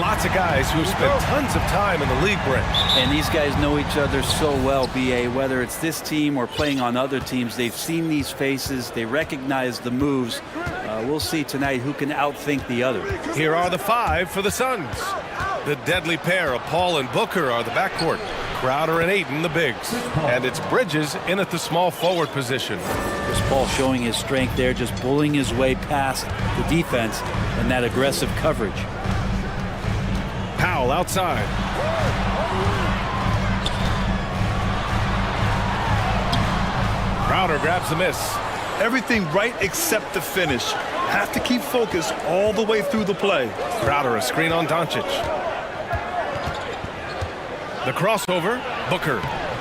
Lots of guys who have spent tons of time in the league, Brent. And these guys know each other so well, BA. Whether it's this team or playing on other teams, they've seen these faces. They recognize the moves. We'll see tonight who can outthink the other. Here are the five for the Suns. The deadly pair of Paul and Booker are the backcourt. Crowder and Ayton, the bigs. And it's Bridges in at the small forward position. Chris Paul showing his strength there, just bullying his way past the defense and that aggressive coverage. Powell outside. Crowder grabs the miss. Everything right except the finish. Have to keep focused all the way through the play. Crowder a screen on Doncic. The crossover, Booker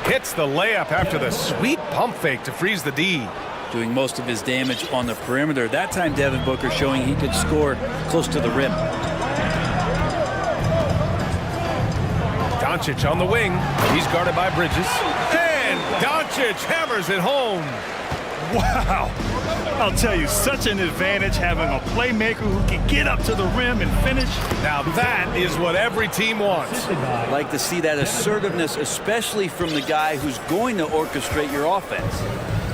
hits the layup after the sweet pump fake to freeze the D. Doing most of his damage on the perimeter. That time Devin Booker showing he could score close to the rim. Doncic on the wing. He's guarded by Bridges. And Doncic hammers it home. Wow. I'll tell you, such an advantage having a playmaker who can get up to the rim and finish. Now that is what every team wants. I like to see that assertiveness, especially from the guy who's going to orchestrate your offense.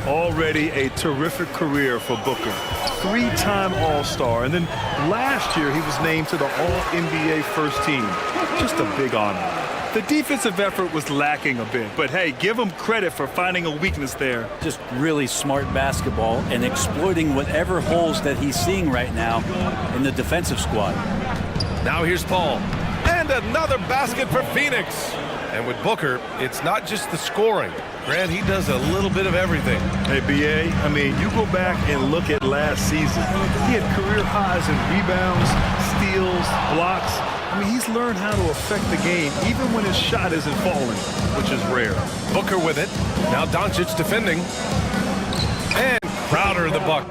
Already a terrific career for Booker. Three-time All-Star, and then last year he was named to the All-NBA first team. Just a big honor. The defensive effort was lacking a bit, but hey, give him credit for finding a weakness there. Just really smart basketball and exploiting whatever holes that he's seeing right now in the defensive squad. Now here's Paul. And another basket for Phoenix. And with Booker, it's not just the scoring. Grant, he does a little bit of everything. Hey, BA, I mean, you go back and look at last season. He had career highs in rebounds, steals, blocks. I mean, he's learned how to affect the game even when his shot isn't falling, which is rare. Booker with it. Now Doncic defending. And Crowder the buck.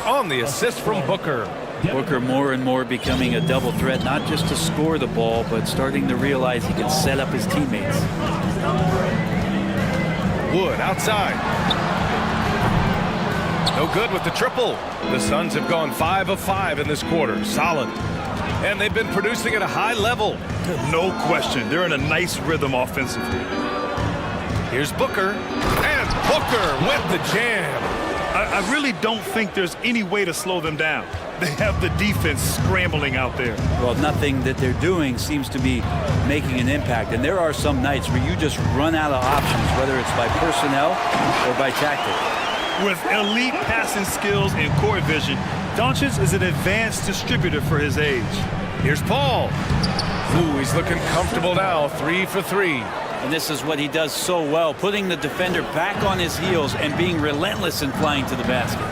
On the assist from Booker. Booker more and more becoming a double threat, not just to score the ball, but starting to realize he can set up his teammates. Wood outside. No good with the triple. The Suns have gone 5 of 5 in this quarter. Solid. And they've been producing at a high level. No question. They're in a nice rhythm offensively. Here's Booker. And Booker with the jam. I really don't think there's any way to slow them down. They have the defense scrambling out there. Well, nothing that they're doing seems to be making an impact. And there are some nights where you just run out of options, whether it's by personnel or by tactic. With elite passing skills and court vision, Doncic is an advanced distributor for his age. Here's Paul. Ooh, he's looking comfortable now. 3 for 3. And this is what he does so well, putting the defender back on his heels and being relentless in flying to the basket.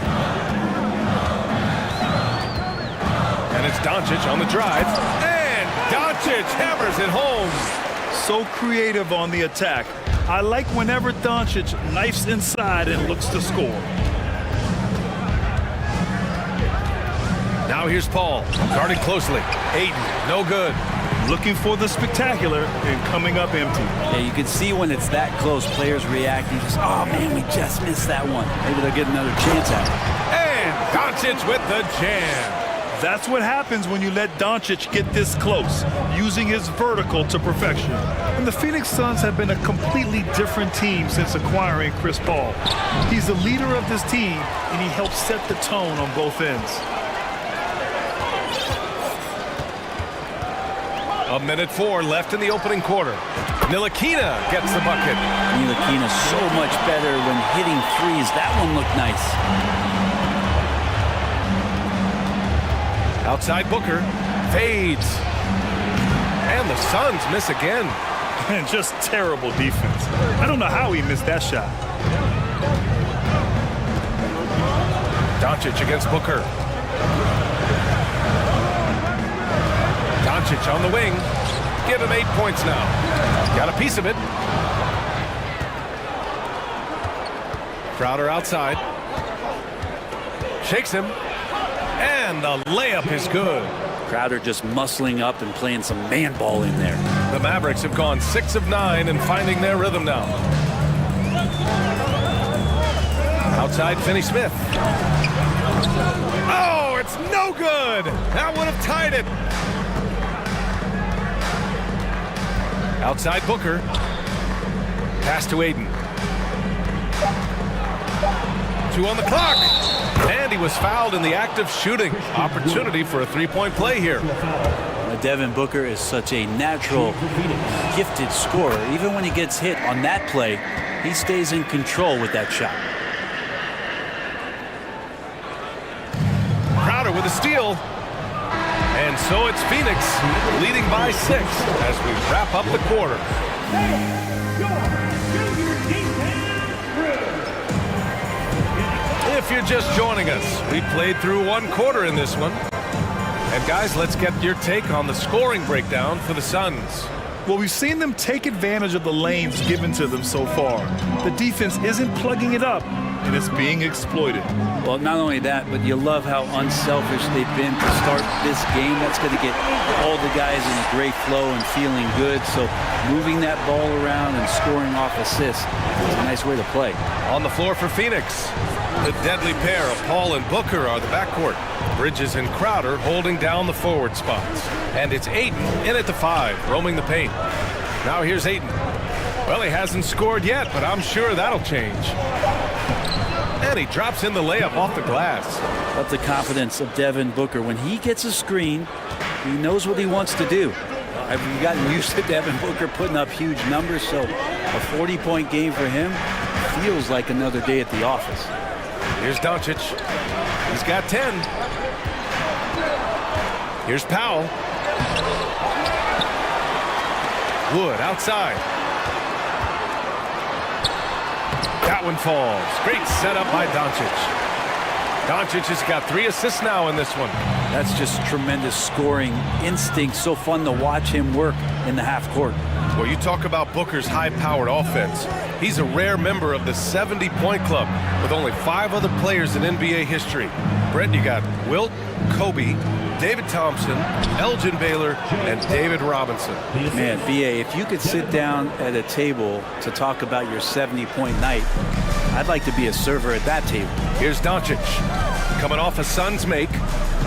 And it's Doncic on the drive. And Doncic hammers it home. So creative on the attack. I like whenever Doncic knifes inside and looks to score. Now here's Paul, guarded closely. Ayton, no good. Looking for the spectacular and coming up empty. Yeah, you can see when it's that close, players reacting. Just, oh man, we just missed that one. Maybe they'll get another chance at it. And Doncic with the jam. That's what happens when you let Doncic get this close, using his vertical to perfection. And the Phoenix Suns have been a completely different team since acquiring Chris Paul. He's the leader of this team, and he helps set the tone on both ends. A minute 4 left in the opening quarter. Ntilikina gets the bucket. Ntilikina so much better when hitting threes. That one looked nice. Outside Booker. Fades. And the Suns miss again. And just terrible defense. I don't know how he missed that shot. Doncic against Booker. Doncic on the wing. Give him 8 points now. Got a piece of it. Crowder outside. Shakes him. And the layup is good. Crowder just muscling up and playing some man ball in there. The Mavericks have gone 6 of 9 and finding their rhythm now. Outside Finney-Smith. Oh, it's no good. That would have tied it. Outside Booker. Pass to Aiden. 2 on the clock. And he was fouled in the act of shooting. Opportunity for a three-point play here. Devin Booker is such a natural, gifted scorer. Even when he gets hit on that play, he stays in control with that shot. Crowder with a steal. And so it's Phoenix leading by 6 as we wrap up the quarter. If you're just joining us, we played through 1 quarter in this one. And guys, let's get your take on the scoring breakdown for the Suns. Well, we've seen them take advantage of the lanes given to them so far. The defense isn't plugging it up, and it's being exploited. Well, not only that, but you love how unselfish they've been to start this game. That's going to get all the guys in a great flow and feeling good. So moving that ball around and scoring off assists is a nice way to play. On the floor for Phoenix, the deadly pair of Paul and Booker are the backcourt. Bridges and Crowder holding down the forward spots. And it's Aiden in at the 5, roaming the paint. Now here's Aiden. Well, he hasn't scored yet, but I'm sure that'll change. And he drops in the layup off the glass. Love the confidence of Devin Booker. When he gets a screen, he knows what he wants to do. I've gotten used to Devin Booker putting up huge numbers, so a 40-point game for him feels like another day at the office. Here's Doncic. He's got 10. Here's Powell. Wood outside. That one falls. Great setup by Doncic. Doncic has got 3 assists now in this one. That's just tremendous scoring instinct. So fun to watch him work in the half court. Well, you talk about Booker's high-powered offense. He's a rare member of the 70-point club with only 5 other players in NBA history. Brent, you got Wilt, Kobe, David Thompson, Elgin Baylor, and David Robinson. Man, B.A., if you could sit down at a table to talk about your 70-point night, I'd like to be a server at that table. Here's Doncic. Coming off a Suns make.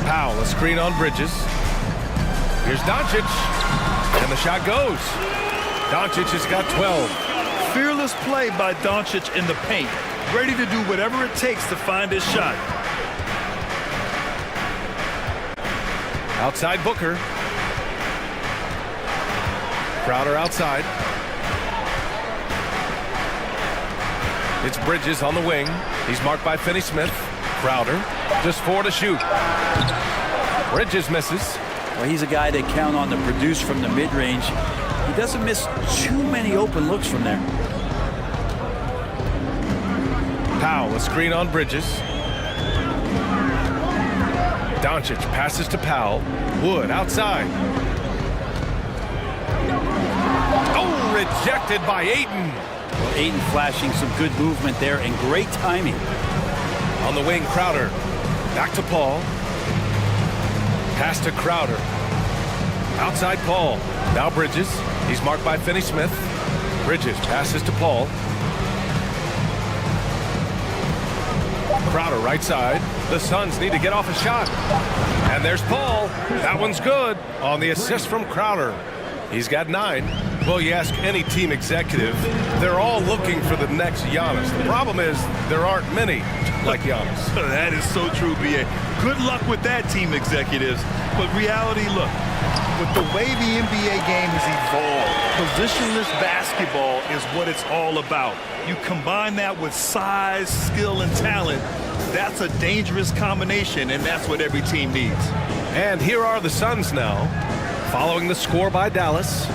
Powell, a screen on Bridges. Here's Doncic. And the shot goes. Doncic has got 12. Fearless play by Doncic in the paint. Ready to do whatever it takes to find his shot. Outside Booker. Crowder outside. It's Bridges on the wing. He's marked by Finney-Smith. Crowder, just 4 to shoot. Bridges misses. Well, he's a guy they count on to produce from the mid-range. He doesn't miss too many open looks from there. Powell, a screen on Bridges. Doncic passes to Powell. Wood outside. Oh, rejected by Ayton. Well, Ayton flashing some good movement there and great timing. On the wing, Crowder. Back to Paul. Pass to Crowder. Outside Paul. Now Bridges. He's marked by Finney-Smith. Bridges passes to Paul. Crowder right side. The Suns need to get off a shot. And there's Paul. That one's good on the assist from Crowder. He's got 9. Well, you ask any team executive, they're all looking for the next Giannis. The problem is there aren't many like Giannis. That is so true, B.A. Good luck with that, team executives. But reality, look, with the way the NBA game has evolved, positionless basketball is what it's all about. You combine that with size, skill, and talent, that's a dangerous combination, and that's what every team needs. And here are the Suns now, following the score by Dallas.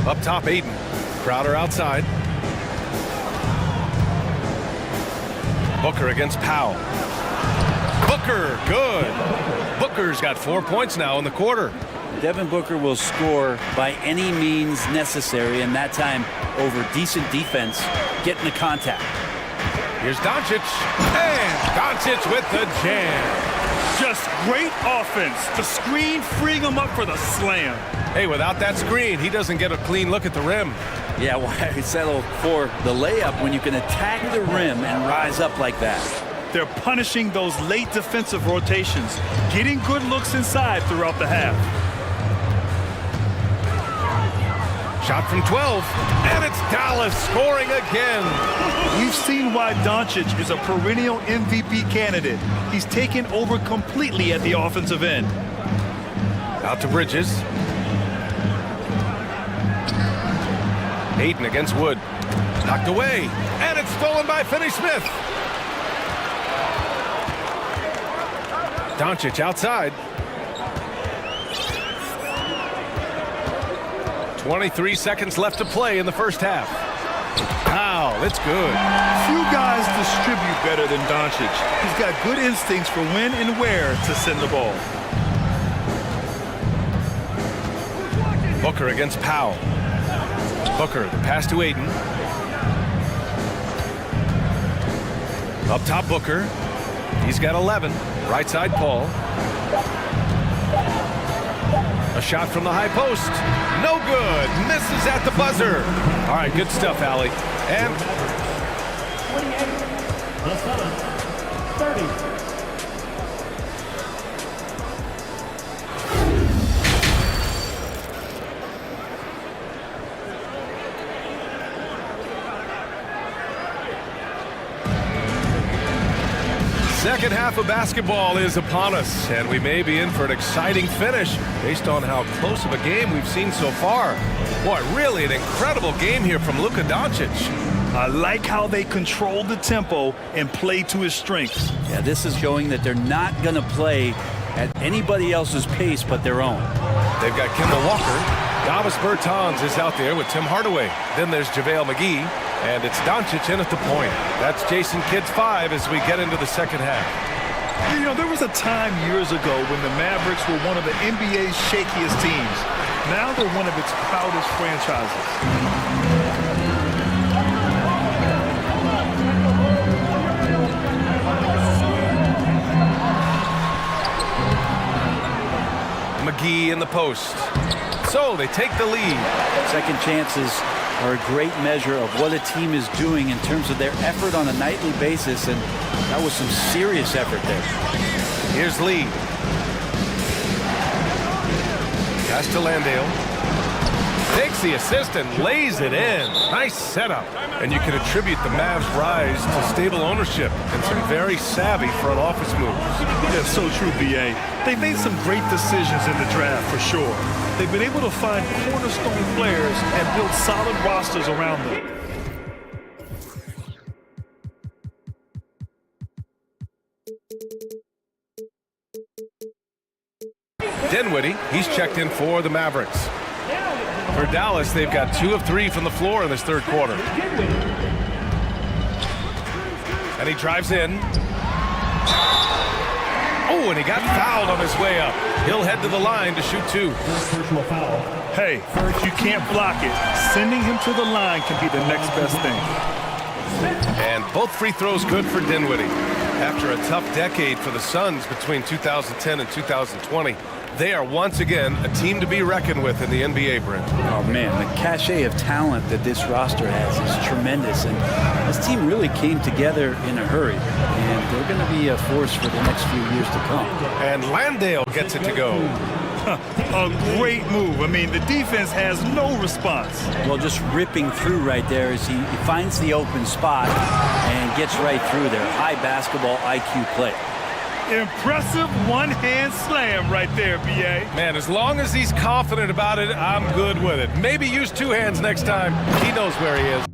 Up top, Aiden. Crowder outside. Booker against Powell. Booker, good. Booker's got 4 points now in the quarter. Devin Booker will score by any means necessary, and that time over decent defense, getting the contact. Here's Doncic, and Doncic with the jam. Just great offense. The screen freeing him up for the slam. Hey, without that screen, he doesn't get a clean look at the rim. Yeah, why settle for the layup when you can attack the rim and rise up like that? They're punishing those late defensive rotations, getting good looks inside throughout the half. Shot from 12, and it's Dallas scoring again. We've seen why Doncic is a perennial MVP candidate. He's taken over completely at the offensive end. Out to Bridges. Ayton against Wood. Knocked away, and it's stolen by Finney-Smith. Doncic outside. 23 seconds left to play in the first half. Wow, it's good. Few guys distribute better than Doncic. He's got good instincts for when and where to send the ball. Booker against Powell. Booker, the pass to Ayton. Up top, Booker. He's got 11. Right side, Paul. A shot from the high post. No good. Misses at the buzzer. All right, good stuff, Allie. And 30. second half of basketball is upon us, and we may be in for an exciting finish based on how close of a game we've seen so far. Boy, really an incredible game here from Luka Doncic. I like how they control the tempo and play to his strengths. Yeah, this is showing that they're not going to play at anybody else's pace but their own. They've got Kimball Walker. Davis Bertans is out there with Tim Hardaway. Then there's JaVale McGee, and it's Doncic in at the point. That's Jason Kidd's 5 as we get into the second half. You know, there was a time years ago when the Mavericks were one of the NBA's shakiest teams. Now they're one of its proudest franchises. McGee in the post. So they take the lead. Second chances are a great measure of what a team is doing in terms of their effort on a nightly basis, and that was some serious effort there. Here's Lee. Pass to Landale. Takes the assist and lays it in. Nice setup. And you can attribute the Mavs' rise to stable ownership and some very savvy front office moves. That's so true, B.A. They've made some great decisions in the draft, for sure. They've been able to find cornerstone players and build solid rosters around them. Dinwiddie, he's checked in for the Mavericks. For Dallas, they've got 2 of 3 from the floor in this third quarter. And he drives in. Oh, and he got fouled on his way up. He'll head to the line to shoot 2. Hey, if you can't block it, sending him to the line can be the next best thing. And both free throws good for Dinwiddie. After a tough decade for the Suns between 2010 and 2020, they are once again a team to be reckoned with in the NBA, Brent. Oh, man, the cachet of talent that this roster has is tremendous, and this team really came together in a hurry, and they're going to be a force for the next few years to come. And Landale gets it to go. A great move. I mean, the defense has no response. Well, just ripping through right there as he finds the open spot and gets right through there. High basketball IQ play. Impressive one-hand slam right there, B.A. Man, as long as he's confident about it, I'm good with it. Maybe use 2 hands next time. He knows where he is.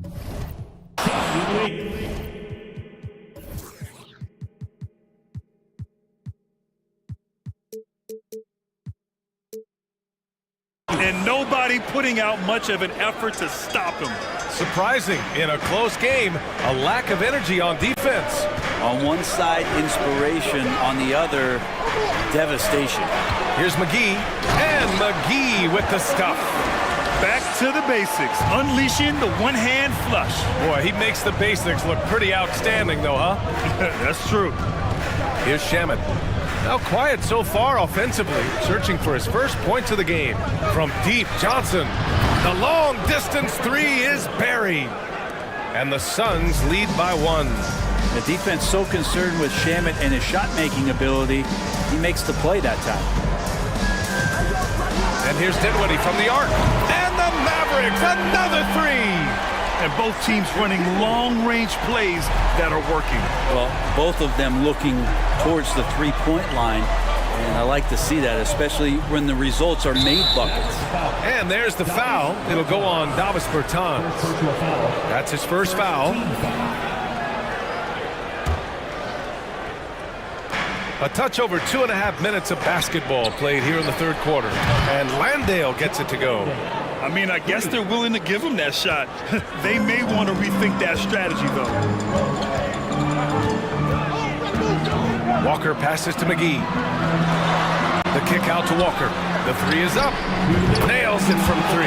And nobody putting out much of an effort to stop him. Surprising, in a close game, a lack of energy on defense. On one side, inspiration. On the other, devastation. Here's McGee, and McGee with the stuff. Back to the basics, unleashing the one-hand flush. Boy, he makes the basics look pretty outstanding, though, huh? That's true. Here's Shaman. Now quiet so far offensively, searching for his first points of the game. From deep, Johnson. The long distance three is buried. And the Suns lead by 1. The defense so concerned with Shamet and his shot-making ability, he makes the play that time. And here's Dinwiddie from the arc. And the Mavericks, another three. And both teams running long-range plays that are working. Well, both of them looking towards the three-point line. And I like to see that, especially when the results are made buckets. And there's the foul. It'll go on Davis Bertans. That's his first foul. A touch over 2.5 minutes of basketball played here in the third quarter. And Landale gets it to go. I mean, I guess they're willing to give him that shot. They may want to rethink that strategy, though. Walker passes to McGee. The kick out to Walker. The three is up. Nails it from 3.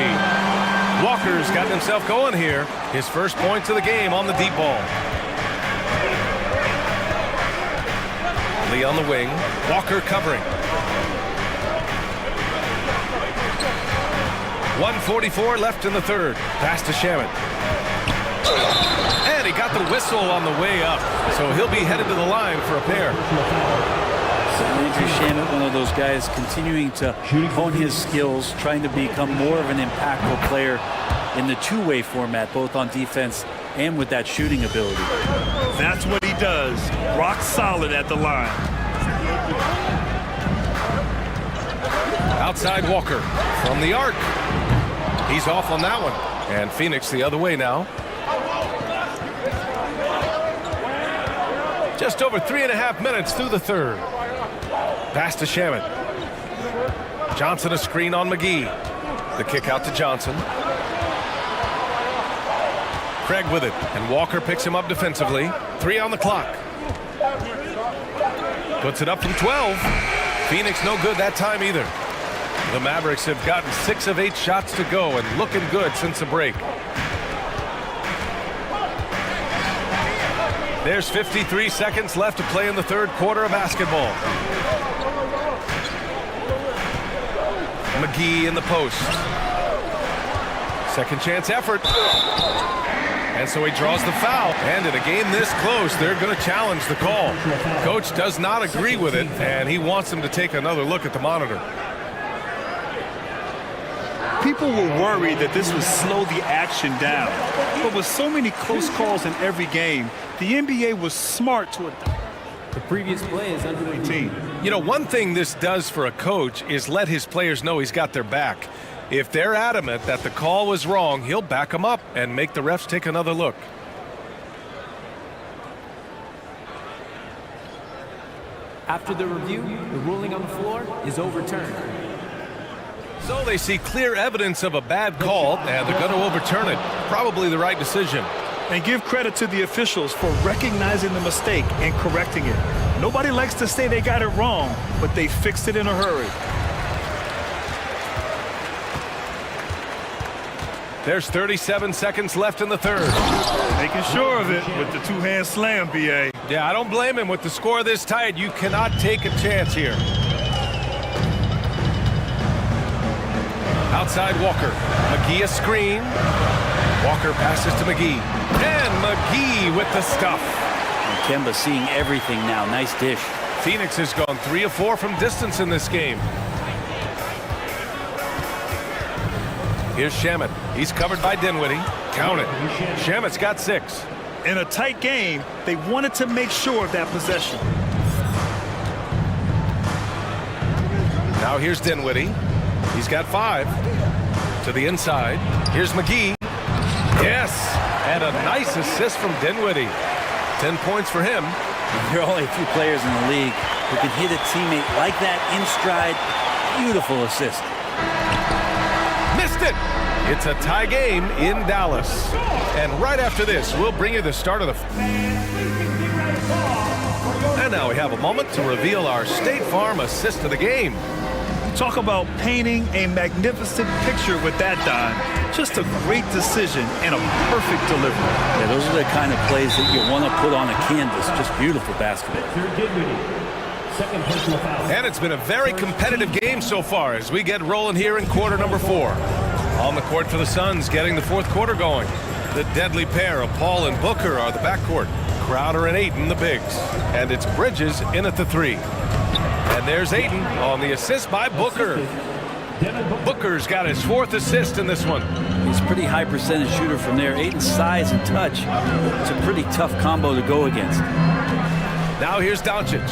Walker's gotten himself going here. His first points of the game on the deep ball. Lee on the wing. Walker covering. 1:44 left in the third. Pass to Shamet. And he got the whistle on the way up. So he'll be headed to the line for a pair. Andrew Shamet, one of those guys continuing to hone his skills, trying to become more of an impactful player in the two-way format, both on defense and with that shooting ability. That's what he does. Rock solid at the line. Outside Walker from the arc. He's off on that one. And Phoenix the other way now. Just over 3.5 minutes through the third. Pass to Shamet. Johnson a screen on McGee. The kick out to Johnson. Craig with it, and Walker picks him up defensively. 3 on the clock. Puts it up from 12. Phoenix no good that time either. The Mavericks have gotten 6 of 8 shots to go and looking good since the break. There's 53 seconds left to play in the third quarter of basketball. McGee in the post. Second chance effort. And so he draws the foul. And in a game this close, they're going to challenge the call. Coach does not agree with it, and he wants them to take another look at the monitor. People were worried that this would slow the action down. But with so many close calls in every game, the NBA was smart to adopt. The previous play is under 18. You know, one thing this does for a coach is let his players know he's got their back. If they're adamant that the call was wrong, he'll back them up and make the refs take another look. After the review, the ruling on the floor is overturned. So they see clear evidence of a bad call, and they're going to overturn it. Probably the right decision. And give credit to the officials for recognizing the mistake and correcting it. Nobody likes to say they got it wrong, but they fixed it in a hurry. There's 37 seconds left in the third. Making sure of it with the two-hand slam, B.A. Yeah, I don't blame him. With the score this tight, you cannot take a chance here. Outside Walker. McGee a screen. Walker passes to McGee. And McGee with the stuff. And Kemba seeing everything now. Nice dish. Phoenix has gone 3 of 4 from distance in this game. Here's Shamet. He's covered by Dinwiddie. Count it. Shamet's got 6. In a tight game, they wanted to make sure of that possession. Now here's Dinwiddie. He's got 5. To the inside. Here's McGee. Yes! And a nice assist from Dinwiddie. 10 points for him. There are only a few players in the league who can hit a teammate like that in stride. Beautiful assist. Missed it! It's a tie game in Dallas. And right after this, we'll bring you the start of the... And now we have a moment to reveal our State Farm assist of the game. Talk about painting a magnificent picture with that dime. Just a great decision and a perfect delivery. Yeah, those are the kind of plays that you want to put on a canvas. Just beautiful basketball. And it's been a very competitive game so far as we get rolling here in quarter number 4. On the court for the Suns, getting the fourth quarter going. The deadly pair of Paul and Booker are the backcourt. Crowder and Ayton, the bigs. And it's Bridges in at the 3. And there's Ayton on the assist by Booker. Booker's got his 4th assist in this one. He's a pretty high percentage shooter from there. Ayton's size and touch, it's a pretty tough combo to go against. Now here's Doncic.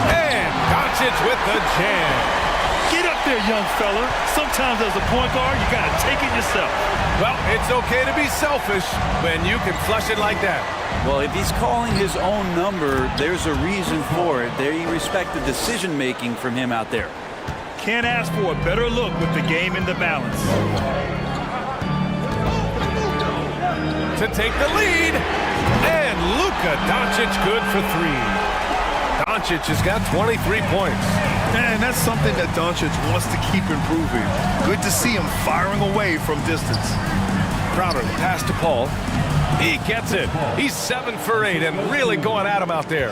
And Doncic with the jam. Get up there, young fella. Sometimes as a point guard, you got to take it yourself. Well, it's okay to be selfish when you can flush it like that. Well, if he's calling his own number, there's a reason for it. There you respect the decision-making from him out there. Can't ask for a better look with the game in the balance. To take the lead, and Luka Doncic good for 3. Doncic has got 23 points. Man, that's something that Doncic wants to keep improving. Good to see him firing away from distance. Crowder, the pass to Paul. He gets it. He's 7 for 8 and really going at him out there.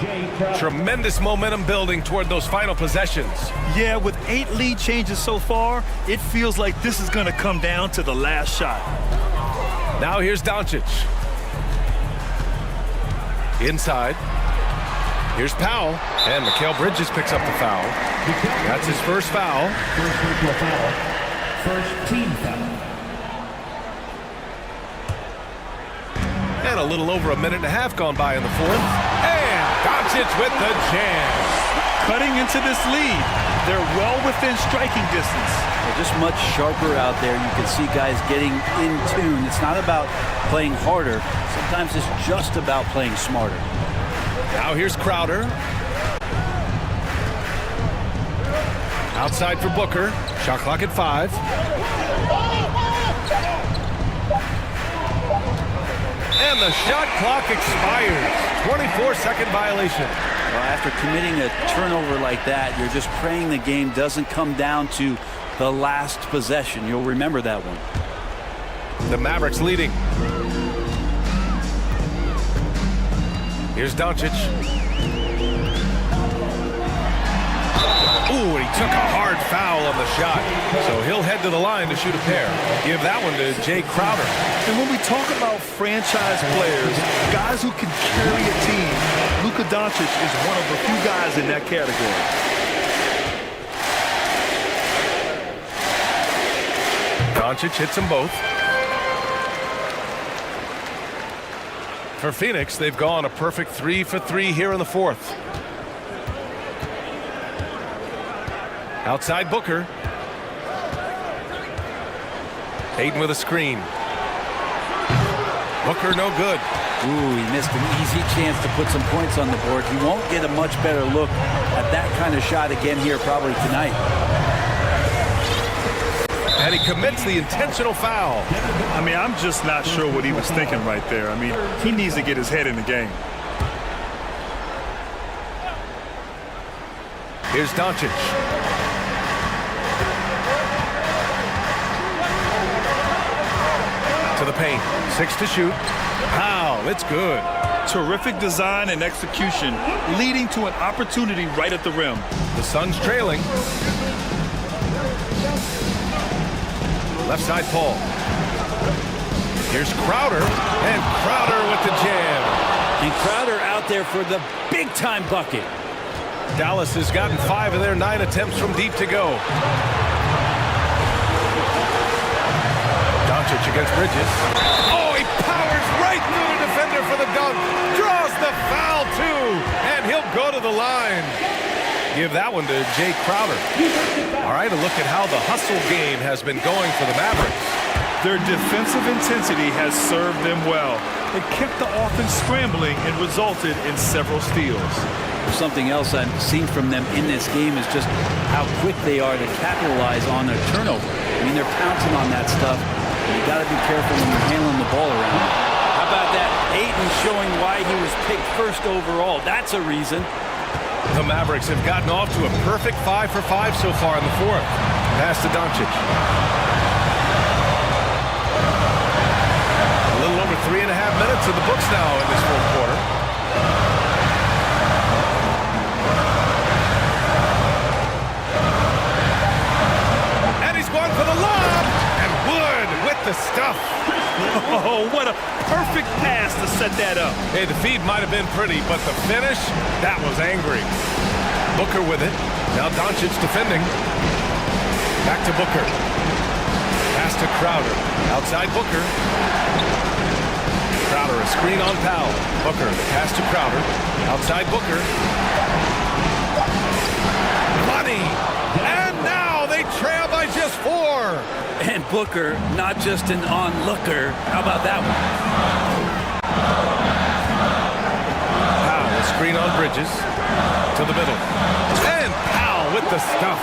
Tremendous momentum building toward those final possessions. Yeah, with 8 lead changes so far, it feels like this is going to come down to the last shot. Now here's Doncic. Inside. Here's Powell, and Mikal Bridges picks up the foul. That's his first foul. First team foul. And a little over a minute and a half gone by in the 4th. And Doncic with the jam. Cutting into this lead. They're well within striking distance. They're just much sharper out there. You can see guys getting in tune. It's not about playing harder. Sometimes it's just about playing smarter. Now here's Crowder. Outside for Booker. Shot clock at 5. And the shot clock expires. 24-second violation. Well, after committing a turnover like that, you're just praying the game doesn't come down to the last possession. You'll remember that one. The Mavericks leading. Here's Doncic. Ooh, he took a hard foul on the shot. So he'll head to the line to shoot a pair. Give that one to Jay Crowder. And when we talk about franchise players, guys who can carry a team, Luka Doncic is one of the few guys in that category. Doncic hits them both. For Phoenix, they've gone a perfect 3 for 3 here in the 4th. Outside Booker. Ayton with a screen. Booker no good. Ooh, he missed an easy chance to put some points on the board. He won't get a much better look at that kind of shot again here probably tonight. And he commits the intentional foul. I mean, I'm just not sure what he was thinking right there. I mean, he needs to get his head in the game. Here's Doncic. To the paint. 6 to shoot. Powell, it's good. Terrific design and execution, leading to an opportunity right at the rim. The Suns trailing. Left side Paul. Here's Crowder, and Crowder with the jam. And Crowder out there for the big-time bucket. Dallas has gotten 5 of their 9 attempts from deep to go. Doncic against Bridges. Oh, he powers right through the defender for the dunk. Draws the foul, too, and he'll go to the line. Give that one to Jay Crowder. All right, a look at how the hustle game has been going for the Mavericks. Their defensive intensity has served them well. It kept the offense scrambling and resulted in several steals. Something else I've seen from them in this game is just how quick they are to capitalize on their turnover. I mean, they're pouncing on that stuff. You got to be careful when you're handling the ball around. How about that? Ayton showing why he was picked first overall. That's a reason. The Mavericks have gotten off to a perfect 5 for 5 so far in the 4th. Pass to Doncic. A little over 3.5 minutes in the books now in this 4th quarter. And he's going for the lob. And Wood with the stuff. Oh, what a perfect pass to set that up. Hey, the feed might have been pretty, but the finish, that was angry. Booker with it. Now Doncic defending. Back to Booker. Pass to Crowder. Outside Booker. Crowder, a screen on Powell. Booker, the pass to Crowder. Outside Booker. Money. And now they trail by just 4. And Booker, not just an onlooker. How about that one? Powell, a screen on Bridges. To the middle. And Powell with the stuff.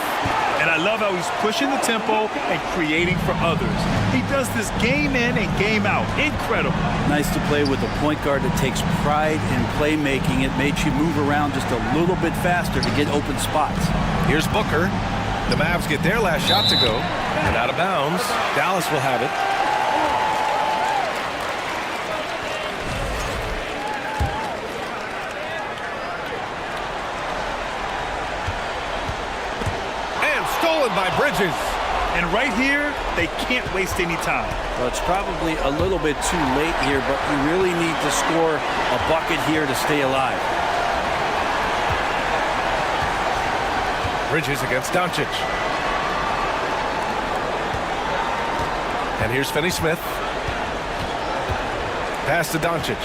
And I love how he's pushing the tempo and creating for others. He does this game in and game out. Incredible. Nice to play with a point guard that takes pride in playmaking. It makes you move around just a little bit faster to get open spots. Here's Booker. The Mavs get their last shot to go. And out of bounds. Dallas will have it. And stolen by Bridges. And right here, they can't waste any time. Well, it's probably a little bit too late here, but you really need to score a bucket here to stay alive. Bridges against Doncic. And here's Finney-Smith. Pass to Doncic.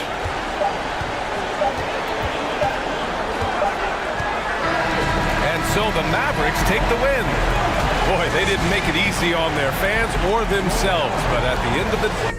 And so the Mavericks take the win. Boy, they didn't make it easy on their fans or themselves, but at the end of the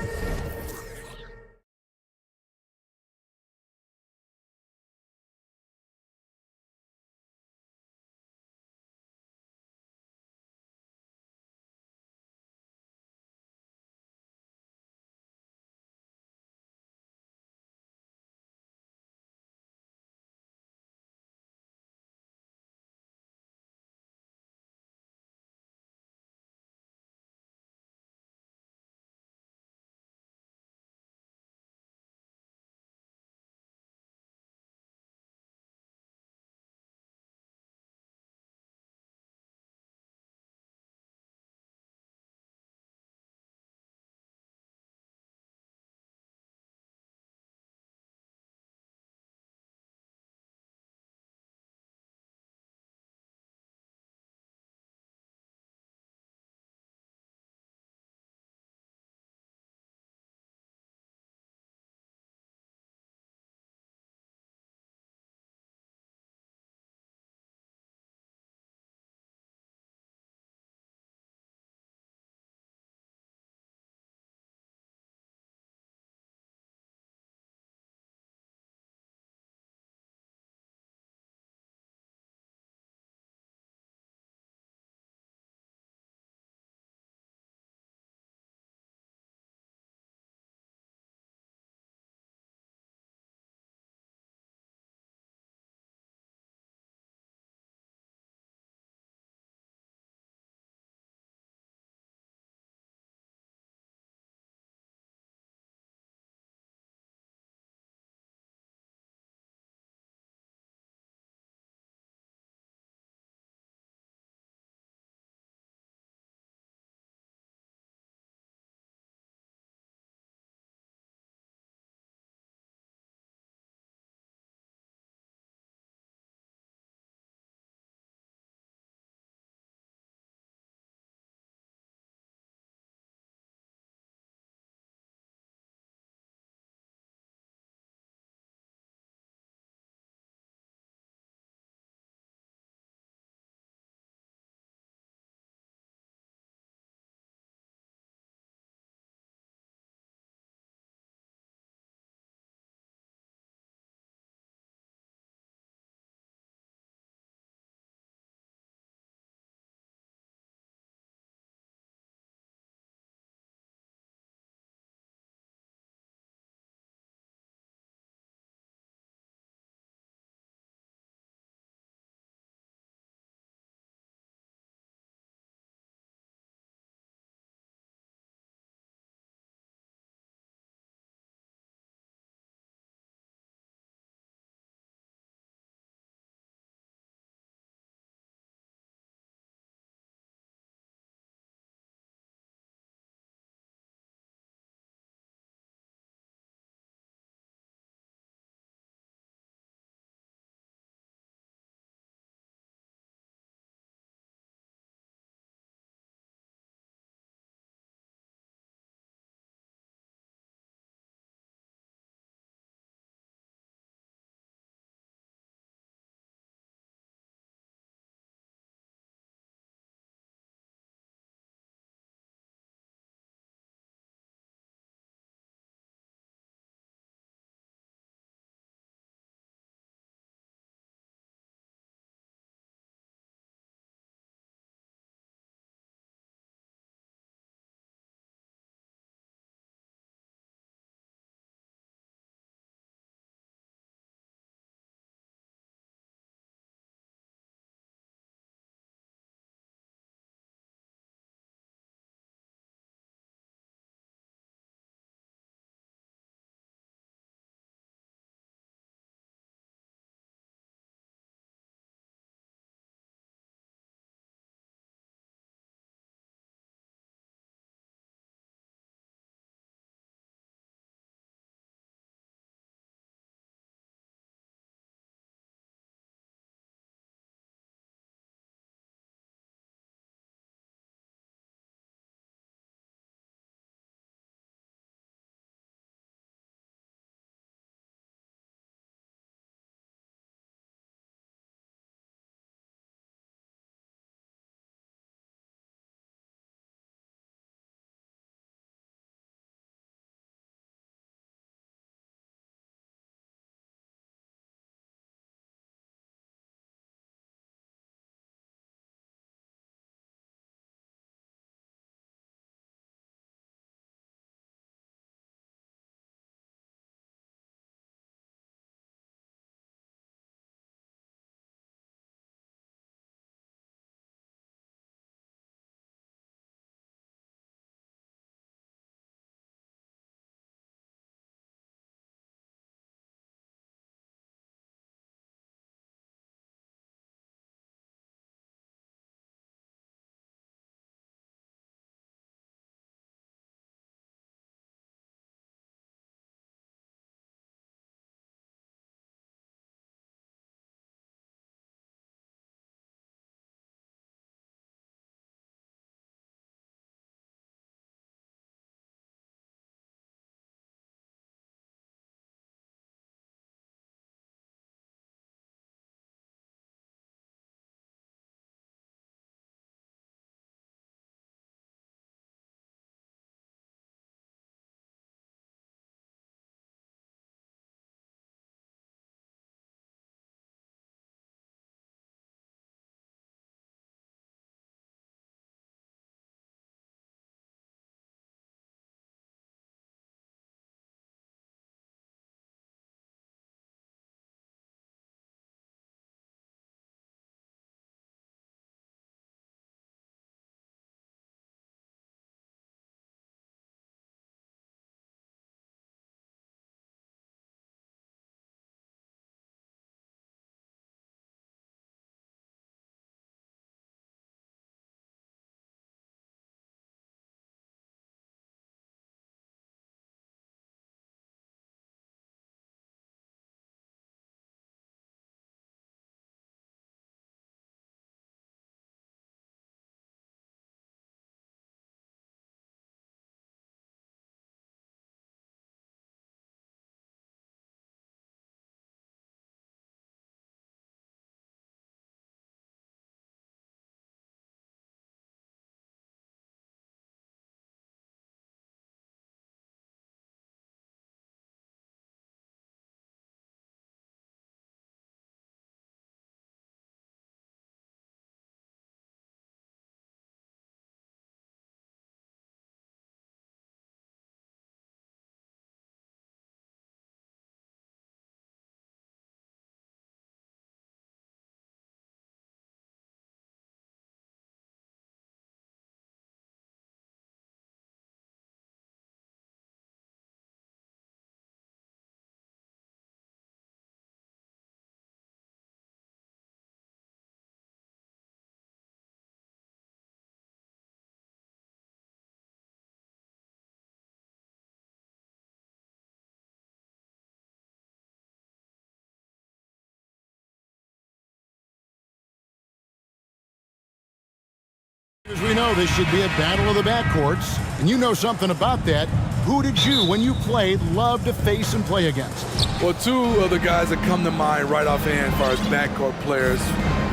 As we know, this should be a battle of the backcourts, and you know something about that. Who did you, when you played, love to face and play against? Well, two of the guys that come to mind right offhand as far as backcourt players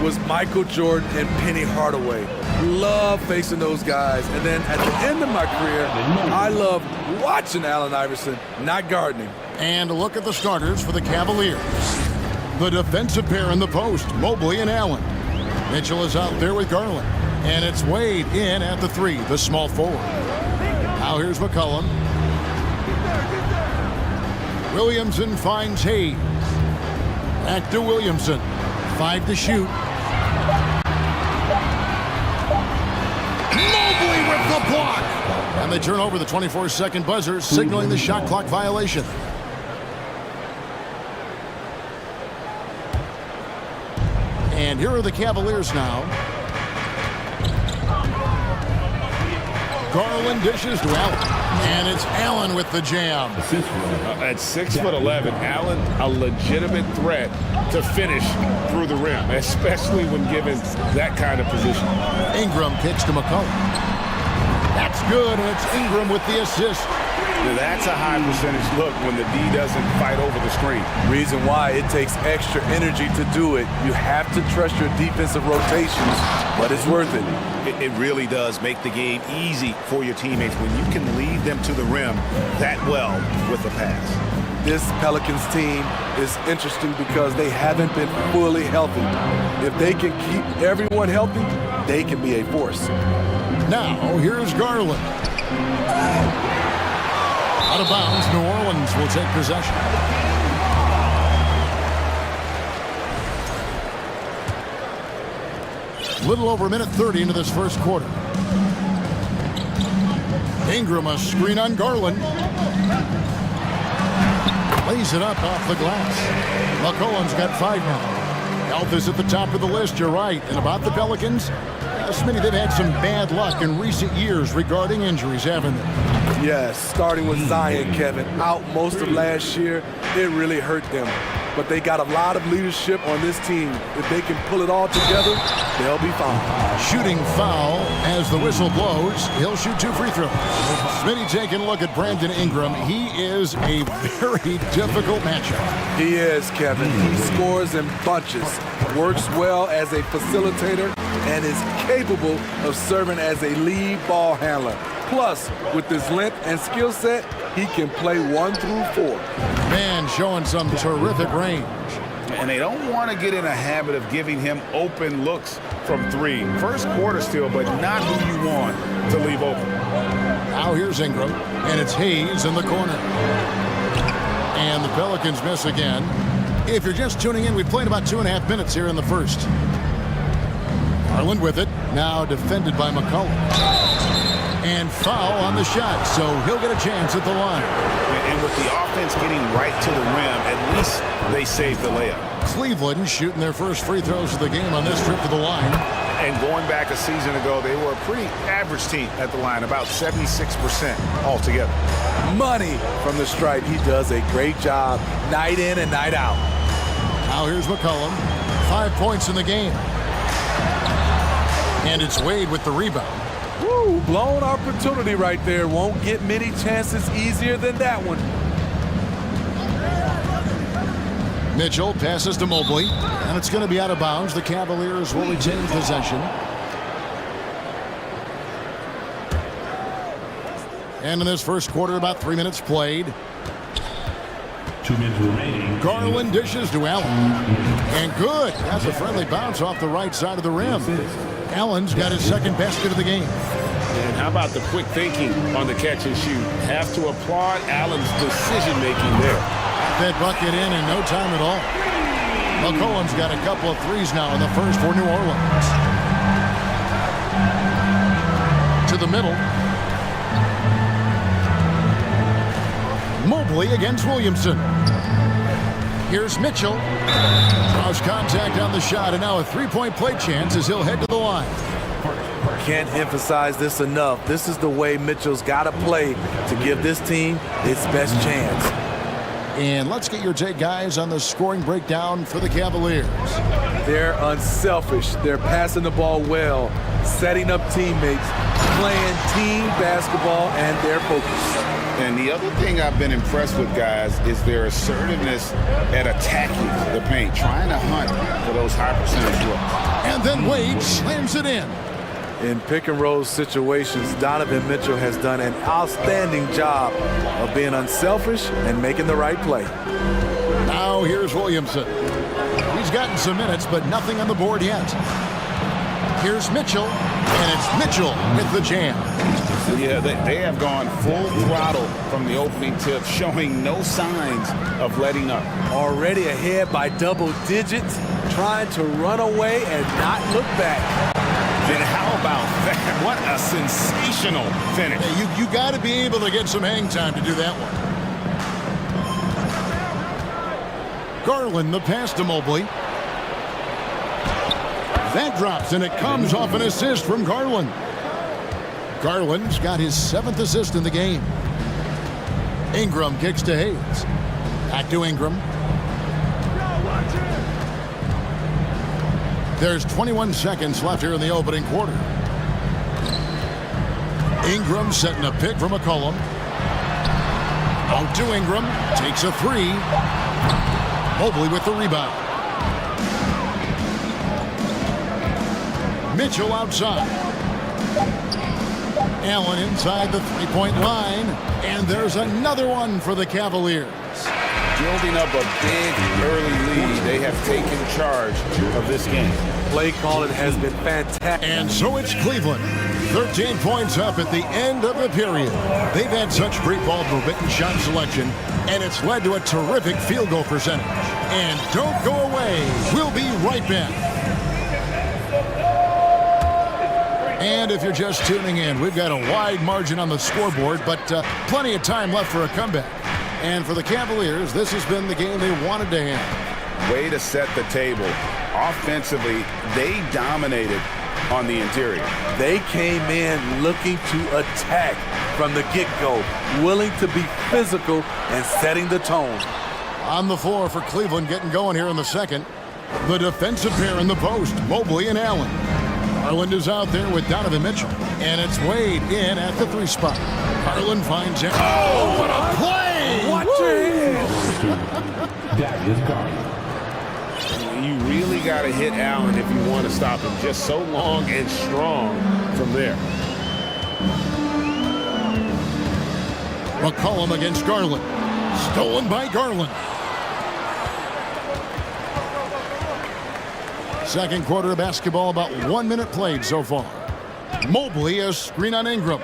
was Michael Jordan and Penny Hardaway. Love facing those guys. And then at the end of my career, I love watching Allen Iverson, not guarding him. And a look at the starters for the Cavaliers. The defensive pair in the post, Mobley and Allen. Mitchell is out there with Garland. And it's Wade in at the three, the small forward. Now here's McCollum. Williamson finds Hayes. Back to Williamson. 5 to shoot. Mobley with the block. And they turn over the 24-second buzzer, signaling the shot clock violation. And here are the Cavaliers now. Garland dishes to Allen. And it's Allen with the jam. At 6'11", Allen, a legitimate threat to finish through the rim, especially when given that kind of position. Ingram kicks to McCollum. That's good, and it's Ingram with the assist. That's a high percentage look when the D doesn't fight over the screen. Reason why it takes extra energy to do it. You have to trust your defensive rotations, but it's worth it. It really does make the game easy for your teammates when you can lead them to the rim that well with a pass. This Pelicans team is interesting because they haven't been fully healthy. If they can keep everyone healthy, they can be a force. Now, here's Garland. Out of bounds, New Orleans will take possession. Little over a minute 30 into this first quarter. Ingram, a screen on Garland. Lays it up off the glass. McCollum's got 5 now. Health is at the top of the list, you're right. And about the Pelicans, Smitty, they've had some bad luck in recent years regarding injuries, haven't they? Yes, starting with Zion, Kevin, out most of last year, it really hurt them. But they got a lot of leadership on this team. If they can pull it all together, they'll be fine. Shooting foul as the whistle blows. He'll shoot 2 free throws. Smitty taking a look at Brandon Ingram. He is a very difficult matchup. He is, Kevin. He scores in bunches, works well as a facilitator, and is capable of serving as a lead ball handler. Plus, with his length and skill set, he can play 1 through 4. Man, showing some terrific range. And they don't want to get in a habit of giving him open looks from 3. First quarter still, but not who you want to leave open. Now here's Ingram, and it's Hayes in the corner. And the Pelicans miss again. If you're just tuning in, we've played about 2.5 minutes here in the first. Garland with it, now defended by McCollum. And foul on the shot, so he'll get a chance at the line. And with the offense getting right to the rim, at least they saved the layup. Cleveland shooting their first free throws of the game on this trip to the line. And going back a season ago, they were a pretty average team at the line, about 76% altogether. Money from the stripe. He does a great job night in and night out. Now here's McCollum. 5 points in the game. And it's Wade with the rebound. Woo, blown opportunity right there. Won't get many chances easier than that one. Mitchell passes to Mobley, and it's going to be out of bounds. The Cavaliers will retain possession. And in this first quarter, about 3 minutes played. 2 minutes remaining. Garland dishes to Allen. And good. That's a friendly bounce off the right side of the rim. Allen's got his second basket of the game. And how about the quick thinking on the catch and shoot? Have to applaud Allen's decision-making there. That bucket in no time at all. McCollum's got a couple of threes now in the first for New Orleans. To the middle. Mobley against Williamson. Here's Mitchell. Draws contact on the shot, and now a three-point play chance as he'll head to the line. Can't emphasize this enough. This is the way Mitchell's got to play to give this team its best chance. And let's get your take, guys, on the scoring breakdown for the Cavaliers. They're unselfish. They're passing the ball well, setting up teammates, playing team basketball, and they're focused. And the other thing I've been impressed with, guys, is their assertiveness at attacking the paint, trying to hunt for those high percentage looks. And then Wade slams it in. In pick and roll situations, Donovan Mitchell has done an outstanding job of being unselfish and making the right play. Now here's Williamson. He's gotten some minutes, but nothing on the board yet. Here's Mitchell, and it's Mitchell with the jam. Yeah, they have gone full throttle from the opening tip, showing no signs of letting up. Already ahead by double digits, trying to run away and not look back. And how about that? What a sensational finish. Hey, you got to be able to get some hang time to do that one. Garland, the pass to Mobley. That drops, and it comes off an assist from Garland. Garland's got his 7th assist in the game. Ingram kicks to Hayes. Back to Ingram. There's 21 seconds left here in the opening quarter. Ingram setting a pick from McCollum. Out to Ingram. Takes a 3. Mobley with the rebound. Mitchell outside. Allen inside the three-point line. And there's another one for the Cavaliers. Building up a big early lead. They have taken charge of this game. Play calling has been fantastic. And so it's Cleveland. 13 points up at the end of the period. They've had such great ball movement and shot selection, and it's led to a terrific field goal percentage. And don't go away. We'll be right back. And if you're just tuning in, we've got a wide margin on the scoreboard, but plenty of time left for a comeback. And for the Cavaliers, this has been the game they wanted to have. Way to set the table. Offensively, they dominated on the interior. They came in looking to attack from the get-go, willing to be physical and setting the tone. On the floor for Cleveland getting going here in the second. The defensive pair in the post, Mobley and Allen. Garland is out there with Donovan Mitchell. And it's Wade in at the 3 spot. Garland finds it. Oh, what a play! Watch it! That is Garland. You really got to hit Allen if you want to stop him. Just so long and strong from there. McCollum against Garland. Stolen by Garland. Second quarter of basketball, about 1 minute played so far. Mobley, a screen on Ingram.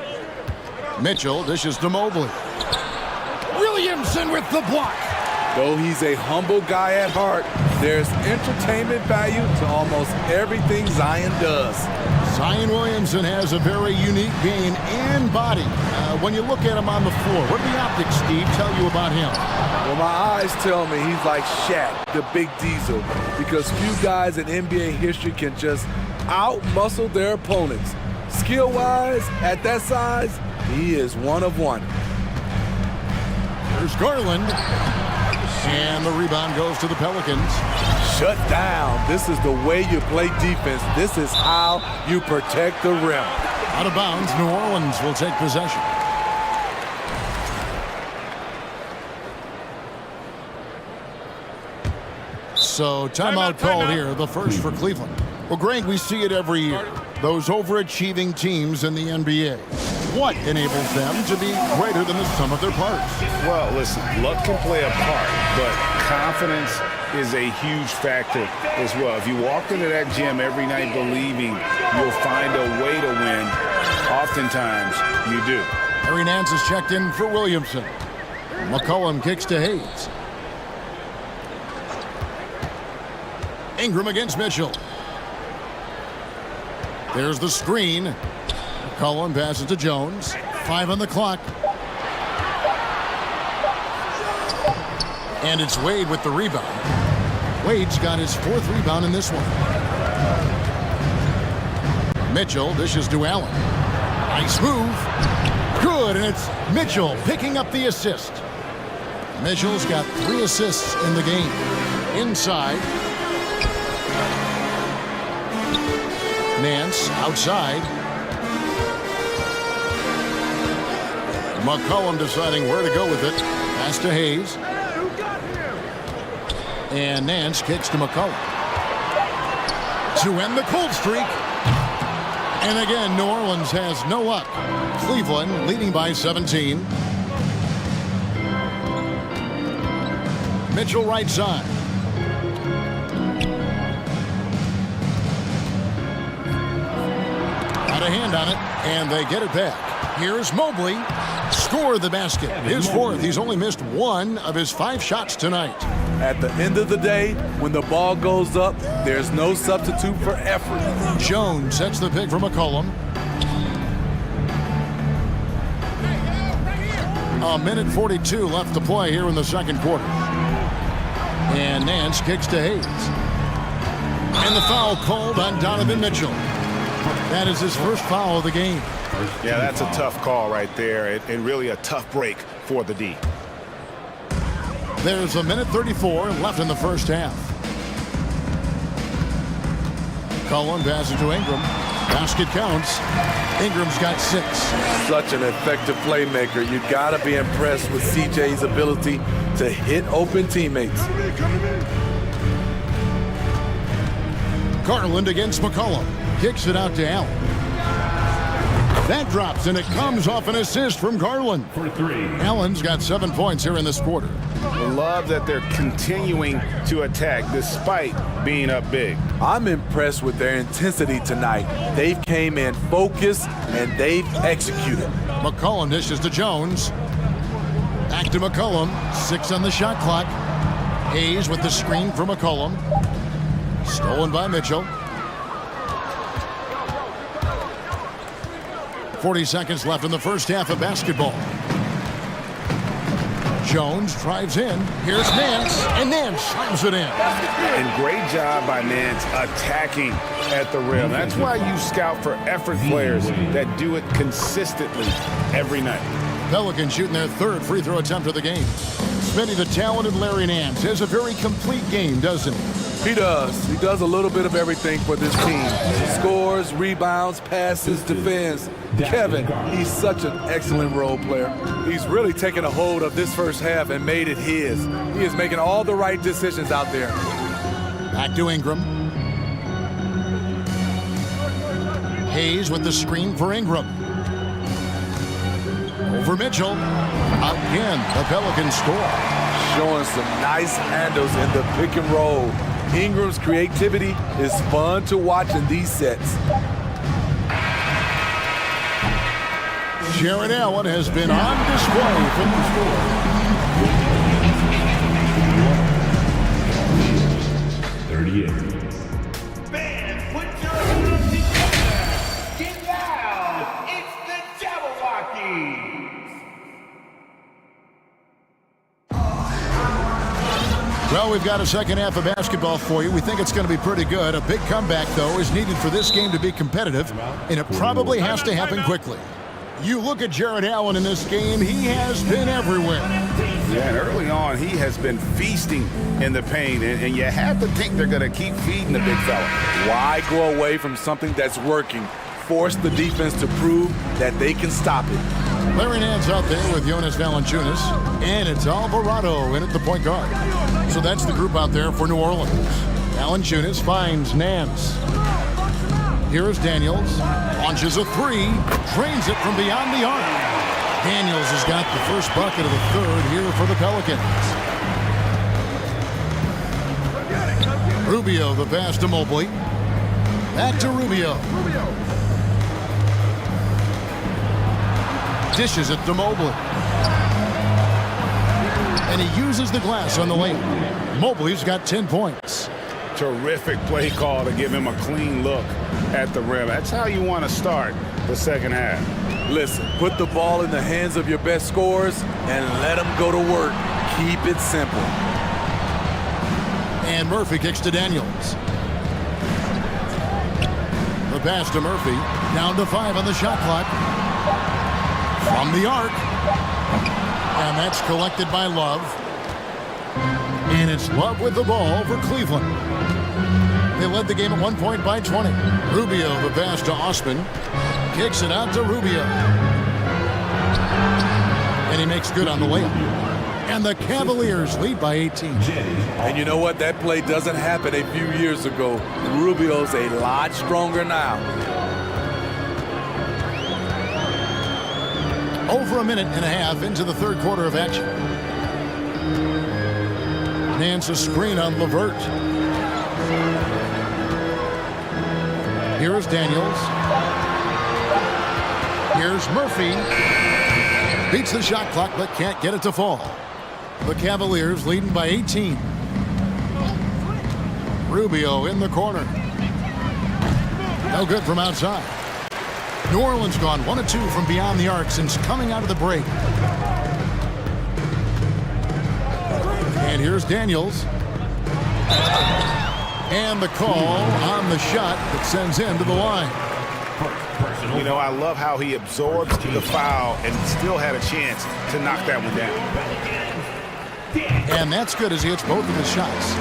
Mitchell dishes to Mobley. Williamson with the block. Though he's a humble guy at heart, there's entertainment value to almost everything Zion does. Zion Williamson has a very unique game and body. When you look at him on the floor, what do the optics, Steve, tell you about him? Well, my eyes tell me he's like Shaq, the big diesel, because few guys in NBA history can just out-muscle their opponents. Skill-wise, at that size, he is one of one. There's Garland. And the rebound goes to the Pelicans. Shut down. This is the way you play defense. This is how you protect the rim. Out of bounds, New Orleans will take possession. So timeout called here, the first for Cleveland. Well, Greg, we see it every year. Those overachieving teams in the NBA. What enables them to be greater than the sum of their parts? Well, listen, luck can play a part, but confidence is a huge factor as well. If you walk into that gym every night believing you'll find a way to win, oftentimes you do. Harry Nance is checked in for Williamson. McCollum kicks to Hayes. Ingram against Mitchell. There's the screen. McCollum passes to Jones. 5 on the clock. And it's Wade with the rebound. Wade's got his 4th rebound in this one. Mitchell dishes to Allen. Nice move. Good, and it's Mitchell picking up the assist. Mitchell's got 3 assists in the game. Inside. Nance outside. McCollum deciding where to go with it. Pass to Hayes. And Nance kicks to McCollum. To end the cold streak. And again, New Orleans has no luck. Cleveland leading by 17. Mitchell right side. Got a hand on it, and they get it back. Here's Mobley. Score the basket. His fourth. He's only missed one of his 5 shots tonight. At the end of the day, when the ball goes up, there's no substitute for effort. Jones sets the pick for McCollum. A minute 42 left to play here in the second quarter. And Nance kicks to Hayes. And the foul called on Donovan Mitchell. That is his first foul of the game. Yeah, that's a tough call right there, and really a tough break for the D. There's a minute 34 left in the first half. Cullen passes to Ingram. Basket counts. Ingram's got 6. Such an effective playmaker. You got to be impressed with CJ's ability to hit open teammates. Garland against McCollum. Kicks it out to Allen. That drops, and it comes off an assist from Garland. For 3. Allen's got 7 points here in this quarter. I love that they're continuing to attack despite being up big. I'm impressed with their intensity tonight. They've came in focused, and they've executed. McCollum dishes to Jones. Back to McCollum. 6 on the shot clock. Hayes with the screen for McCollum. Stolen by Mitchell. 40 seconds left in the first half of basketball. Jones drives in. Here's Nance, and Nance slams it in. And great job by Nance attacking at the rim. That's why you scout for effort players that do it consistently every night. Pelicans shooting their 3rd free throw attempt of the game. Smitty, the talented Larry Nance, has a very complete game, doesn't he? He does. He does a little bit of everything for this team. Scores, rebounds, passes, defends. Kevin, he's such an excellent role player. He's really taken a hold of this first half and made it his. He is making all the right decisions out there. Back to Ingram. Hayes with the screen for Ingram. Over Mitchell. Again, the Pelicans score. Showing some nice handles in the pick and roll. Ingram's creativity is fun to watch in these sets. Jared Allen has been on display from the score. 38. Fans, put your hands together. Get loud. It's the Jabberwockies. Well, we've got a second half of basketball for you. We think it's going to be pretty good. A big comeback, though, is needed for this game to be competitive, and it probably has to happen quickly. You look at Jared Allen in this game, he has been everywhere. Yeah, and early on, he has been feasting in the paint, and you have to think they're going to keep feeding the big fella. Why go away from something that's working? Force the defense to prove that they can stop it. Larry Nance out there with Jonas Valanciunas, and it's Alvarado in at the point guard. So that's the group out there for New Orleans. Valanciunas finds Nance. Here's Daniels, launches a 3, drains it from beyond the arc. Daniels has got the first bucket of the 3rd here for the Pelicans. Rubio, the pass to Mobley. Back to Rubio. Dishes it to Mobley. And he uses the glass on the lane. Mobley's got 10 points. Terrific play call to give him a clean look at the rim. That's how you want to start the second half. Listen, put the ball in the hands of your best scorers and let them go to work. Keep it simple. And Murphy kicks to Daniels. The pass to Murphy. Down to 5 on the shot clock. From the arc. And that's collected by Love. And it's Love with the ball for Cleveland. They led the game at 1 point by 20. Rubio, the pass to Osman. Kicks it out to Rubio. And he makes good on the layup. And the Cavaliers lead by 18. And you know what? That play doesn't happen a few years ago. Rubio's a lot stronger now. Over a minute and a half into the third quarter of action. Hands a screen on LeVert. Here's Daniels. Here's Murphy. Beats the shot clock but can't get it to fall. The Cavaliers leading by 18. Rubio in the corner. No good from outside. New Orleans gone 1 of 2 from beyond the arc since coming out of the break. And here's Daniels. And the call on the shot that sends him to the line. You know, I love how he absorbs the foul and still had a chance to knock that one down. And that's good as he hits both of his shots.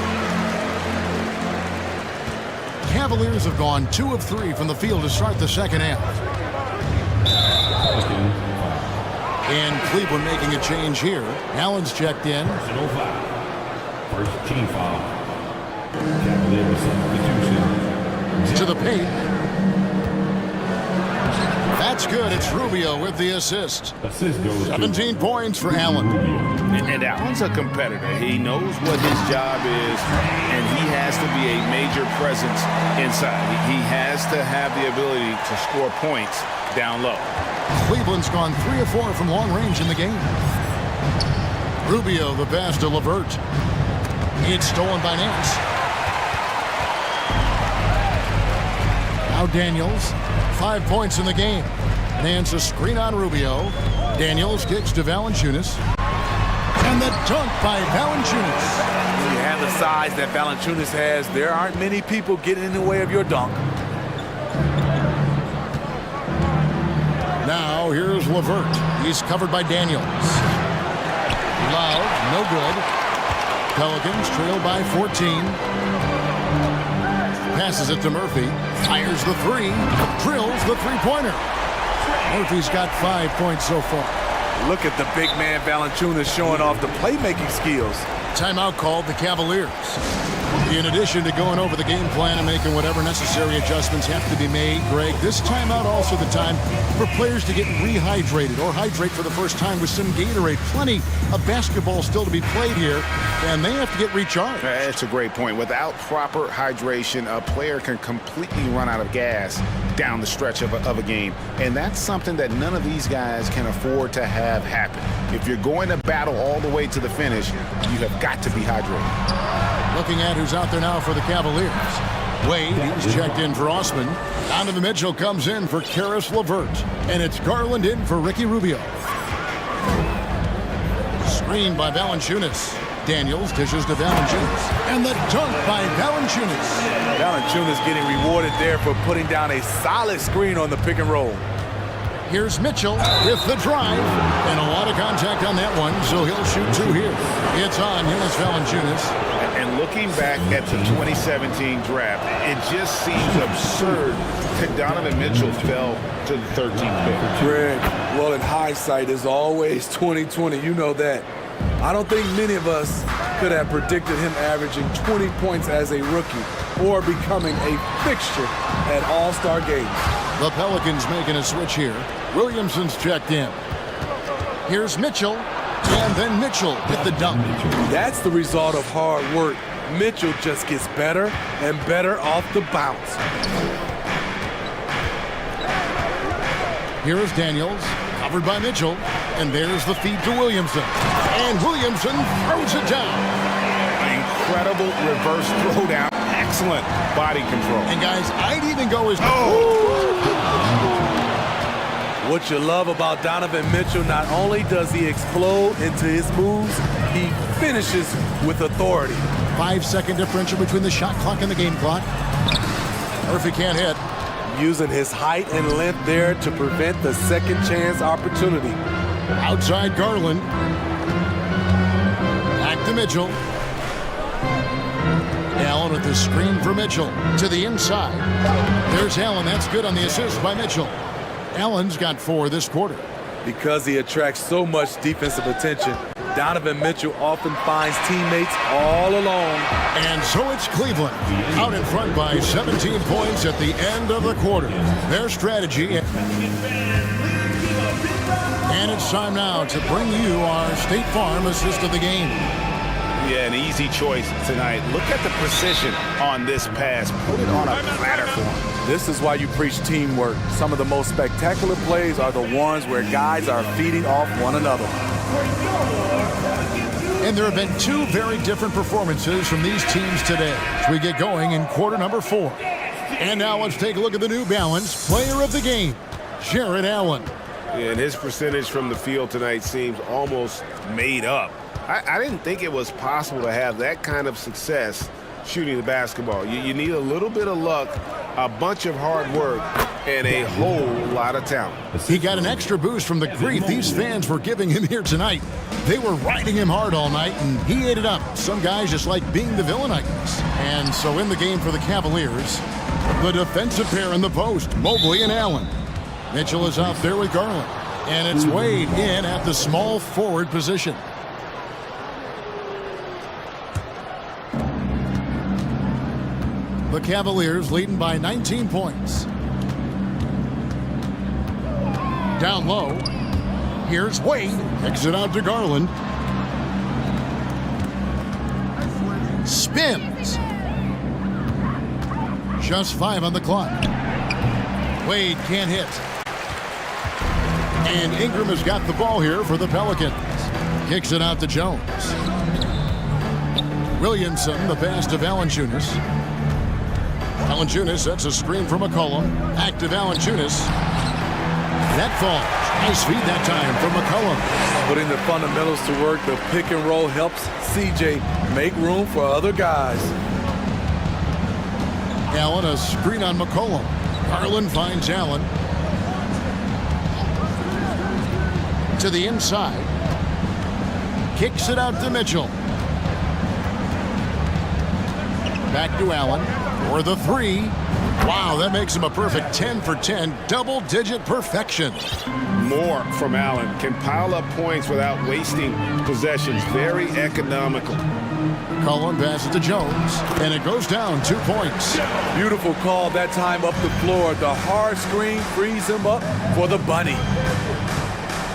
Cavaliers have gone 2 of 3 from the field to start the second half. And Cleveland making a change here. Allen's checked in. First team foul. Cavaliers substitution. To the paint. That's good. It's Rubio with the assist. Assist goes 17 points for Allen. And Allen's a competitor. He knows what his job is, and he has to be a major presence inside. He has to have the ability to score points down low. Cleveland's gone 3 of 4 from long range in the game. Rubio, the pass to LeVert. It's stolen by Nance. Now Daniels, 5 points in the game. Nance a screen on Rubio. Daniels kicks to Valanciunas. And the dunk by Valanciunas. When you have the size that Valanciunas has, there aren't many people getting in the way of your dunk. Now here's LeVert. He's covered by Daniels. Loud, no good. Pelicans trail by 14. Passes it to Murphy. Fires the 3. Drills the three-pointer. Murphy's got 5 points so far. Look at the big man Valanciunas showing off the playmaking skills. Timeout called the Cavaliers. In addition to going over the game plan and making whatever necessary adjustments have to be made, Greg, this timeout also the time for players to get rehydrated or hydrate for the first time with some Gatorade. Plenty of basketball still to be played here, and they have to get recharged. That's a great point. Without proper hydration, a player can completely run out of gas down the stretch of a game, and that's something that none of these guys can afford to have happen. If you're going to battle all the way to the finish, you have got to be hydrated. Looking at who's out there now for the Cavaliers. Wade, he's checked in for Osman. Donovan Mitchell comes in for Karis LeVert. And it's Garland in for Ricky Rubio. Screen by Valanciunas. Daniels dishes to Valanciunas. And the dunk by Valanciunas. Valanciunas getting rewarded there for putting down a solid screen on the pick and roll. Here's Mitchell with the drive. And a lot of contact on that one, so he'll shoot 2 here. It's on Jonas Valanciunas. And looking back at the 2017 draft, it just seems absurd that Donovan Mitchell fell to the 13th pick. Greg, well, in hindsight, is always 20/20. You know that. I don't think many of us could have predicted him averaging 20 points as a rookie or becoming a fixture at All-Star games. The Pelicans making a switch here. Williamson's checked in. Here's Mitchell. And then Mitchell with the dunk. That's the result of hard work. Mitchell just gets better and better off the bounce. Here is Daniels, covered by Mitchell. And there's the feed to Williamson. And Williamson throws it down. Incredible reverse throwdown. Excellent body control. And guys, I'd even go as... What you love about Donovan Mitchell, not only does he explode into his moves, he finishes with authority. 5-second differential between the shot clock and the game clock. Murphy can't hit. Using his height and length there to prevent the second chance opportunity. Outside Garland. Back to Mitchell. Allen with the screen for Mitchell. To the inside. There's Allen. That's good on the assist by Mitchell. Allen's got 4 this quarter. Because he attracts so much defensive attention, Donovan Mitchell often finds teammates all alone. And so it's Cleveland out in front by 17 points at the end of the quarter. Their strategy. And it's time now to bring you our State Farm assist of the game. Yeah, an easy choice tonight. Look at the precision on this pass. Put it on a platter for him. This is why you preach teamwork. Some of the most spectacular plays are the ones where guys are feeding off one another. And there have been 2 very different performances from these teams today as we get going in quarter number 4. And now let's take a look at the New Balance player of the game, Jared Allen. Yeah, and his percentage from the field tonight seems almost made up. I didn't think it was possible to have that kind of success shooting the basketball. You need a little bit of luck, a bunch of hard work, and a whole lot of talent. He got an extra boost from the grief these fans were giving him here tonight. They were riding him hard all night, and he ate it up. Some guys just like being the villain, I guess. And so in the game for the Cavaliers, the defensive pair in the post, Mobley and Allen. Mitchell is out there with Garland, and it's Wade in at the small forward position. The Cavaliers leading by 19 points. Down low. Here's Wade. Kicks it out to Garland. Spins. Just 5 on the clock. Wade can't hit. And Ingram has got the ball here for the Pelicans. Kicks it out to Jones. Williamson, the pass to Valanciunas. Valanciunas sets a screen for McCollum. Back to Valanciunas. That falls. Nice feed that time from McCollum. Putting the fundamentals to work, the pick and roll helps CJ make room for other guys. Allen, a screen on McCollum. Garland finds Allen. To the inside. Kicks it out to Mitchell. Back to Allen for the 3. Wow, that makes him a perfect 10 for 10, double-digit perfection. More from Allen. Can pile up points without wasting possessions. Very economical. Cullen passes to Jones, and it goes down 2 points. Beautiful call that time up the floor. The hard screen frees him up for the bunny.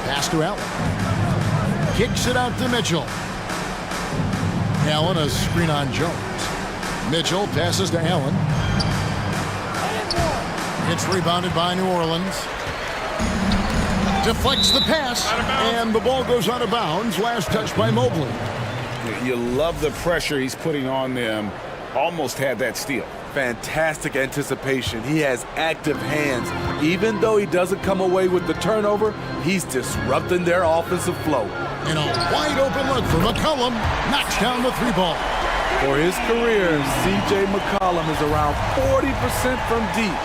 Pass to Allen. Kicks it out to Mitchell. Allen, a screen on Jones. Mitchell passes to Allen. It's rebounded by New Orleans. Deflects the pass, and the ball goes out of bounds. Last touch by Mobley. You love the pressure he's putting on them. Almost had that steal. Fantastic anticipation. He has active hands. Even though he doesn't come away with the turnover, he's disrupting their offensive flow. And a wide open look for McCollum. Knocks down the 3 ball. For his career, C.J. McCollum is around 40% from deep.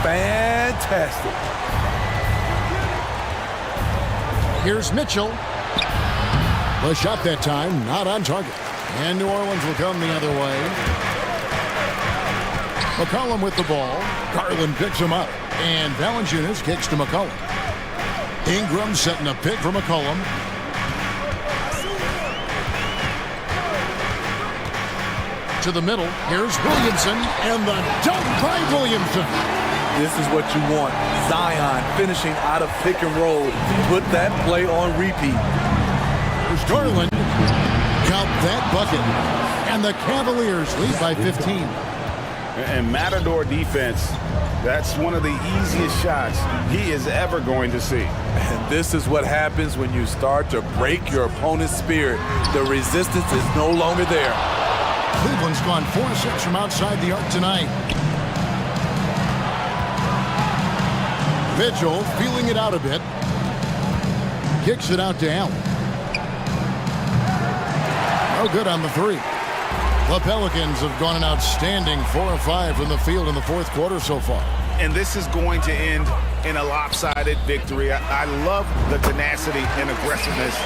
Fantastic. Here's Mitchell. The shot that time, not on target. And New Orleans will come the other way. McCollum with the ball. Garland picks him up. And Valanciunas kicks to McCollum. Ingram setting a pick for McCollum. To the middle. Here's Williamson. And the dunk by Williamson. This is what you want. Zion finishing out of pick and roll. Put that play on repeat. There's Garland. Got that bucket. And the Cavaliers lead by 15. And Matador defense, that's one of the easiest shots he is ever going to see. And this is what happens when you start to break your opponent's spirit. The resistance is no longer there. Cleveland's gone 4-6 from outside the arc tonight. Mitchell feeling it out a bit. Kicks it out to Allen. No good on the 3. The Pelicans have gone an outstanding 4 of 5 from the field in the 4th quarter so far. And this is going to end in a lopsided victory. I love the tenacity and aggressiveness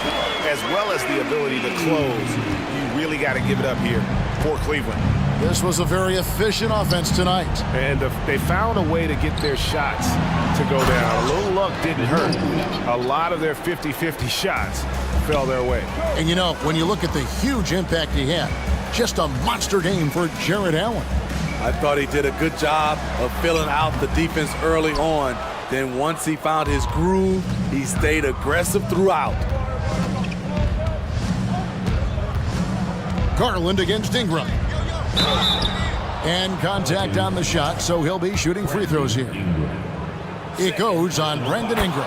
as well as the ability to close. You really got to give it up here for Cleveland. This was a very efficient offense tonight. And they found a way to get their shots to go down. A little luck didn't hurt. A lot of their 50-50 shots fell their way. And you know, when you look at the huge impact he had, just a monster game for Jared Allen. I thought he did a good job of filling out the defense early on. Then once he found his groove, he stayed aggressive throughout. Garland against Ingram. And contact on the shot, so he'll be shooting free throws here. It goes on Brandon Ingram.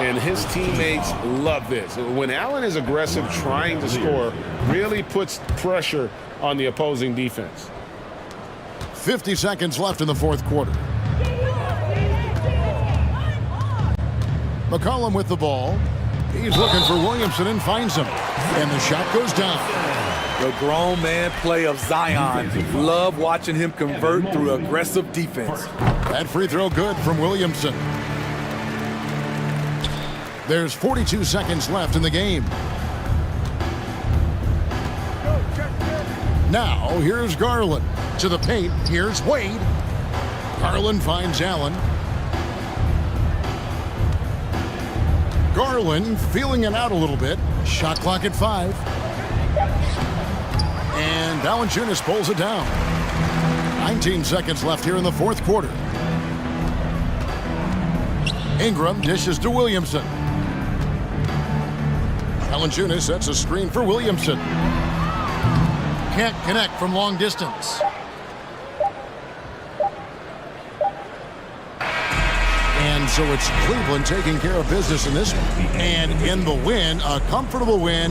And his teammates love this. When Allen is aggressive trying to score, really puts pressure on the opposing defense. 50 seconds left in the fourth quarter. McCollum with the ball. He's looking for Williamson and finds him. And the shot goes down. The grown man play of Zion. Love watching him convert through aggressive defense. That free throw good from Williamson. There's 42 seconds left in the game. Now, here's Garland. To the paint, here's Wade. Garland finds Allen. Garland feeling it out a little bit. Shot clock at 5. And Valanciunas pulls it down. 19 seconds left here in the fourth quarter. Ingram dishes to Williamson. Valanciunas sets a screen for Williamson. Can't connect from long distance. And so it's Cleveland taking care of business in this one. And in the win, a comfortable win.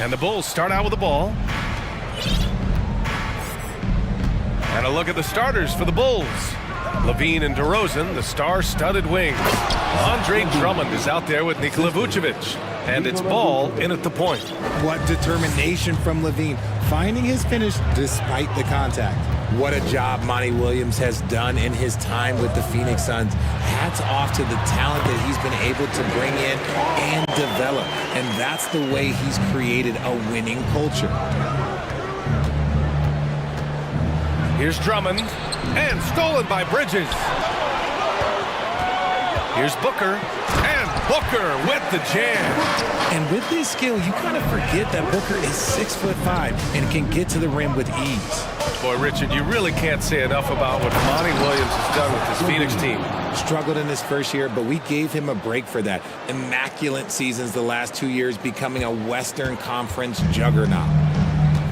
And the Bulls start out with the ball. And a look at the starters for the Bulls. Levine and DeRozan, the star-studded wings. Andre Drummond is out there with Nikola Vucevic. And it's Ball in at the point. What determination from Levine, finding his finish despite the contact. What a job Monty Williams has done in his time with the Phoenix Suns. Hats off to the talent that he's been able to bring in and develop. And that's the way he's created a winning culture. Here's Drummond, and stolen by Bridges. Here's Booker, and Booker with the jam. And with this skill, you kind of forget that Booker is 6'5" and can get to the rim with ease. Boy, Richard, you really can't say enough about what Monty Williams has done with this Phoenix team. Struggled in his first year, but we gave him a break for that. Immaculate seasons the last 2 years, becoming a Western Conference juggernaut.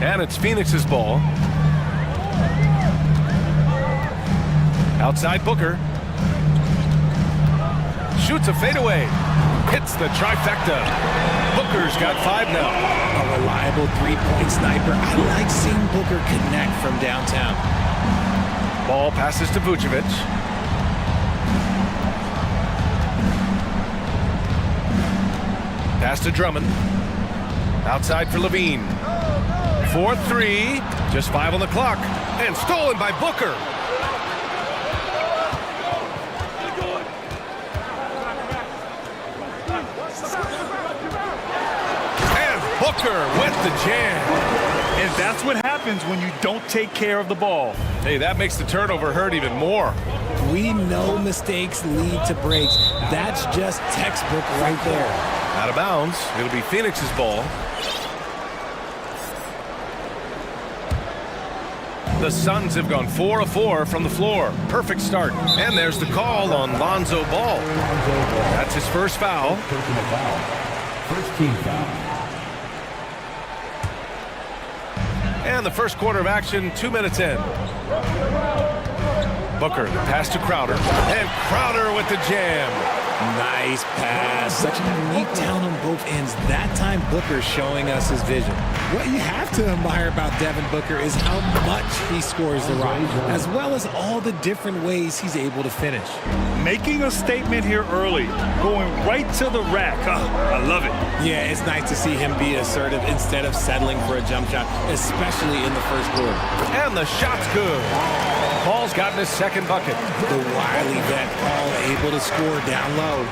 And it's Phoenix's ball. Outside Booker. Shoots a fadeaway. Hits the trifecta. Booker's got 5 now. A reliable three-point sniper. I like seeing Booker connect from downtown. Ball passes to Vucevic. Pass to Drummond. Outside for Levine. 4-3. Just 5 on the clock. And stolen by Booker. Booker with the jam. And that's what happens when you don't take care of the ball. Hey, that makes the turnover hurt even more. We know mistakes lead to breaks. That's just textbook right there. Out of bounds. It'll be Phoenix's ball. The Suns have gone 4 of 4 from the floor. Perfect start. And there's the call on Lonzo Ball. That's his first foul. First team foul. And the first quarter of action, 2 minutes in. Booker, the pass to Crowder. And Crowder with the jam. Nice pass. Such a unique talent on both ends. That time, Booker showing us his vision. What you have to admire about Devin Booker is how much he scores the rock, as well as all the different ways he's able to finish. Making a statement here early, going right to the rack. I love it. Yeah, it's nice to see him be assertive instead of settling for a jump shot, especially in the first quarter. And the shot's good. Paul's gotten his second bucket. The wily vet Paul able to score down low.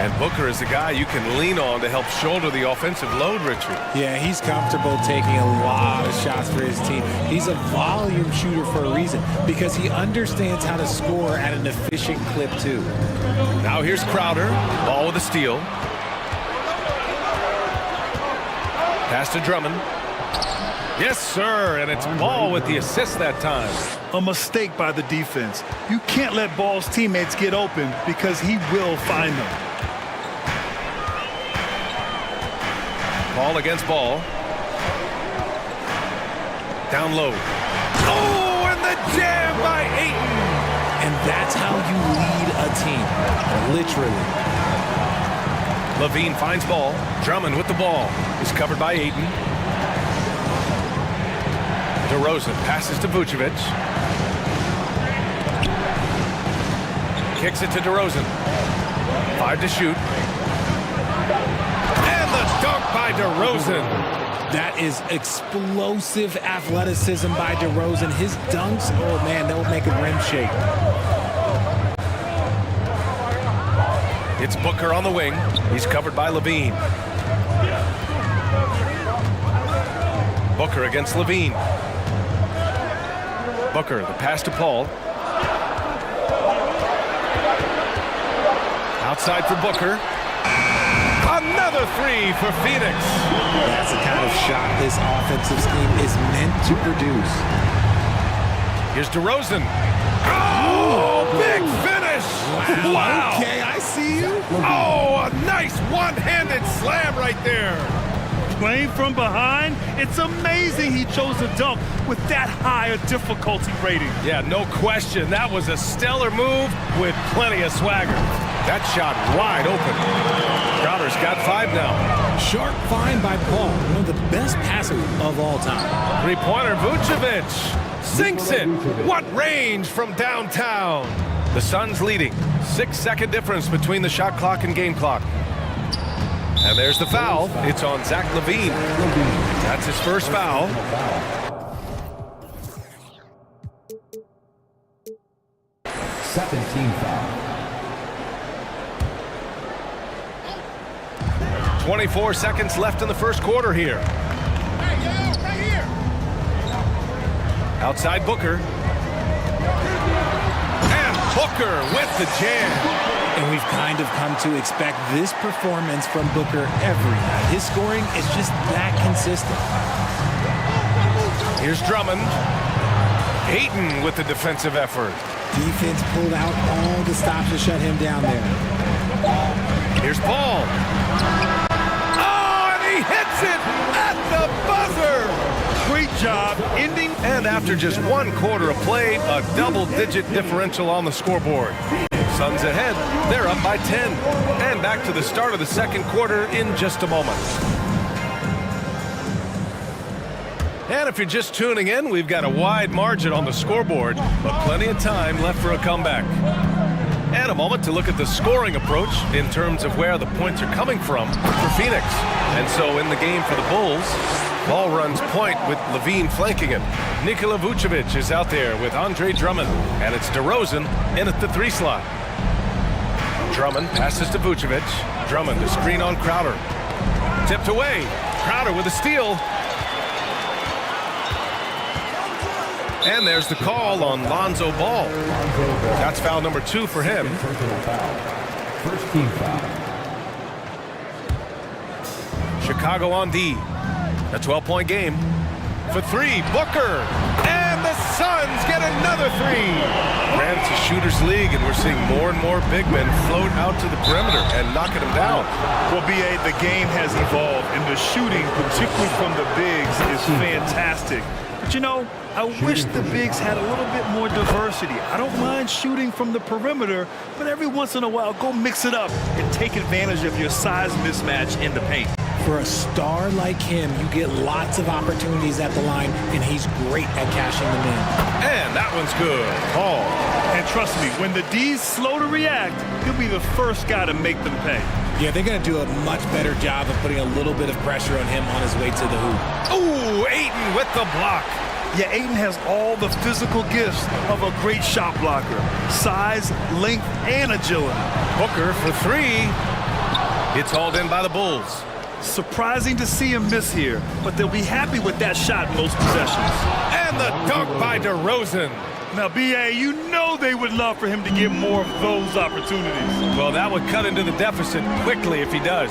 And Booker is the guy you can lean on to help shoulder the offensive load, Richard. Yeah, he's comfortable taking a lot of shots for his team. He's a volume shooter for a reason, because he understands how to score at an efficient clip, too. Now here's Crowder. Ball with a steal. Pass to Drummond. Yes, sir, and it's Ball with the assist that time. A mistake by the defense. You can't let Ball's teammates get open because he will find them. Ball against Ball. Down low. Oh, and the jam by Ayton. And that's how you lead a team, literally. Levine finds Ball. Drummond with the ball. He's covered by Ayton. DeRozan passes to Vucevic. Kicks it to DeRozan. 5 to shoot. And the dunk by DeRozan. That is explosive athleticism by DeRozan. His dunks, oh man, they'll make a rim shake. It's Booker on the wing. He's covered by Levine. Booker against Levine. Booker, the pass to Paul. Outside for Booker. Another 3 for Phoenix. That's the kind of shot this offensive scheme is meant to produce. Here's DeRozan. Oh, big finish. Wow. Okay, I see you. Oh, a nice one-handed slam right there. Playing from behind, it's amazing he chose to dunk with that high a difficulty rating. Yeah, no question. That was a stellar move with plenty of swagger. That shot wide open. Crowder's got 5 now. Sharp find by Paul. One of the best passer of all time. Three-pointer, Vucevic sinks it. What range from downtown. The Suns leading. 6-second difference between the shot clock and game clock. And there's the foul. It's on Zach LaVine. That's his first foul. Second team foul. 24 seconds left in the first quarter here. Outside Booker. And Booker with the jam. And we've kind of come to expect this performance from Booker every night. His scoring is just that consistent. Here's Drummond. Ayton with the defensive effort. Defense pulled out all the stops to shut him down there. Here's Paul. Oh, and he hits it at the buzzer. Great job ending. And after just 1 quarter of play, a double-digit differential on the scoreboard. Suns ahead. They're up by 10. And back to the start of the second quarter in just a moment. And if you're just tuning in, we've got a wide margin on the scoreboard, but plenty of time left for a comeback. And a moment to look at the scoring approach in terms of where the points are coming from for Phoenix. And so in the game for the Bulls, ball runs point with LaVine flanking him. Nikola Vucevic is out there with Andre Drummond, and it's DeRozan in at the 3 slot. Drummond passes to Vucevic. Drummond to screen on Crowder. Tipped away. Crowder with a steal. And there's the call on Lonzo Ball. That's foul number 2 for him. First team foul. Chicago on D. A 12-point game. For 3, Booker. And the Suns get another 3. Grant's a shooter's league, and we're seeing more and more big men float out to the perimeter and knocking them down. Well, B.A., the game has evolved, and the shooting, particularly from the bigs, is fantastic. But, you know, I wish the bigs had a little bit more diversity. I don't mind shooting from the perimeter, but every once in a while, go mix it up and take advantage of your size mismatch in the paint. For a star like him, you get lots of opportunities at the line, and he's great at cashing them in. And that one's good. Paul. And trust me, when the D's slow to react, he'll be the first guy to make them pay. Yeah, they're going to do a much better job of putting a little bit of pressure on him on his way to the hoop. Ooh, Ayton with the block. Yeah, Ayton has all the physical gifts of a great shot blocker. Size, length, and agility. Booker for 3. It's hauled in by the Bulls. Surprising to see him miss here, but they'll be happy with that shot most possessions. And the dunk by DeRozan. Now, B.A., you know they would love for him to get more of those opportunities. Well, that would cut into the deficit quickly if he does.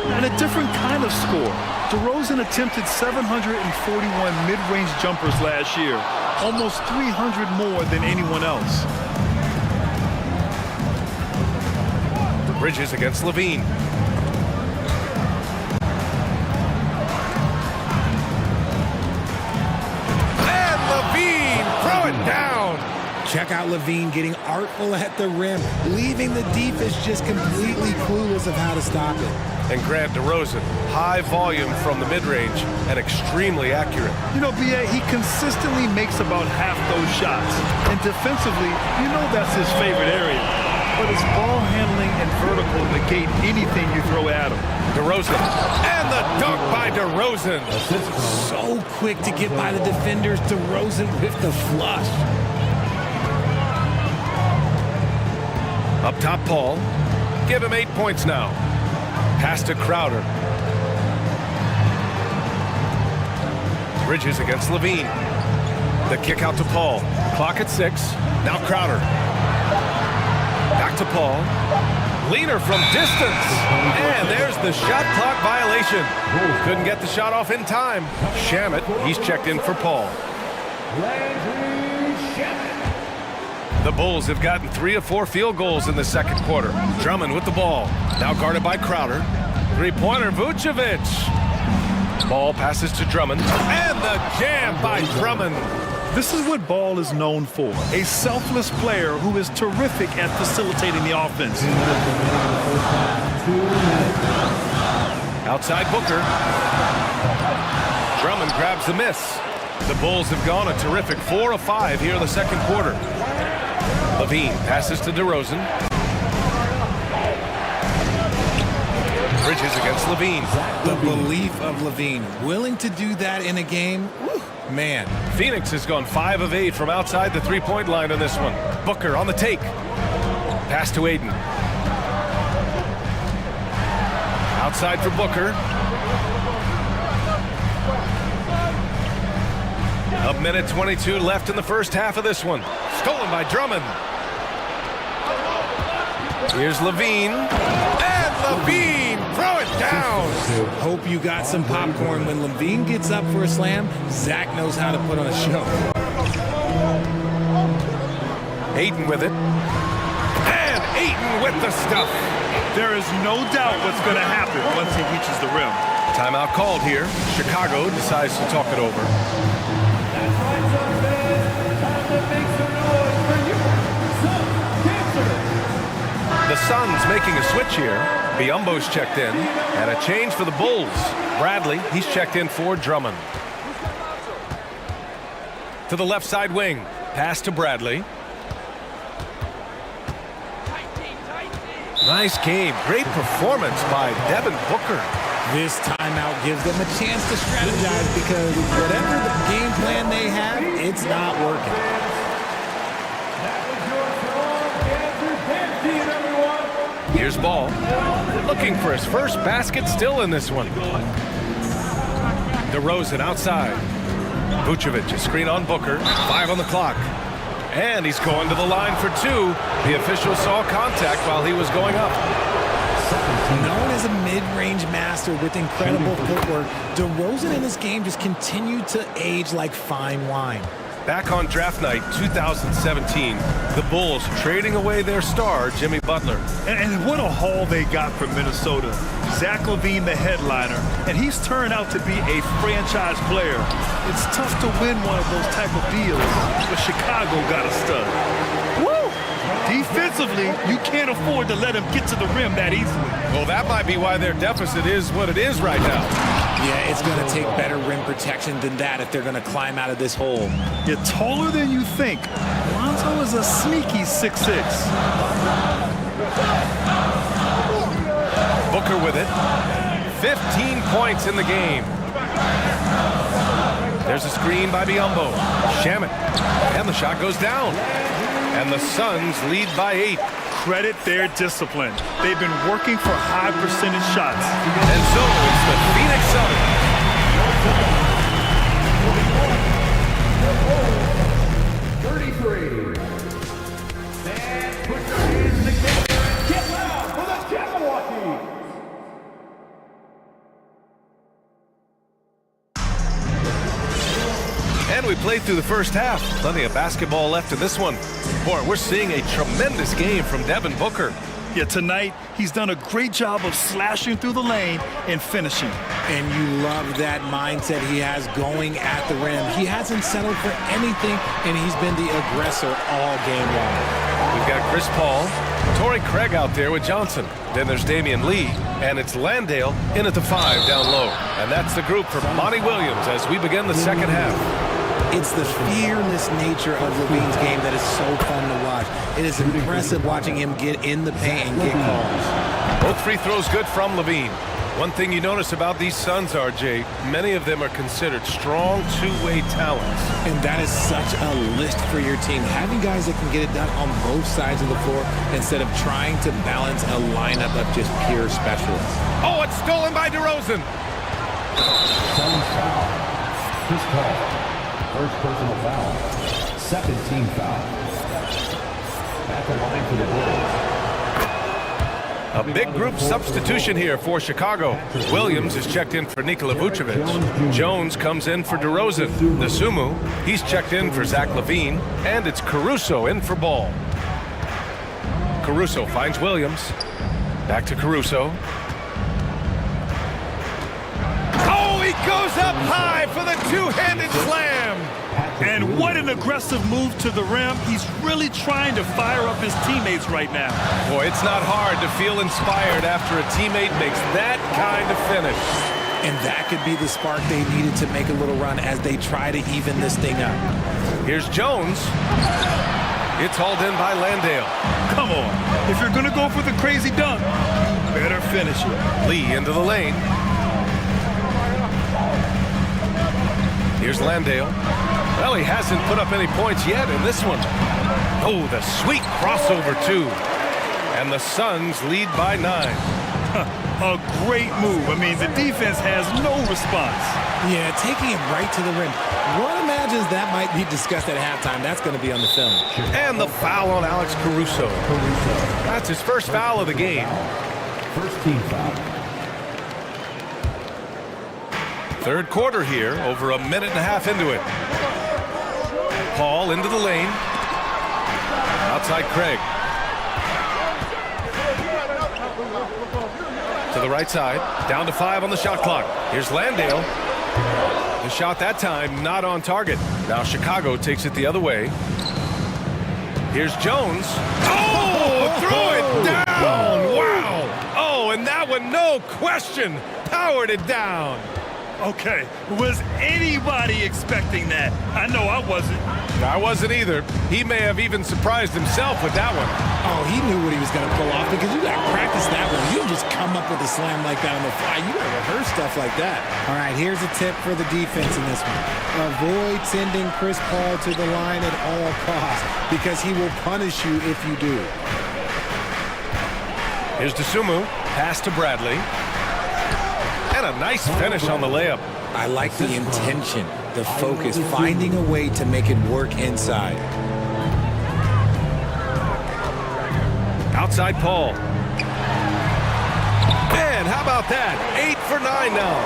And a different kind of score. DeRozan attempted 741 mid-range jumpers last year, almost 300 more than anyone else. Bridges against LaVine. And LaVine, throw it down. Check out LaVine getting artful at the rim, leaving the defense just completely clueless of how to stop it. And Grant DeRozan, high volume from the mid-range and extremely accurate. You know, B.A., he consistently makes about half those shots. And defensively, you know that's his favorite area. But his ball handling and vertical negate anything you throw at him. DeRozan, and the dunk by DeRozan. So quick to get by the defenders. DeRozan with the flush. Up top, Paul. Give him 8 points now. Pass to Crowder. Bridges against LaVine. The kick out to Paul. Clock at 6. Now Crowder. Back to Paul. Leaner from distance. And there's the shot clock violation. Couldn't get the shot off in time. Shamet, he's checked in for Paul. The Bulls have gotten 3 of 4 field goals in the second quarter. Drummond with the ball. Now guarded by Crowder. Three-pointer, Vucevic. Ball passes to Drummond. And the jam by Drummond. This is what Ball is known for. A selfless player who is terrific at facilitating the offense. Outside Booker. Drummond grabs the miss. The Bulls have gone a terrific 4 of 5 here in the second quarter. Levine passes to DeRozan. Bridges against Levine. The belief of Levine, willing to do that in a game, whew, man. Phoenix has gone 5 of 8 from outside the three-point line on this one. Booker on the take. Pass to Aiden. Outside for Booker. A minute 22 left in the first half of this one. Stolen by Drummond. Here's Levine. And Levine! Throw it down! Hope you got some popcorn. When Levine gets up for a slam, Zach knows how to put on a show. Aiden with it. And Aiden with the stuff. There is no doubt what's going to happen once he reaches the rim. Timeout called here. Chicago decides to talk it over. The Suns making a switch here. Biyombo's checked in. And a change for the Bulls. Bradley, he's checked in for Drummond. To the left side wing. Pass to Bradley. Nice game. Great performance by Devin Booker. This timeout gives them a chance to strategize because whatever the game plan they have, it's not working. Here's Ball. Looking for his first basket still in this one. DeRozan outside. Vucevic, a screen on Booker. 5 on the clock. And he's going to the line for 2. The official saw contact while he was going up. Known as a mid-range master with incredible footwork, DeRozan in this game just continued to age like fine wine. Back on draft night 2017, the Bulls trading away their star, Jimmy Butler. And what a haul they got from Minnesota. Zach LaVine, the headliner, and he's turned out to be a franchise player. It's tough to win one of those type of deals, but Chicago got a stud. Woo! Defensively, you can't afford to let him get to the rim that easily. Well, that might be why their deficit is what it is right now. Yeah, it's going to take better rim protection than that if they're going to climb out of this hole. You're taller than you think. Lonzo is a sneaky 6'6". Booker with it. 15 points in the game. There's a screen by Biyombo. Shamet. And the shot goes down. And the Suns lead by 8. Credit their discipline. They've been working for high percentage shots. And so it's the Phoenix Suns. And put your hands together and get loud for the Jabberwocky! And we played through the first half. Plenty of basketball left in this one. Boy, we're seeing a tremendous game from Devin Booker. Yeah, tonight, he's done a great job of slashing through the lane and finishing. And you love that mindset he has going at the rim. He hasn't settled for anything, and he's been the aggressor all game long. We've got Chris Paul, Torrey Craig out there with Johnson. Then there's Damian Lee, and it's Landale in at the 5 down low. And that's the group for Monty Williams as we begin the second half. It's the fearless nature of Levine's game that is so fun to watch. It is impressive watching him get in the paint and get calls. Both free throws good from Levine. One thing you notice about these Suns, RJ, many of them are considered strong two-way talents. And that is such a list for your team. Having guys that can get it done on both sides of the floor instead of trying to balance a lineup of just pure specialists. Oh, it's stolen by DeRozan. Chris Paul. First personal foul. Second team foul. At the line for the Bulls. A big group substitution here for Chicago. Williams is checked in for Nikola Vucevic. Jones comes in for DeRozan. Nasumu, he's checked in for Zach LaVine. And it's Caruso in for Ball. Caruso finds Williams. Back to Caruso. Oh, he goes up high for the two-handed slam. And what an aggressive move to the rim. He's really trying to fire up his teammates right now. Boy, it's not hard to feel inspired after a teammate makes that kind of finish. And that could be the spark they needed to make a little run as they try to even this thing up. Here's Jones. It's hauled in by Landale. Come on. If you're going to go for the crazy dunk, better finish it. Lee into the lane. Here's Landale. Well, he hasn't put up any points yet in this one. Oh, the sweet crossover, too. And the Suns lead by 9. A great move. I mean, the defense has no response. Yeah, taking it right to the rim. One imagines that might be discussed at halftime. That's going to be on the film. And the foul on Alex Caruso. That's his first foul of the game. First team foul. Third quarter here, over a minute and a half into it. Paul into the lane. Outside Craig. To the right side, down to 5 on the shot clock. Here's Landale. The shot that time not on target. Now Chicago takes it the other way. Here's Jones. Oh, threw it down. Wow. Oh, and that one, no question, powered it down. Okay, was anybody expecting that? I know I wasn't. I wasn't either. He may have even surprised himself with that one. Oh, he knew what he was going to pull off because you got to practice that one. You don't just come up with a slam like that on the fly. You got to rehearse stuff like that. All right, here's a tip for the defense in this one. Avoid sending Chris Paul to the line at all costs because he will punish you if you do. Here's DeSumo. Pass to Bradley. And a nice finish on the layup. I like the intention, the focus, finding a way to make it work inside. Outside Paul. Man, how about that? 8 for 9 now.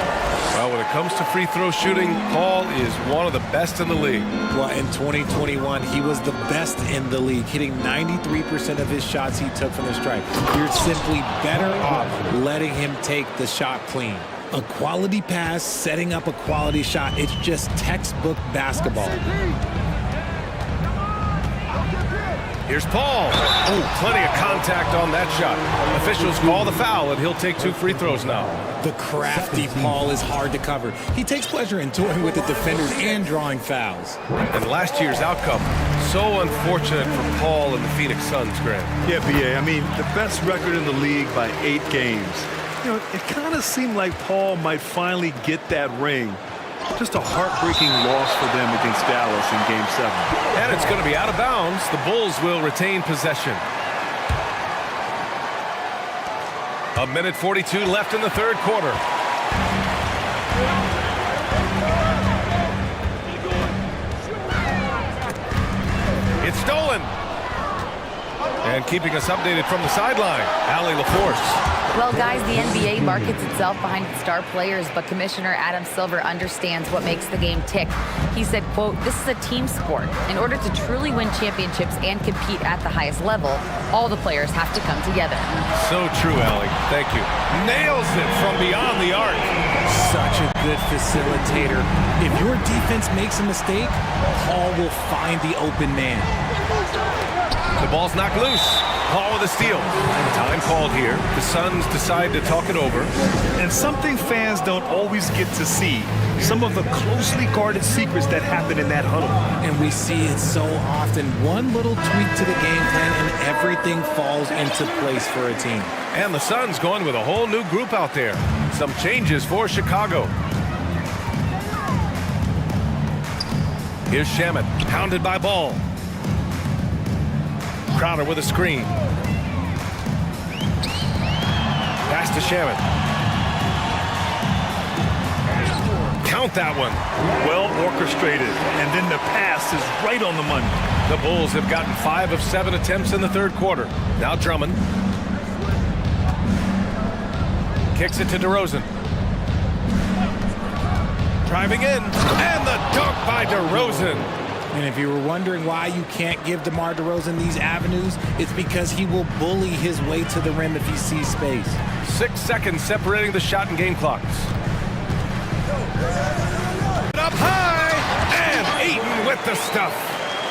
Well, when it comes to free throw shooting, Paul is one of the best in the league. Well, in 2021, he was the best in the league, hitting 93% of his shots he took from the stripe. You're simply better off letting him take the shot clean. A quality pass, setting up a quality shot. It's just textbook basketball. Here's Paul. Oh, plenty of contact on that shot. Officials call the foul, and he'll take 2 free throws now. The crafty Paul is hard to cover. He takes pleasure in toying with the defenders and drawing fouls. And last year's outcome, so unfortunate for Paul and the Phoenix Suns, Grant. Yeah, BA, I mean, the best record in the league by 8 games. You know, it kind of seemed like Paul might finally get that ring. Just a heartbreaking loss for them against Dallas in Game 7. And it's going to be out of bounds. The Bulls will retain possession. A minute 42 left in the third quarter. It's stolen. And keeping us updated from the sideline, Allie LaForce. Well, guys, the NBA markets itself behind its star players, but Commissioner Adam Silver understands what makes the game tick. He said, quote, "This is a team sport. In order to truly win championships and compete at the highest level, all the players have to come together." So true, Allie. Thank you. Nails it from beyond the arc. Such a good facilitator. If your defense makes a mistake, Paul will find the open man. The ball's knocked loose. Paul with a steal. Time called here. The Suns decide to talk it over. And something fans don't always get to see. Some of the closely guarded secrets that happen in that huddle. And we see it so often. One little tweak to the game plan and everything falls into place for a team. And the Suns going with a whole new group out there. Some changes for Chicago. Here's Shamet, pounded by Ball. Crowder with a screen. Pass to Shamet. Count that one. Well orchestrated. And then the pass is right on the money. The Bulls have gotten 5 of 7 attempts in the third quarter. Now Drummond. Kicks it to DeRozan. Driving in. And the dunk by DeRozan. And if you were wondering why you can't give DeMar DeRozan these avenues, it's because he will bully his way to the rim if he sees space. 6 seconds separating the shot and game clocks. Up high, and Ayton with the stuff.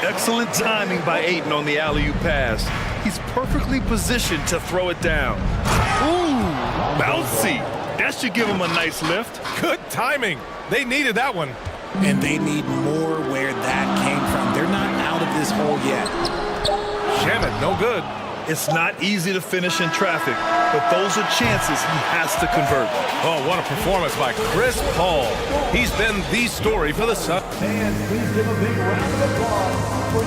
Excellent timing by Ayton on the alley-oop pass. He's perfectly positioned to throw it down. Ooh, bouncy. That should give him a nice lift. Good timing. They needed that one. And they need more where that came from. They're not out of this hole yet. Shannon, no good. It's not easy to finish in traffic, but those are chances he has to convert. Oh, what a performance by Chris Paul. He's been the story for the Suns.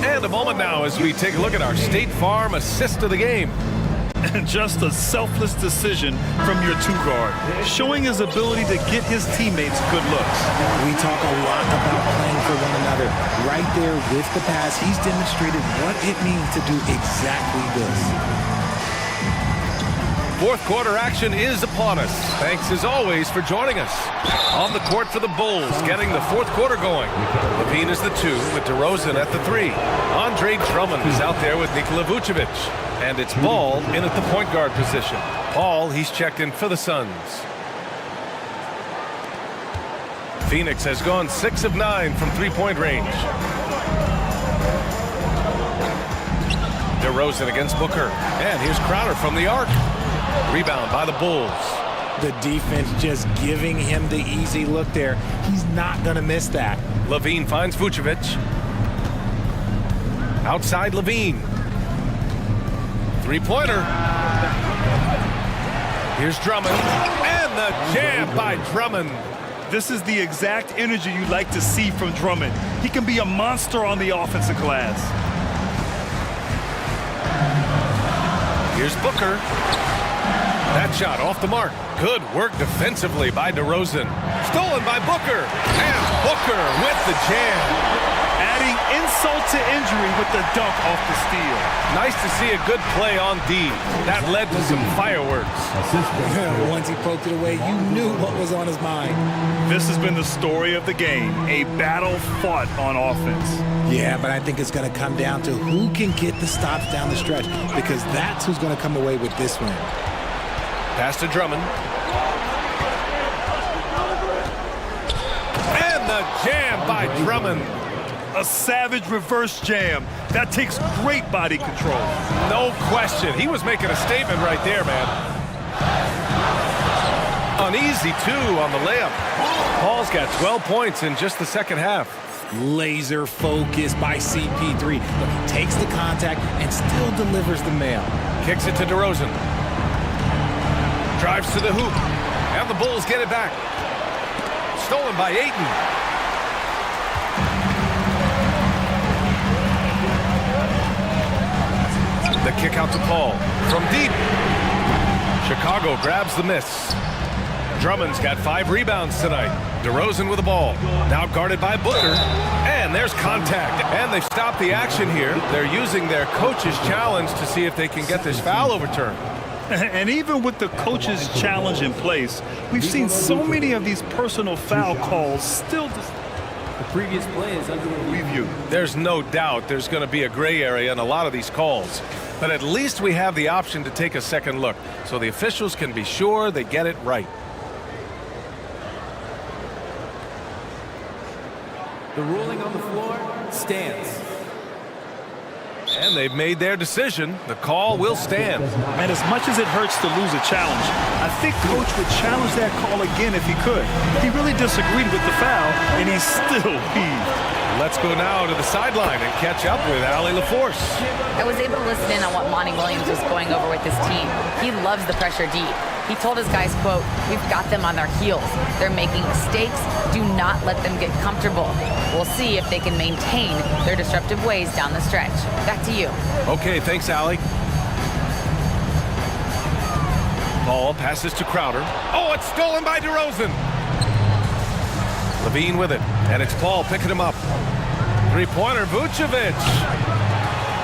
And a moment now as we take a look at our State Farm assist of the game. And just a selfless decision from your two-guard, showing his ability to get his teammates good looks. We talk a lot about playing for one another. Right there with the pass, he's demonstrated what it means to do exactly this. Fourth quarter action is upon us. Thanks as always for joining us. On the court for the Bulls, getting the fourth quarter going. Levine is the 2 with DeRozan at the 3. Andre Drummond is out there with Nikola Vucevic. And it's Ball in at the point guard position. Paul, he's checked in for the Suns. Phoenix has gone 6 of 9 from three-point range. DeRozan against Booker. And here's Crowder from the arc. Rebound by the Bulls. The defense just giving him the easy look there. He's not going to miss that. Levine finds Vucevic. Outside Levine. Three-pointer. Here's Drummond. And the jam by Drummond. This is the exact energy you like to see from Drummond. He can be a monster on the offensive glass. Here's Booker. That shot off the mark. Good work defensively by DeRozan. Stolen by Booker. And Booker with the jam. Adding insult to injury with the dunk off the steal. Nice to see a good play on D. That led to some fireworks. Once he poked it away, you knew what was on his mind. This has been the story of the game. A battle fought on offense. Yeah, but I think it's going to come down to who can get the stops down the stretch, because that's who's going to come away with this win. Pass to Drummond. And the jam by Drummond. A savage reverse jam. That takes great body control. No question. He was making a statement right there, man. An easy 2 on the layup. Paul's got 12 points in just the second half. Laser focus by CP3. But he takes the contact and still delivers the mail. Kicks it to DeRozan. Drives to the hoop. And the Bulls get it back. Stolen by Ayton. The kick out to Paul from deep. Chicago grabs the miss. Drummond's got 5 rebounds tonight. DeRozan with the ball. Now guarded by Booker. And there's contact. And they've stopped the action here. They're using their coach's challenge to see if they can get this foul overturned. And even with the coach's challenge in place, we've seen so many of these personal foul calls still. The previous play is under review. There's no doubt there's going to be a gray area in a lot of these calls. But at least we have the option to take a second look, so the officials can be sure they get it right. The ruling on the floor stands. And they've made their decision. The call will stand. And as much as it hurts to lose a challenge, I think Coach would challenge that call again if he could. He really disagreed with the foul, and he's still peeved. Let's go now to the sideline and catch up with Allie LaForce. I was able to listen in on what Monty Williams was going over with his team. He loves the pressure deep. He told his guys, quote, "We've got them on their heels. They're making mistakes. Do not let them get comfortable. We'll see if they can maintain their disruptive ways down the stretch." Back to you. Okay, thanks, Allie. Ball passes to Crowder. Oh, it's stolen by DeRozan. Levine with it, and it's Paul picking him up. Three-pointer, Vucevic.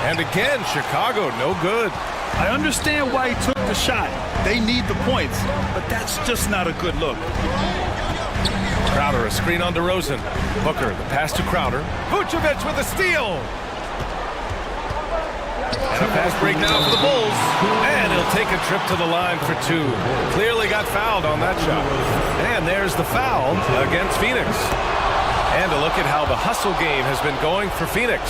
And again, Chicago, no good. I understand why he took the shot. They need the points, but that's just not a good look. Crowder, a screen on DeRozan. Booker, the pass to Crowder. Vucevic with a steal. And a fast break now for the Bulls. And he'll take a trip to the line for 2. Clearly got fouled on that shot. And there's the foul against Phoenix. And a look at how the hustle game has been going for Phoenix.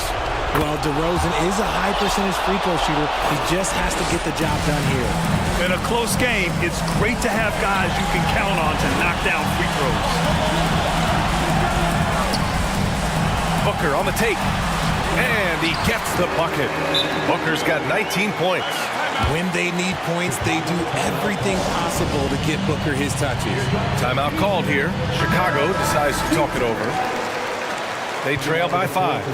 Well, DeRozan is a high percentage free throw shooter. He just has to get the job done here. In a close game, it's great to have guys you can count on to knock down free throws. Booker on the take. And he gets the bucket. Booker's got 19 points. When they need points, they do everything possible to get Booker his touches. Timeout called here. Chicago decides to talk it over. They trail by 5.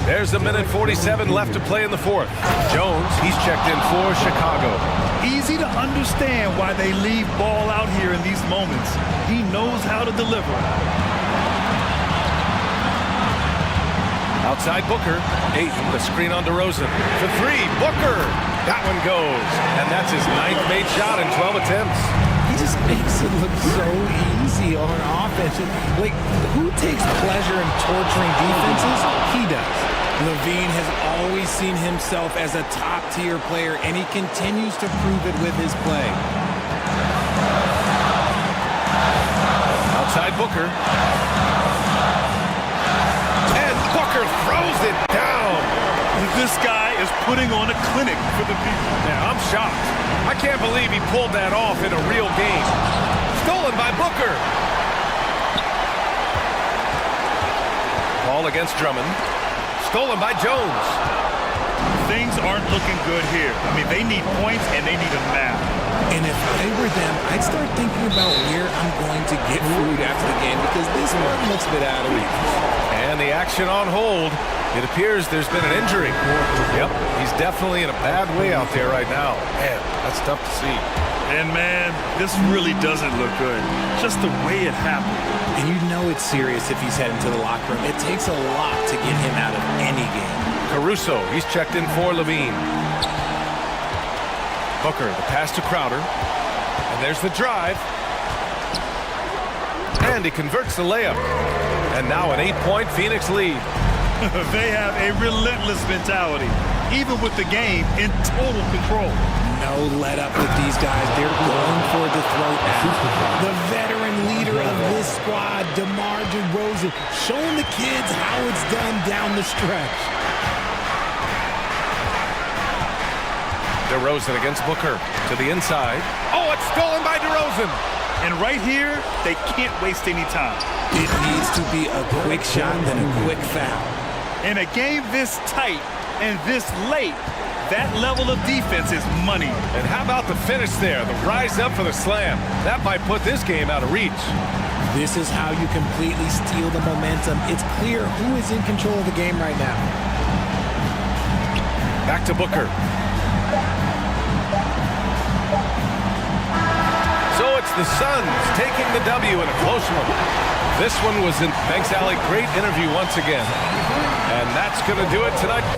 There's a minute 47 left to play in the fourth. Jones, he's checked in for Chicago. Easy to understand why they leave ball out here in these moments. He knows how to deliver. Outside Booker. Ayton, the screen on DeRozan. For 3, Booker! That one goes. And that's his 9th made shot in 12 attempts. He just makes it look so easy on offense. Like, who takes pleasure in torturing defenses? He does. Levine has always seen himself as a top-tier player, and he continues to prove it with his play. Outside Booker. And Booker throws it down. This guy is putting on a clinic for the people. Yeah, I'm shocked. I can't believe he pulled that off in a real game. Stolen by Booker. Ball against Drummond. Stolen by Jones. Things aren't looking good here. I mean, they need points and they need a map. And if I were them, I'd start thinking about where I'm going to get food after the game because this one looks a bit out of reach. And the action on hold. It appears there's been an injury. Yep, he's definitely in a bad way out there right now. Man, that's tough to see. And man, this really doesn't look good. Just the way it happened. And you know it's serious if he's heading to the locker room. It takes a lot to get him out of any game. Caruso, he's checked in for Levine. Booker, the pass to Crowder. And there's the drive. And he converts the layup. And now an 8-point Phoenix lead. They have a relentless mentality, even with the game in total control. No let up with these guys. They're going for the throat now. The veteran leader of this squad, DeMar DeRozan, showing the kids how it's done down the stretch. DeRozan against Booker to the inside. Oh, it's stolen by DeRozan. And right here, they can't waste any time. It needs to be a quick shot, then a quick foul. In a game this tight and this late, that level of defense is money. And how about the finish there? The rise up for the slam. That might put this game out of reach. This is how you completely steal the momentum. It's clear who is in control of the game right now. Back to Booker. So it's the Suns taking the W in a close one. This one was in. Thanks, Allie. Great interview once again. And that's going to do it tonight.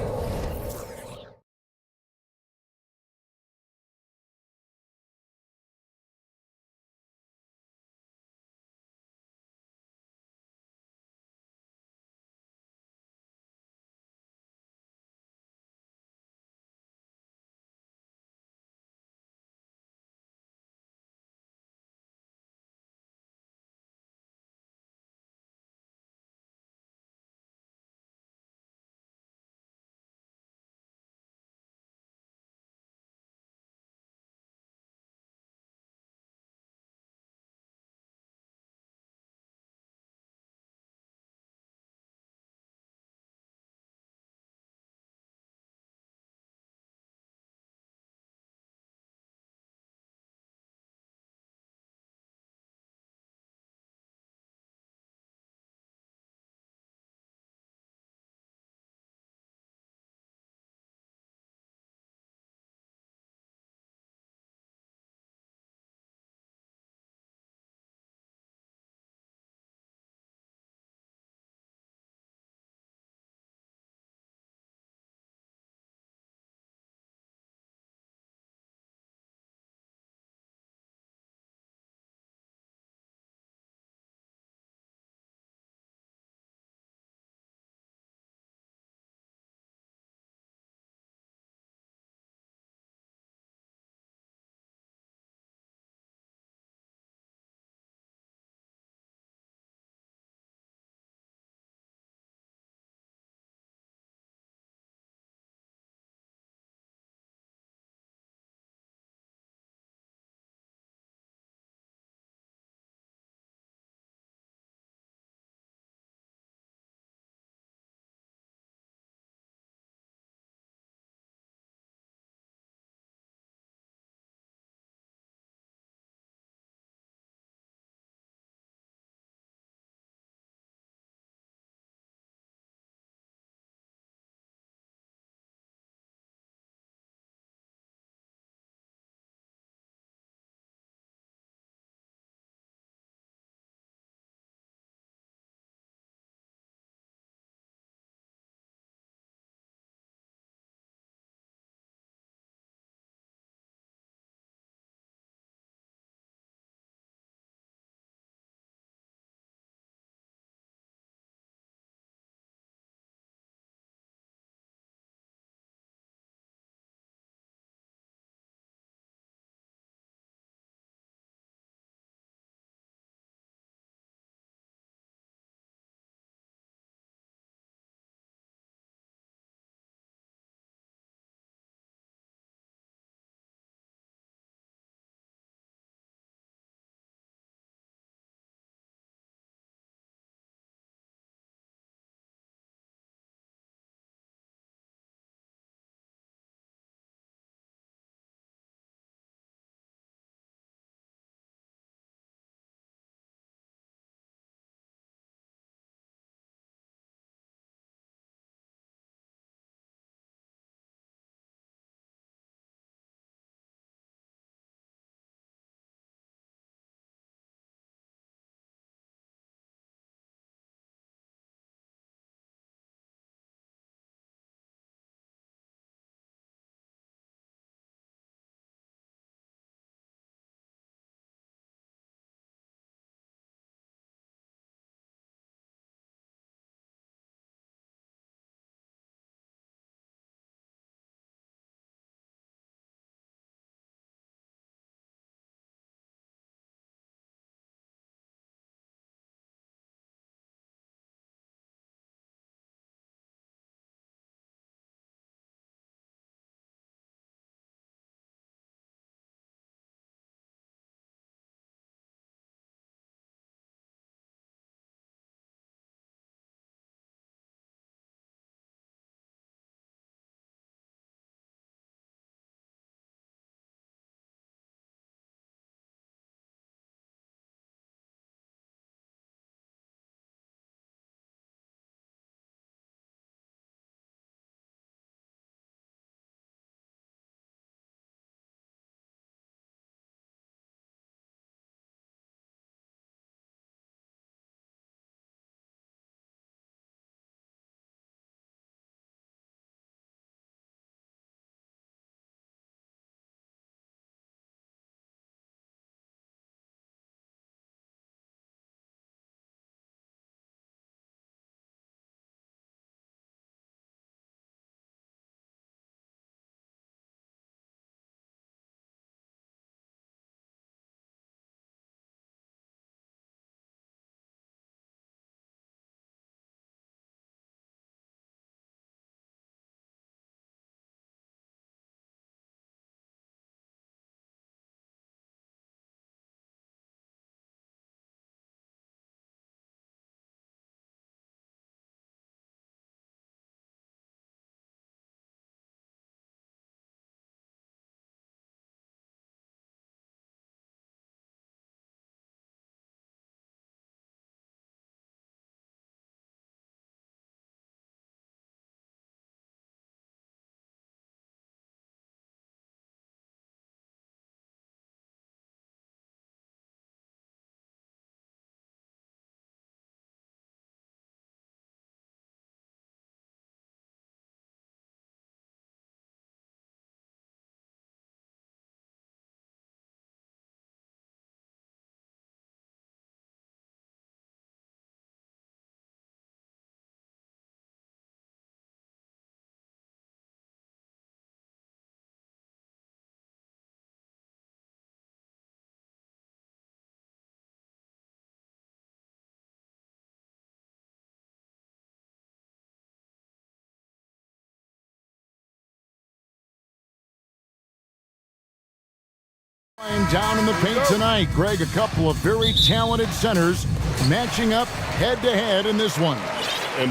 Down in the paint tonight, Greg, a couple of very talented centers matching up head-to-head in this one.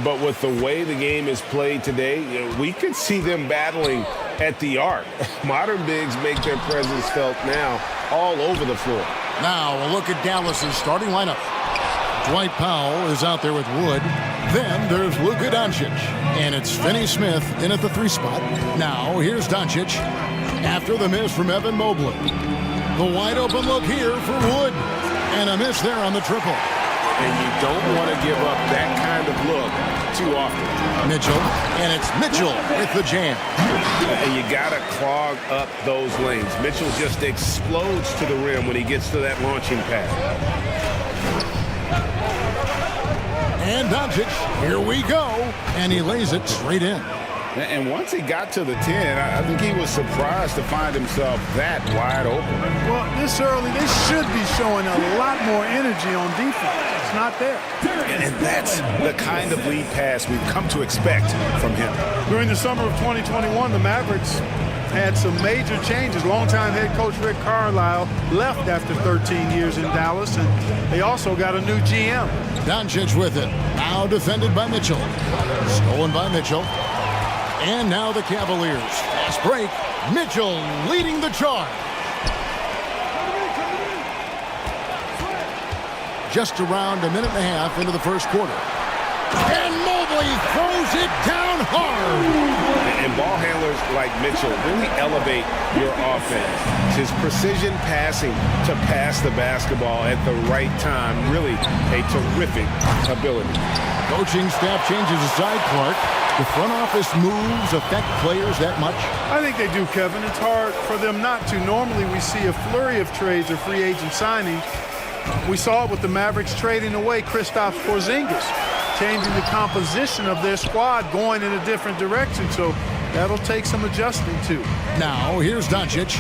But with the way the game is played today, we could see them battling at the arc. Modern bigs make their presence felt now all over the floor. Now a look at Dallas's starting lineup. Dwight Powell is out there with Wood. Then there's Luka Doncic. And it's Finney Smith in at the 3 spot. Now here's Doncic after the miss from Evan Mobley. The wide open look here for Wood. And a miss there on the triple. And you don't want to give up that kind of look too often. Mitchell, and it's Mitchell with the jam. And you got to clog up those lanes. Mitchell just explodes to the rim when he gets to that launching pad. And Doncic, here we go. And he lays it straight in. And once he got to the 10, I think he was surprised to find himself that wide open. Well, this early, they should be showing a lot more energy on defense. It's not there. And that's the kind of lead pass we've come to expect from him. During the summer of 2021, the Mavericks had some major changes. Longtime head coach Rick Carlisle left after 13 years in Dallas, and they also got a new GM. Doncic with it. Now defended by Mitchell. Stolen by Mitchell. And now the Cavaliers. Fast break. Mitchell leading the charge. Just around a minute and a half into the first quarter. And Mobley throws it down hard. And ball handlers like Mitchell really elevate your offense. His precision passing to pass the basketball at the right time, really a terrific ability. Coaching staff changes aside, Clark. The front office moves affect players that much? I think they do, Kevin. It's hard for them not to. Normally we see a flurry of trades or free agent signings. We saw it with the Mavericks trading away Kristaps Porzingis, changing the composition of their squad, going in a different direction. So that'll take some adjusting too. Now here's Doncic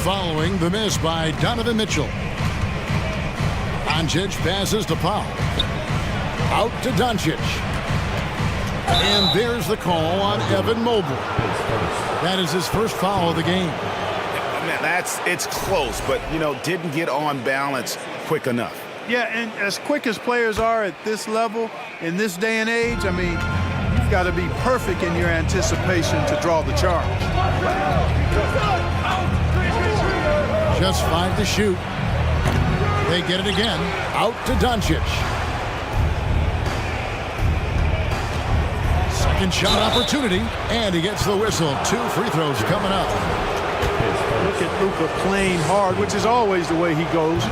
following the miss by Donovan Mitchell. Doncic passes to Powell. Out to Doncic. And there's the call on Evan Mobley. That is his first foul of the game. It's close, but, didn't get on balance quick enough. Yeah, and as quick as players are at this level, in this day and age, I mean, you've got to be perfect in your anticipation to draw the charge. Just 5 to shoot. They get it again. Out to Doncic. Second shot opportunity, and he gets the whistle. 2 free throws coming up. Look at Luka playing hard, which is always the way he goes.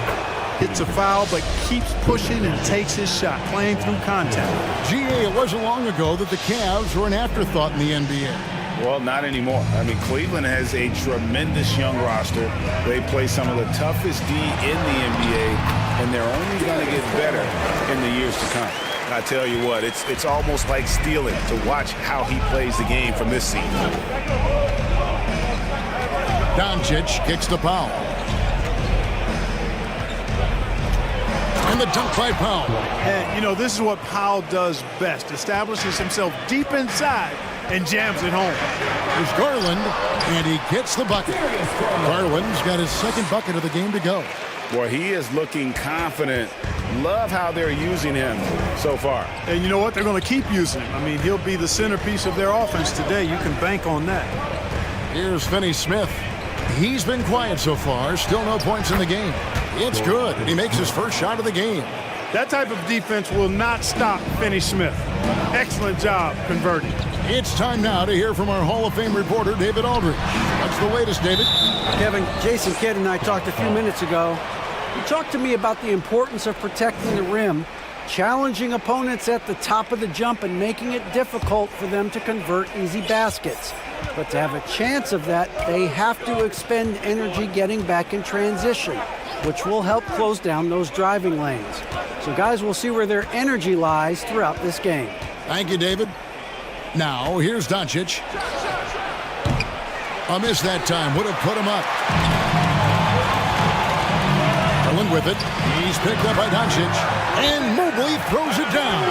Hits a foul, but keeps pushing and takes his shot, playing through contact. GA, it wasn't long ago that the Cavs were an afterthought in the NBA. Well, not anymore. I mean, Cleveland has a tremendous young roster. They play some of the toughest D in the NBA, and they're only going to get better in the years to come. I tell you what, it's almost like stealing to watch how he plays the game from this season. Doncic kicks to Powell. And the dunk by Powell. And, this is what Powell does best. Establishes himself deep inside and jams it home. There's Garland, and he gets the bucket. Garland's got his second bucket of the game to go. Boy, he is looking confident. Love how they're using him so far. And you know what? They're going to keep using him. I mean, he'll be the centerpiece of their offense today. You can bank on that. Here's Finney Smith. He's been quiet so far. Still no points in the game. It's good. He makes his first shot of the game. That type of defense will not stop Finney Smith. Excellent job converting. It's time now to hear from our Hall of Fame reporter, David Aldridge. What's the latest, David? Kevin, Jason Kidd and I talked a few minutes ago. He talked to me about the importance of protecting the rim, challenging opponents at the top of the jump and making it difficult for them to convert easy baskets. But to have a chance of that, they have to expend energy getting back in transition, which will help close down those driving lanes. So guys, we'll see where their energy lies throughout this game. Thank you, David. Now, here's Doncic. A miss that time would have put him up. Garland with it. He's picked up by Doncic. And Mobley throws it down.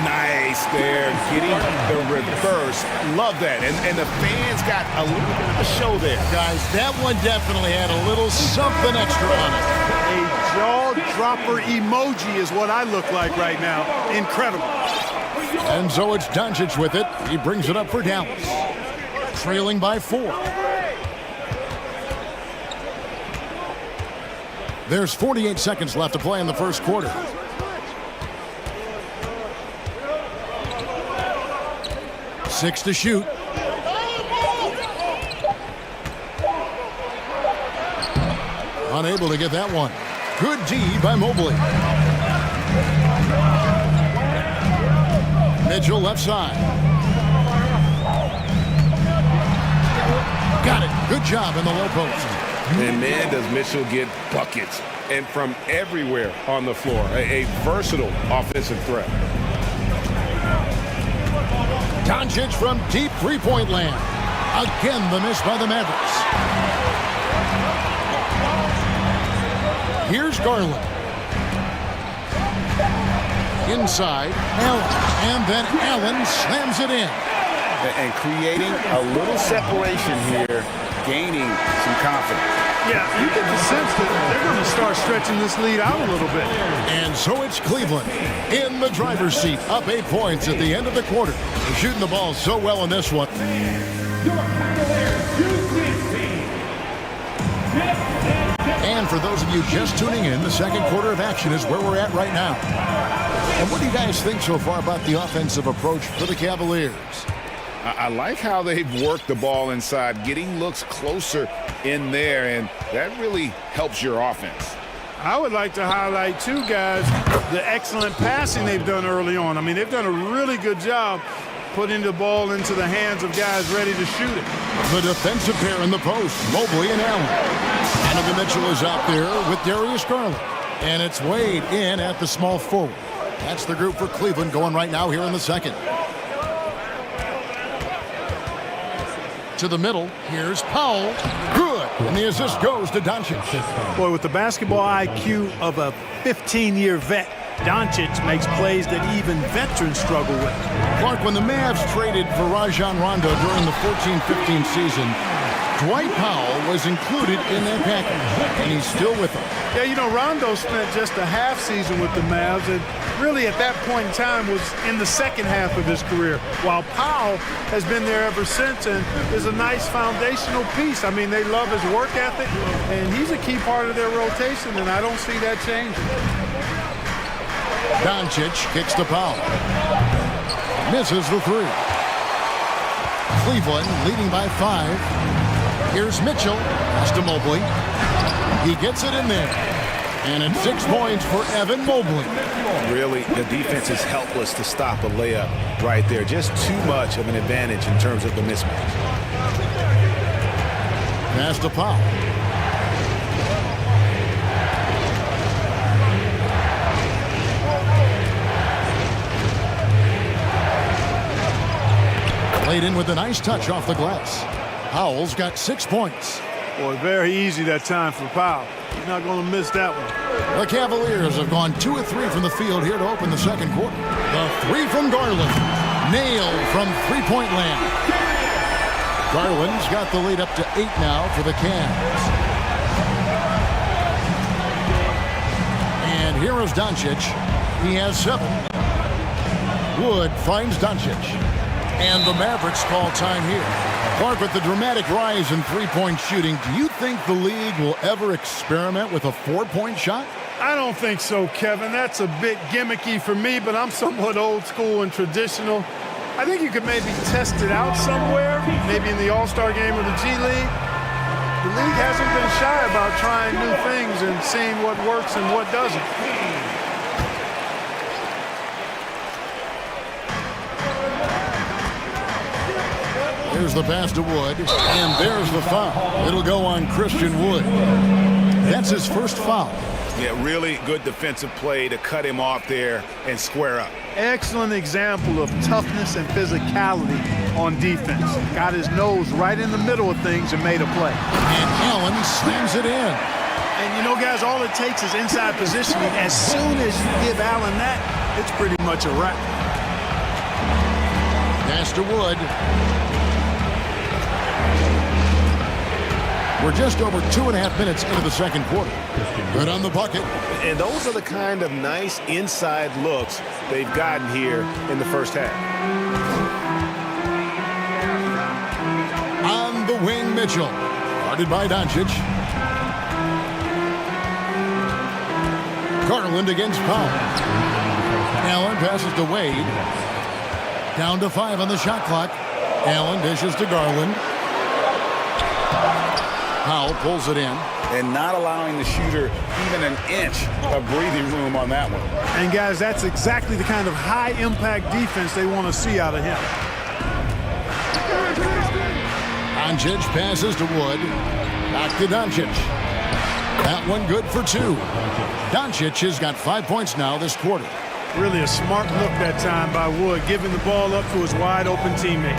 Nice Nice there, getting the reverse. Love that. And the fans got a little bit of a show there. Guys, that one definitely had a little something extra on it. A jaw-dropper emoji is what I look like right now. Incredible. And so it's Doncic with it. He brings it up for Dallas. Trailing by 4. There's 48 seconds left to play in the first quarter. Six to shoot. Unable to get that one. Good D by Mobley. Mitchell left side. Got it. Good job in the low post. And man, does Mitchell get buckets. And from everywhere on the floor. A versatile offensive threat. Doncic from deep three-point land. Again, the miss by the Mavericks. Here's Garland. Inside, Allen. And then Allen slams it in. And creating a little separation here, gaining some confidence. Yeah, you get the sense that they're going to start stretching this lead out a little bit. And so it's Cleveland in the driver's seat, up 8 points at the end of the quarter. They're shooting the ball so well in this one. And for those of you just tuning in, the second quarter of action is where we're at right now. And what do you guys think so far about the offensive approach for the Cavaliers? I like how they've worked the ball inside, getting looks closer in there, and that really helps your offense. I would like to highlight, too, guys, the excellent passing they've done early on. I mean, they've done a really good job putting the ball into the hands of guys ready to shoot it. The defensive pair in the post, Mobley and Allen. Donovan Mitchell is out there with Darius Garland. And it's Wade in at the small forward. That's the group for Cleveland going right now here in the second. To the middle, here's Powell. Good. And the assist goes to Doncic. Boy, with the basketball IQ of a 15-year vet, Doncic makes plays that even veterans struggle with. Clark, when the Mavs traded for Rajon Rondo during the 14-15 season, Dwight Powell was included in that package, and he's still with them. Yeah, you know, Rondo spent just a half season with the Mavs, and really at that point in time was in the second half of his career, while Powell has been there ever since and is a nice foundational piece. I mean, they love his work ethic, and he's a key part of their rotation, and I don't see that changing. Doncic kicks to Powell. Misses the three. Cleveland leading by 5. Here's Mitchell. Pass to Mobley. He gets it in there. And it's 6 points for Evan Mobley. Really, the defense is helpless to stop a layup right there. Just too much of an advantage in terms of the mismatch. Pass to Powell. Played in with a nice touch off the glass. Powell's got 6 points. Boy, very easy that time for Powell. He's not going to miss that one. The Cavaliers have gone 2 of 3 from the field here to open the second quarter. The three from Garland. Nailed from three-point land. Garland's got the lead up to 8 now for the Cavs. And here is Doncic. He has 7. Wood finds Doncic. And the Mavericks call time here. Clark, with the dramatic rise in three-point shooting, do you think the league will ever experiment with a 4-point shot? I don't think so, Kevin. That's a bit gimmicky for me, but I'm somewhat old school and traditional. I think you could maybe test it out somewhere, maybe in the All-Star game or the G League. The league hasn't been shy about trying new things and seeing what works and what doesn't. There's the pass to Wood, and there's the foul. It'll go on Christian Wood. That's his first foul. Yeah, really good defensive play to cut him off there and square up. Excellent example of toughness and physicality on defense. Got his nose right in the middle of things and made a play. And Allen slams it in. And you know, guys, all it takes is inside positioning. As soon as you give Allen that, it's pretty much a wrap. to Wood. We're just over 2.5 minutes into the second quarter. Good on the bucket. And those are the kind of nice inside looks they've gotten here in the first half. On the wing, Mitchell. Guarded by Doncic. Garland against Powell. Allen passes to Wade. Down to 5 on the shot clock. Allen dishes to Garland. Powell pulls it in. And not allowing the shooter even an inch of breathing room on that one. And guys, that's exactly the kind of high-impact defense they want to see out of him. Doncic passes to Wood. Back to Doncic. That one good for 2. Doncic has got 5 points now this quarter. Really a smart look that time by Wood, giving the ball up to his wide-open teammate.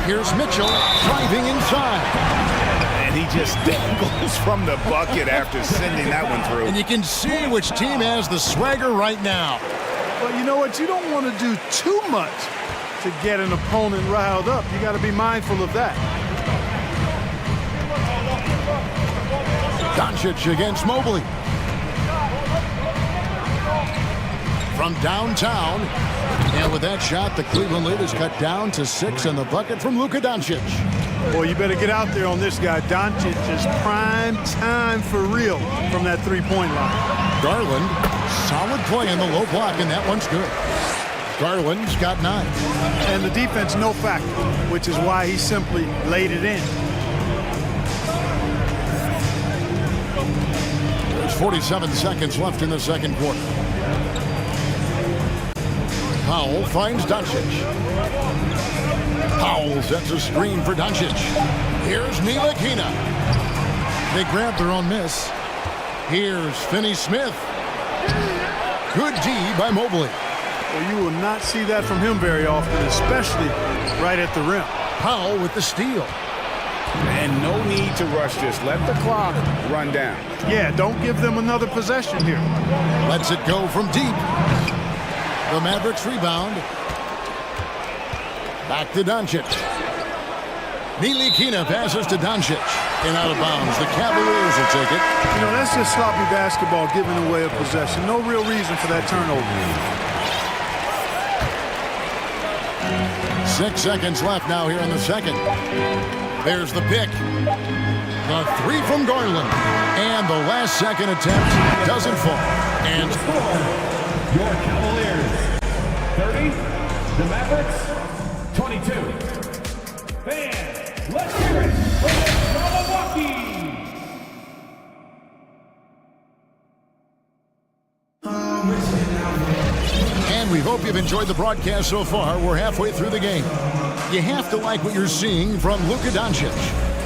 Here's Mitchell driving inside. And he just dangles from the bucket after sending that one through. And you can see which team has the swagger right now. But you know what? You don't want to do too much to get an opponent riled up. You got to be mindful of that. Doncic against Mobley. From downtown. And with that shot, the Cleveland lead is cut down to 6 in the bucket from Luka Doncic. Boy, you better get out there on this guy. Doncic is prime time for real from that three-point line. Garland, solid play in the low block, and that one's good. Garland's got 9. And the defense, no factor, which is why he simply laid it in. There's 47 seconds left in the second quarter. Powell finds Doncic. Powell sets a screen for Doncic. Here's Ntilikina. They grab their own miss. Here's Finney-Smith. Good D by Mobley. Well, you will not see that from him very often, especially right at the rim. Powell with the steal. And no need to rush this. Let the clock run down. Yeah, don't give them another possession here. Lets it go from deep. The Mavericks rebound. Back to Doncic. Ntilikina passes to Doncic. And out of bounds. The Cavaliers will take it. You know, that's just sloppy basketball giving away a possession. No real reason for that turnover. 6 seconds left now here in the second. There's the pick. The 3 from Garland. And the last second attempt doesn't fall. And your Cavaliers 30, the Mavericks 22. Fans, let's hear it for the Milwaukee. And we hope you've enjoyed the broadcast so far. We're halfway through the game. You have to like what you're seeing from Luka Doncic.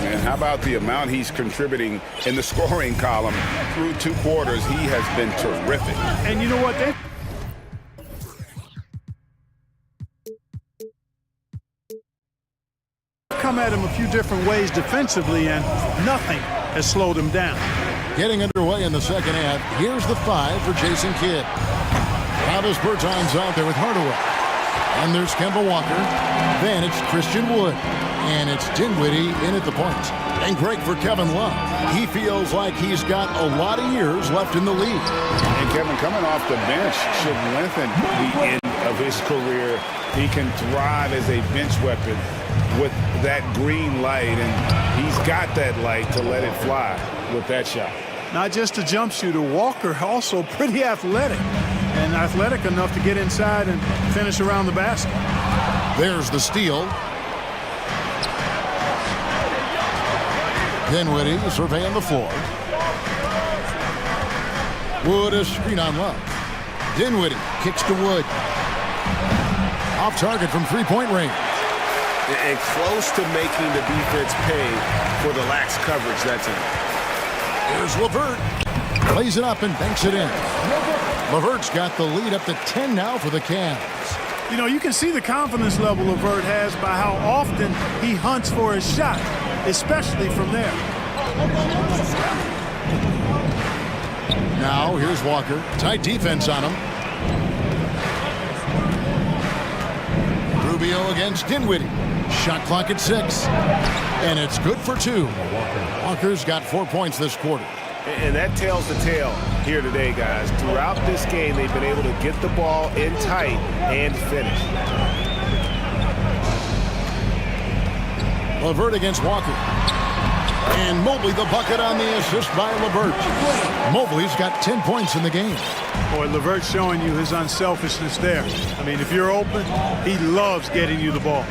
And how about the amount he's contributing in the scoring column through 2 quarters? He has been terrific. And you know what? They come at him a few different ways defensively, and nothing has slowed him down. Getting underway in the second half. Here's the 5 for Jason Kidd. Travis Berton's out there with Hardaway. And there's Kemba Walker. Then it's Christian Wood. And it's Dinwiddie in at the point. And great for Kevin Love. He feels like he's got a lot of years left in the league. And Kevin, coming off the bench should lengthen the end of his career. He can thrive as a bench weapon with that green light. And he's got that light to let it fly with that shot. Not just a jump shooter, Walker also pretty athletic. And athletic enough to get inside and finish around the basket. There's the steal. Dinwiddie surveying the floor. Wood a screen on Love. Dinwiddie kicks to Wood. Off target from three-point range. And close to making the defense pay for the lax coverage that time. Here's LeVert. Plays it up and banks it in. LeVert's got the lead up to 10 now for the Cavs. You know, you can see the confidence level LeVert has by how often he hunts for his shot, especially from there. Now, here's Walker. Tight defense on him. Ruby Rubio against Dinwiddie. Shot clock at 6. And it's good for 2. Walker's got 4 points this quarter. And that tells the tale here today, guys. Throughout this game, they've been able to get the ball in tight and finish. LeVert against Walker. And Mobley the bucket on the assist by LeVert. Mobley's got 10 points in the game. Boy, LeVert's showing you his unselfishness there. I mean, if you're open, he loves getting you the ball.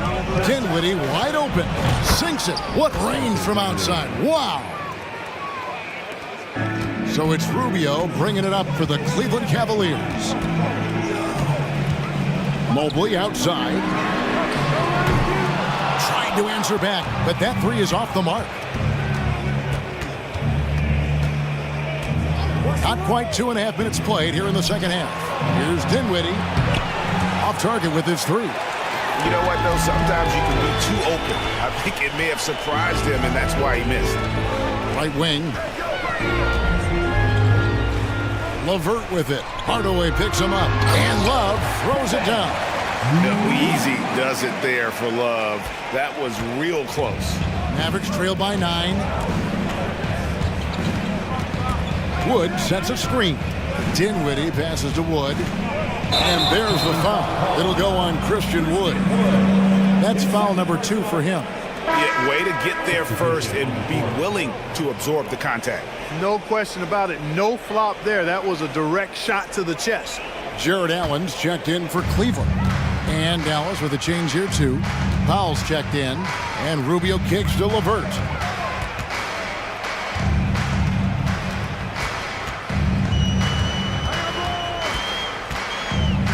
Dinwiddie wide open. Sinks it. What range from outside. Wow. So it's Rubio bringing it up for the Cleveland Cavaliers. Mobley outside. Trying to answer back, but that three is off the mark. Not quite 2.5 minutes played here in the second half. Here's Dinwiddie. Off target with his three. You know what, though? Sometimes you can be too open. I think it may have surprised him, and that's why he missed. Right wing. LeVert with it. Hardaway picks him up. And Love throws it down. No, easy does it there for Love. That was real close. Mavericks trail by 9. Wood sets a screen. Dinwiddie passes to Wood. And there's the foul. It'll go on Christian Wood. That's foul number 2 for him. Yeah, way to get there first and be willing to absorb the contact. No question about it. No flop there. That was a direct shot to the chest. Jared Allen's checked in for Cleveland. And Dallas with a change here too. Powell's checked in. And Rubio kicks to LeVert.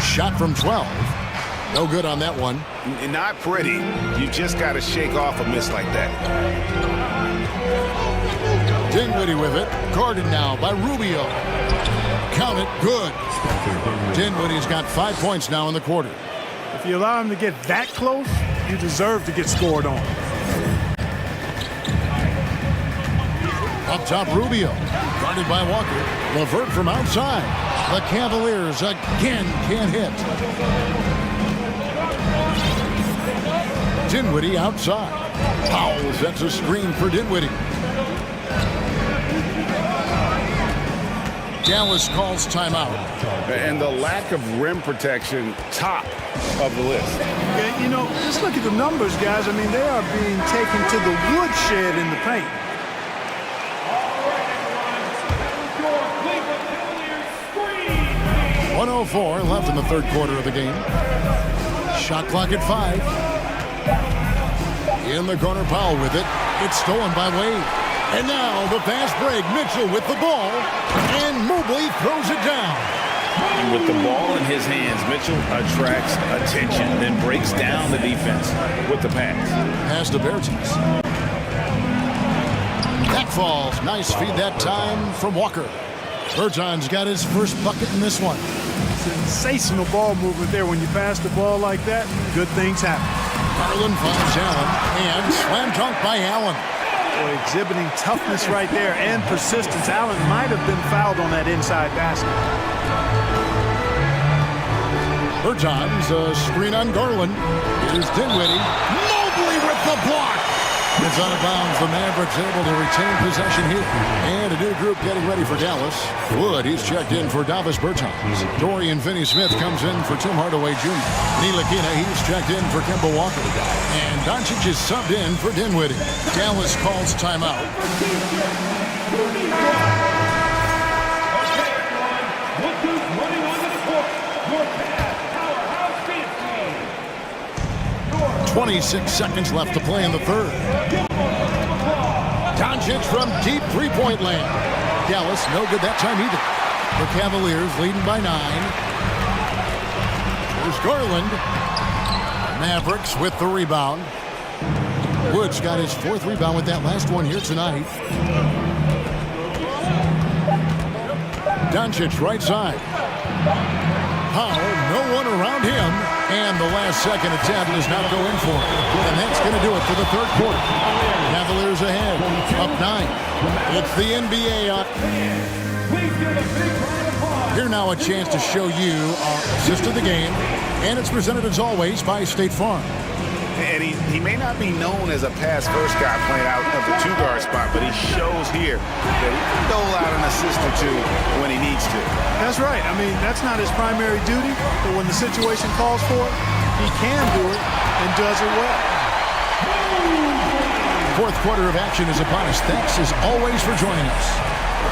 Shot from 12. No good on that one. Not pretty. You just got to shake off a miss like that. Dinwiddie with it. Guarded now by Rubio. Count it. Good. Dinwiddie's got 5 points now in the quarter. If you allow him to get that close, you deserve to get scored on. Up top, Rubio. Guarded by Walker. LeVert from outside. The Cavaliers again can't hit. Dinwiddie outside. Powell sets a screen for Dinwiddie. Dallas calls timeout. And the lack of rim protection, top of the list. Yeah, you know, just look at the numbers, guys. I mean, they are being taken to the woodshed in the paint. .104 left in the third quarter of the game. Shot clock at 5. In the corner, Powell with it. It's stolen by Wade. And now the fast break. Mitchell with the ball. And Mobley throws it down. And with the ball in his hands, Mitchell attracts attention, then breaks down the defense with the pass. Pass to Bertens. That falls. Nice feed that time from Walker. Bertans got his first bucket in this one. Sensational ball movement there. When you pass the ball like that, good things happen. Garland finds Allen, and slam dunk by Allen. Boy, exhibiting toughness right there and persistence. Allen might have been fouled on that inside basket. Bertans, a screen on Garland. Here's Dinwiddie. Mobley with the block. It's out of bounds. The Mavericks able to retain possession here. And a new group getting ready for Dallas. Wood, he's checked in for Davis Bertans. Dorian Finney-Smith comes in for Tim Hardaway Jr. Ntilikina, he's checked in for Kemba Walker. And Doncic is subbed in for Dinwiddie. Dallas calls timeout. 26 seconds left to play in the third. Doncic from deep three-point land. Dallas, no good that time either. The Cavaliers leading by 9. There's Garland. Mavericks with the rebound. Woods got his 4th rebound with that last one here tonight. Doncic right side. Powell, no one around him. And the last second attempt does not go in for it. And that's going to do it for the third quarter. Cavaliers ahead, up 9. It's the NBA up. Here now a chance to show you our assist of the game, and it's presented as always by State Farm. And he may not be known as a pass-first guy playing out of the two-guard spot, but he shows here that he can dole out an assist or two when he needs to. That's right. I mean, that's not his primary duty, but when the situation calls for it, he can do it and does it well. Fourth quarter of action is upon us. Thanks as always for joining us.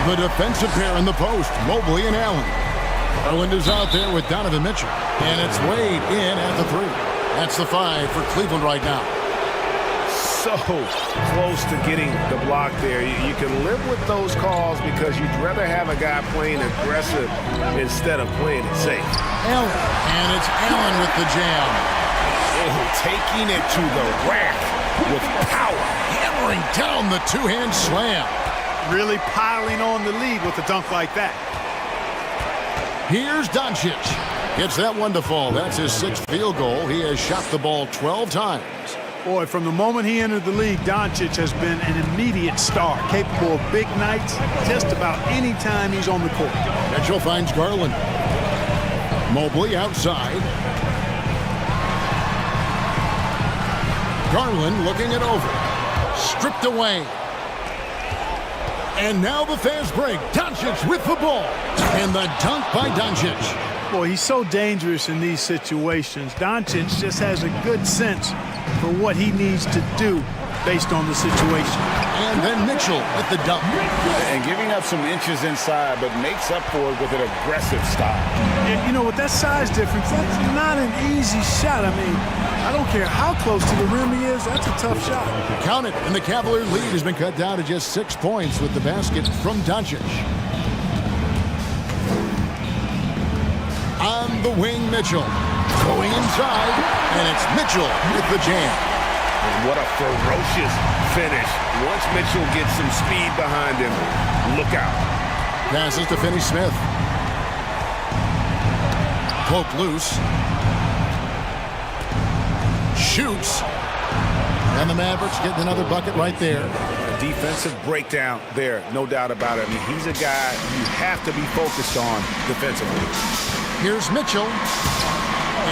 The defensive pair in the post, Mobley and Allen. Garland is out there with Donovan Mitchell, and it's Wade in at the three. That's the 5 for Cleveland right now. So close to getting the block there. You can live with those calls because you'd rather have a guy playing aggressive instead of playing it safe. Allen, and it's Allen with the jam. Oh, taking it to the rack with power. Hammering down the two-hand slam. Really piling on the lead with a dunk like that. Here's Doncic. Gets that one to fall. That's his 6th field goal. He has shot the ball 12 times. Boy, from the moment he entered the league, Doncic has been an immediate star, capable of big nights just about any time he's on the court. Mitchell finds Garland. Mobley outside. Garland looking it over. Stripped away. And now the fast break. Doncic with the ball. And the dunk by Doncic. Boy, he's so dangerous in these situations. Doncic just has a good sense for what he needs to do based on the situation. And then Mitchell with the dunk. And giving up some inches inside, but makes up for it with an aggressive style. And, you know, with that size difference, that's not an easy shot. I mean, I don't care how close to the rim he is, that's a tough shot. Count it, and the Cavalier lead has been cut down to just 6 points with the basket from Doncic. On the wing, Mitchell. Going inside, and it's Mitchell with the jam. And what a ferocious finish. Once Mitchell gets some speed behind him, look out. Passes to Finney-Smith. Poke loose. Shoots. And the Mavericks getting another bucket right there. Defensive breakdown there, no doubt about it. I mean, he's a guy you have to be focused on defensively. Here's Mitchell.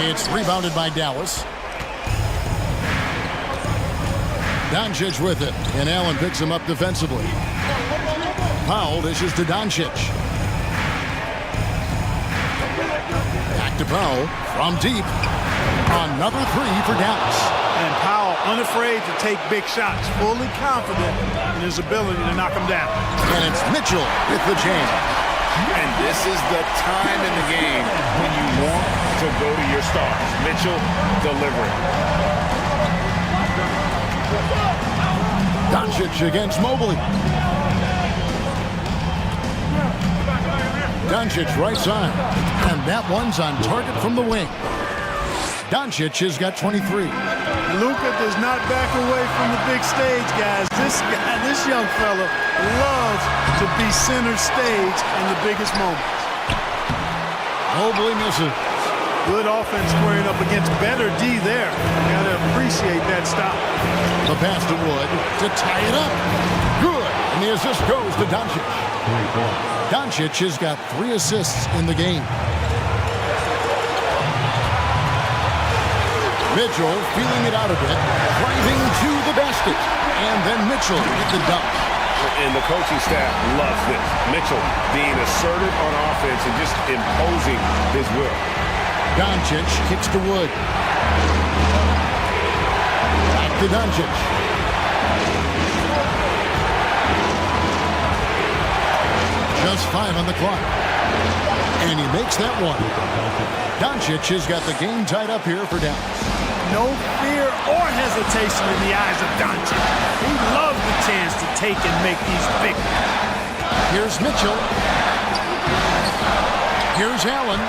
It's rebounded by Dallas. Doncic with it, and Allen picks him up defensively. Powell dishes to Doncic. Back to Powell from deep. Another 3 for Dallas. And Powell unafraid to take big shots, fully confident in his ability to knock them down. And it's Mitchell with the jam. And this is the time in the game when you want to go to your stars. Mitchell delivering. Doncic against Mobley. Doncic right side. And that one's on target from the wing. Doncic has got 23. Luka does not back away from the big stage, guys. This young fella loves to be center stage in the biggest moments. Mobley misses. Good offense squaring up against better D there. Gotta appreciate that stop. The pass to Wood to tie it up. Good. And the assist goes to Doncic. Doncic has got 3 assists in the game. Mitchell feeling it out a bit, driving to the basket. And then Mitchell with the dunk. And the coaching staff loves this. Mitchell being assertive on offense and just imposing his will. Doncic kicks to Wood. Back to Doncic. Just 5 on the clock. And he makes that one. Doncic has got the game tied up here for Dallas. No fear or hesitation in the eyes of Doncic. He loves the chance to take and make these big. Here's Mitchell. Here's Allen.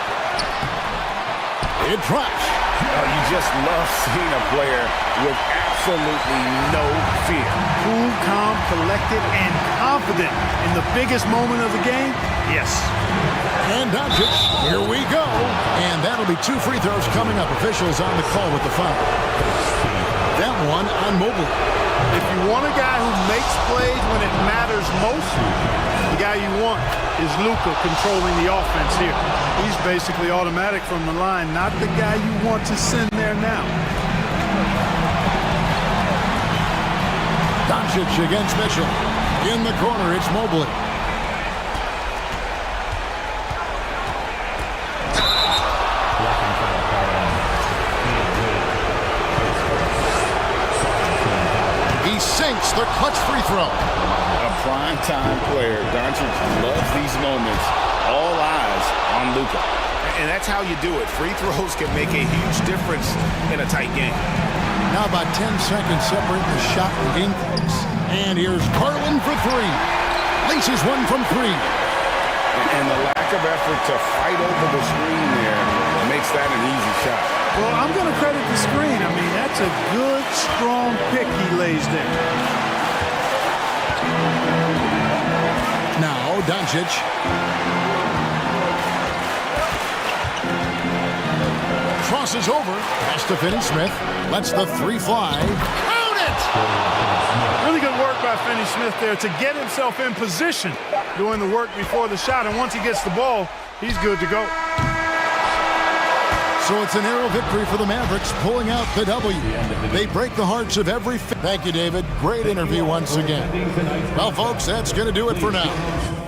It drops. You just love seeing a player with absolutely no fear. Cool, calm, collected, and confident in the biggest moment of the game. Yes. And Doncic, here we go. And that'll be 2 free throws coming up. Officials on the call with the foul. That one on Mobley. If you want a guy who makes plays when it matters most, The guy you want is Luka controlling the offense here. He's basically automatic from the line, not the guy you want to send there now. Doncic against Mitchell. In the corner, it's Mobley. He sinks the clutch free throw. A prime-time player. Doncic loves these moments. All eyes on Luka. And that's how you do it. Free throws can make a huge difference in a tight game. Now about 10 seconds separating the shot and game clocks. And here's Garland for three. Laces one from three. And the lack of effort to fight over the screen there makes that an easy shot. Well, I'm going to credit the screen. I mean, that's a good, strong pick he lays there. Now, Doncic. Crosses over. Has to Finney Smith. Lets the three fly. Count it! Really good work by Finney Smith there to get himself in position doing the work before the shot. And once he gets the ball, he's good to go. So it's a narrow victory for the Mavericks, pulling out the W. They break the hearts of every fan. Thank you, David. Great interview once again. Well, folks, that's going to do it for now.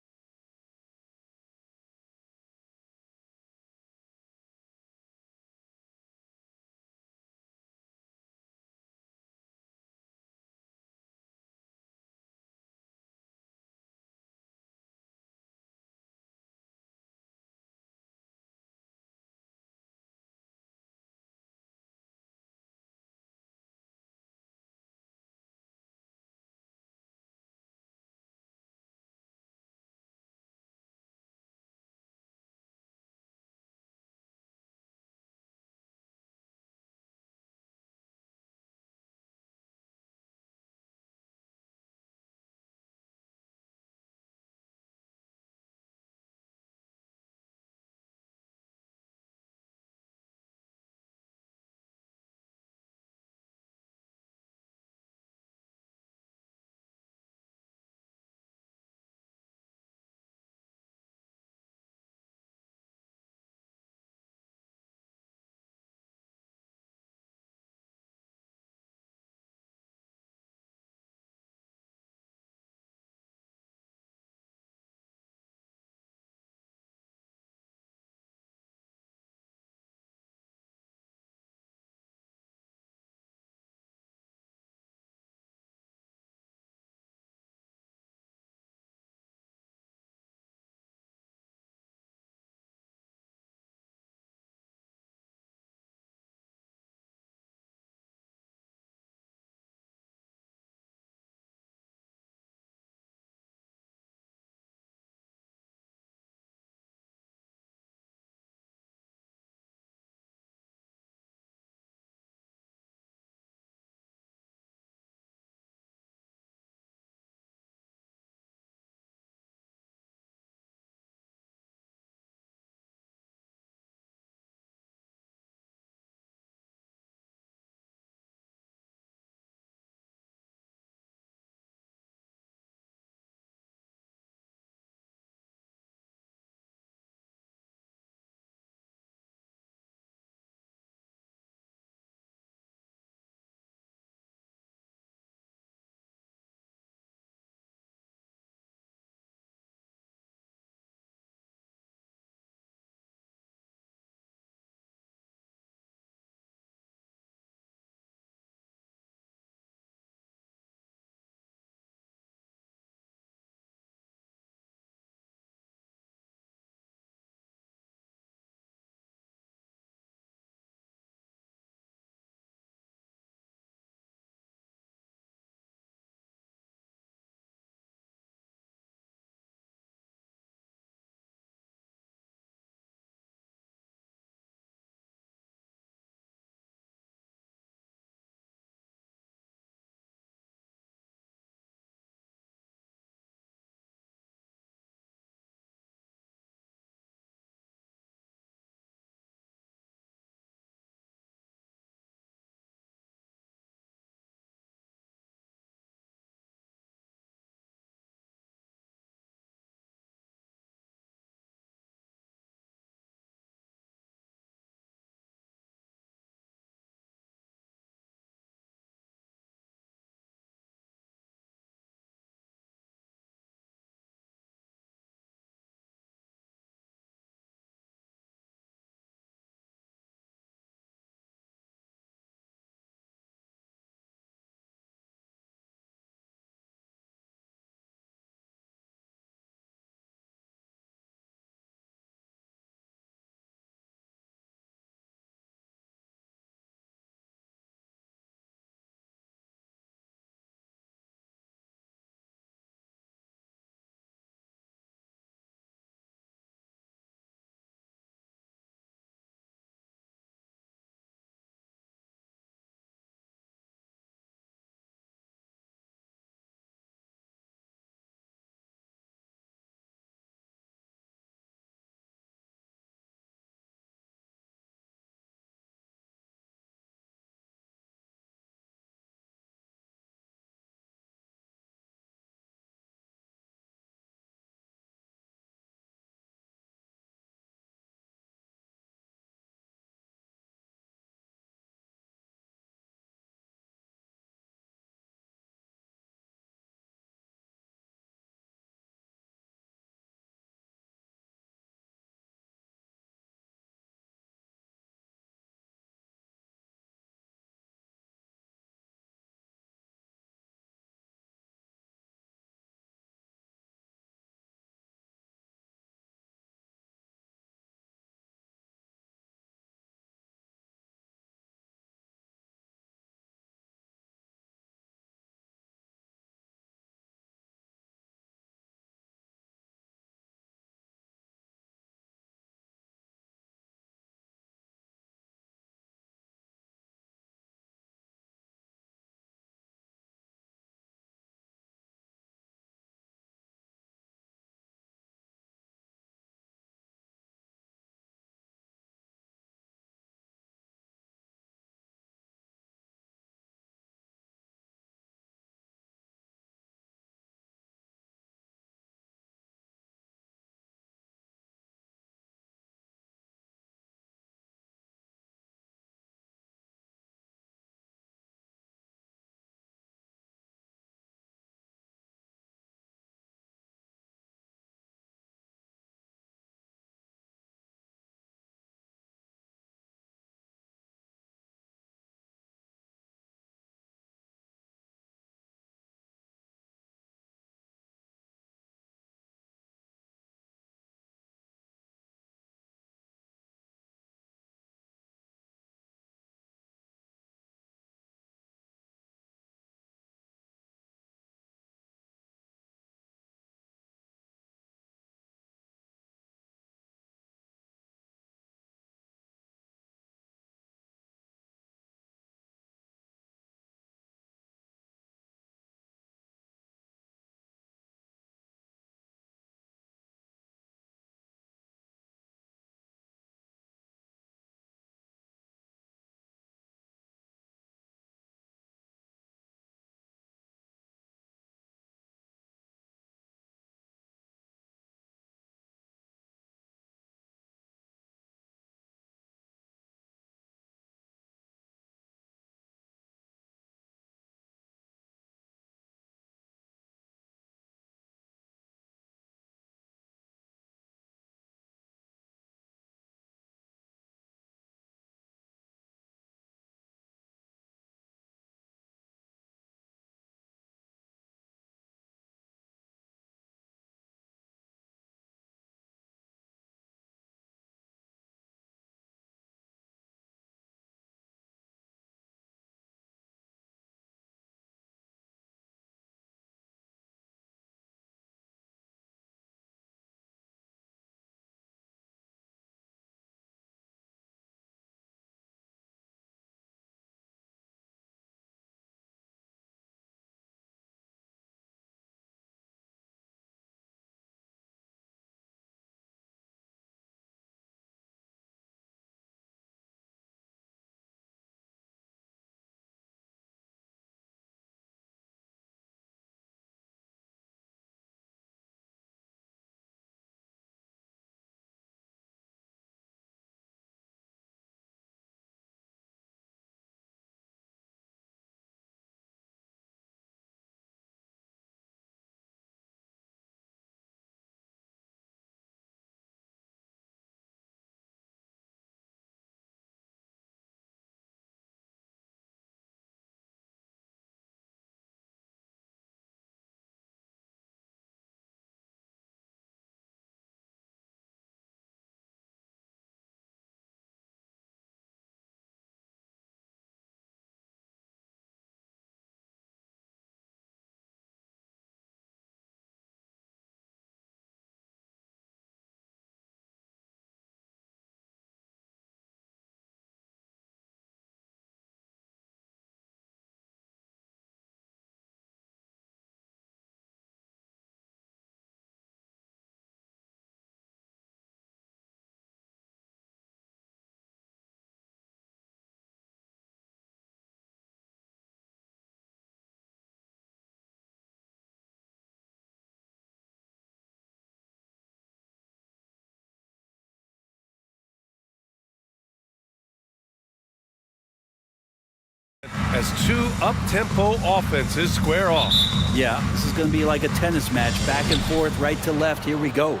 as two up-tempo offenses square off. Yeah, this is going to be like a tennis match, back and forth, right to left. Here we go.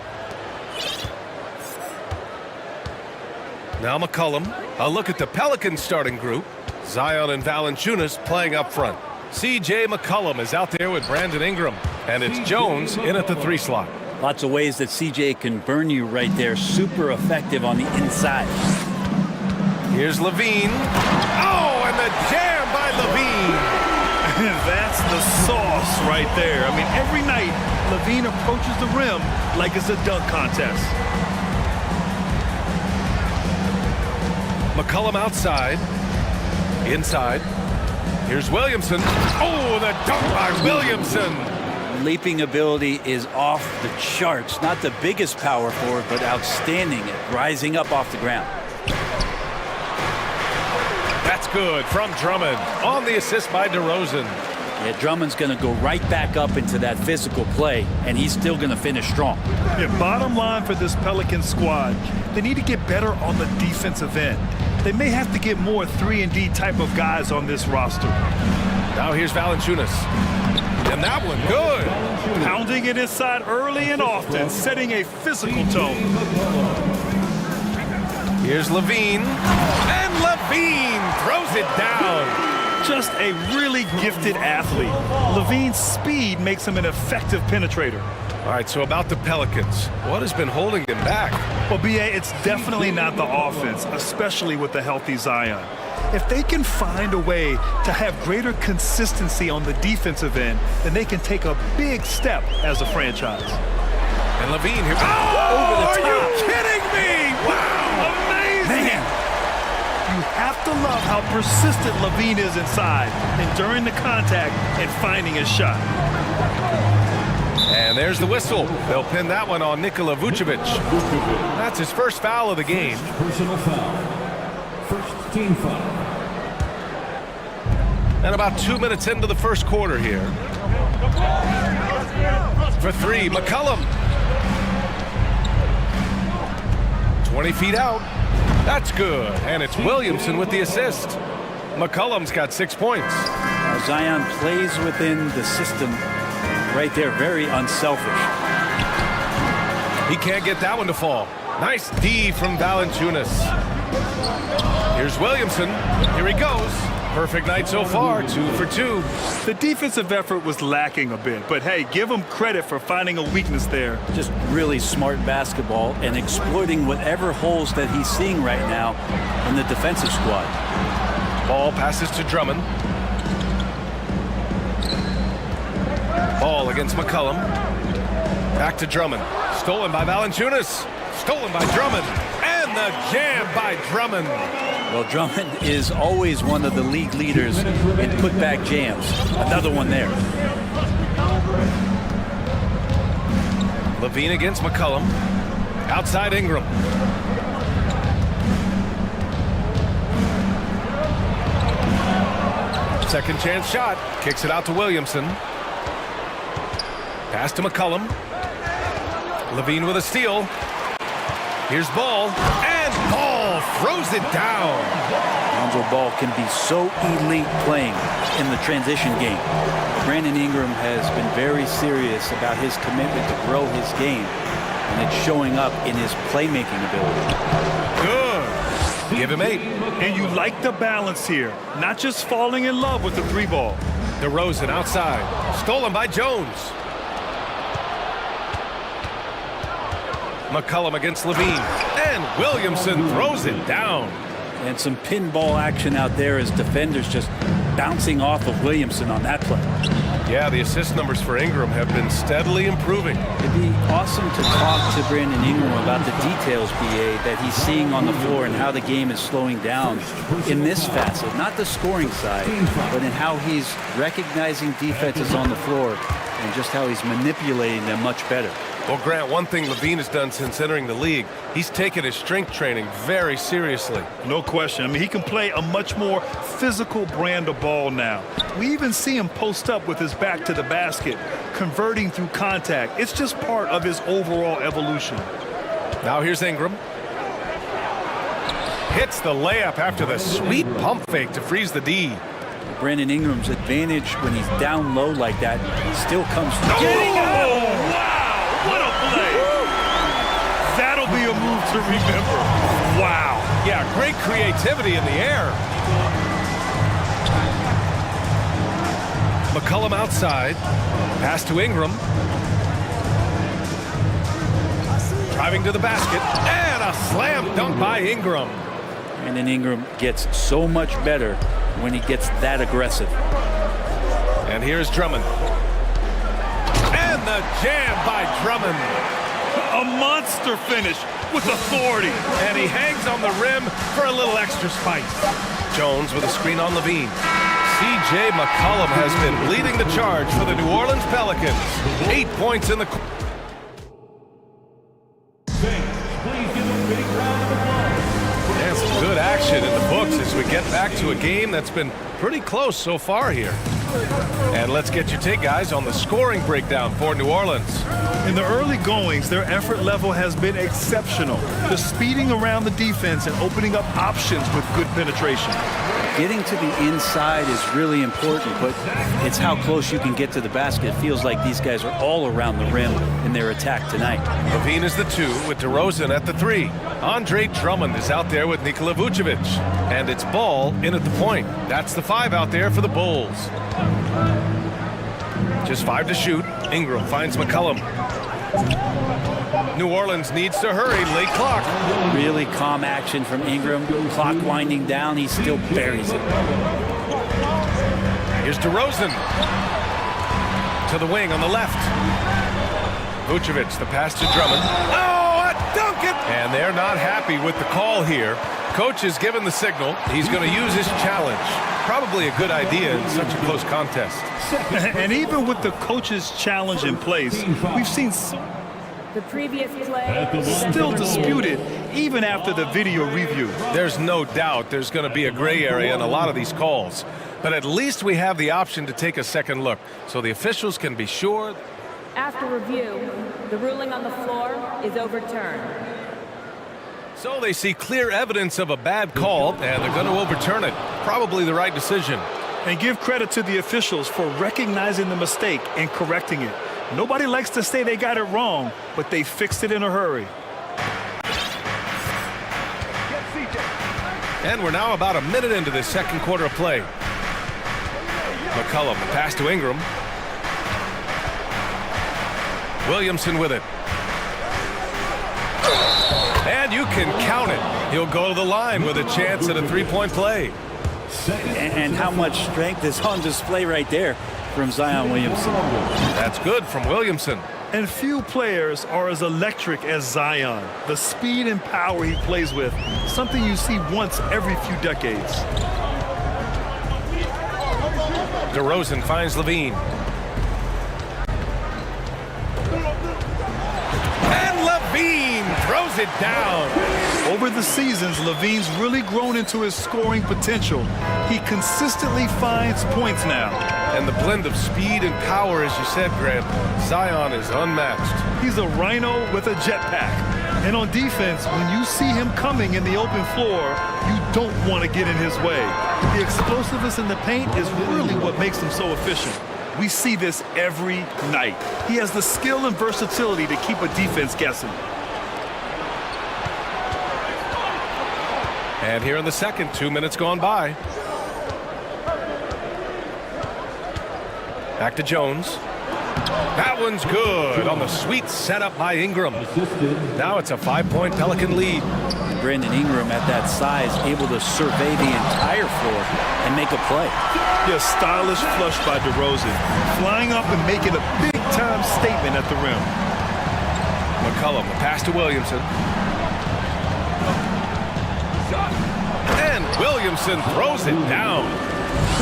Now McCollum. A look at the Pelicans starting group. Zion and Valanciunas playing up front. C.J. McCollum is out there with Brandon Ingram. And it's Jones in at the 3 slot. Lots of ways that CJ can burn you right there. Super effective on the inside. Here's Levine. Oh, and the jam by Levine. That's the sauce right there. I mean, every night, Levine approaches the rim like it's a dunk contest. McCollum outside. Inside. Here's Williamson. Oh, the dunk by Williamson. Leaping ability is off the charts. Not the biggest power forward, but outstanding at rising up off the ground. That's good from Drummond on the assist by DeRozan. Yeah, Drummond's going to go right back up into that physical play, and he's still going to finish strong. Yeah, bottom line for this Pelican squad, they need to get better on the defensive end. They may have to get more 3-and-D type of guys on this roster. Now here's Valanciunas. And that one good. Pounding it inside early and often, setting a physical tone. Here's Levine. And Levine throws it down. Just a really gifted athlete. Levine's speed makes him an effective penetrator. All right, so about the Pelicans, what has been holding them back? Well, B.A., it's definitely not the offense, especially with the healthy Zion. If they can find a way to have greater consistency on the defensive end, then they can take a big step as a franchise. And Levine here. Oh, over the top. Are you kidding me? Wow, amazing. Man, you have to love how persistent Levine is inside, enduring the contact and finding his shot. And there's the whistle. They'll pin that one on Nikola Vucevic. That's his first foul of the game. Personal foul. First team foul. And about 2 minutes into the first quarter here. For 3, McCollum. 20 feet out. That's good. And it's Williamson with the assist. McCollum's got 6 points. Zion plays within the system right there, very unselfish. He can't get that one to fall. Nice D from Valanciunas. Here's Williamson. Here he goes. Perfect night so far, 2 for 2. The defensive effort was lacking a bit, but hey, give him credit for finding a weakness there. Just really smart basketball and exploiting whatever holes that he's seeing right now in the defensive squad. Ball passes to Drummond. Ball against McCollum. Back to Drummond. Stolen by Valanciunas. Stolen by Drummond. And the jam by Drummond. Well, Drummond is always one of the league leaders in putback jams. Another one there. Levine against McCollum. Outside Ingram. Second chance shot. Kicks it out to Williamson. Pass to McCollum. Levine with a steal. Here's Ball. And Ball throws it down. Lonzo Ball can be so elite playing in the transition game. Brandon Ingram has been very serious about his commitment to grow his game, and it's showing up in his playmaking ability. Good. Give him 8. And you like the balance here, not just falling in love with the 3-ball. DeRozan outside. Stolen by Jones. McCollum against Levine. And Williamson throws it down. And some pinball action out there as defenders just bouncing off of Williamson on that play. Yeah, the assist numbers for Ingram have been steadily improving. It'd be awesome to talk to Brandon Ingram about the details, BA, that he's seeing on the floor and how the game is slowing down in this facet. Not the scoring side, but in how he's recognizing defenses on the floor and just how he's manipulating them much better. Well, Grant, one thing Levine has done since entering the league, he's taken his strength training very seriously. No question. I mean, he can play a much more physical brand of ball now. We even see him post up with his back to the basket, converting through contact. It's just part of his overall evolution. Now here's Ingram. Hits the layup after the sweet pump fake to freeze the D. Brandon Ingram's advantage when he's down low like that still comes through. Oh, wow! What a play! That'll be a move to remember. Wow. Yeah, great creativity in the air. McCollum outside. Pass to Ingram. Driving to the basket. And a slam dunk by Ingram. Brandon Ingram gets so much better when he gets that aggressive. And here's Drummond. And the jam by Drummond. A monster finish with authority. And he hangs on the rim for a little extra spice. Jones with a screen on Levine. C.J. McCollum has been leading the charge for the New Orleans Pelicans. 8 points in the... And some good action in the books as we get back to a game that's been pretty close so far here. And let's get your take, guys, on the scoring breakdown for New Orleans. In the early goings, their effort level has been exceptional. The speeding around the defense and opening up options with good penetration. Getting to the inside is really important, but it's how close you can get to the basket. It feels like these guys are all around the rim in their attack tonight. Levine is the 2 with DeRozan at the 3. Andre Drummond is out there with Nikola Vucevic. And it's Ball in at the point. That's the 5 out there for the Bulls. Just 5 to shoot. Ingram finds McCollum. New Orleans needs to hurry. Late clock. Really calm action from Ingram. Clock winding down. He still buries it. Here's DeRozan. To the wing on the left. Vucevic, the pass to Drummond. Oh, a dunk it! And they're not happy with the call here. Coach has given the signal. He's going to use his challenge. Probably a good idea in such a close contest. And even with the coach's challenge in place, we've seen the previous play still disputed even after the video review. There's no doubt there's going to be a gray area in a lot of these calls. But at least we have the option to take a second look so the officials can be sure. After review, the ruling on the floor is overturned. So they see clear evidence of a bad call, and they're going to overturn it. Probably the right decision. And give credit to the officials for recognizing the mistake and correcting it. Nobody likes to say they got it wrong, but they fixed it in a hurry. And we're now about a minute into this second quarter of play. McCollum, the pass to Ingram. Williamson with it. And you can count it. He'll go to the line with a chance at a three-point play. And how much strength is on display right there from Zion Williamson. That's good from Williamson. And few players are as electric as Zion. The speed and power he plays with, something you see once every few decades. DeRozan finds Levine. And Levine throws it down. Over the seasons, Levine's really grown into his scoring potential. He consistently finds points now. And the blend of speed and power, as you said, Grant, Zion is unmatched. He's a rhino with a jetpack. And on defense, when you see him coming in the open floor, you don't want to get in his way. The explosiveness in the paint is really what makes him so efficient. We see this every night. He has the skill and versatility to keep a defense guessing. And here in the second, 2 minutes gone by. Back to Jones. That one's good on the sweet setup by Ingram. Now it's a 5-point Pelican lead. Brandon Ingram at that size able to survey the entire floor and make a play. Yeah, stylish flush by DeRozan, flying up and making a big-time statement at the rim. McCollum, the pass to Williamson. And Williamson throws it down.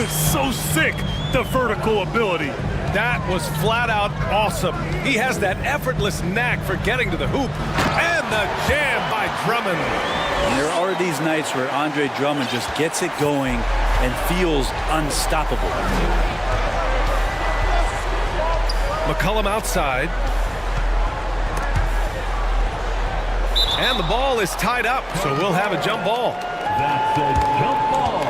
It's so sick, the vertical ability. That was flat out awesome. He has that effortless knack for getting to the hoop. And the jam by Drummond. And there are these nights where Andre Drummond just gets it going and feels unstoppable. McCollum outside. And the ball is tied up, so we'll have a jump ball. That's a jump ball.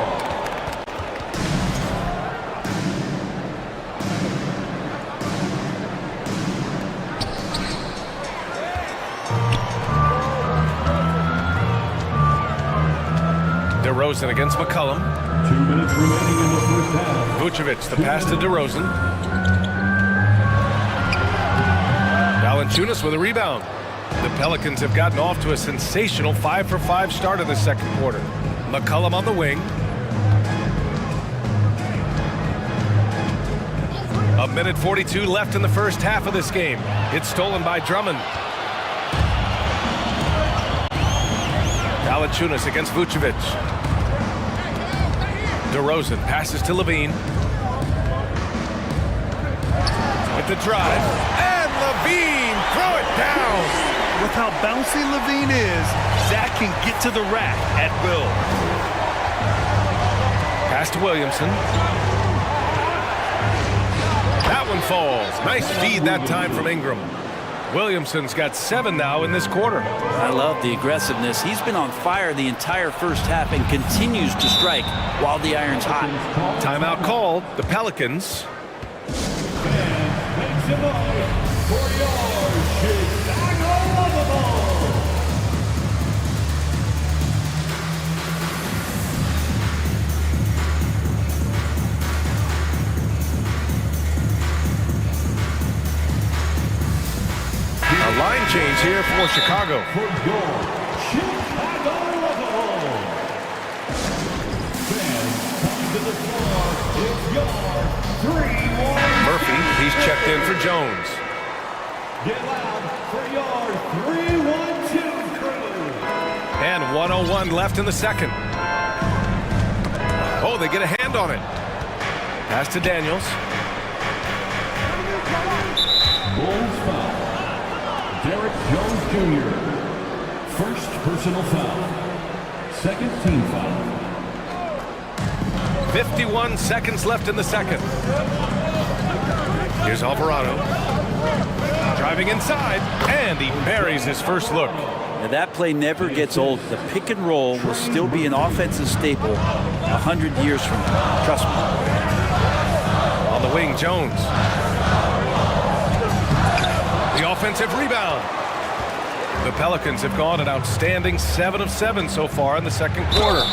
DeRozan against McCollum. 2 minutes remaining in the first half. Vucevic, the pass to DeRozan. Valanciunas with a rebound. The Pelicans have gotten off to a sensational 5-for-5 start in the second quarter. McCollum on the wing. A minute 42 left in the first half of this game. It's stolen by Drummond. Valanciunas against Vucevic. DeRozan passes to Levine. With the drive. And Levine throw it down. With how bouncy Levine is, Zach can get to the rack at will. Pass to Williamson. That one falls. Nice feed that time from Ingram. Williamson's got 7 now in this quarter. I love the aggressiveness. He's been on fire the entire first half and continues to strike while the iron's hot. Timeout called. The Pelicans. A line change here for Chicago. Murphy, he's checked in for Jones. Get loud for your 3-1-2 crew. And 1:01 left in the second. Oh, they get a hand on it. Pass to Daniels. Bulls foul. Derek Jones Jr. First personal foul. Second team foul. 51 seconds left in the second. Here's Alvarado. Driving inside, and he buries his first look. Now that play never gets old. The pick and roll will still be an offensive staple 100 years from now. Trust me. On the wing, Jones. The offensive rebound. The Pelicans have gone an outstanding 7 of 7 so far in the second quarter.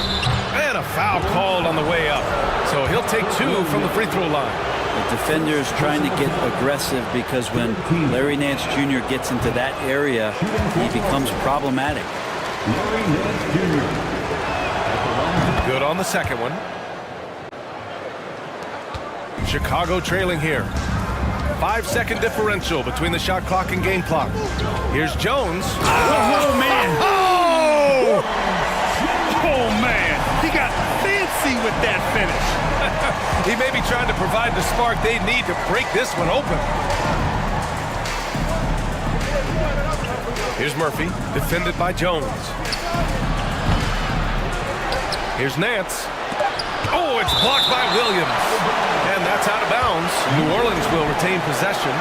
And a foul called on the way up. So he'll take 2 from the free throw line. The defender's trying to get aggressive because when Larry Nance Jr. gets into that area, he becomes problematic. Larry Nance Jr. Good on the second one. Chicago trailing here. 5-second differential between the shot clock and game clock. Here's Jones. Oh, man. Oh! Oh, man. He got fancy with that finish. He may be trying to provide the spark they need to break this one open. Here's Murphy, defended by Jones. Here's Nance. Oh, it's blocked by Williams. And that's out of bounds. New Orleans will retain possession.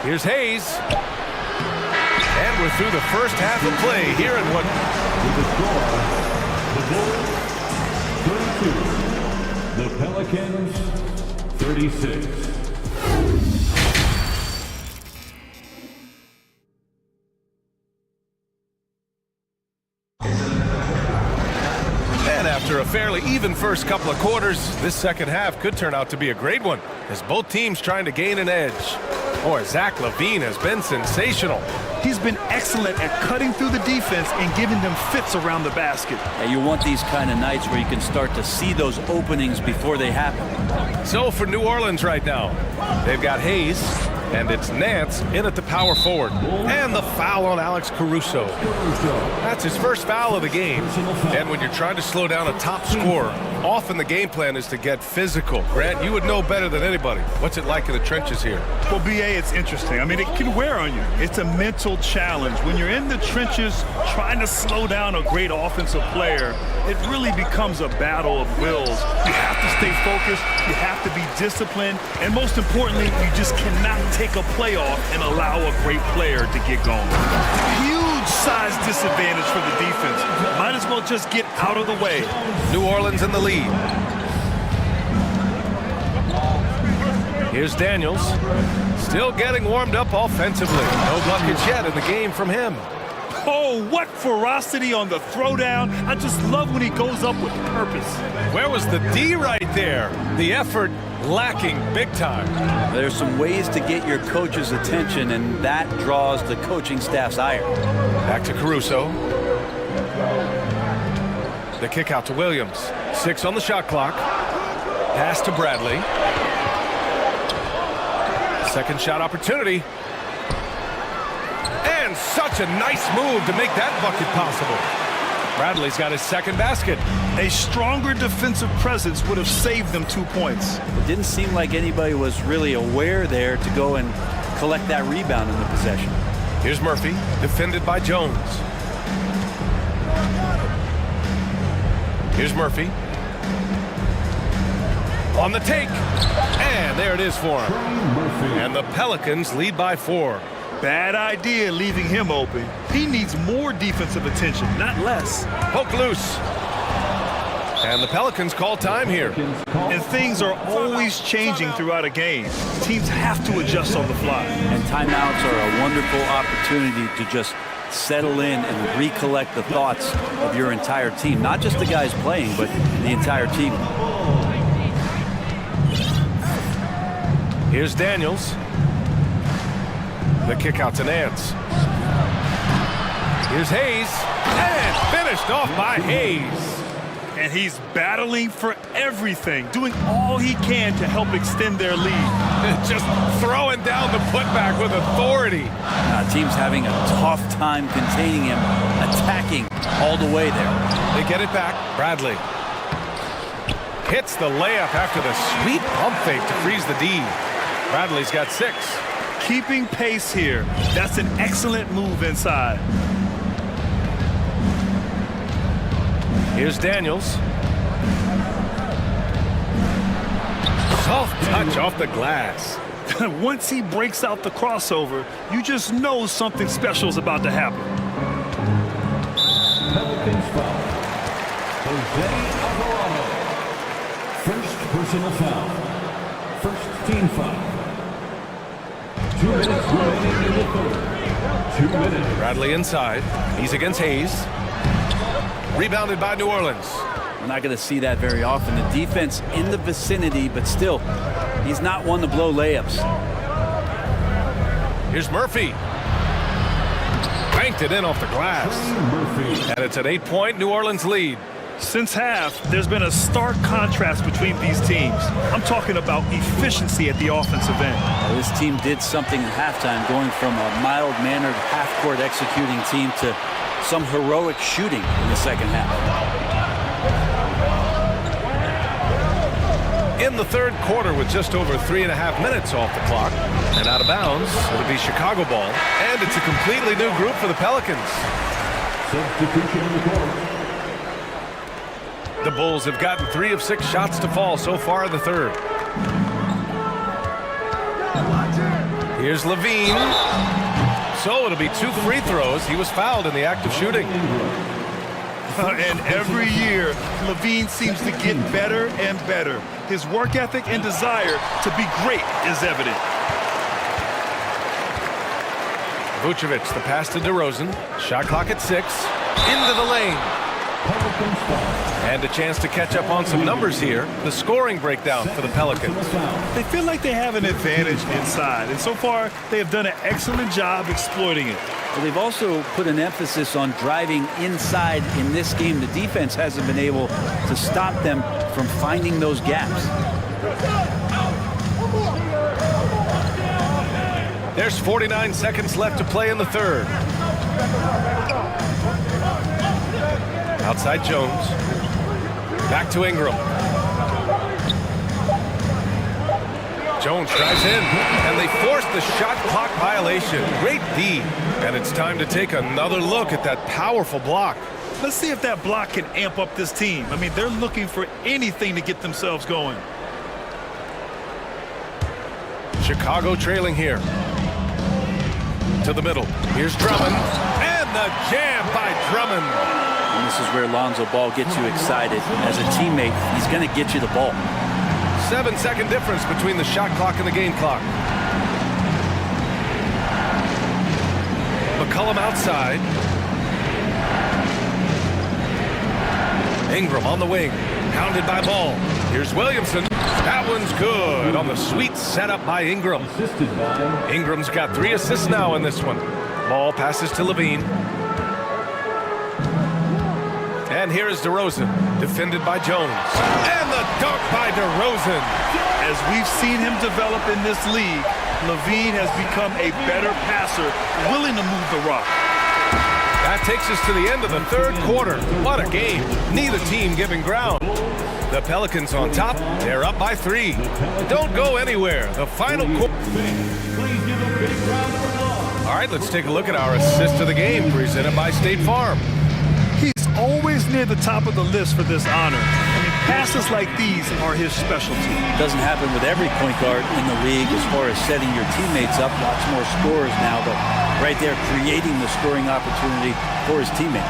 Here's Hayes. And we're through the first half of play here in what... The Bulls, 32. The Pelicans, 36. After a fairly even first couple of quarters, this second half could turn out to be a great one as both teams trying to gain an edge. Boy, Zach LaVine has been sensational. He's been excellent at cutting through the defense and giving them fits around the basket. And you want these kind of nights where you can start to see those openings before they happen. So for New Orleans right now, they've got Hayes, and it's Nance in at the power forward. And the foul on Alex Caruso. That's his first foul of the game. And when you're trying to slow down a top scorer, often the game plan is to get physical. Grant, you would know better than anybody. What's it like in the trenches here? Well, BA, it's interesting. I mean, it can wear on you. It's a mental challenge. When you're in the trenches trying to slow down a great offensive player, it really becomes a battle of wills. You have to stay focused, you have to be disciplined, and most importantly, you just cannot take a play off and allow a great player to get going. Huge size disadvantage for the defense. Might as well just get out of the way. New Orleans in the lead. Here's Daniels. Still getting warmed up offensively. No buckets yet in the game from him. Oh, what ferocity on the throwdown. I just love when he goes up with purpose. Where was the D right there? The effort lacking big time. There's some ways to get your coach's attention, and that draws the coaching staff's ire. Back to Caruso. The kick out to Williams. 6 on the shot clock. Pass to Bradley. Second shot opportunity. And such a nice move to make that bucket possible. Bradley's got his second basket. A stronger defensive presence would have saved them 2 points. It didn't seem like anybody was really aware there to go and collect that rebound in the possession. Here's Murphy, defended by Jones. Here's Murphy. On the take. And there it is for him. And the Pelicans lead by 4. Bad idea leaving him open. He needs more defensive attention, not less. Poke loose. And the Pelicans call time here. And things are always changing throughout a game. Teams have to adjust on the fly. And timeouts are a wonderful opportunity to just settle in and recollect the thoughts of your entire team. Not just the guys playing, but the entire team. Here's Daniels. The kick out to Nance. Here's Hayes. And finished off by Hayes. And he's battling for everything, doing all he can to help extend their lead. Just throwing down the putback with authority. Team's having a tough time containing him, attacking all the way there. They get it back. Bradley hits the layup after the sweet pump fake to freeze the D. Bradley's got 6. Keeping pace here. That's an excellent move inside. Here's Daniels. Soft touch off the glass. Once he breaks out the crossover, you just know something special is about to happen. Pelicans foul. Jose Alvarado. First personal foul. First team foul. 2 minutes remaining in the third. 2 minutes. Bradley inside. He's against Hayes. Rebounded by New Orleans. We're not going to see that very often. The defense in the vicinity, but still, he's not one to blow layups. Here's Murphy. Banked it in off the glass. And it's an 8-point New Orleans lead. Since half, there's been a stark contrast between these teams. I'm talking about efficiency at the offensive end. Well, this team did something at halftime, going from a mild-mannered half-court executing team to some heroic shooting in the second half. In the third quarter with just over 3.5 minutes off the clock and out of bounds, it'll be Chicago ball. And it's a completely new group for the Pelicans. Substitution in the court. The Bulls have gotten 3 of 6 shots to fall so far in the third. Here's Levine. So it'll be 2 free throws. He was fouled in the act of shooting. And every year, Levine seems to get better and better. His work ethic and desire to be great is evident. Vucevic, the pass to DeRozan. Shot clock at 6. Into the lane. And a chance to catch up on some numbers here. The scoring breakdown for the Pelicans. They feel like they have an advantage inside, and so far they have done an excellent job exploiting it. Well, they've also put an emphasis on driving inside in this game. The defense hasn't been able to stop them from finding those gaps. There's 49 seconds left to play in the third. Outside Jones. Back to Ingram. Jones drives in, and they force the shot clock violation. Great D. And it's time to take another look at that powerful block. Let's see if that block can amp up this team. I mean, they're looking for anything to get themselves going. Chicago trailing here. To the middle. Here's Drummond. And the jam by Drummond. And this is where Lonzo Ball gets you excited. As a teammate, he's going to get you the ball. 7-second difference between the shot clock and the game clock. McCollum outside. Ingram on the wing, hounded by Ball. Here's Williamson. That one's good on the sweet setup by Ingram. Ingram's got 3 assists now in this one. Ball passes to Levine. And here is DeRozan, defended by Jones. And the dunk by DeRozan. As we've seen him develop in this league, Levine has become a better passer, willing to move the rock. That takes us to the end of the third quarter. What a game. Neither team giving ground. The Pelicans on top. They're up by 3. Don't go anywhere. The final quarter. All right, let's take a look at our assist of the game presented by State Farm. He's always near the top of the list for this honor. I mean, passes like these are his specialty. Doesn't happen with every point guard in the league as far as setting your teammates up. Lots more scorers now, but right there creating the scoring opportunity for his teammate.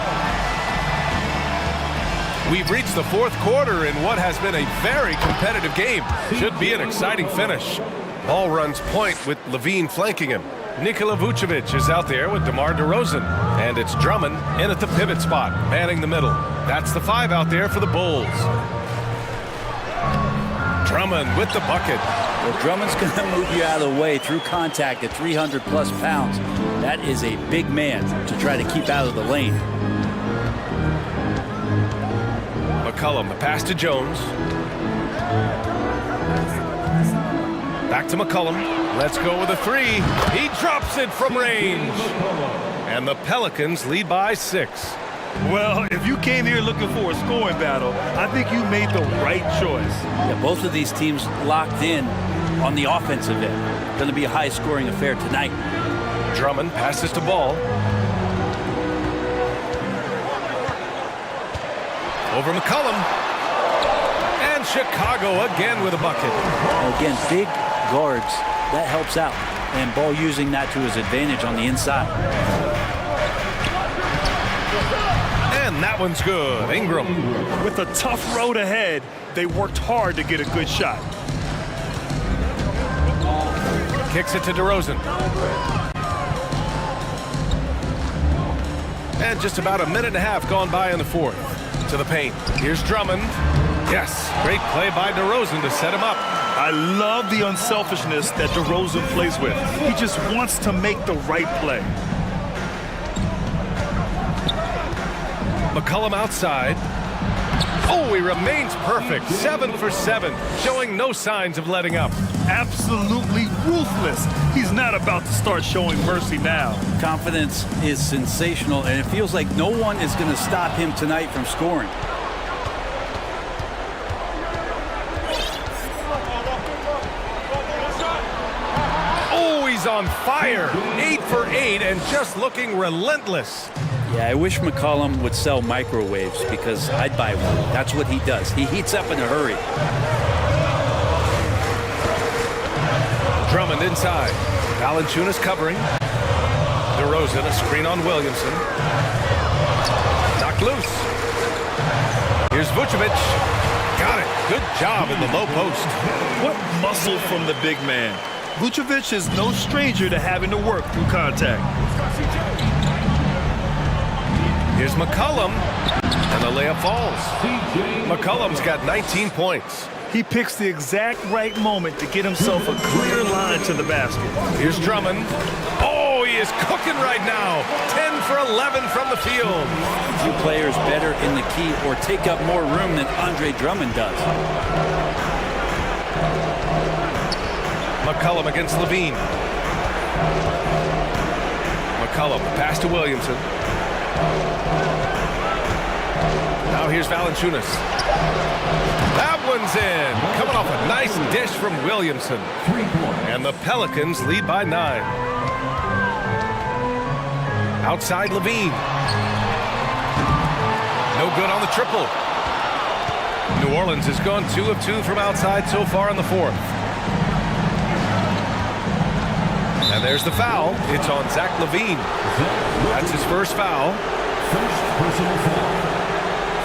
We've reached the fourth quarter in what has been a very competitive game. Should be an exciting finish. Ball runs point with Levine flanking him. Nikola Vucevic is out there with DeMar DeRozan. And it's Drummond in at the pivot spot, manning the middle. That's the 5 out there for the Bulls. Drummond with the bucket. Well, Drummond's going to move you out of the way through contact at 300-plus pounds. That is a big man to try to keep out of the lane. McCollum, the pass to Jones. Back to McCollum. Let's go with a 3. He drops it from range. And the Pelicans lead by 6. Well, if you came here looking for a scoring battle, I think you made the right choice. Yeah, both of these teams locked in on the offensive end. Going to be a high-scoring affair tonight. Drummond passes to Ball. Over McCollum. And Chicago again with a bucket. Again, big guards. That helps out. And Ball using that to his advantage on the inside. And that one's good. Ingram. With a tough road ahead, they worked hard to get a good shot. Kicks it to DeRozan. And just about a minute and a half gone by in the fourth. To the paint. Here's Drummond. Yes, great play by DeRozan to set him up. I love the unselfishness that DeRozan plays with. He just wants to make the right play. McCollum outside. Oh, he remains perfect. 7 for 7, showing no signs of letting up. Absolutely ruthless. He's not about to start showing mercy now. Confidence is sensational, and it feels like no one is going to stop him tonight from scoring. Oh, he's on fire. 8 for 8 and just looking relentless. Yeah, I wish McCollum would sell microwaves because I'd buy one. That's what he does. He heats up in a hurry. Drummond inside. Valanciunas covering. DeRozan, a screen on Williamson. Knocked loose. Here's Vucevic. Got it. Good job in the low post. What muscle from the big man. Vucevic is no stranger to having to work through contact. Here's McCollum, and the layup falls. McCollum's got 19 points. He picks the exact right moment to get himself a clear line to the basket. Here's Drummond. Oh, he is cooking right now. 10 for 11 from the field. Few players better in the key or take up more room than Andre Drummond does. McCollum against Levine. McCollum, pass to Williamson. Now here's Valanciunas. That one's in. Coming off a nice dish from Williamson. And the Pelicans lead by 9. Outside Levine. No good on the triple. New Orleans has gone 2 of 2 from outside so far in the fourth. And there's the foul. It's on Zach LaVine. That's his first foul. First personal foul.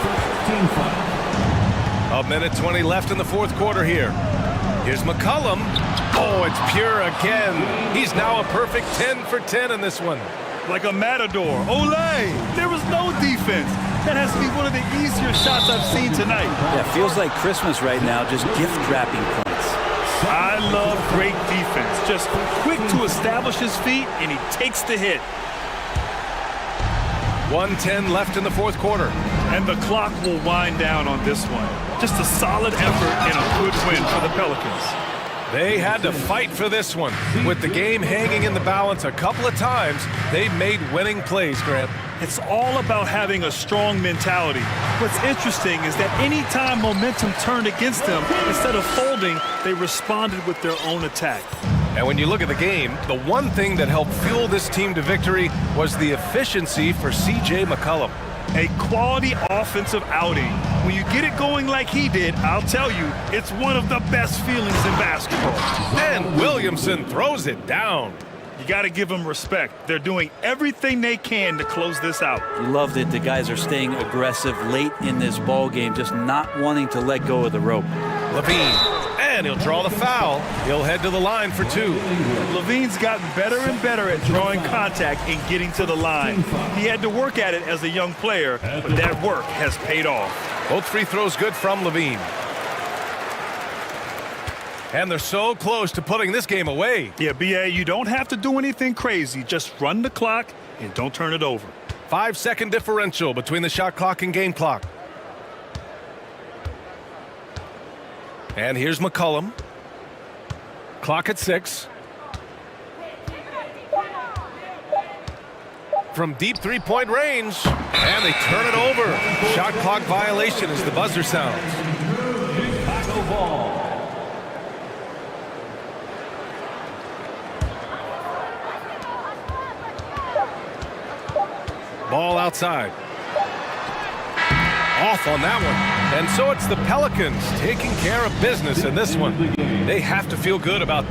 First team foul. A minute 20 left in the fourth quarter here. Here's McCollum. Oh, it's pure again. He's now a perfect 10 for 10 in this one. Like a matador. Olay! There was no defense. That has to be one of the easier shots I've seen tonight. Yeah, feels like Christmas right now, just gift wrapping points. I love great defense. Just quick to establish his feet, and he takes the hit. 1:10 left in the fourth quarter. And the clock will wind down on this one. Just a solid effort and a good win for the Pelicans. They had to fight for this one. With the game hanging in the balance a couple of times, they made winning plays, Grant. It's all about having a strong mentality. What's interesting is that anytime momentum turned against them, instead of folding, they responded with their own attack. And when you look at the game, the one thing that helped fuel this team to victory was the efficiency for C.J. McCollum. A quality offensive outing. When you get it going like he did, I'll tell you, it's one of the best feelings in basketball. And Williamson throws it down. You got to give them respect. They're doing everything they can to close this out. You love that the guys are staying aggressive late in this ball game, just not wanting to let go of the rope. Levine, and he'll draw the foul. He'll head to the line for two. Levine's gotten better and better at drawing contact and getting to the line. He had to work at it as a young player, but that work has paid off. Both free throws good from Levine. And they're so close to putting this game away. Yeah, B.A., you don't have to do anything crazy. Just run the clock and don't turn it over. 5-second differential between the shot clock and game clock. And here's McCollum. Clock at 6. From deep three-point range. And they turn it over. Shot clock violation as the buzzer sounds. Ball outside. Off on that one. And so it's the Pelicans taking care of business in this one. They have to feel good about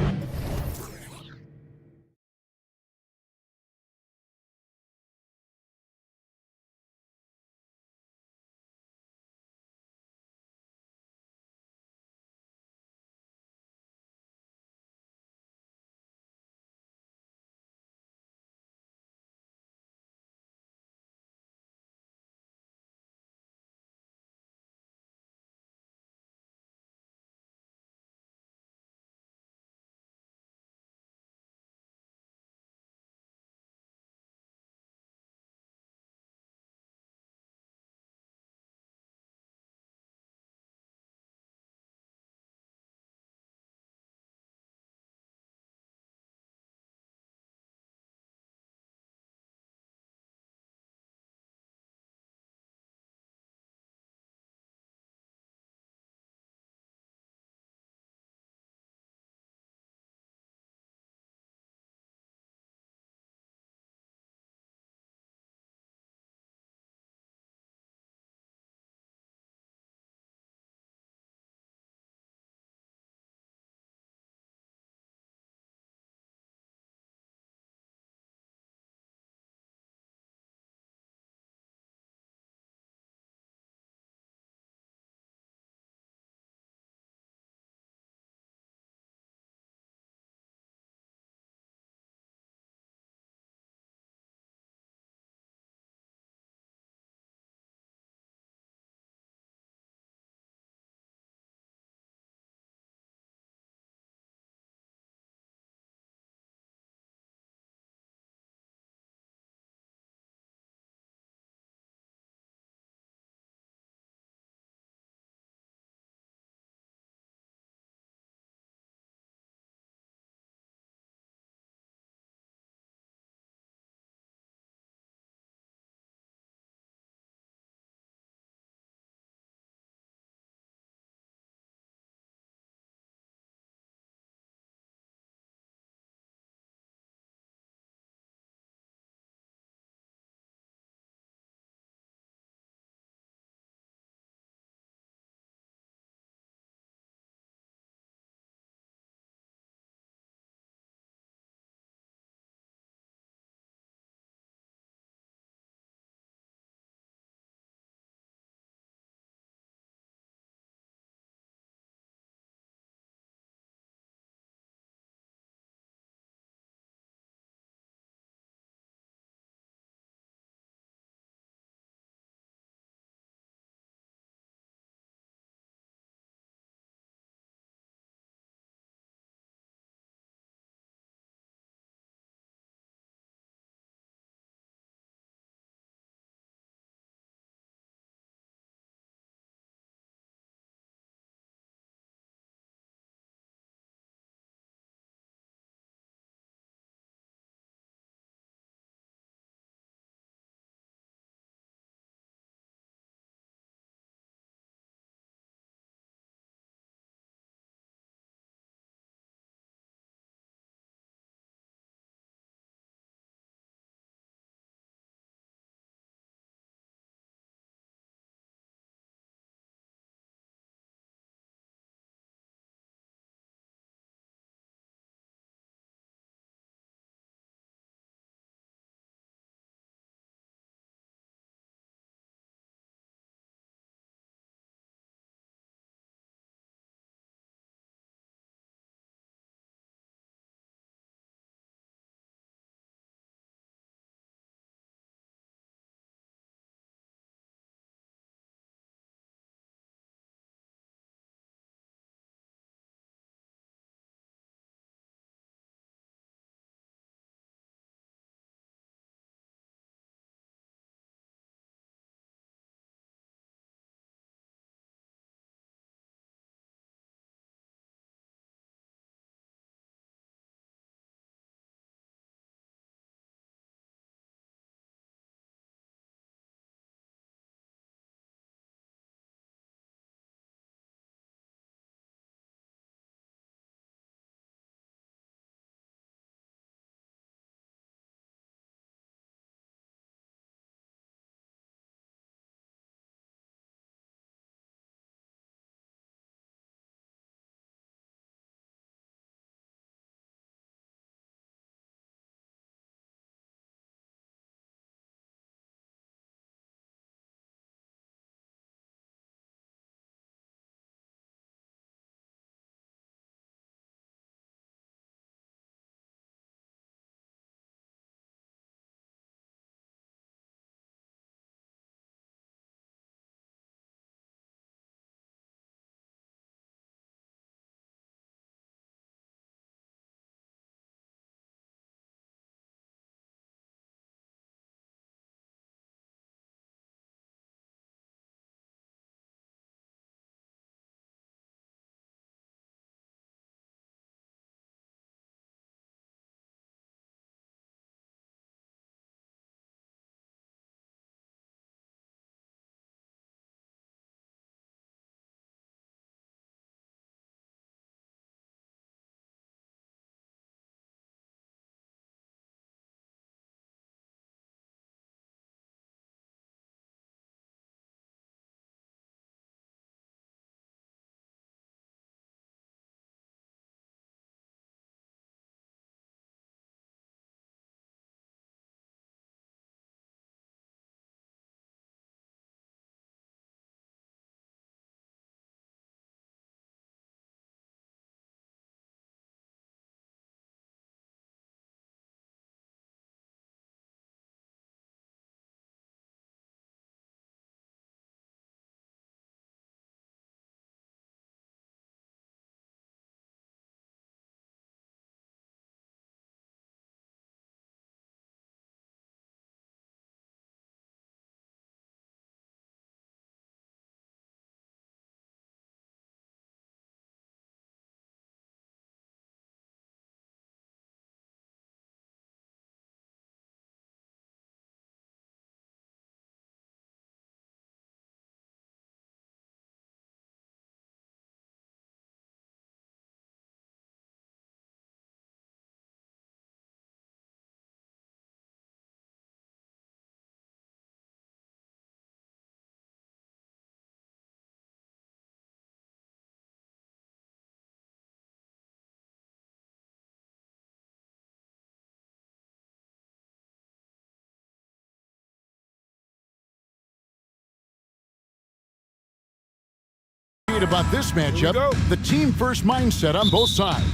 great about this matchup, the team-first mindset on both sides.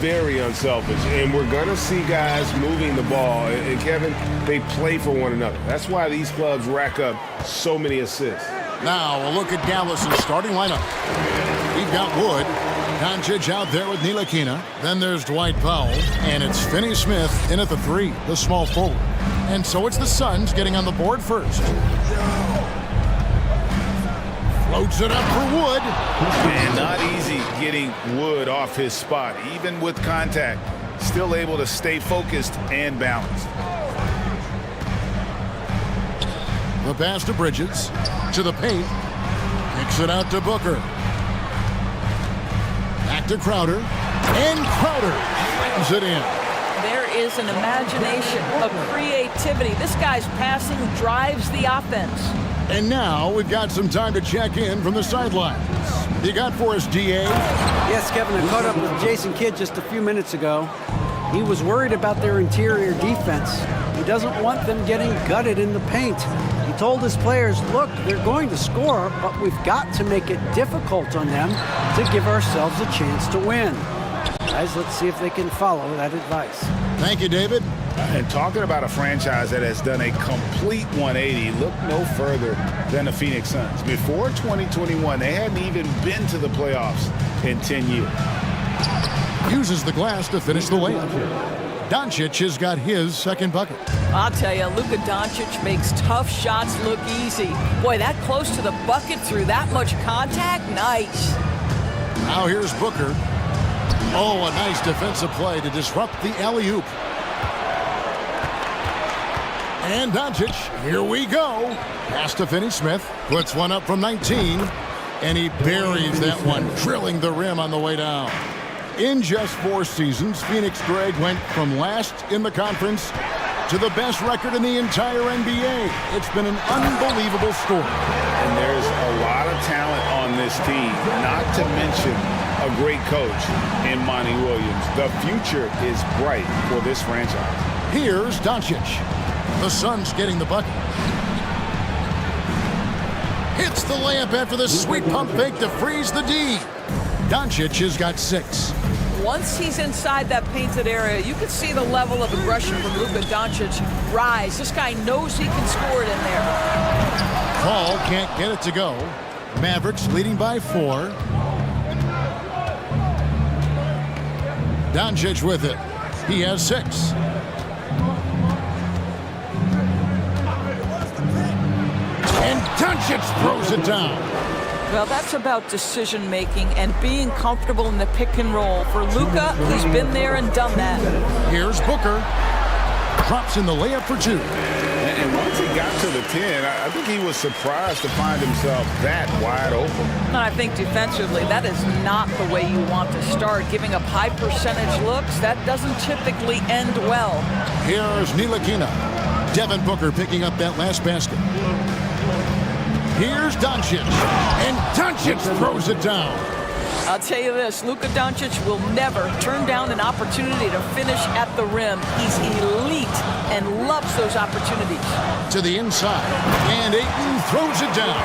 Very unselfish, and we're going to see guys moving the ball. And Kevin, they play for one another. That's why these clubs rack up so many assists. Now, a look at Dallas's starting lineup. We've got Wood, Doncic out there with Ntilikina. Then there's Dwight Powell, and it's Finney-Smith in at the 3, the small forward. And so it's the Suns getting on the board first. Floats it up for Wood. And not easy getting Wood off his spot. Even with contact, still able to stay focused and balanced. The pass to Bridges, to the paint, kicks it out to Booker. Back to Crowder, and Crowder slams it in. There is an imagination, a creativity. This guy's passing drives the offense. And now we've got some time to check in from the sidelines. You got for us, DA? Yes, Kevin, I caught up with Jason Kidd just a few minutes ago. He was worried about their interior defense. He doesn't want them getting gutted in the paint. He told his players, look, they're going to score, but we've got to make it difficult on them to give ourselves a chance to win. Guys, let's see if they can follow that advice. Thank you, David. And talking about a franchise that has done a complete 180, look no further than the Phoenix Suns. Before 2021, they hadn't even been to the playoffs in 10 years. Uses the glass to finish the layup. Doncic has got his second bucket. I'll tell you, Luka Doncic makes tough shots look easy. Boy, that close to the bucket through that much contact, nice. Now here's Booker. Oh, a nice defensive play to disrupt the alley-oop. And Doncic, here we go. Pass to Finney-Smith, puts one up from 19, and he buries that one, drilling the rim on the way down. In just 4 seasons, Phoenix Greg went from last in the conference to the best record in the entire NBA. It's been an unbelievable story. And there's a lot of talent on this team, not to mention a great coach in Monty Williams. The future is bright for this franchise. Here's Doncic. The Suns getting the bucket. Hits the layup after the sweet pump fake to freeze the D. Doncic has got 6. Once he's inside that painted area, you can see the level of aggression from Luka Doncic rise. This guy knows he can score it in there. Paul can't get it to go. Mavericks leading by 4. Doncic with it. He has 6. And Doncic throws it down. Well, that's about decision-making and being comfortable in the pick and roll. For Luka, he's been there and done that. Here's Booker. Drops in the layup for 2. And once he got to the 10, I think he was surprised to find himself that wide open. And I think defensively, that is not the way you want to start. Giving up high percentage looks, that doesn't typically end well. Here's Ntilikina. Devin Booker picking up that last basket. Here's Doncic, and Doncic throws it down. I'll tell you this, Luka Doncic will never turn down an opportunity to finish at the rim. He's elite and loves those opportunities. To the inside, and Ayton throws it down.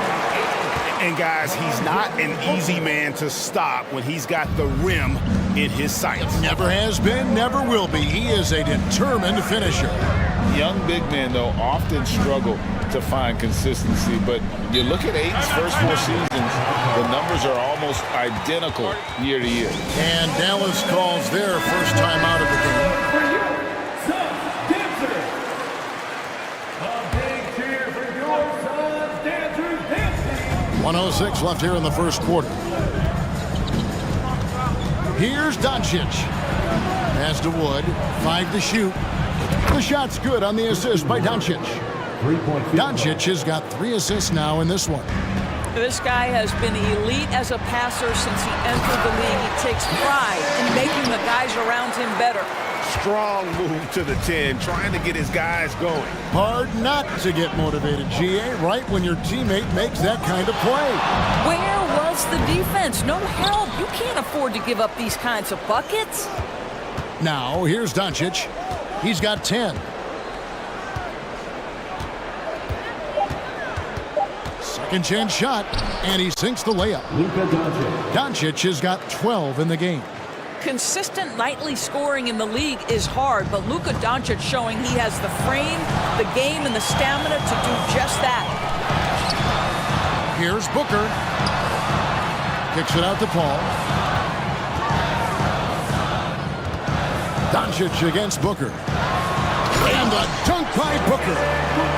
And guys, he's not an easy man to stop when he's got the rim in his sights. Never has been, never will be. He is a determined finisher. Young big men, though, often struggle to find consistency, but you look at Ayton's first 4 seasons, the numbers are almost identical year to year. And Dallas calls their first time out of the game. 1:06 left here in the first quarter. Here's Doncic. Pass to Wood. 5 to shoot. The shot's good on the assist by Doncic. Doncic has got 3 assists now in this one. This guy has been elite as a passer since he entered the league. He takes pride in making the guys around him better. Strong move to the 10, trying to get his guys going. Hard not to get motivated, GA, right when your teammate makes that kind of play. Where was the defense? No help. You can't afford to give up these kinds of buckets. Now, here's Doncic. He's got 10. Second chance shot, and he sinks the layup. Doncic has got 12 in the game. Consistent nightly scoring in the league is hard, but Luka Doncic showing he has the frame, the game, and the stamina to do just that. Here's Booker. Kicks it out to Paul. Doncic against Booker. And the dunk by Booker.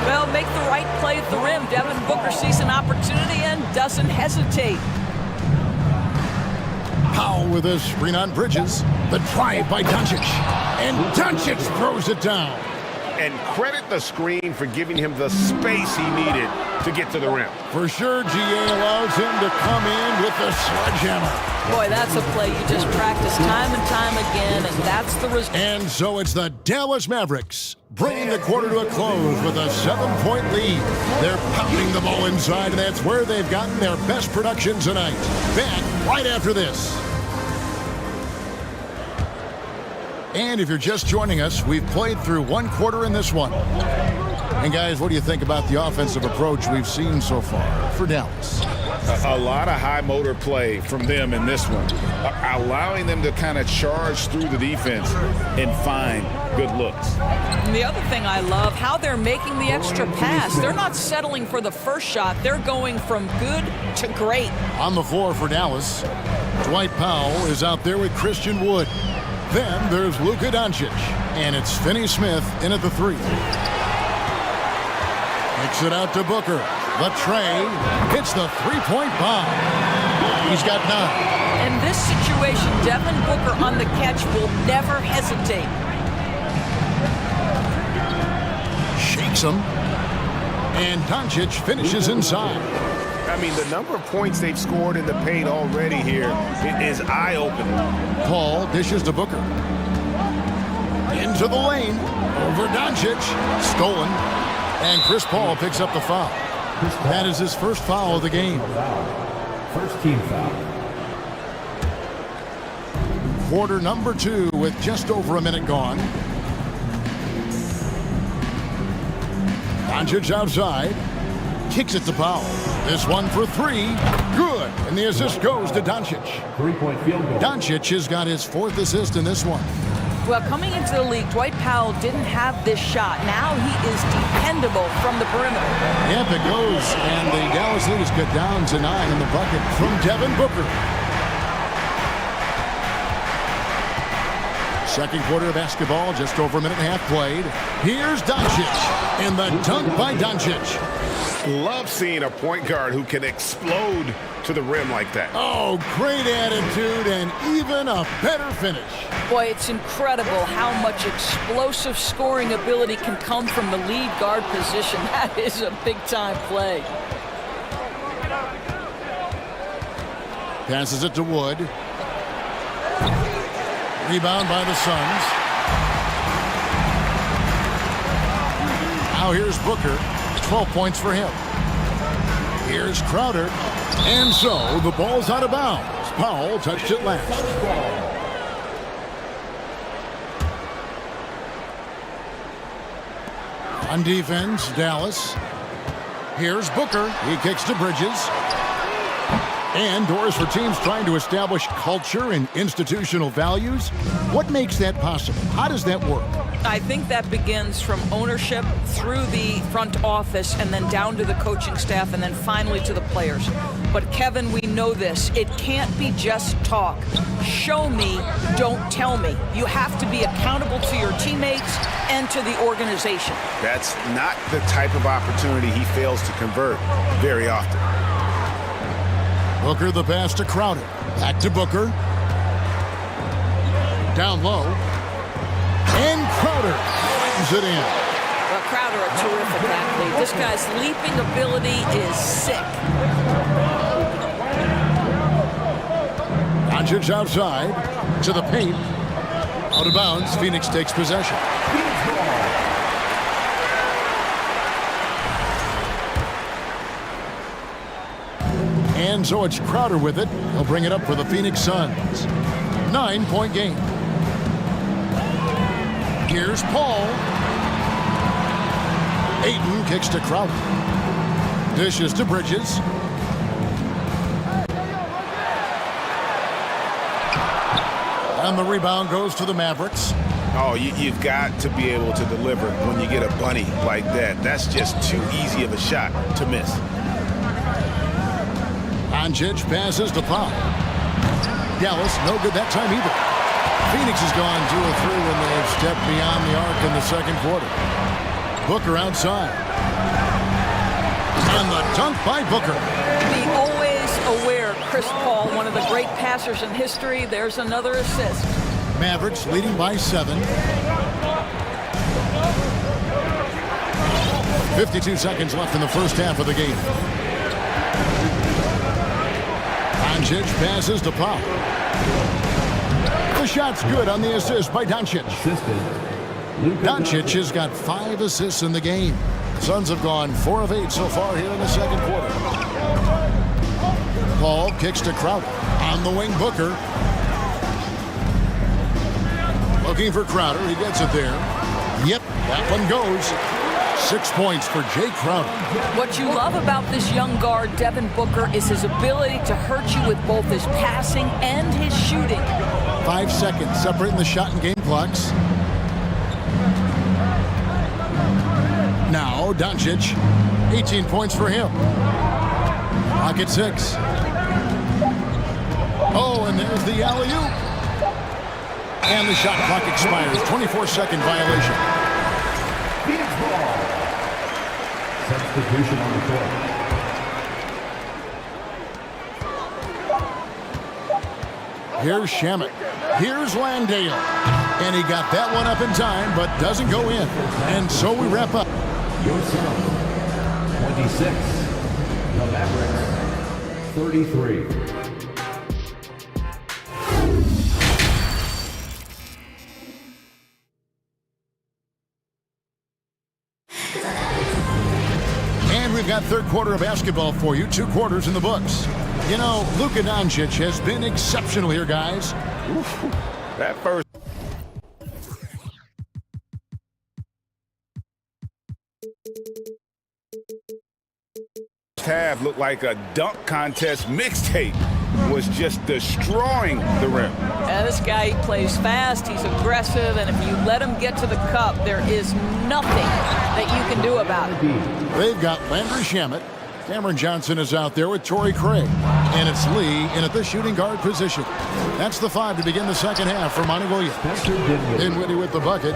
Well, make the right play at the rim. Devin Booker sees an opportunity and doesn't hesitate. Powell with a screen on Bridges. The drive by Doncic. And Doncic throws it down. And credit the screen for giving him the space he needed to get to the rim. For sure, GA allows him to come in with the sledgehammer. Boy, that's a play you just practice time and time again, and that's the result. And so it's the Dallas Mavericks bringing the quarter to a close with a 7-point lead. They're pounding the ball inside, and that's where they've gotten their best production tonight. Back right after this. And if you're just joining us, we've played through one quarter in this one. And guys, what do you think about the offensive approach we've seen so far for Dallas? A lot of high motor play from them in this one, allowing them to kind of charge through the defense and find good looks. And the other thing I love, how they're making the extra pass. They're not settling for the first shot. They're going from good to great. On the floor for Dallas, Dwight Powell is out there with Christian Wood. Then there's Luka Doncic, and it's Finney Smith in at the 3. Kicks it out to Booker. The tray hits the three-point bomb. He's got 9. In this situation, Devin Booker on the catch will never hesitate. Shakes him. And Doncic finishes inside. I mean, the number of points they've scored in the paint already here is eye-opening. Paul dishes to Booker. Into the lane. Over Doncic. Stolen. And Chris Paul picks up the foul. That is his first foul of the game. First team foul. Quarter number 2 with just over a minute gone. Doncic outside. Kicks it to Powell. This one for 3. Good. And the assist goes to Doncic. 3-point field goal. Doncic has got his 4th assist in this one. Well, coming into the league, Dwight Powell didn't have this shot. Now he is dependable from the perimeter. Yep, it goes. And the Dallas leaders cut down to 9 in the bucket from Devin Booker. Second quarter of basketball, just over a minute and a half played. Here's Doncic. And the dunk by Doncic. Love seeing a point guard who can explode to the rim like that. Oh, great attitude and even a better finish. Boy, it's incredible how much explosive scoring ability can come from the lead guard position. That is a big-time play. Passes it to Wood. Rebound by the Suns. Now here's Booker. 12 points for him. Here's Crowder. And so the ball's out of bounds. Powell touched it last. On defense, Dallas. Here's Booker. He kicks to Bridges. And doors for teams trying to establish culture and institutional values. What makes that possible? How does that work? I think that begins from ownership through the front office and then down to the coaching staff and then finally to the players. But Kevin, we know this. It can't be just talk. Show me, don't tell me. You have to be accountable to your teammates and to the organization. That's not the type of opportunity he fails to convert very often. Booker the pass to Crowder. Back to Booker. Down low. And Crowder brings it in. Well, Crowder, a terrific athlete. This guy's leaping ability is sick. Doncic outside to the paint. Out of bounds. Phoenix takes possession. And so it's Crowder with it. He'll bring it up for the Phoenix Suns. 9-point game. Here's Paul. Ayton kicks to Crowder. Dishes to Bridges. And the rebound goes to the Mavericks. Oh, you've got to be able to deliver when you get a bunny like that. That's just too easy of a shot to miss. Doncic passes to Pop. Dallas, no good that time either. Phoenix has gone 2 of 3 when they've stepped beyond the arc in the second quarter. Booker outside. And the dunk by Booker. The always aware Chris Paul, one of the great passers in history. There's another assist. Mavericks leading by 7. 52 seconds left in the first half of the game. Doncic passes to Pop. The shot's good on the assist by Doncic. Doncic has got 5 assists in the game. Suns have gone 4 of 8 so far here in the second quarter. Paul kicks to Crowder. On the wing, Booker. Looking for Crowder. He gets it there. Yep, that one goes. 6 points for Jay Crowder. What you love about this young guard, Devin Booker, is his ability to hurt you with both his passing and his shooting. 5 seconds separating the shot and game clocks. Now, Doncic, 18 points for him. Rocket 6. Oh, and there's the alley-oop. And the shot clock expires. 24-second violation. Phoenix ball. Substitution on the court. Here's Shamet. Here's Landale. And he got that one up in time, but doesn't go in. And so we wrap up. Your sum, 26. The Mavericks, 33. And we've got third quarter of basketball for you. 2 quarters in the books. You know, Luka Doncic has been exceptional here, guys. Oof, that first half looked like a dunk contest mixtape. Was just destroying the rim. Yeah, this guy, he plays fast, he's aggressive, and if you let him get to the cup, there is nothing that you can do about it. They've got Landry Shamet. Cameron Johnson is out there with Torrey Craig. And it's Lee in at the shooting guard position. That's the 5 to begin the second half for Monty Williams. Dinwiddie with the bucket.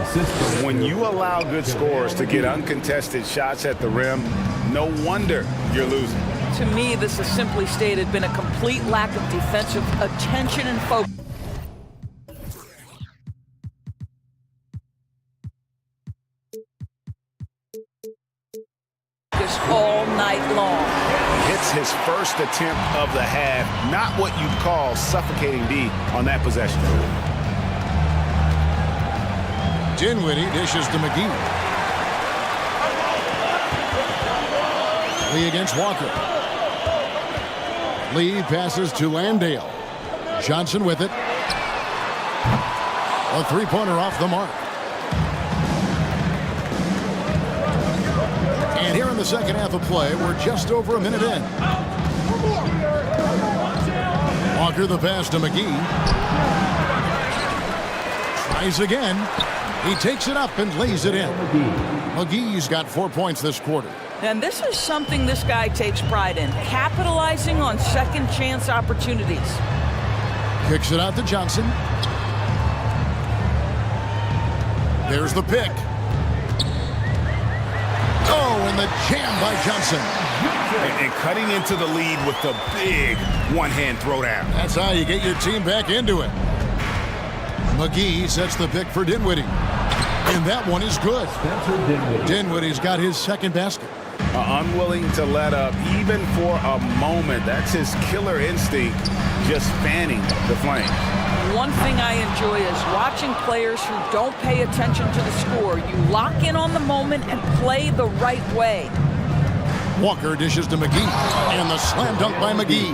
When you allow good scorers to get uncontested shots at the rim, no wonder you're losing. To me, this has simply stated been a complete lack of defensive attention and focus. All night long. Hits his first attempt of the half. Not what you'd call suffocating D on that possession. Dinwiddie dishes to McGee. Lee against Walker. Lee passes to Landale. Johnson with it. A 3-pointer off the mark. And here in the second half of play, we're just over a minute in. Walker the pass to McGee. Tries again. He takes it up and lays it in. McGee's got 4 points this quarter. And this is something this guy takes pride in, capitalizing on second chance opportunities. Kicks it out to Johnson. There's the pick. Oh, and the jam by Johnson. And cutting into the lead with the big one-hand throwdown. That's how you get your team back into it. McGee sets the pick for Dinwiddie. And that one is good. Dinwiddie's got his second basket. Unwilling to let up even for a moment. That's his killer instinct, just fanning the flames. One thing I enjoy is watching players who don't pay attention to the score. You lock in on the moment and play the right way. Walker dishes to McGee, and the slam dunk by McGee.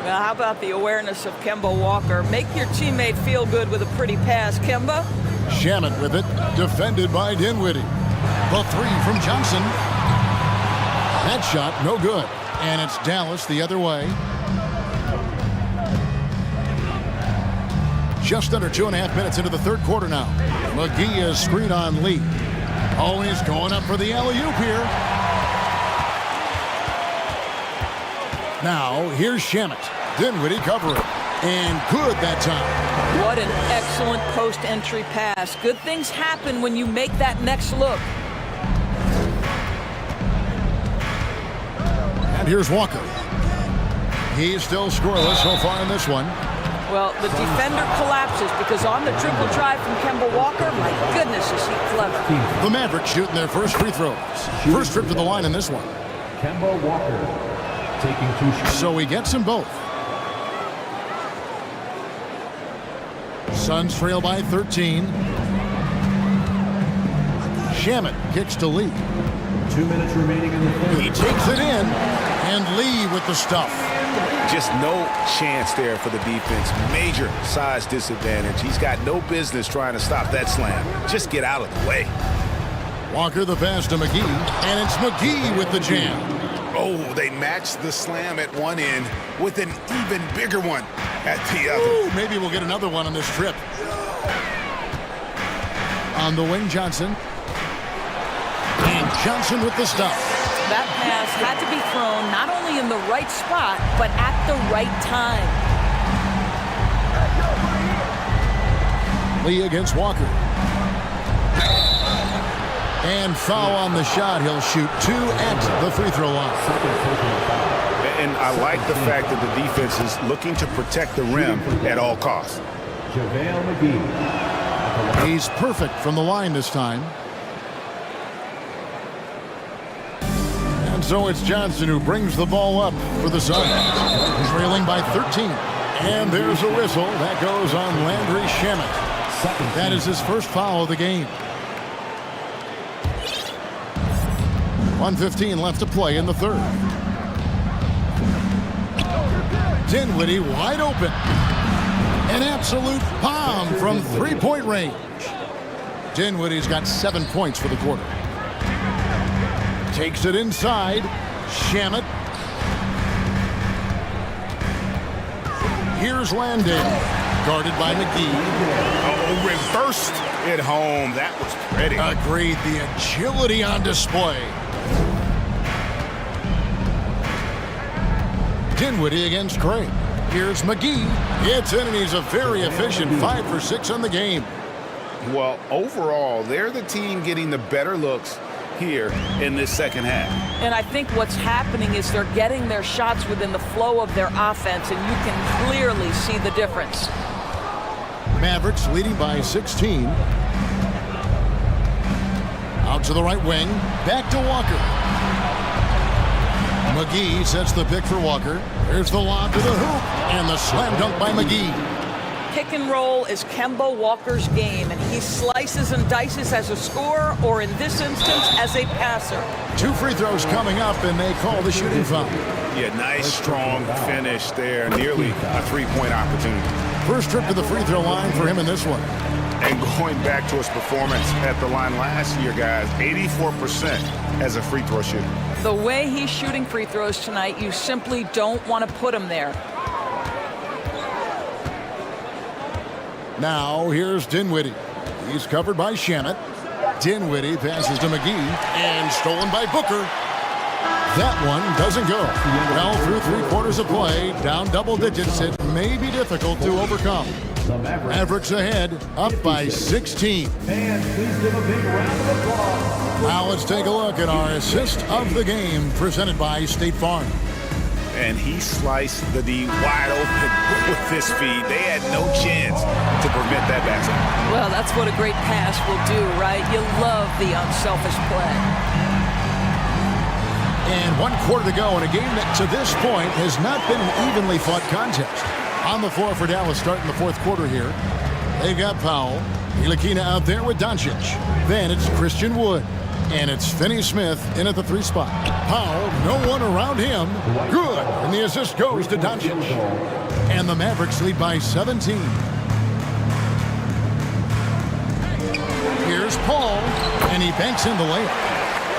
Now, how about the awareness of Kemba Walker? Make your teammate feel good with a pretty pass, Kemba. Shamet with it, defended by Dinwiddie. The 3 from Johnson. That shot, no good. And it's Dallas the other way. Just under 2.5 minutes into the third quarter now. McGee is screen on Lee. Oh, he's going up for the alley-oop here. Now, here's Shamet. Dinwiddie covering. And good that time. What an excellent post-entry pass. Good things happen when you make that next look. And here's Walker. He's still scoreless so far in this one. Well, the defender collapses because on the triple drive from Kemba Walker, my goodness, is he clever. The Mavericks shooting their first free throws. First trip to the line in this one. Kemba Walker taking 2 shots. So he gets them both. Suns trail by 13. Shamet kicks to Lee. 2 minutes remaining in the third. He takes it in, and Lee with the stuff. Just no chance there for the defense. Major size disadvantage. He's got no business trying to stop that slam. Just get out of the way. Walker the pass to McGee, and it's McGee with the jam. Oh, they matched the slam at one end with an even bigger one at the other. Ooh, maybe we'll get another one on this trip. On the wing, Johnson. And Johnson with the stuff. That pass had to be thrown not only in the right spot, but at the right time. Lee against Walker. And foul on the shot. He'll shoot 2 at the free throw line. And I like the fact that the defense is looking to protect the rim at all costs. JaVale McGee. He's perfect from the line this time. And so it's Johnson who brings the ball up for the Suns. Trailing by 13. And there's a whistle. That goes on Landry Shamet. That is his first foul of the game. 1:15 left to play in the third. Dinwiddie wide open. An absolute bomb from three-point range. Dinwiddie's got 7 points for the quarter. Takes it inside. Shamet. Here's Landale. Guarded by McGee. Oh, reversed it home. That was pretty. Agreed. The agility on display. Dinwiddie against Craig. Here's McGee. It's in, and he's a very efficient 5 for 6 on the game. Well, overall, they're the team getting the better looks here in this second half. And I think what's happening is they're getting their shots within the flow of their offense, and you can clearly see the difference. Mavericks leading by 16. Out to the right wing. Back to Walker. McGee sets the pick for Walker. There's the lob to the hoop. And the slam dunk by McGee. Pick and roll is Kemba Walker's game, and he slices and dices as a scorer, or in this instance, as a passer. 2 free throws coming up, and they call the shooting foul. Yeah, nice, strong finish there. Nearly a 3-point opportunity. First trip to the free throw line for him in this one. And going back to his performance at the line last year, guys, 84% as a free throw shooter. The way he's shooting free throws tonight, you simply don't want to put him there. Now, here's Dinwiddie. He's covered by Shamet. Dinwiddie passes to McGee, and stolen by Booker. That one doesn't go. Well, through 3 quarters of play, down double digits, it may be difficult to overcome. Mavericks ahead, up by 16. And please give a big round of applause. Now let's take a look at our assist of the game, presented by State Farm. And he sliced the D wide open with this feed. They had no chance to prevent that basket. Well, that's what a great pass will do, right? You love the unselfish play. And 1 quarter to go in a game that to this point has not been an evenly fought contest. On the floor for Dallas starting the 4th quarter here. They've got Powell. Ntilikina out there with Doncic. Then it's Christian Wood. And it's Finney-Smith in at the 3 spot. Powell, no one around him. Good. And the assist goes to Doncic. And the Mavericks lead by 17. Here's Paul. And he banks in the layup.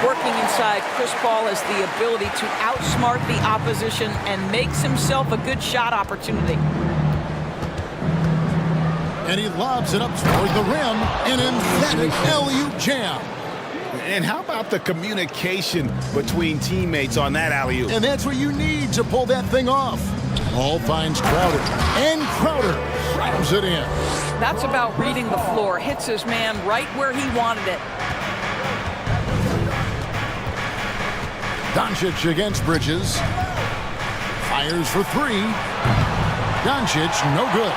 Working inside, Chris Paul has the ability to outsmart the opposition and makes himself a good shot opportunity. And he lobs it up toward the rim. An emphatic alley-oop jam. And how about the communication between teammates on that alley-oop? And that's what you need to pull that thing off. Ball finds Crowder. And Crowder slams it in. That's about reading the floor. Hits his man right where he wanted it. Doncic against Bridges. Fires for three. Doncic, no good.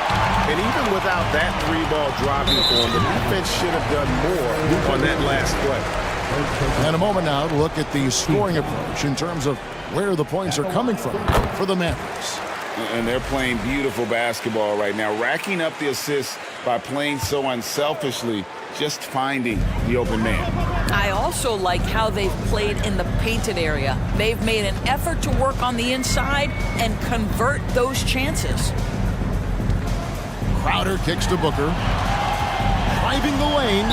And even without that three-ball dropping for him, the defense should have done more on that last play. And a moment now to look at the scoring approach in terms of where the points are coming from for the Mavericks. And they're playing beautiful basketball right now, racking up the assists by playing so unselfishly, just finding the open man. I also like how they've played in the painted area. They've made an effort to work on the inside and convert those chances. Crowder kicks to Booker. Driving the lane.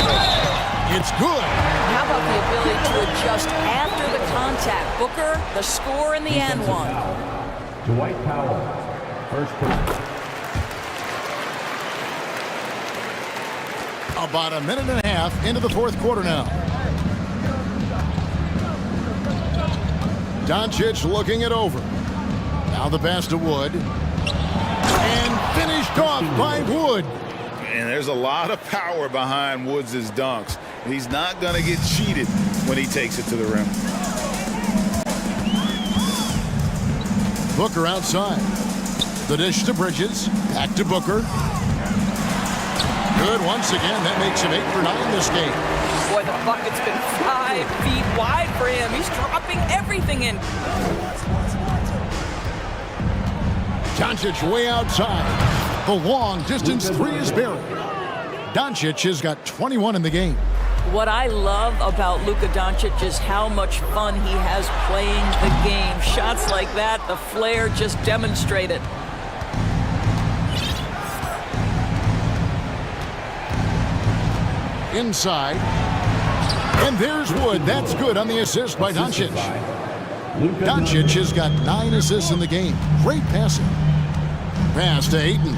It's good. How about the ability to adjust after the contact? Booker, the score in the and one. Dwight Powell, first person. About a minute and a half into the fourth quarter now. Doncic looking it over. Now the pass to Wood. And finished off by Wood. And there's a lot of power behind Woods' dunks. He's not going to get cheated when he takes it to the rim. Booker outside. The dish to Bridges. Back to Booker. Good once again. That makes him 8 for 9 this game. Boy, the bucket's been 5 feet wide for him. He's dropping everything in. Doncic way outside. The long distance three is buried. Doncic has got 21 in the game. What I love about Luka Doncic is how much fun he has playing the game. Shots like that, the flair just demonstrated. Inside. And there's Wood. That's good on the assist by Doncic. Doncic has got 9 assists in the game. Great passing. Pass to Ayton.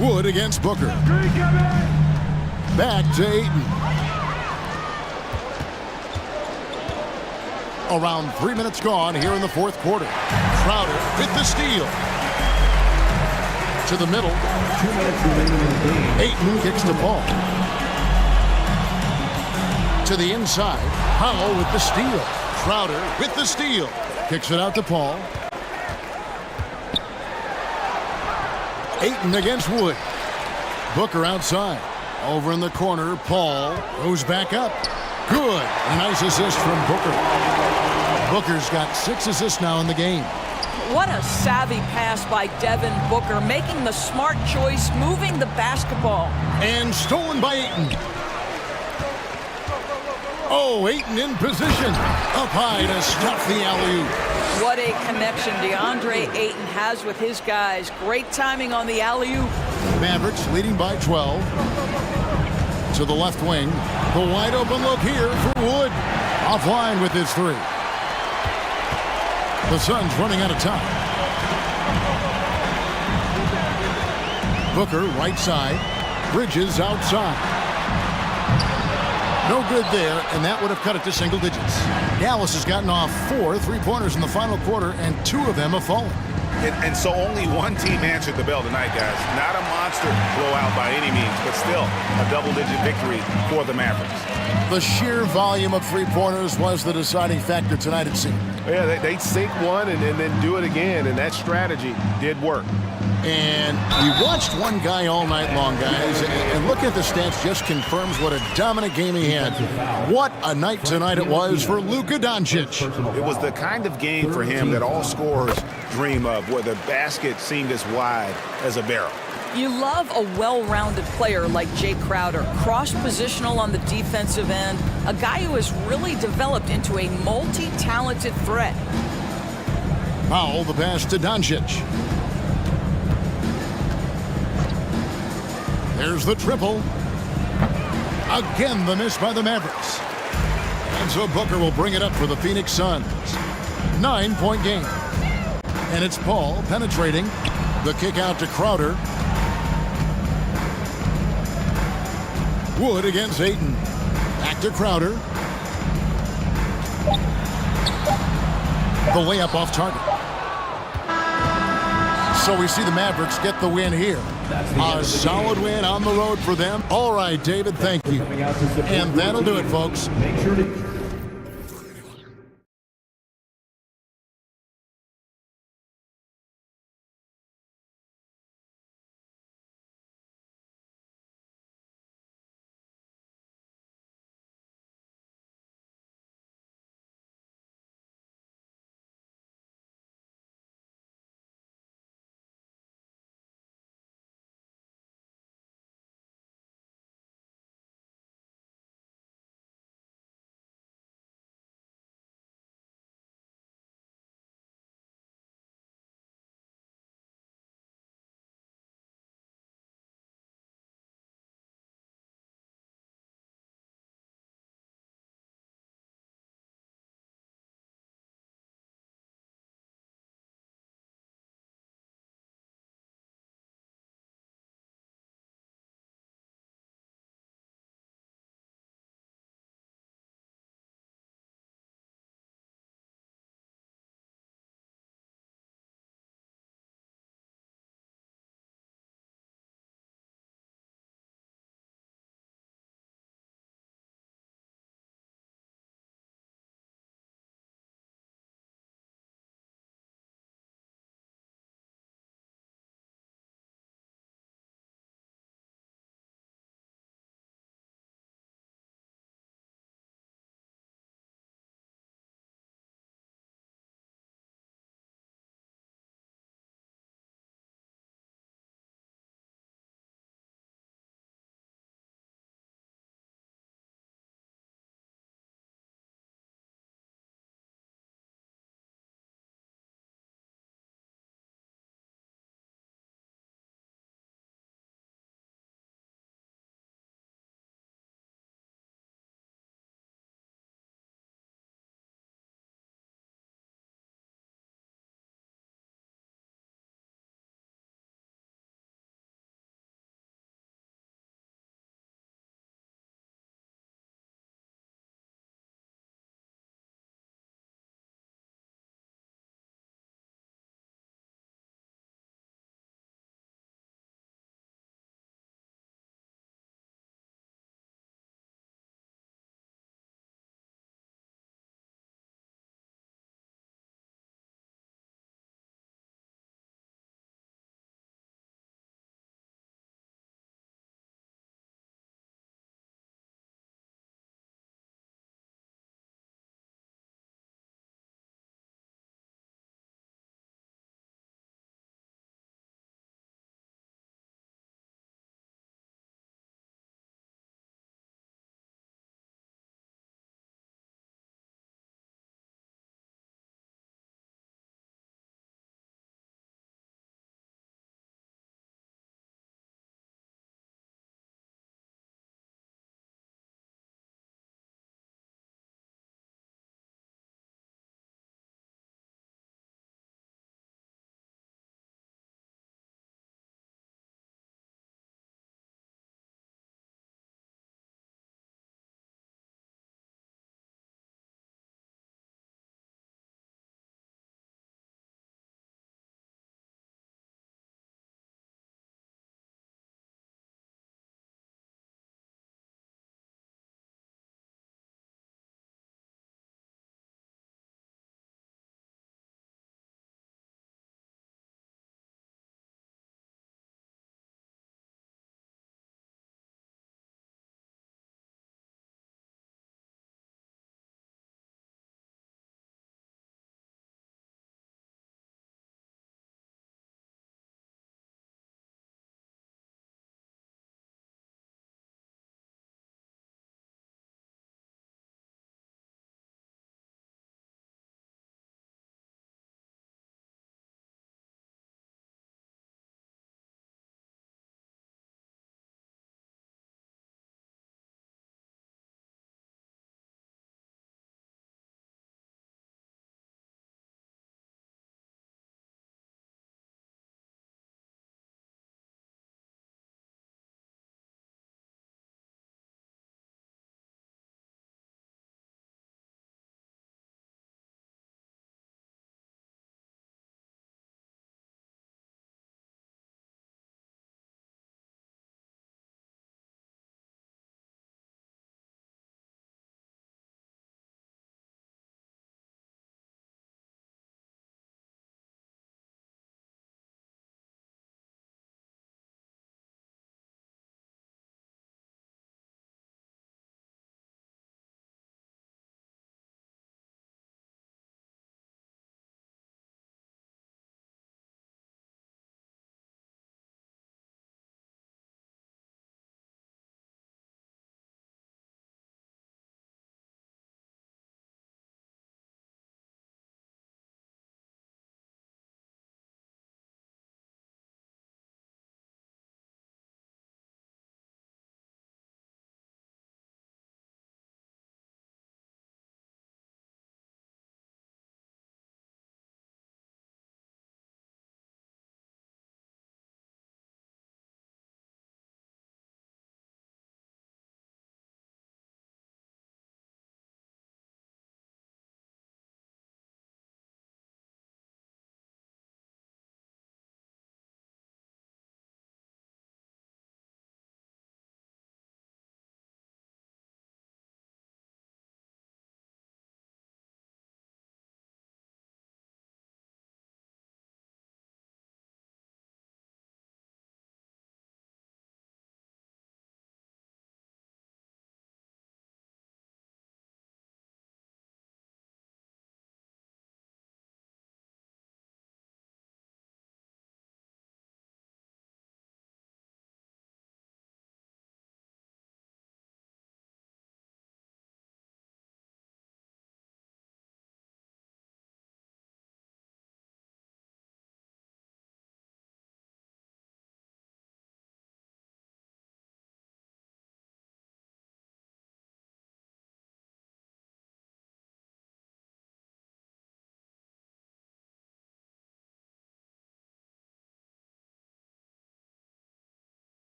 Wood against Booker. Back to Ayton. Around 3 minutes gone here in the fourth quarter. Crowder with the steal. To the middle. 2 minutes remaining in the game. Ayton kicks to Paul. To the inside. Powell with the steal. Crowder with the steal. Kicks it out to Paul. Ayton against Wood. Booker outside. Over in the corner, Paul goes back up. Good. A nice assist from Booker. Booker's got 6 assists now in the game. What a savvy pass by Devin Booker, making the smart choice, moving the basketball. And stolen by Ayton. Oh, Ayton in position. Up high to stuff the alley-oop. What a connection DeAndre Ayton has with his guys. Great timing on the alley-oop. Mavericks leading by 12. To the left wing. The wide open look here for Wood. Offline with his 3. The Suns running out of time. Booker right side. Bridges outside. No good there, and that would have cut it to single digits. Dallas has gotten off 4 3-pointers in the final quarter, and 2 of them have fallen. And so only one team answered the bell tonight, guys. Not a monster blowout by any means, but still a double-digit victory for the Mavericks. The sheer volume of 3-pointers was the deciding factor tonight, it seemed. Yeah, they sink one and then do it again, and that strategy did work. And we watched one guy all night long, guys, and look at the stats just confirms what a dominant game he had. What a night tonight it was for Luka Doncic. It was the kind of game for him that all scorers dream of, where the basket seemed as wide as a barrel. You love a well-rounded player like Jay Crowder, cross-positional on the defensive end, a guy who has really developed into a multi-talented threat. Powell, the pass to Doncic. There's the triple. Again, the miss by the Mavericks. And so Booker will bring it up for the Phoenix Suns. 9-point game. And it's Paul penetrating. The kick out to Crowder. Wood against Ayton. Back to Crowder. The layup off target. So we see the Mavericks get the win here. A solid win on the road for them. All right, David, thank you. And that'll do it, folks. Make sure to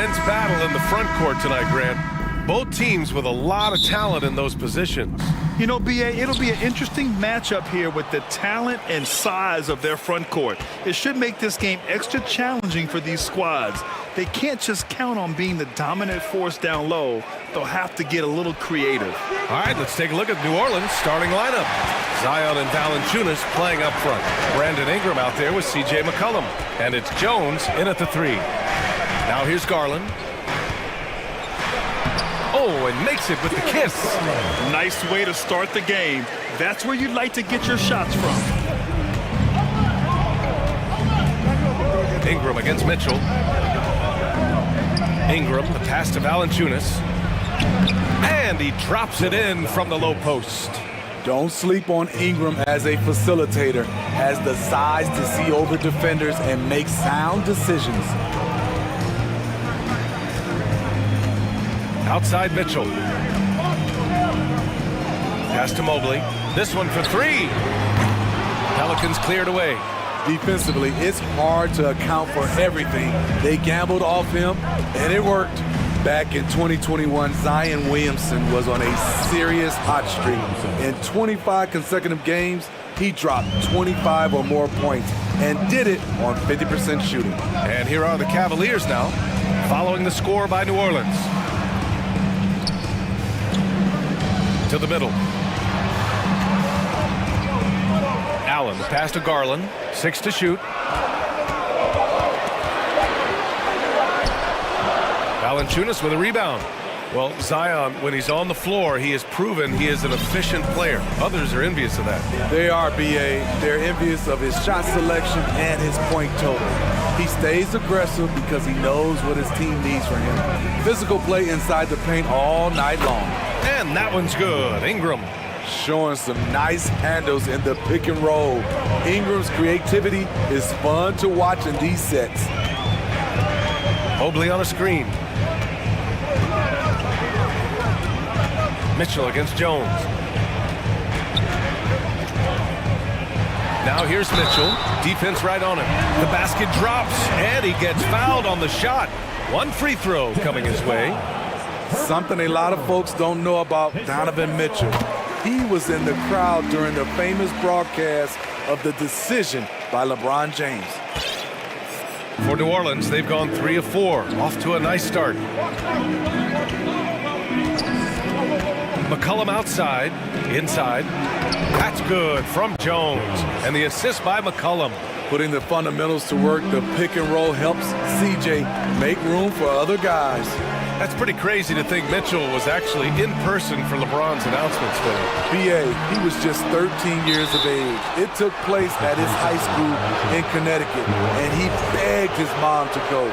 intense battle in the front court tonight, Grant. Both teams with a lot of talent in those positions. You know, B.A., it'll be an interesting matchup here with the talent and size of their front court. It should make this game extra challenging for these squads. They can't just count on being the dominant force down low. They'll have to get a little creative. All right, let's take a look at New Orleans' starting lineup. Zion and Valanciunas playing up front. Brandon Ingram out there with C.J. McCollum. And it's Jones in at the 3. Now here's Garland. Oh, and makes it with the kiss. Nice way to start the game. That's where you'd like to get your shots from. Ingram against Mitchell. Ingram, the pass to Valanciunas. And he drops it in from the low post. Don't sleep on Ingram as a facilitator. Has the size to see over defenders and make sound decisions. Outside Mitchell. Pass to Mobley. This one for 3. Pelicans cleared away. Defensively, it's hard to account for everything. They gambled off him, and it worked. Back in 2021, Zion Williamson was on a serious hot streak. In 25 consecutive games, he dropped 25 or more points and did it on 50% shooting. And here are the Cavaliers now, following the score by New Orleans. To the middle. Allen, the pass to Garland. 6 to shoot. Valanciunas with a rebound. Well, Zion, when he's on the floor, he has proven he is an efficient player. Others are envious of that. They are, B.A. They're envious of his shot selection and his point total. He stays aggressive because he knows what his team needs from him. Physical play inside the paint all night long. And that one's good. Ingram. Showing some nice handles in the pick and roll. Ingram's creativity is fun to watch in these sets. Mobley on a screen. Mitchell against Jones. Now here's Mitchell. Defense right on him. The basket drops, and he gets fouled on the shot. One free throw coming his way. Something a lot of folks don't know about Donovan Mitchell. He was in the crowd during the famous broadcast of the decision by LeBron James. For New Orleans, they've gone 3 of 4. Off to a nice start. McCollum outside, inside. That's good from Jones. And the assist by McCollum. Putting the fundamentals to work, the pick and roll helps CJ make room for other guys. That's pretty crazy to think Mitchell was actually in person for LeBron's announcements today. B.A., he was just 13 years of age. It took place at his high school in Connecticut, and he begged his mom to go.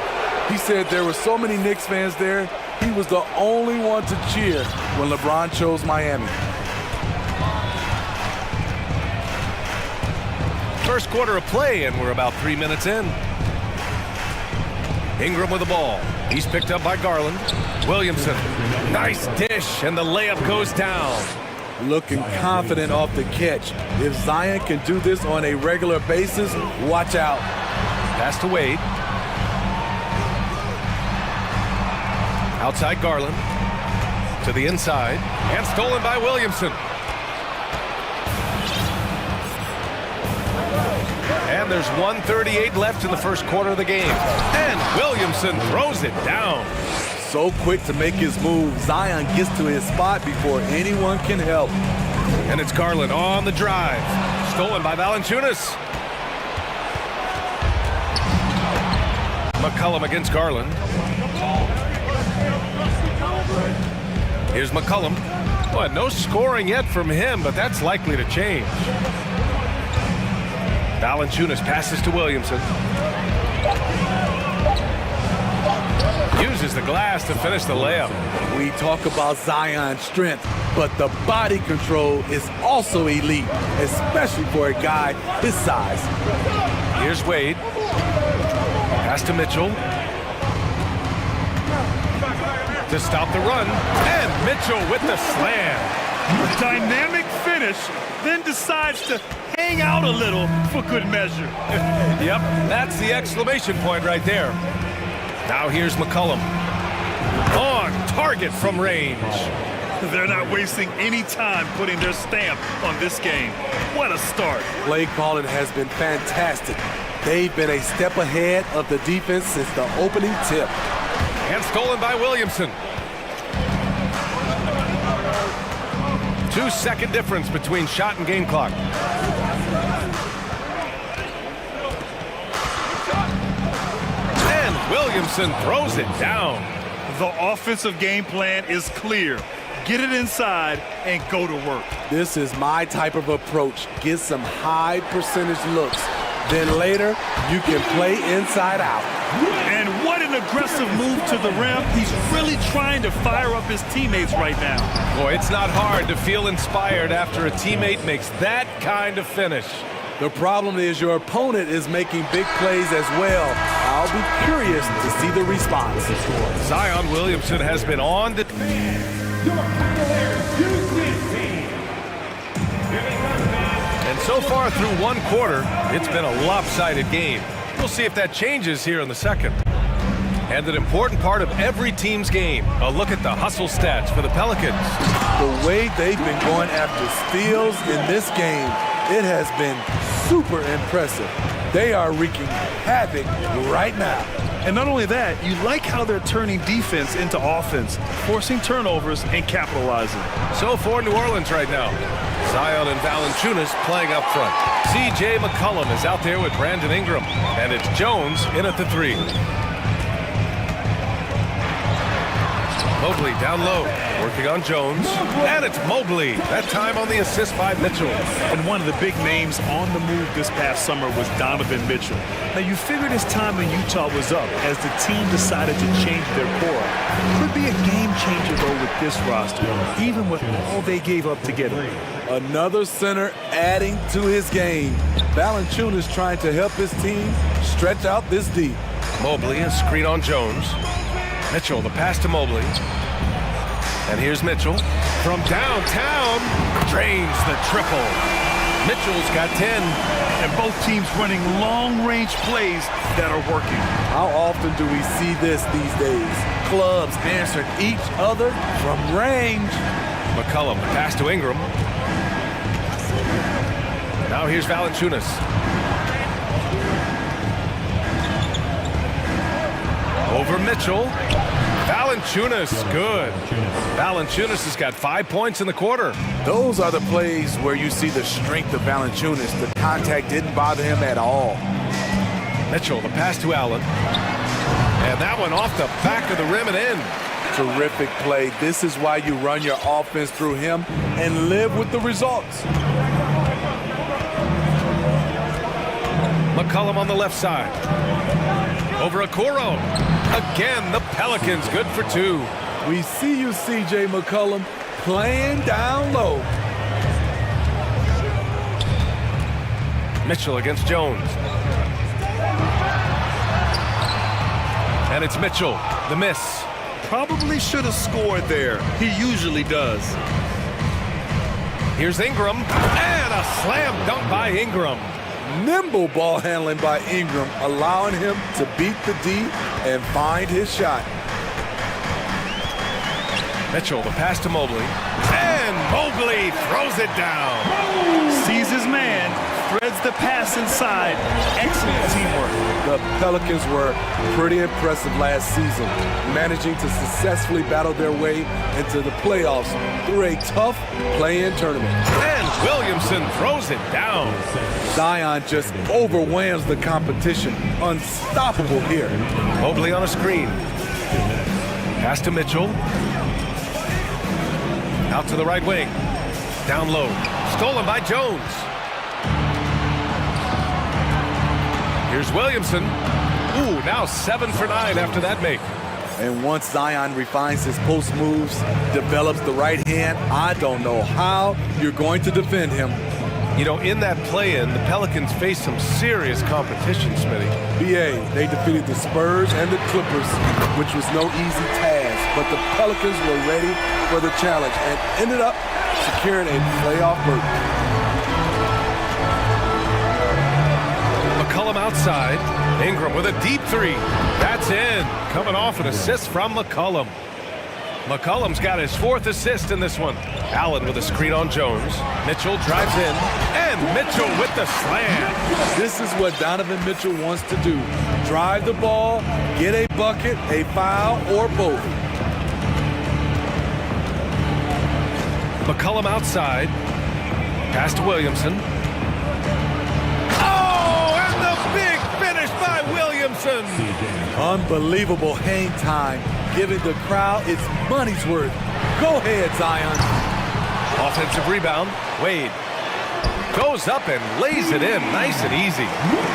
He said there were so many Knicks fans there, he was the only one to cheer when LeBron chose Miami. First quarter of play, and we're about 3 minutes in. Ingram with the ball. He's picked up by Garland. Williamson, nice dish, and the layup goes down. Looking confident off the catch. If Zion can do this on a regular basis, watch out. Pass to Wade. Outside Garland. To the inside, and stolen by Williamson. And there's 1:38 left in the first quarter of the game. And Williamson throws it down. So quick to make his move. Zion gets to his spot before anyone can help. And it's Garland on the drive. Stolen by Valanciunas. McCollum against Garland. Here's McCollum. Boy, no scoring yet from him, but that's likely to change. Valanciunas passes to Williamson. Uses the glass to finish the layup. We talk about Zion's strength, but the body control is also elite, especially for a guy his size. Here's Wade. Pass to Mitchell. To stop the run, and Mitchell with the slam. Dynamic finish, then decides to hang out a little for good measure. Yep, that's the exclamation point right there. Now here's McCollum. On target from range. They're not wasting any time putting their stamp on this game. What a start. Play calling has been fantastic. They've been a step ahead of the defense since the opening tip. And stolen by Williamson. 2-second difference between shot and game clock. And Williamson throws it down. The offensive game plan is clear. Get it inside and go to work. This is my type of approach. Get some high percentage looks. Then later, you can play inside out. And what an aggressive move to the rim. He's really trying to fire up his teammates right now. Boy, it's not hard to feel inspired after a teammate makes that kind of finish. The problem is your opponent is making big plays as well. I'll be curious to see the response. Zion Williamson has been on the... And so far through one quarter, it's been a lopsided game. We'll see if that changes here in the second. And an important part of every team's game, a look at the hustle stats for the Pelicans. The way they've been going after steals in this game, it has been super impressive. They are wreaking havoc right now. And not only that, you like how they're turning defense into offense, forcing turnovers and capitalizing. So for New Orleans right now, Zion and Valanciunas playing up front. C.J. McCollum is out there with Brandon Ingram, and it's Jones in at the 3. Mobley down low, working on Jones, and it's Mobley, that time on the assist by Mitchell. And one of the big names on the move this past summer was Donovan Mitchell. Now you figured his time in Utah was up as the team decided to change their core. Could be a game changer though with this roster, even with all they gave up to get him. Another center adding to his game. Valanciunas trying to help his team stretch out this deep. Mobley, a screen on Jones. Mitchell, the pass to Mobley. And here's Mitchell. From downtown, drains the triple. Mitchell's got 10. And both teams running long-range plays that are working. How often do we see this these days? Clubs answering each other from range. McCollum, the pass to Ingram. Now here's Valanciunas. Over Mitchell. Valanciunas, good. Valanciunas has got 5 points in the quarter. Those are the plays where you see the strength of Valanciunas. The contact didn't bother him at all. Mitchell, the pass to Allen. And that one off the back of the rim and in. Terrific play. This is why you run your offense through him and live with the results. McCollum on the left side. Over Okoro. Again, the Pelicans good for 2. We see you, C.J. McCollum, playing down low. Mitchell against Jones. And it's Mitchell, the miss. Probably should have scored there. He usually does. Here's Ingram. And a slam dunk by Ingram. Nimble ball handling by Ingram, allowing him to beat the D and find his shot. Mitchell, the pass to Mobley. And Mobley throws it down. Sees his man, threads the pass inside. Excellent teamwork. The Pelicans were pretty impressive last season, managing to successfully battle their way into the playoffs through a tough play-in tournament. And Williamson throws it down. Zion just overwhelms the competition. Unstoppable here. Mobley on a screen. Pass to Mitchell. Out to the right wing. Down low. Stolen by Jones. Here's Williamson. Ooh, now 7 for 9 after that make. And once Zion refines his post moves, develops the right hand, I don't know how you're going to defend him. You know, in that play-in, the Pelicans faced some serious competition, Smitty. BA, they defeated the Spurs and the Clippers, which was no easy task, but the Pelicans were ready for the challenge and ended up securing a playoff berth. McCollum outside. Ingram with a deep 3. That's in. Coming off an assist from McCollum. McCollum's got his 4th assist in this one. Allen with a screen on Jones. Mitchell drives in, and Mitchell with the slam. This is what Donovan Mitchell wants to do. Drive the ball, get a bucket, a foul, or both. McCollum outside. Pass to Williamson. Oh, and the big finish by Williamson. Unbelievable hang time, giving the crowd its money's worth. Go ahead, Zion. Offensive rebound. Wade goes up and lays it in nice and easy.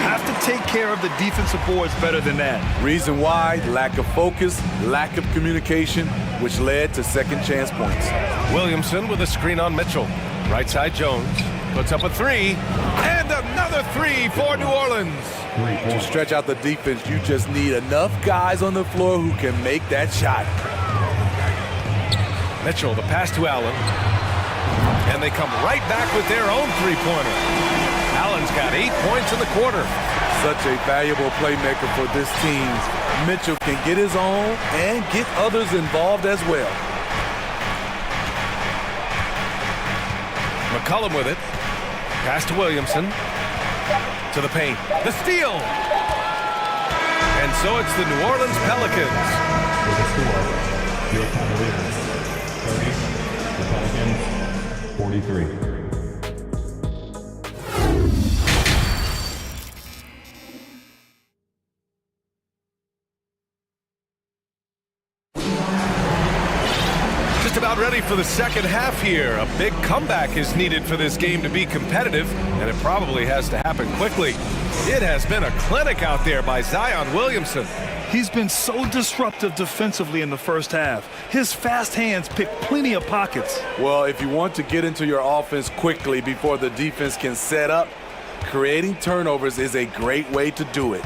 Have to take care of the defensive boards better than that. Reason why, lack of focus, lack of communication, which led to second chance points. Williamson with a screen on Mitchell. Right side Jones puts up a 3, and another 3 for New Orleans. To stretch out the defense, you just need enough guys on the floor who can make that shot. Mitchell, the pass to Allen. And they come right back with their own 3-pointer. Allen's got 8 points in the quarter. Such a valuable playmaker for this team. Mitchell can get his own and get others involved as well. McCollum with it. Pass to Williamson. To the paint. The steal! And so it's the New Orleans Pelicans. With the score, your final leaders, 30, the Pelicans, 43. About ready for the second half here. A big comeback is needed for this game to be competitive, and it probably has to happen quickly. It has been a clinic out there by Zion Williamson. He's been so disruptive defensively in the first half. His fast hands pick plenty of pockets. Well, if you want to get into your offense quickly before the defense can set up, creating turnovers is a great way to do it.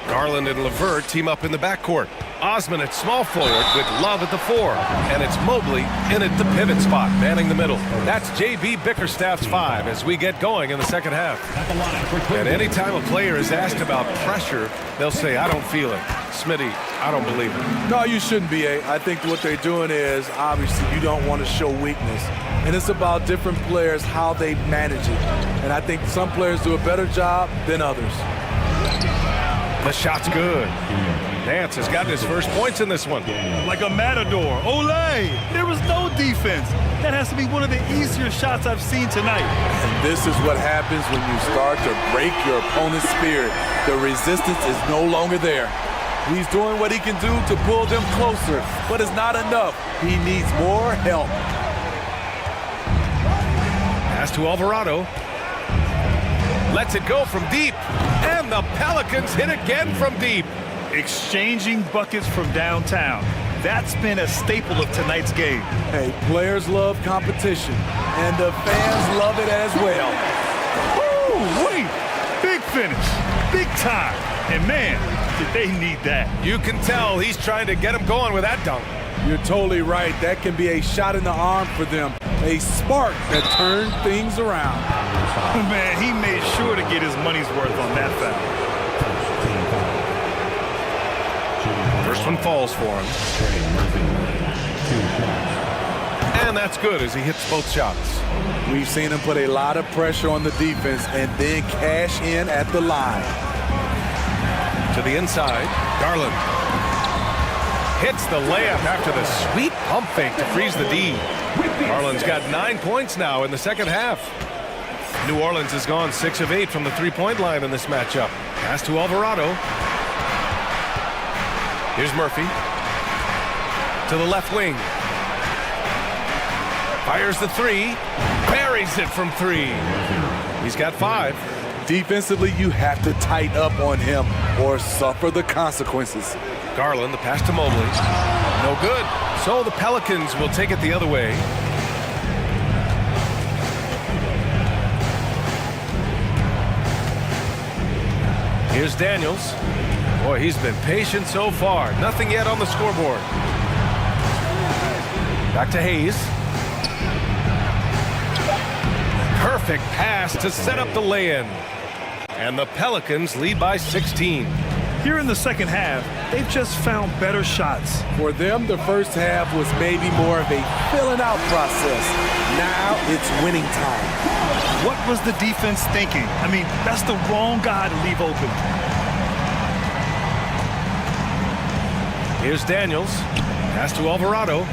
Garland and LeVert team up in the backcourt. Osman at small forward with Love at the 4. And it's Mobley in at the pivot spot, manning the middle. That's J.B. Bickerstaff's 5 as we get going in the second half. And any time a player is asked about pressure, they'll say, I don't feel it. Smitty, I don't believe it. No, you shouldn't be. I think what they're doing is, obviously, you don't want to show weakness. And it's about different players, how they manage it. And I think some players do a better job than others. The shot's good. Nance has gotten his first points in this one. Like a matador. Olay! There was no defense. That has to be one of the easier shots I've seen tonight. And this is what happens when you start to break your opponent's spirit. The resistance is no longer there. He's doing what he can do to pull them closer, but it's not enough. He needs more help. Pass to Alvarado. Lets it go from deep. And the Pelicans hit again from deep. Exchanging buckets from downtown. That's been a staple of tonight's game. Hey, players love competition, and the fans love it as well. Woo, wait! Big finish. Big time. And man, did they need that. You can tell he's trying to get him going with that dunk. You're totally right. That can be a shot in the arm for them. A spark that turned things around. Man, he made sure to get his money's worth on that foul. First one falls for him. And that's good as he hits both shots. We've seen him put a lot of pressure on the defense and then cash in at the line. To the inside, Garland hits the layup after the sweet pump fake to freeze the D. Garland's got 9 points now in the second half. New Orleans has gone 6 of 8 from the three-point line in this matchup. Pass to Alvarado. Here's Murphy. To the left wing. Fires the 3. Buries it from 3. He's got 5. Defensively, you have to tighten up on him or suffer the consequences. Garland, the pass to Mobley. No good. So the Pelicans will take it the other way. Here's Daniels. Boy, he's been patient so far. Nothing yet on the scoreboard. Back to Hayes. Perfect pass to set up the lay-in. And the Pelicans lead by 16. Here in the second half, they've just found better shots. For them, the first half was maybe more of a filling out process. Now it's winning time. What was the defense thinking? I mean, that's the wrong guy to leave open. Here's Daniels. Pass to Alvarado.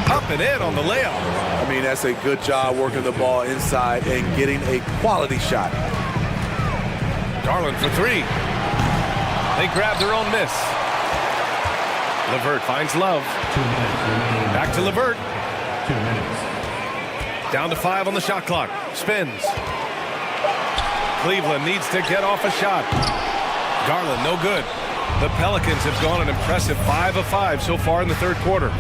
Up and in on the layup. I mean, that's a good job working the ball inside and getting a quality shot. Garland for three. They grab their own miss. LeVert finds Love. 2 minutes remaining. Back to LeVert. 2 minutes. Down to 5 on the shot clock. Spins. Cleveland needs to get off a shot. Garland, no good. The Pelicans have gone an impressive 5 of 5 so far in the third quarter.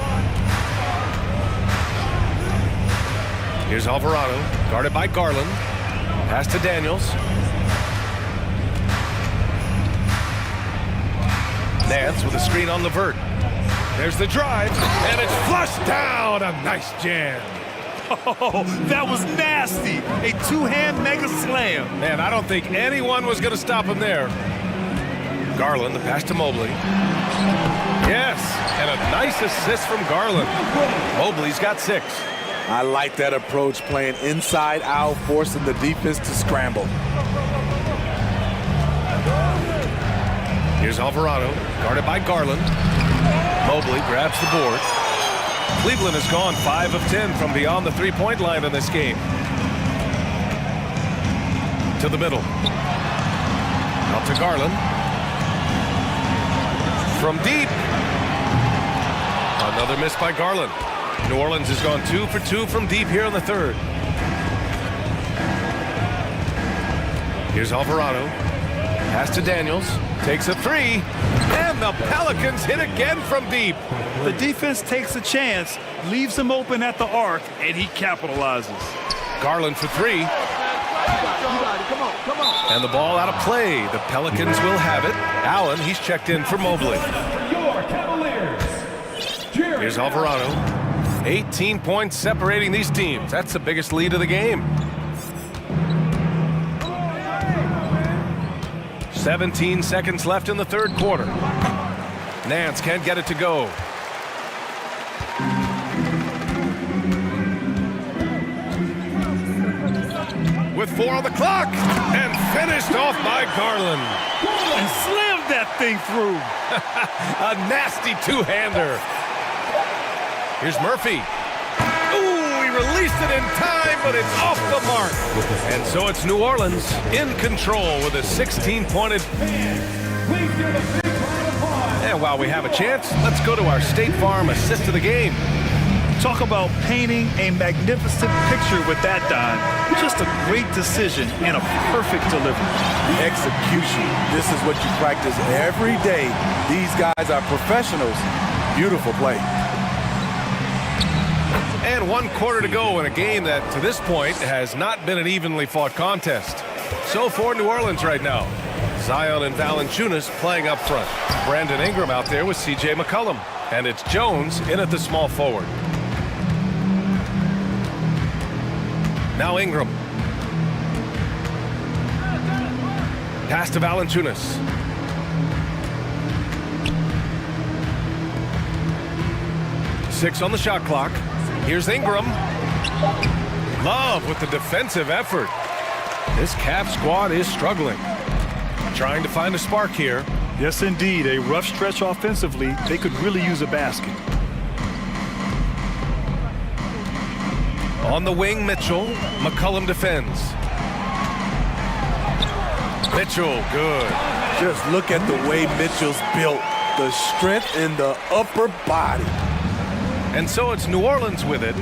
Here's Alvarado, guarded by Garland. Pass to Daniels. Nance with a screen on LeVert. There's the drive, and it's flushed down. A nice jam. Oh, that was nasty. A two-hand mega slam. Man, I don't think anyone was going to stop him there. Garland, the pass to Mobley. Yes, and a nice assist from Garland. Mobley's got 6. I like that approach, playing inside out, forcing the defense to scramble. Here's Alvarado, guarded by Garland. Mobley grabs the board. Cleveland has gone 5 of 10 from beyond the three-point line in this game. To the middle. Out to Garland. From deep. Another miss by Garland. New Orleans has gone 2 for 2 from deep here in the third. Here's Alvarado. Pass to Daniels. Takes a 3. And the Pelicans hit again from deep. The defense takes a chance, leaves him open at the arc, and he capitalizes. Garland for 3. And the ball out of play. The Pelicans will have it. Allen, he's checked in for Mobley. Here's Alvarado. 18 points separating these teams. That's the biggest lead of the game. 17 seconds left in the third quarter. Nance can't get it to go. With 4 on the clock, and finished off by Garland. And slammed that thing through. A nasty two-hander. Here's Murphy. Ooh, he released it in time, but it's off the mark. And so it's New Orleans in control with a 16-pointed. And while we have a chance, let's go to our State Farm assist of the game. Talk about painting a magnificent picture with that dime. Just a great decision and a perfect delivery. Execution. This is what you practice every day. These guys are professionals. Beautiful play. And 1 quarter to go in a game that, to this point, has not been an evenly fought contest. So for New Orleans right now, Zion and Valanciunas playing up front. Brandon Ingram out there with C.J. McCollum. And it's Jones in at the small forward. Now Ingram. Pass to Valanciunas. Six on the shot clock. Here's Ingram. Love with the defensive effort. This Cavs squad is struggling. Trying to find a spark here. Yes, indeed. A rough stretch offensively. They could really use a basket. On the wing, Mitchell. McCollum defends. Mitchell, good. Just look at the way Mitchell's built. The strength in the upper body. And so it's New Orleans with it.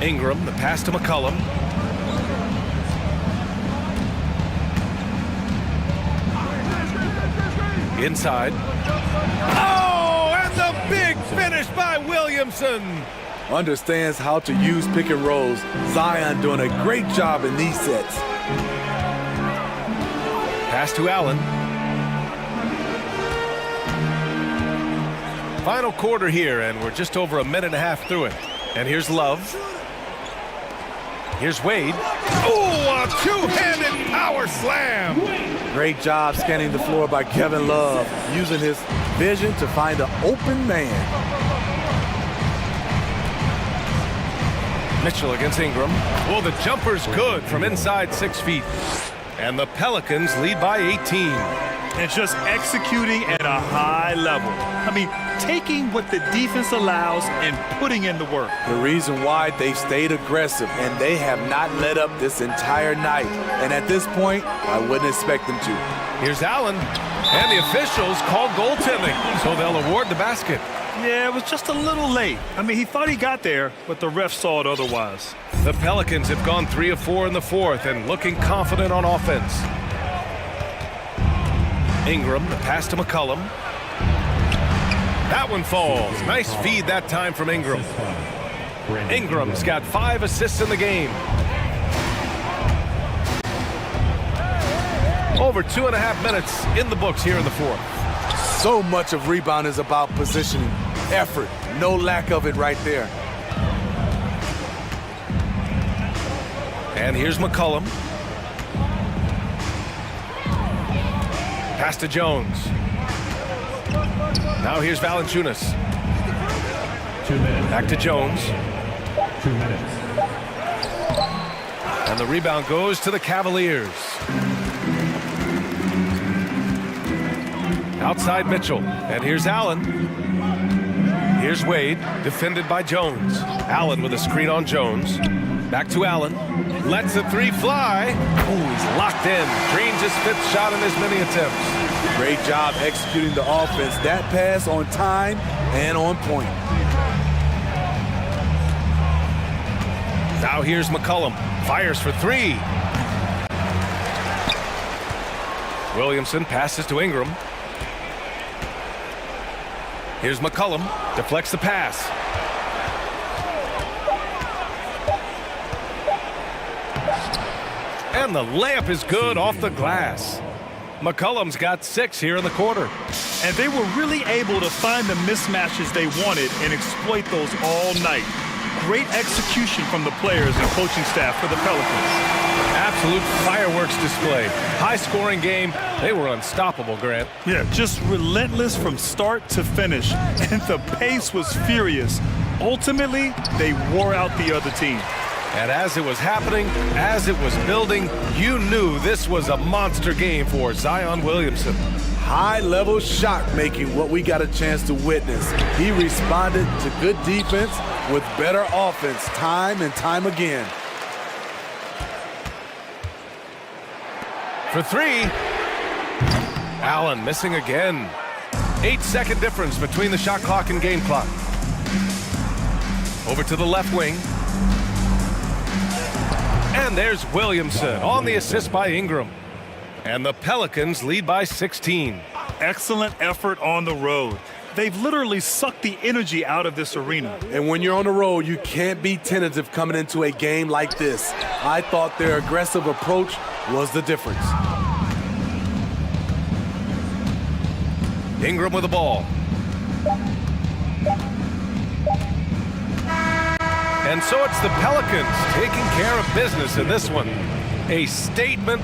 Ingram, the pass to McCollum. Inside. Oh, and the big finish by Williamson. Understands how to use pick and rolls. Zion doing a great job in these sets. Pass to Allen. Final quarter here, and we're just over a minute and a half through it. And here's Love. Here's Wade. Oh, a two-handed power slam. Great job scanning the floor by Kevin Love, using his vision to find an open man. Mitchell against Ingram. Oh, the jumper's good from inside 6 feet. And the Pelicans lead by 18. And just executing at a high level. I mean, taking what the defense allows and putting in the work. The reason why they stayed aggressive, and they have not let up this entire night. And at this point, I wouldn't expect them to. Here's Allen, and the officials called goaltending, so they'll award the basket. Yeah, it was just a little late. I mean, he thought he got there, but the ref saw it otherwise. The Pelicans have gone 3 of 4 in the fourth and looking confident on offense. Ingram, the pass to McCollum. That one falls. Nice feed that time from Ingram. Ingram's got 5 assists in the game. Over 2.5 minutes in the books here in the fourth. So much of rebound is about positioning, effort, no lack of it right there. And here's McCollum. Pass to Jones. Now here's Valanciunas. 2 minutes. Back to Jones. 2 minutes. And the rebound goes to the Cavaliers. Outside Mitchell. And here's Allen. Here's Wade, defended by Jones. Allen with a screen on Jones. Back to Allen. Lets the three fly. Oh, he's locked in. Drains his 5th shot in as many attempts. Great job executing the offense. That pass on time and on point. Now here's McCollum. Fires for 3. Williamson passes to Ingram. Here's McCollum. Deflects the pass. And the layup is good off the glass. McCollum's got 6 here in the quarter. And they were really able to find the mismatches they wanted and exploit those all night. Great execution from the players and coaching staff for the Pelicans. Absolute fireworks display. High-scoring game. They were unstoppable, Grant. Yeah, just relentless from start to finish. And the pace was furious. Ultimately, they wore out the other team. And as it was happening, as it was building, you knew this was a monster game for Zion Williamson. High-level shot making, what we got a chance to witness. He responded to good defense with better offense time and time again. For 3, Allen missing again. 8-second difference between the shot clock and game clock. Over to the left wing. And there's Williamson on the assist by Ingram. And the Pelicans lead by 16. Excellent effort on the road. They've literally sucked the energy out of this arena. And when you're on the road, you can't be tentative coming into a game like this. I thought their aggressive approach was the difference. Ingram with the ball. And so it's the Pelicans taking care of business in this one. A statement.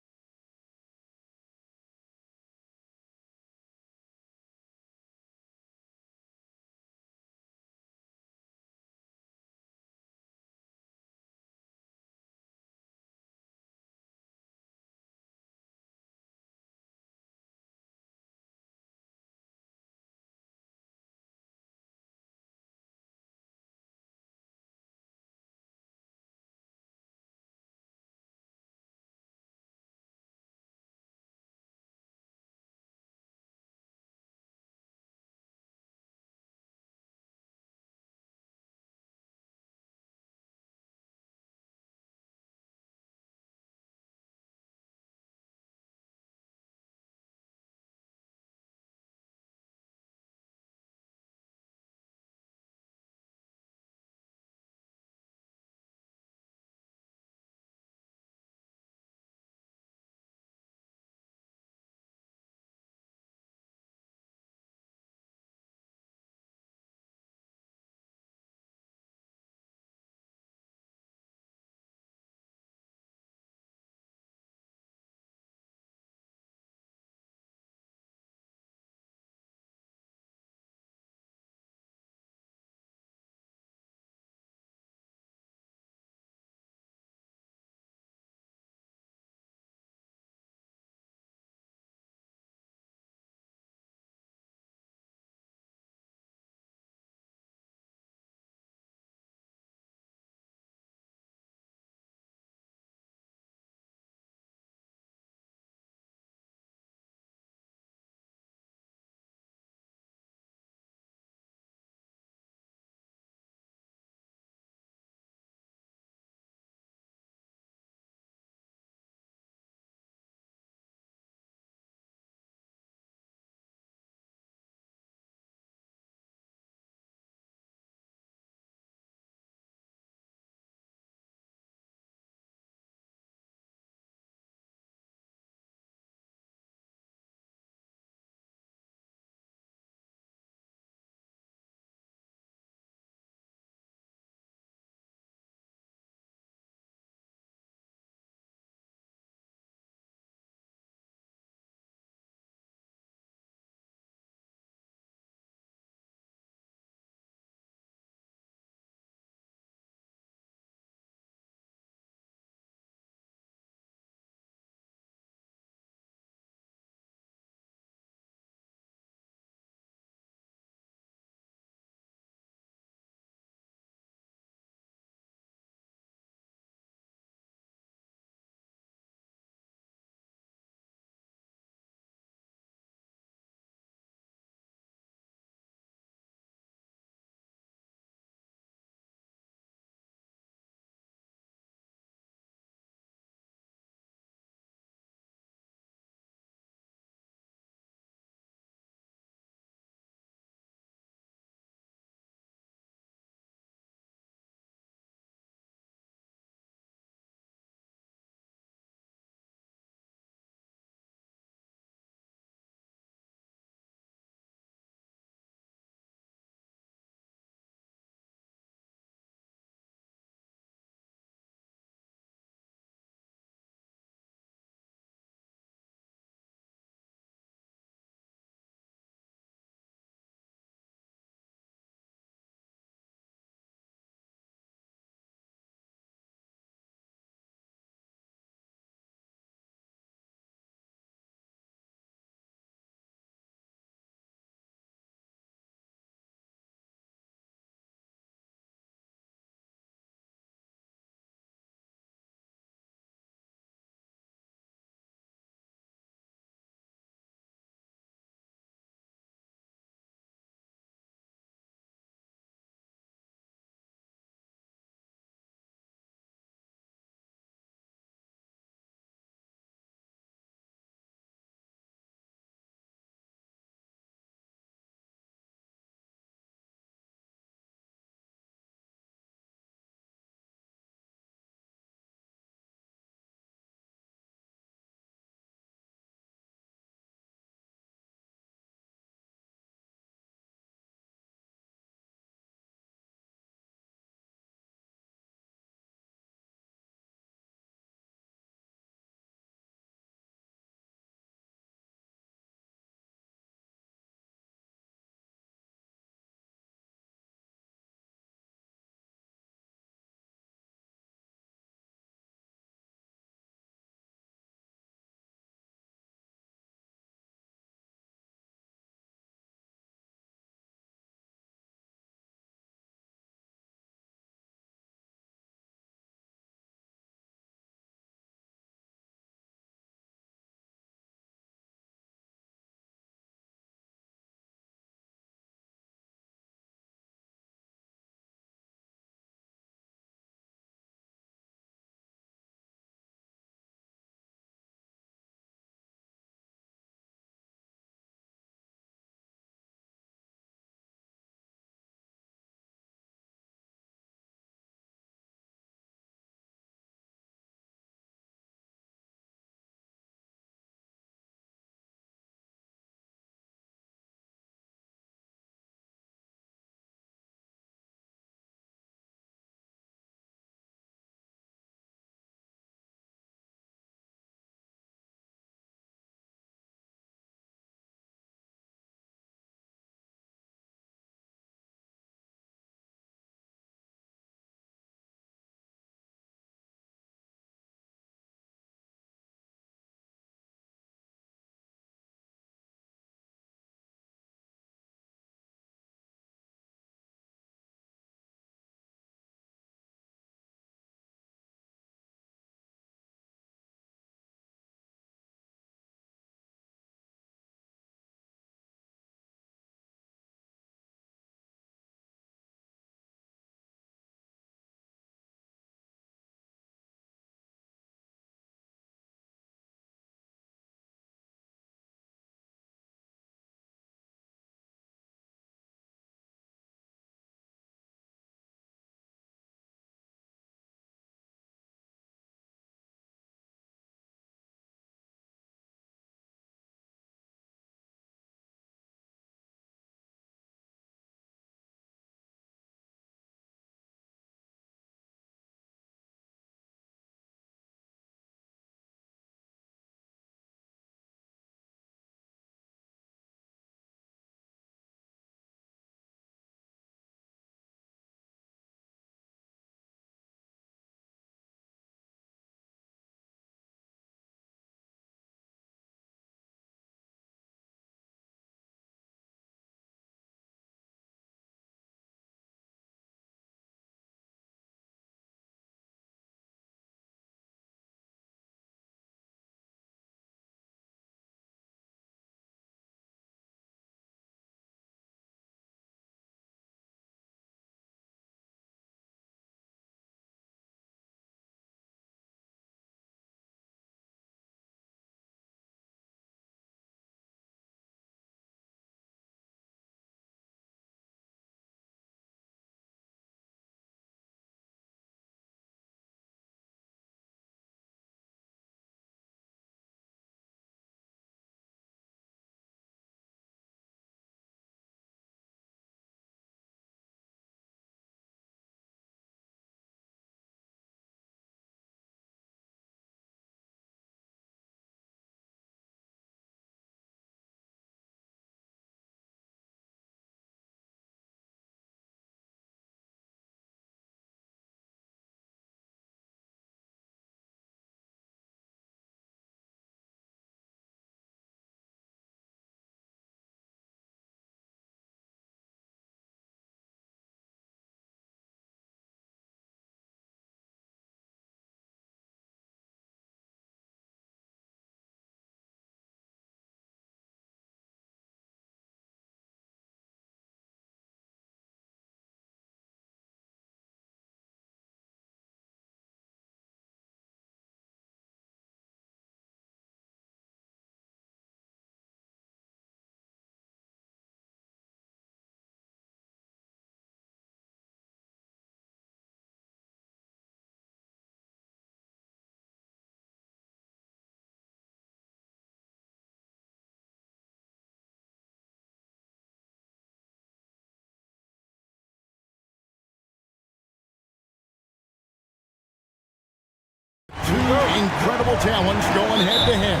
Incredible talents going head-to-head.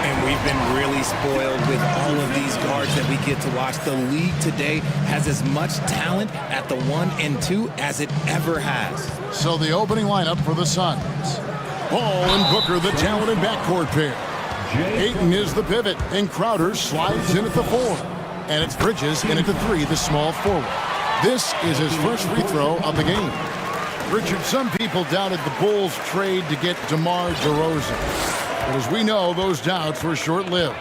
And we've been really spoiled with all of these guards that we get to watch. The league today has as much talent at the 1 and 2 as it ever has. So the opening lineup for the Suns. Ball and Booker, the talented backcourt pair. Ayton is the pivot, and Crowder slides in at the 4. And it's Bridges in at the 3, the small forward. This is his first free throw of the game. Richard, some people doubted the Bulls' trade to get DeMar DeRozan. But as we know, those doubts were short-lived.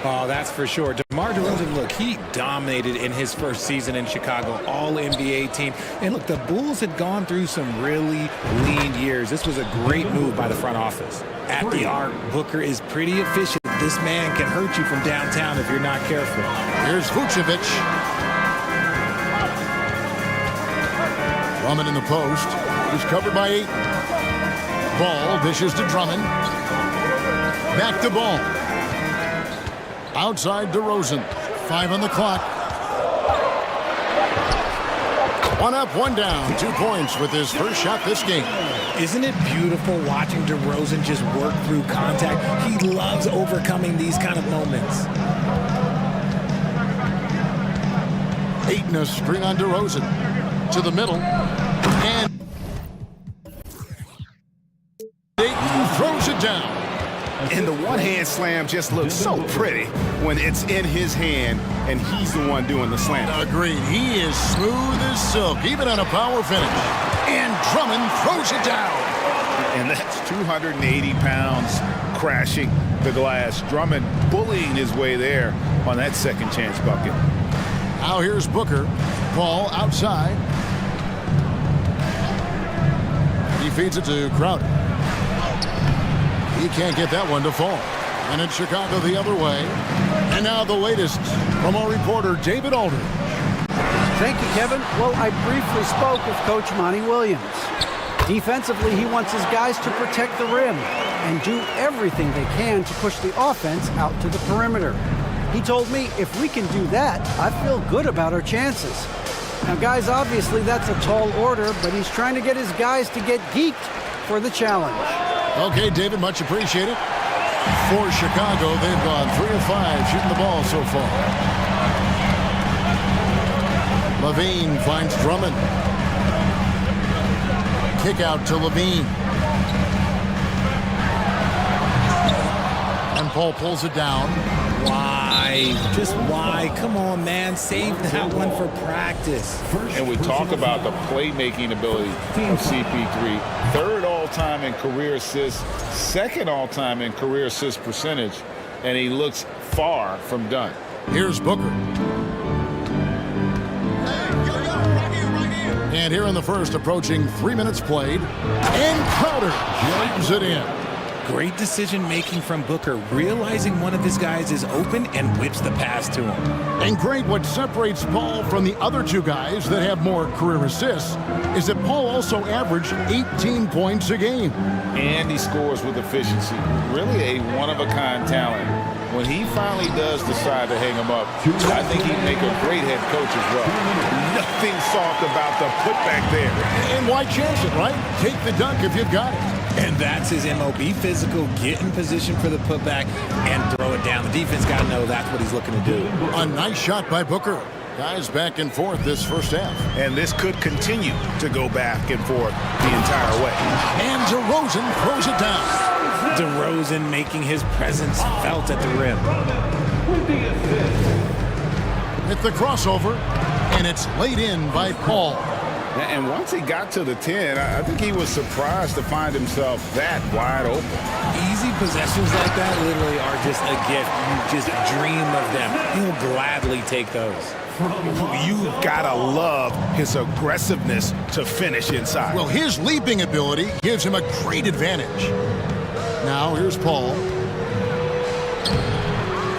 Oh, that's for sure. DeMar DeRozan, look, he dominated in his first season in Chicago, all-NBA team. And look, the Bulls had gone through some really lean years. This was a great move by the front office. At the arc, Booker is pretty efficient. This man can hurt you from downtown if you're not careful. Here's Vucevic. Drummond in the post. He's covered by 8. Ball dishes to Drummond. Back to Ball. Outside DeRozan. 5 on the clock. 1 up, 1 down. 2 points with his first shot this game. Isn't it beautiful watching DeRozan just work through contact? He loves overcoming these kind of moments. Ayton a screen on DeRozan. To the middle. And Ayton throws it down. And the one-hand slam just looks so pretty when it's in his hand and he's the one doing the slam. Agreed. He is smooth as silk, even on a power finish. And Drummond throws it down. And that's 280 pounds crashing the glass. Drummond bullying his way there on that second chance bucket. Now here's Booker. Ball outside. He feeds it to Crowder. He can't get that one to fall. And it's Chicago the other way. And now the latest from our reporter, David Aldridge. Thank you, Kevin. Well, I briefly spoke with Coach Monty Williams. Defensively, he wants his guys to protect the rim and do everything they can to push the offense out to the perimeter. He told me if we can do that, I feel good about our chances. Now, guys, obviously that's a tall order, but he's trying to get his guys to get geeked for the challenge. Okay, David, much appreciated. For Chicago, they've gone 3 of 5 shooting the ball so far. Levine finds Drummond. Kick out to Levine. And Paul pulls it down. Why? Just why? Come on, man. Save that one for practice. And we talk about the playmaking ability of CP3. 3rd all-time in career assists, 2nd all-time in career assist percentage, and he looks far from done. Here's Booker. And here in the first, approaching 3 minutes played, and Crowder jams it in. Great decision-making from Booker, realizing one of his guys is open and whips the pass to him. And great, what separates Paul from the other 2 guys that have more career assists is that Paul also averaged 18 points a game. And he scores with efficiency. Really a one-of-a-kind talent. When he finally does decide to hang him up, I think he'd make a great head coach as well. Nothing soft about the putback there. And why chance it, right? Take the dunk if you've got it. And that's his MO. Be physical, get in position for the putback, and throw it down. The defense got to know that's what he's looking to do. A nice shot by Booker. Guys back and forth this first half. And this could continue to go back and forth the entire way. And DeRozan throws it down. DeRozan making his presence felt at the rim. Hit the crossover, and it's laid in by Paul. And once he got to the 10, I think he was surprised to find himself that wide open. Easy possessions like that literally are just a gift. You just dream of them. He'll gladly take those. You've got to love his aggressiveness to finish inside. Well, his leaping ability gives him a great advantage. Now here's Paul.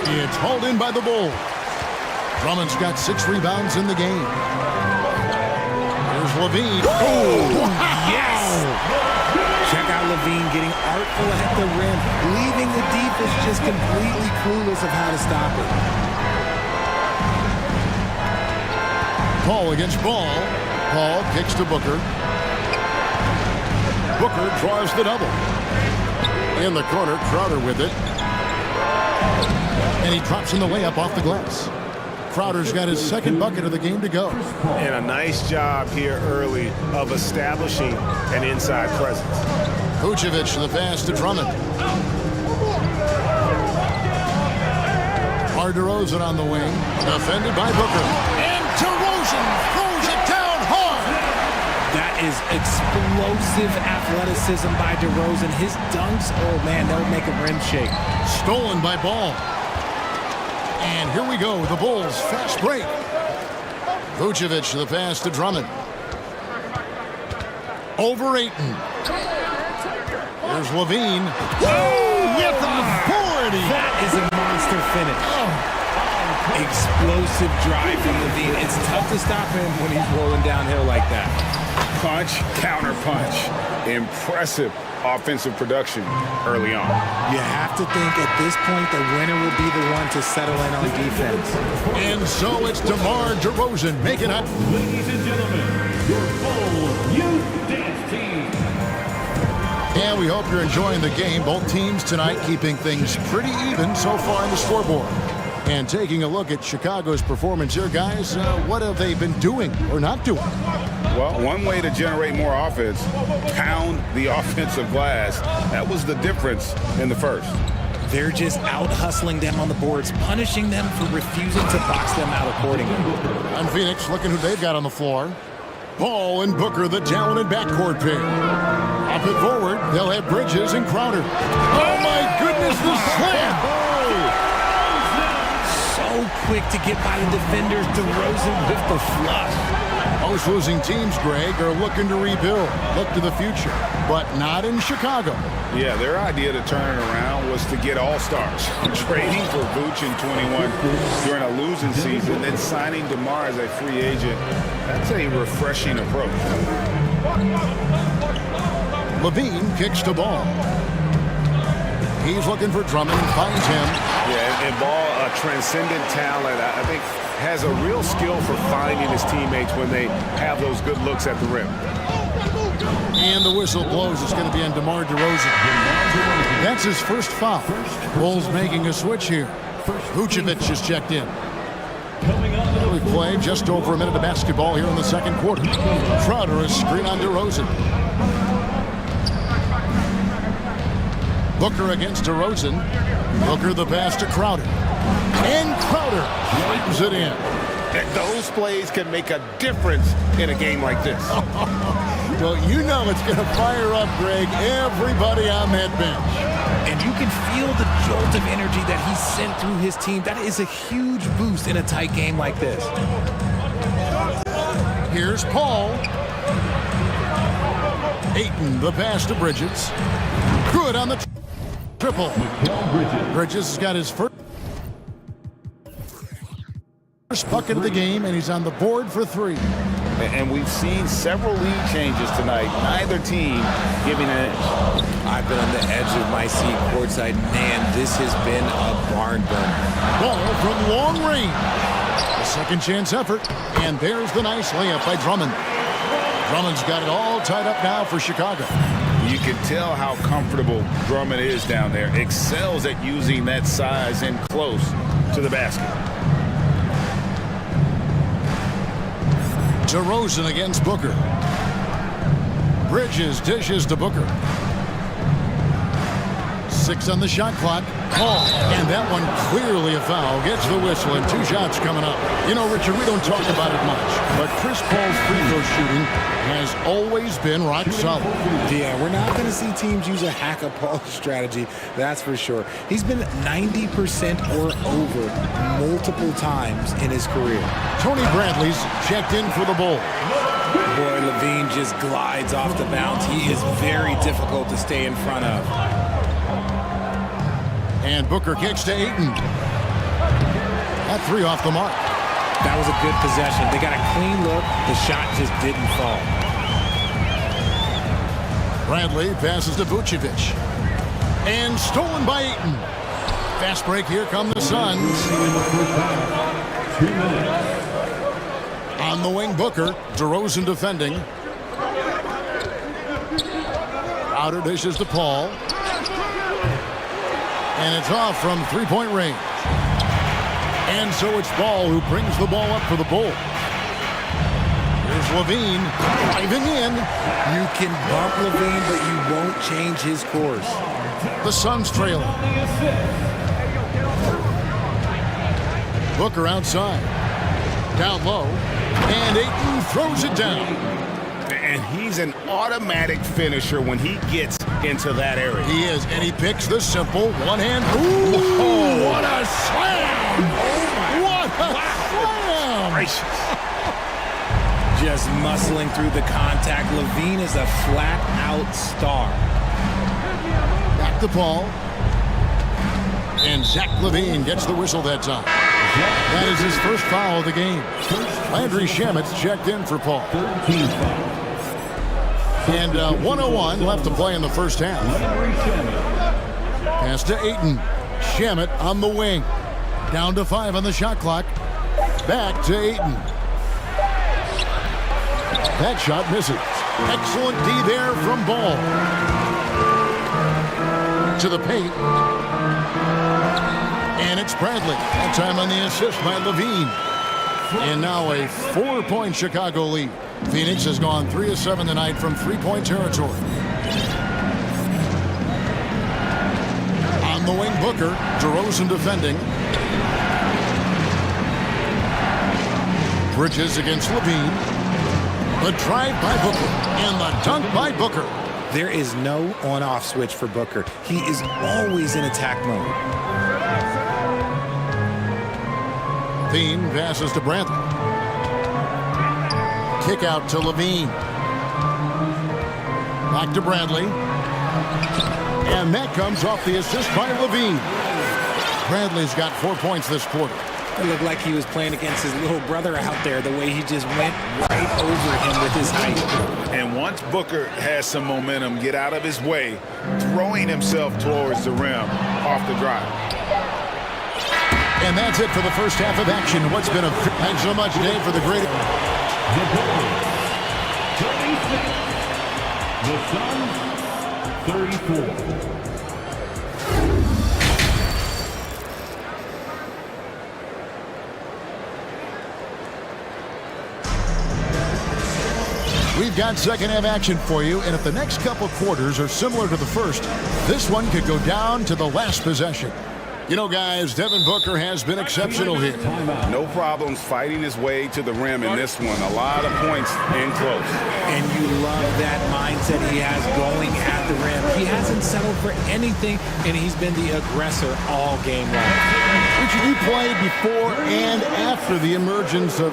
It's hauled in by the Bulls. Drummond's got 6 rebounds in the game. Here's Levine. Oh, yes! Check out Levine getting artful at the rim, leaving the defense just completely clueless of how to stop it. Paul against Ball. Paul kicks to Booker. Booker draws the double. In the corner, Crowder with it. And he drops in the layup off the glass. Crowder's got his second bucket of the game to go. And a nice job here early of establishing an inside presence. Vucevic the pass to Drummond. DeRozan on the wing, defended by Booker. And DeRozan throws it down hard. That is explosive athleticism by DeRozan. His dunks, oh man, they'll make a rim shake. Stolen by Ball. And here we go, the Bulls fast break. Vucevic the pass to Drummond. Over Ayton. Here's Levine. With authority. That is a monster finish. Explosive drive from Levine. It's tough to stop him when he's rolling downhill like that. Punch, counter punch. Impressive offensive production early on. You have to think at this point the winner will be the one to settle in on defense. And so it's DeMar DeRozan making up. Ladies and gentlemen, your Bulls Youth Dance Team. And we hope you're enjoying the game. Both teams tonight keeping things pretty even so far in the scoreboard. And taking a look at Chicago's performance here, guys, what have they been doing or not doing? Well, one way to generate more offense, pound the offensive glass. That was the difference in the first. They're just out hustling them on the boards, punishing them for refusing to box them out accordingly. And Phoenix looking who they've got on the floor. Ball and Booker, the talented backcourt pair. Up and forward, they'll have Bridges and Crowder. Oh my goodness, the slam! So quick to get by the defenders. DeRozan with the flush. Most losing teams, Greg, are looking to rebuild, look to the future, but not in Chicago. Yeah, their idea to turn it around was to get all-stars. Trading for Vooch in 21 during a losing season, then signing DeMar as a free agent. That's a refreshing approach. Levine kicks to Ball. He's looking for Drummond and finds him. Yeah, and Ball, a transcendent talent, I think, has a real skill for finding his teammates when they have those good looks at the rim. And the whistle blows. It's going to be on DeMar DeRozan. That's his first foul. Bulls making a switch here. Vucevic is checked in. We played just over a minute of basketball here in the second quarter. Crowder is screen on DeRozan. Booker against DeRozan. Booker the pass to Crowder. And Crowder slams it in. And those plays can make a difference in a game like this. Well, you know it's going to fire up, Greg, everybody on that bench. And you can feel the jolt of energy that he sent through his team. That is a huge boost in a tight game like this. Here's Paul. Ayton, the pass to Bridges. Good on the triple. Bridges has got his first bucket of the game, and he's on the board for three. And we've seen several lead changes tonight. Neither team giving an edge. I've been on the edge of my seat courtside. Man, this has been a barn burner. Ball from long range. A second chance effort. And there's the nice layup by Drummond. Drummond's got it all tied up now for Chicago. You can tell how comfortable Drummond is down there. Excels at using that size in close to the basket. DeRozan against Booker. Bridges dishes to Booker. 6 on the shot clock. Call. And that one clearly a foul. Gets the whistle and 2 shots coming up. You know, Richard, we don't talk about it much, but Chris Paul's free throw shooting has always been rock solid. Yeah, we're not going to see teams use a hack-a-Paul strategy, that's for sure. He's been 90% or over multiple times in his career. Tony Bradley's checked in for the Bulls. Boy, Levine just glides off the bounce. He is very difficult to stay in front of. And Booker kicks to Ayton. That 3 off the mark. That was a good possession. They got a clean look. The shot just didn't fall. Bradley passes to Vucevic. And stolen by Ayton. Fast break. Here come the Suns. 2 minutes. On the wing, Booker. DeRozan defending. Crowder dishes to Paul. And it's off from three-point range. And so it's Ball who brings the ball up for the Bulls. Here's Levine driving in. You can bump Levine, but you won't change his course. The Suns trailing. Booker outside. Down low. And Ayton throws it down. And he's an automatic finisher when he gets into that area. He is, and he picks the simple one-hand. Ooh, what a slam! What a slam! Gracious. Just muscling through the contact. Levine is a flat-out star. Back to Paul. And Zach Levine gets the whistle that time. That is his first foul of the game. Landry Shamit's checked in for Paul. And 1:01 left to play in the first half. Pass to Ayton. Shamit on the wing. Down to 5 on the shot clock. Back to Ayton. That shot misses. Excellent D there from Ball. To the paint. And it's Bradley. That time on the assist by Levine. And now a 4-point Chicago lead. Phoenix has gone 3 of 7 tonight from three-point territory. On the wing, Booker. DeRozan defending. Bridges against Levine. The drive by Booker. And the dunk by Booker. There is no on-off switch for Booker. He is always in attack mode. Levine passes to Bradley. Kick out to Levine. Back to Bradley. And that comes off the assist by Levine. Bradley's got 4 points this quarter. It looked like he was playing against his little brother out there, the way he just went right over him with his height. And once Booker has some momentum, get out of his way, throwing himself towards the rim off the drive. And that's it for the first half of action. What's been a thanks so much, Dave, for the great. The Suns, 34. We've got second half action for you, and if the next couple quarters are similar to the first, this one could go down to the last possession. You know, guys, Devin Booker has been exceptional here. No problems fighting his way to the rim in this one. A lot of points in close. And you love that mindset he has going at the rim. He hasn't settled for anything, and he's been the aggressor all game long. Richard, you played before and after the emergence of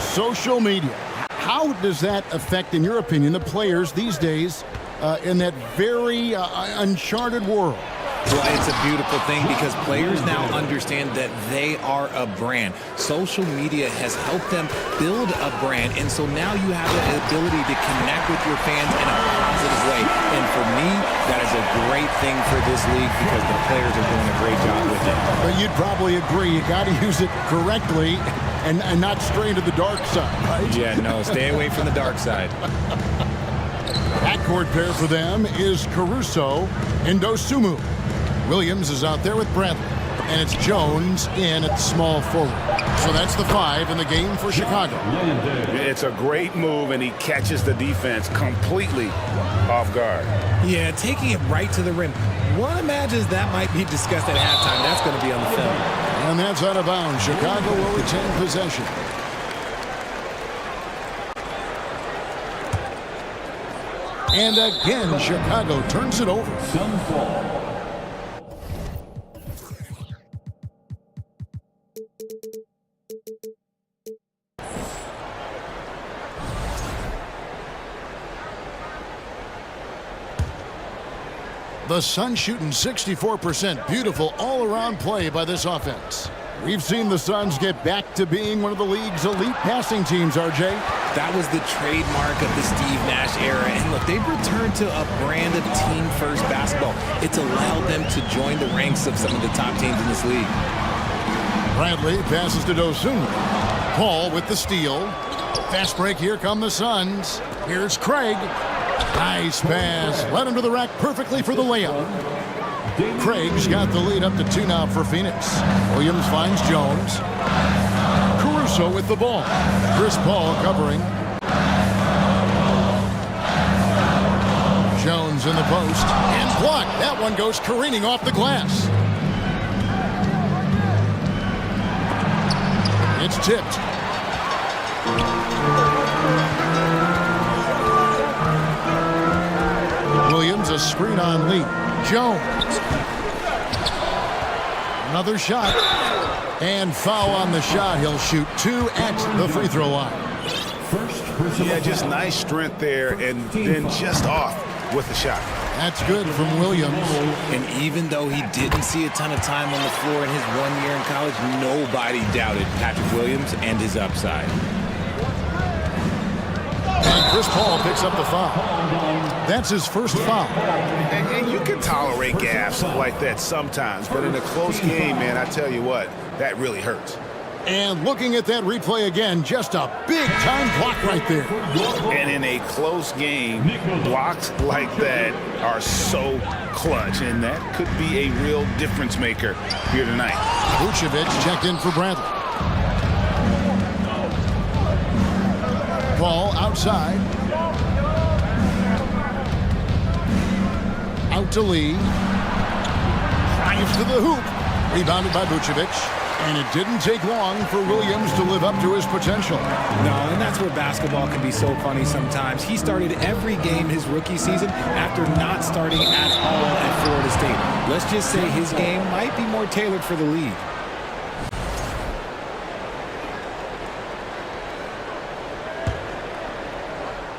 social media. How does that affect, in your opinion, the players these days in that very uncharted world? Well, it's a beautiful thing because players now understand that they are a brand. Social media has helped them build a brand, and so now you have the ability to connect with your fans in a positive way. And for me, that is a great thing for this league because the players are doing a great job with it. But you'd probably agree, you got to use it correctly and not stray into the dark side, right? Yeah, no, stay away from the dark side. Backcourt pair for them is Caruso and Dosunmu. Williams is out there with Bradley, and it's Jones in at small forward. So that's the 5 in the game for Chicago. It's a great move, and he catches the defense completely off guard. Yeah, taking it right to the rim. One imagines that might be discussed at halftime. That's going to be on the film. And that's out of bounds. Chicago will retain possession. And again, Chicago turns it over. Suns ball. The Suns shooting 64%. Beautiful all-around play by this offense. We've seen the Suns get back to being one of the league's elite passing teams, RJ. That was the trademark of the Steve Nash era. And look, they've returned to a brand of team-first basketball. It's allowed them to join the ranks of some of the top teams in this league. Bradley passes to Dosunmu. Paul with the steal. Fast break, here come the Suns. Here's Craig. Nice pass. Led him to the rack perfectly for the layup. Craig's got the lead up to 2 now for Phoenix. Williams finds Jones. Caruso with the ball. Chris Paul covering. Jones in the post and blocked. That one goes careening off the glass. It's tipped. Williams, a screen on Lee. Jones. Another shot. And foul on the shot. He'll shoot 2 at the free throw line. Yeah, just nice strength there and then just off with the shot. That's good from Williams. And even though he didn't see a ton of time on the floor in his 1 year in college, nobody doubted Patrick Williams and his upside. And Chris Paul picks up the foul. That's his first foul. And you can tolerate gaffes like that sometimes, but in a close game, man, I tell you what, that really hurts. And looking at that replay again, just a big-time block right there. And in a close game, blocks like that are so clutch, and that could be a real difference maker here tonight. Vucevic checked in for Bradley. Ball outside. Out to Lee. Drives to the hoop. Rebounded by Vucevic. And it didn't take long for Williams to live up to his potential. No, and that's where basketball can be so funny sometimes. He started every game his rookie season after not starting at all at Florida State. Let's just say his game might be more tailored for the league.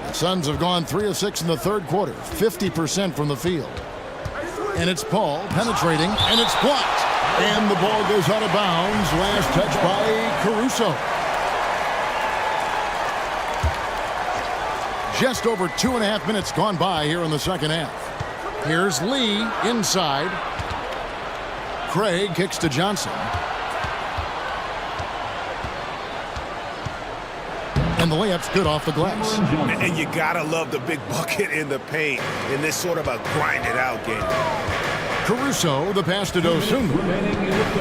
The Suns have gone 3 of 6 in the third quarter, 50% from the field. And it's Paul penetrating, and it's blocked. And the ball goes out of bounds. Last touch by Caruso. Just over 2.5 minutes gone by here in the second half. Here's Lee inside. Craig kicks to Johnson. And the layup's good off the glass. And you gotta love the big bucket in the paint in this sort of a grind-it-out game. Caruso, the pass to Dosunmu.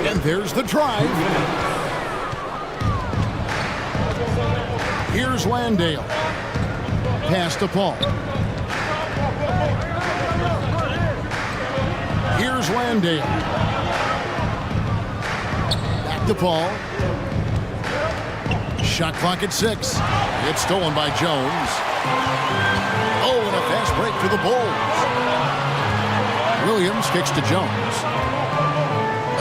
And there's the drive. Here's Landale. Pass to Paul. Here's Landale. Back to Paul. Shot clock at 6. It's stolen by Jones. Oh, and a fast break for the Bulls. Williams kicks to Jones.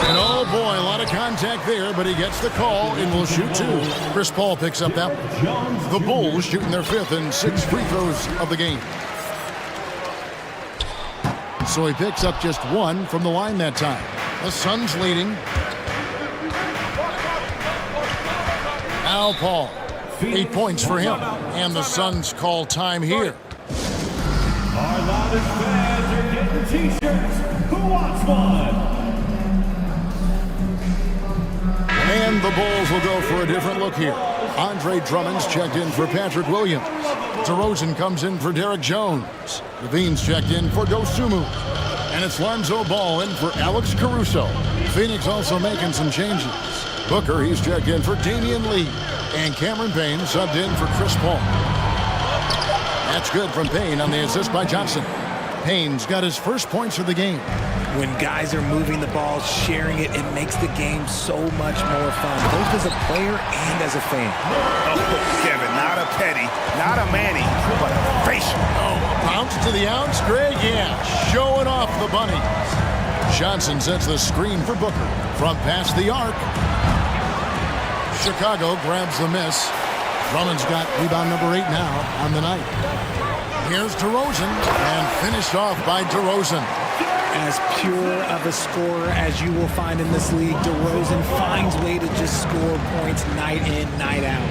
And oh boy, a lot of contact there, but he gets the call and will shoot 2. Chris Paul picks up that one. The Bulls shooting their 5th and 6th free throws of the game. So he picks up just 1 from the line that time. The Suns leading. Al Paul, 8 points for him. And the Suns call time here. Our loudest fans are getting t-shirts. Who wants one? And the Bulls will go for a different look here. Andre Drummond's checked in for Patrick Williams. DeRozan comes in for Derek Jones. Levine's checked in for Dosunmu. And it's Lonzo Ball in for Alex Caruso. Phoenix also making some changes. Booker, he's checked in for Damian Lee. And Cameron Payne subbed in for Chris Paul. That's good from Payne on the assist by Johnson. Payne's got his first points of the game. When guys are moving the ball, sharing it, it makes the game so much more fun, both as a player and as a fan. Oh, Kevin, not a Petty, not a Manny, but a facial. Oh, bounce to the ounce, Greg, yeah, showing off the bunnies. Johnson sets the screen for Booker. From past the arc. Chicago grabs the miss. Drummond's got rebound number 8 now on the night. Here's DeRozan, and finished off by DeRozan. As pure of a scorer as you will find in this league, DeRozan finds way to just score points night in, night out.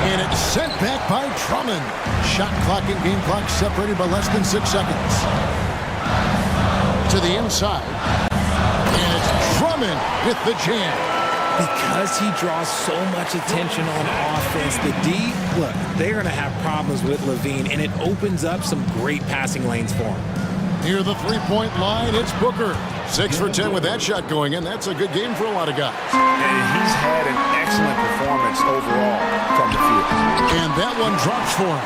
And it's sent back by Drummond. Shot clock and game clock separated by less than 6 seconds. To the inside. And it's Drummond with the jam. Because he draws so much attention on offense, the D, look, they're going to have problems with Levine, and it opens up some great passing lanes for him. Near the three-point line, it's Booker. 6 for 10 with that shot going in. That's a good game for a lot of guys. And he's had an excellent performance overall from the field. And that one drops for him.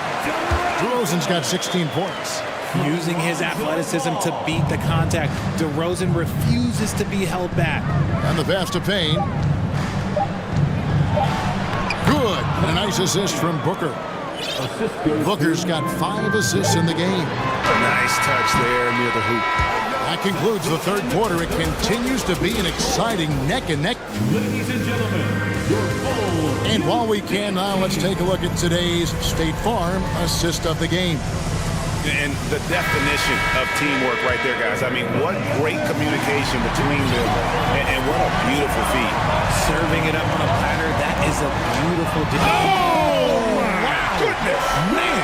DeRozan's got 16 points. Using his athleticism to beat the contact, DeRozan refuses to be held back. And the pass to Payne. Good. And a nice assist from Booker. Booker's got 5 assists in the game. Nice touch there near the hoop. That concludes the third quarter. It continues to be an exciting neck-and-neck. Ladies and gentlemen, your full. And while we can now, let's take a look at today's State Farm assist of the game. And the definition of teamwork right there, guys. I mean, what great communication between them, and what a beautiful feat. Serving it up on a platter, that is a beautiful... Oh, my goodness. Man.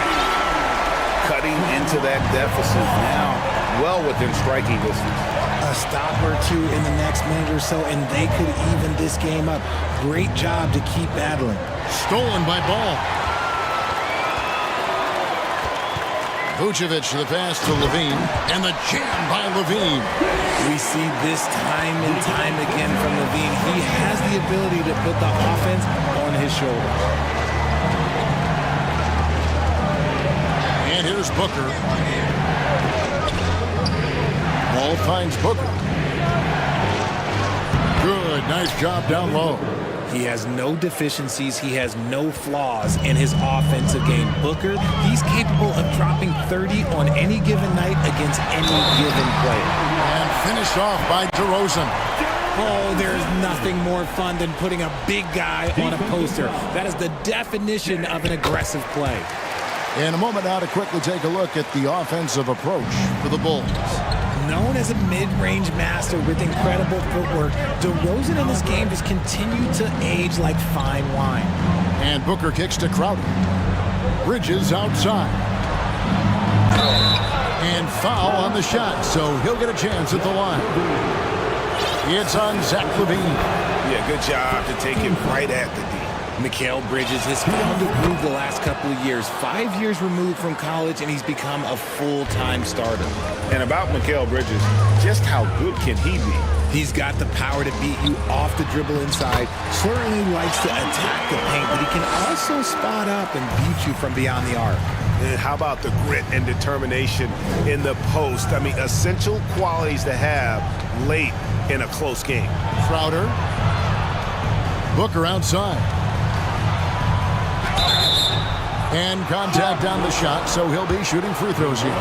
Cutting into that deficit now, well within striking distance. A stop or two in the next minute or so, and they could even this game up. Great job to keep battling. Stolen by Ball. Vucevic, the pass to Levine, and the jam by Levine. We see this time and time again from Levine. He has the ability to put the offense on his shoulders. And here's Booker. Ball finds Booker. Good, nice job down low. He has no deficiencies. He has no flaws in his offensive game. Booker, he's capable of dropping 30 on any given night against any given player. And finished off by DeRozan. Oh, there's nothing more fun than putting a big guy on a poster. That is the definition of an aggressive play. In a moment now to quickly take a look at the offensive approach for the Bulls. Known as a mid-range master with incredible footwork, DeRozan in this game has continued to age like fine wine. And Booker kicks to Crowder. Bridges outside. And foul on the shot, so he'll get a chance at the line. It's on Zach LaVine. Yeah, good job to take it right at the D. Mikal Bridges has found a groove the last couple of years. 5 years removed from college, and he's become a full-time starter. And about Mikal Bridges, just how good can he be? He's got the power to beat you off the dribble inside. Certainly likes to attack the paint, but he can also spot up and beat you from beyond the arc. And how about the grit and determination in the post? I mean, essential qualities to have late in a close game. Crowder. Booker outside. And contact on the shot, so he'll be shooting free throws here.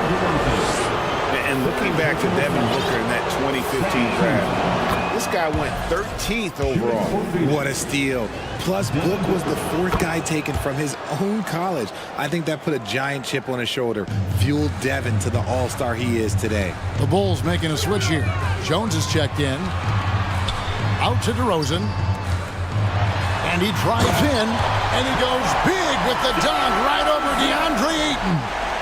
And looking back to Devin Booker in that 2015 draft, this guy went 13th overall. What a steal. Plus, Book was the 4th guy taken from his own college. I think that put a giant chip on his shoulder, fueled Devin to the all-star he is today. The Bulls making a switch here. Jones is checked in. Out to DeRozan. And he drives in, and he goes big with the dunk right over DeAndre Ayton.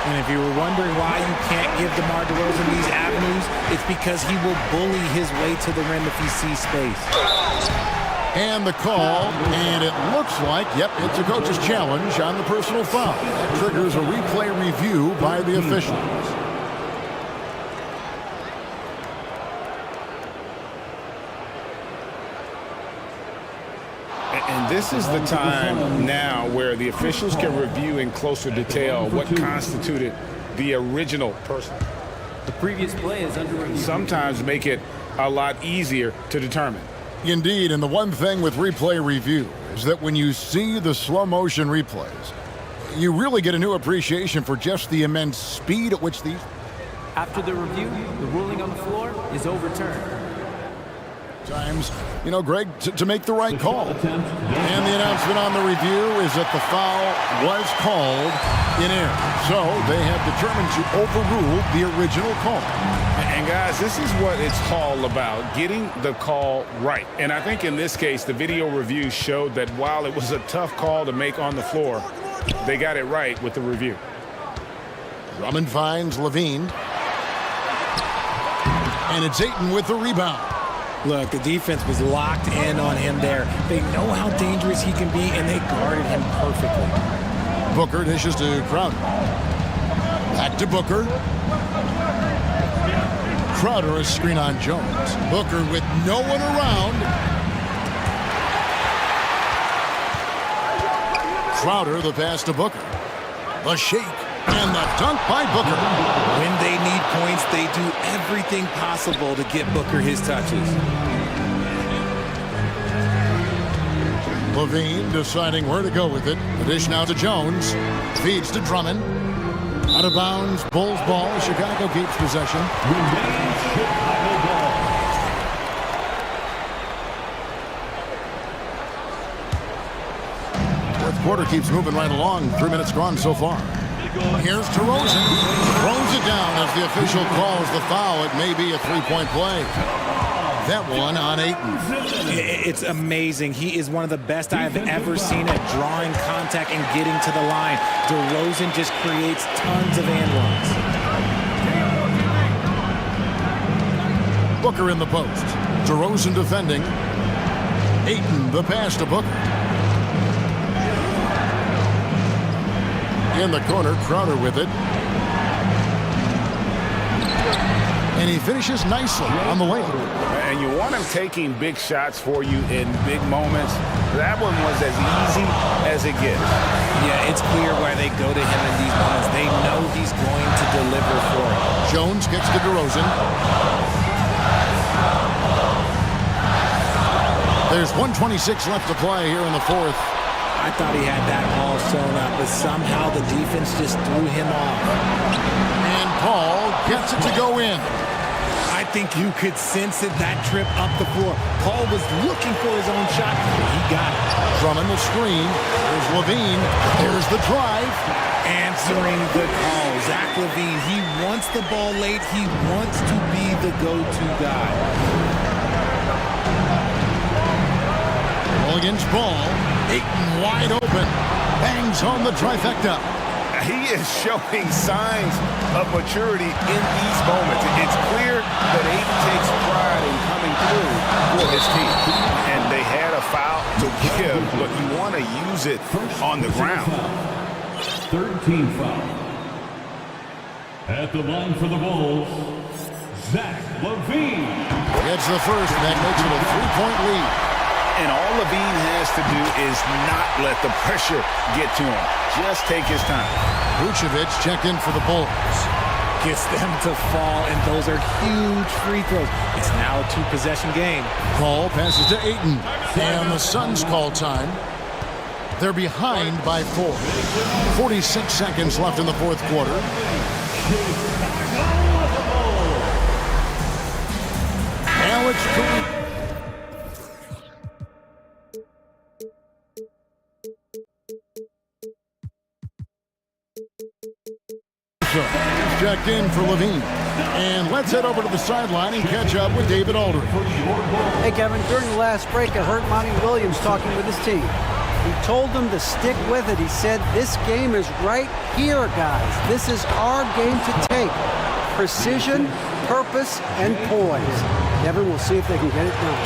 And if you were wondering why you can't give DeMar DeRozan these avenues, it's because he will bully his way to the rim if he sees space. And the call, and it looks like, yep, it's a coach's challenge on the personal foul. That triggers a replay review by the officials. And this is the time now where the officials can review in closer detail what constituted the original person. The previous play is under review. Sometimes make it a lot easier to determine. Indeed, and the one thing with replay review is that when you see the slow motion replays, you really get a new appreciation for just the immense speed at which these... After the review, the ruling on the floor is overturned. Times, you know, Greg, to make the right call. And the announcement on the review is that the foul was called in error. So they have determined to overrule the original call. And guys, this is what it's all about, getting the call right. And I think in this case, the video review showed that while it was a tough call to make on the floor, they got it right with the review. Drummond finds Levine. And it's Ayton with the rebound. Look, the defense was locked in on him there. They know how dangerous he can be, and they guarded him perfectly. Booker dishes to Crowder. Back to Booker. Crowder, a screen on Jones. Booker with no one around. Crowder, the pass to Booker. The shake and the dunk by Booker. When they need points, they do everything possible to get Booker his touches. Levine deciding where to go with it. The dish now to Jones. Feeds to Drummond. Out of bounds, Bulls ball. Chicago keeps possession. Fourth quarter keeps moving right along. 3 minutes gone so far. Here's DeRozan. Throws it down as the official calls the foul. It may be a three-point play. That one on Ayton. It's amazing. He is one of the best I've ever seen at drawing contact and getting to the line. DeRozan just creates tons of and runs. Booker in the post. DeRozan defending. Ayton, the pass to Booker. In the corner, Crowder with it. And he finishes nicely on the layup. And you want him taking big shots for you in big moments. That one was as easy as it gets. Yeah, it's clear why they go to him in these moments. They know he's going to deliver for him. Jones gets to DeRozan. There's 1:26 left to play here in the fourth. I thought he had that all sewn up, but somehow the defense just threw him off. And Paul gets it to go in. I think you could sense it, that trip up the floor. Paul was looking for his own shot. He got it. Drummond the screen. There's Levine. There's the drive. Answering the call. Zach Levine, he wants the ball late. He wants to be the go-to guy. Ball against ball. Ayton wide open. Bangs home the trifecta. He is showing signs of maturity in these moments. It's clear that Ayton takes pride in coming through for his team. And they had a foul to give, but you want to use it on the ground. Third team foul. At the line for the Bulls, Zach Levine. Gets the first, and that makes it a three-point lead. And all Levine has to do is not let the pressure get to him. Just take his time. Vucevic checked in for the Bulls. Gets them to fall, and those are huge free throws. It's now a two-possession game. Paul passes to Ayton. And the Suns call time. They're behind by 4. 46 seconds left in the fourth quarter. Alex Caruso. Checked in for Levine. And let's head over to the sideline and catch up with David Aldridge. Hey, Kevin, during the last break, I heard Monty Williams talking with his team. He told them to stick with it. He said, this game is right here, guys. This is our game to take. Precision, purpose, and poise. Kevin, we'll see if they can get it done.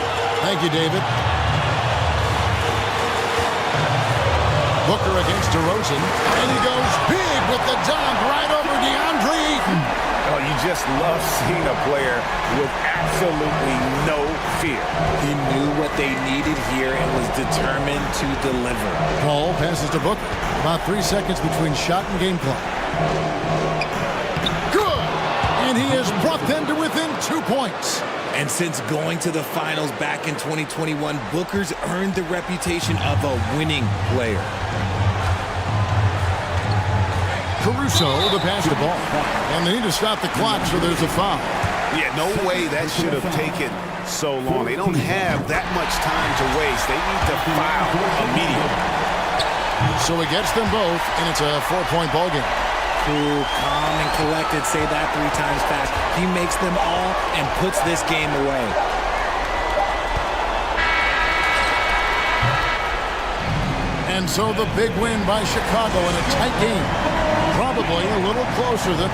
Thank you, David. Booker against DeRozan. And he goes big with the dunk right over DeAndre Ayton. Oh, you just love seeing a player with absolutely no fear. He knew what they needed here and was determined to deliver. Paul passes to Booker. About 3 seconds between shot and game clock. Good! And he has brought them to within 2 points. And since going to the finals back in 2021, Booker's earned the reputation of a winning player. Caruso, the pass to ball. And they need to stop the clock, so there's a foul. Yeah, no way that should have taken so long. They don't have that much time to waste. They need to foul immediately. So he gets them both, and it's a 4-point ball game. Cool, calm, and collected. Say that 3 times fast. He makes them all and puts this game away. And so the big win by Chicago in a tight game. Probably a little closer than...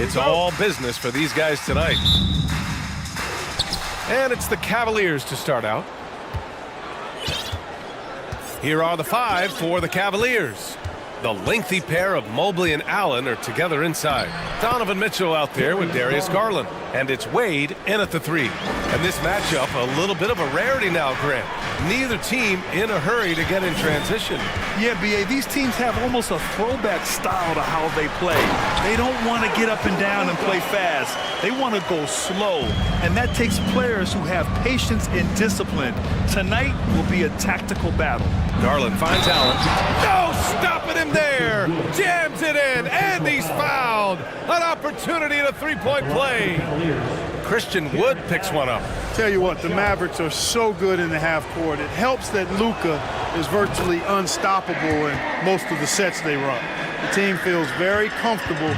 It's all business for these guys tonight. And it's the Cavaliers to start out. Here are the 5 for the Cavaliers. The lengthy pair of Mobley and Allen are together inside. Donovan Mitchell out there with Darius Garland. And it's Wade in at the 3. And this matchup, a little bit of a rarity now, Grant. Neither team in a hurry to get in transition. Yeah, B.A., these teams have almost a throwback style to how they play. They don't want to get up and down and play fast. They want to go slow. And that takes players who have patience and discipline. Tonight will be a tactical battle. Garland finds Allen. No, stopping him there. Jams it in, and he's fouled. An opportunity at a three-point play. Christian Wood picks one up. Tell you what, the Mavericks are so good in the half court. It helps that Luka is virtually unstoppable in most of the sets they run. The team feels very comfortable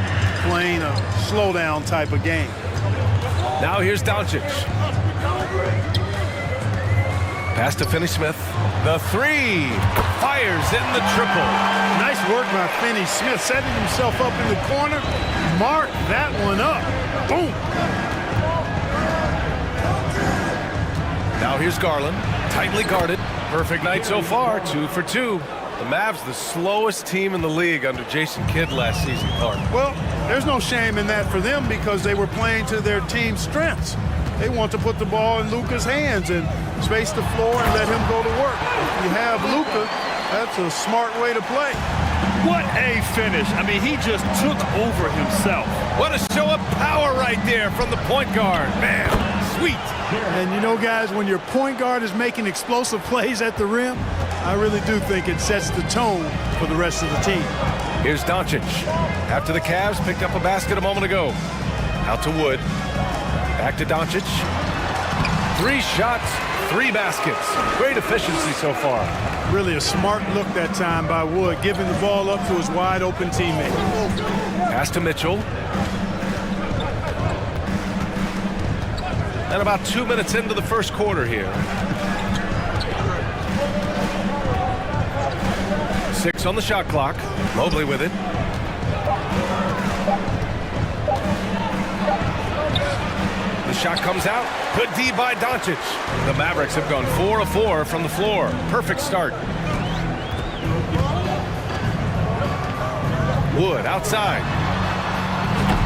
playing a slowdown type of game. Now here's Doncic. Pass to Finney-Smith. The 3. Fires in the triple. Nice work by Finney-Smith, setting himself up in the corner. Mark that one up. Boom. Now here's Garland, tightly guarded. Perfect night so far, 2 for 2. The Mavs, the slowest team in the league under Jason Kidd last season, Clark. Well, there's no shame in that for them because they were playing to their team's strengths. They want to put the ball in Luka's hands and space the floor and let him go to work. If you have Luka, that's a smart way to play. What a finish. I mean, he just took over himself. What a show of power right there from the point guard. Man, sweet. And you know, guys, when your point guard is making explosive plays at the rim, I really do think it sets the tone for the rest of the team. Here's Doncic. After the Cavs picked up a basket a moment ago. Out to Wood. Back to Doncic. 3 shots, 3 baskets. Great efficiency so far. Really a smart look that time by Wood, giving the ball up to his wide open teammate. Pass to Mitchell. And about 2 minutes into the first quarter here. 6 on the shot clock. Mobley with it. The shot comes out. Good D by Doncic. The Mavericks have gone 4 of 4 from the floor. Perfect start. Wood outside.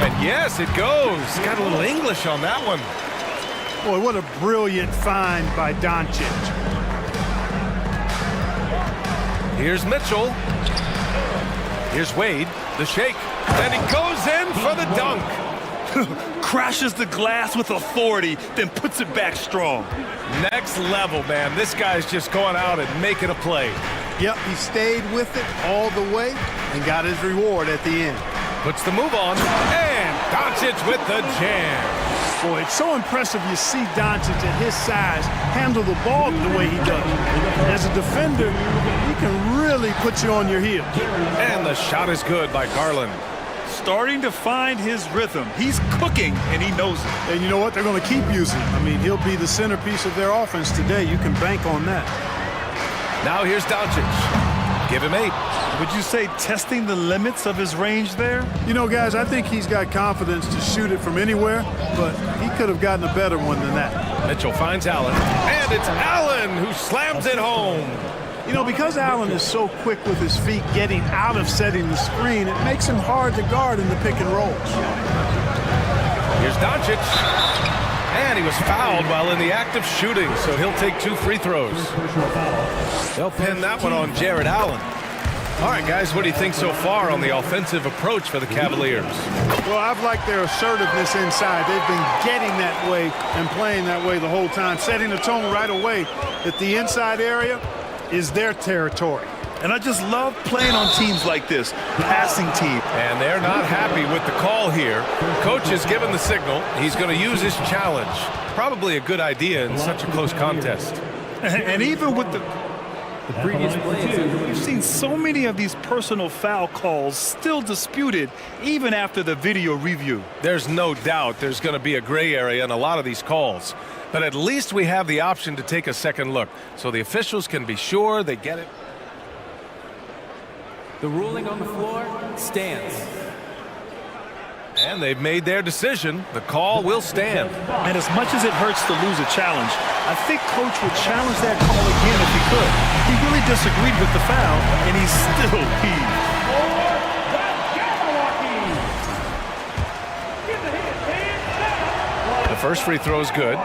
And yes, it goes. Got a little English on that one. Boy, what a brilliant find by Doncic. Here's Mitchell. Here's Wade. The shake. And he goes in for the dunk. Crashes the glass with authority, then puts it back strong. Next level, man. This guy's just going out and making a play. Yep, he stayed with it all the way and got his reward at the end. Puts the move on, and Doncic with the jam. Boy, it's so impressive you see Doncic at his size handle the ball the way he does. As a defender, he can really put you on your heels. And the shot is good by Garland. Starting to find his rhythm. He's cooking, and he knows it. And you know what? They're going to keep using him. I mean, he'll be the centerpiece of their offense today. You can bank on that. Now here's Doncic. Give him 8. Would you say testing the limits of his range there? You know, guys, I think he's got confidence to shoot it from anywhere, but he could have gotten a better one than that. Mitchell finds Allen, and it's Allen who slams it home. You know, because Allen is so quick with his feet getting out of setting the screen, it makes him hard to guard in the pick and rolls. Here's Doncic. And he was fouled while in the act of shooting, so he'll take 2 free throws. They'll pin that one on Jared Allen. All right, guys, what do you think so far on the offensive approach for the Cavaliers? Well, I've liked their assertiveness inside. They've been getting that way and playing that way the whole time, setting the tone right away that the inside area is their territory. And I just love playing on teams like this, passing team. And they're not happy with the call here. Coach has given the signal. He's going to use his challenge. Probably a good idea in such a close contest. And even with the previous plays, we've seen so many of these personal foul calls still disputed even after the video review. There's no doubt there's going to be a gray area in a lot of these calls. But at least we have the option to take a second look, so the officials can be sure they get it. The ruling on the floor stands. And they've made their decision. The call will stand. And as much as it hurts to lose a challenge, I think Coach would challenge that call again if he could. He really disagreed with the foul, and he's still peeved. The first free throw is good.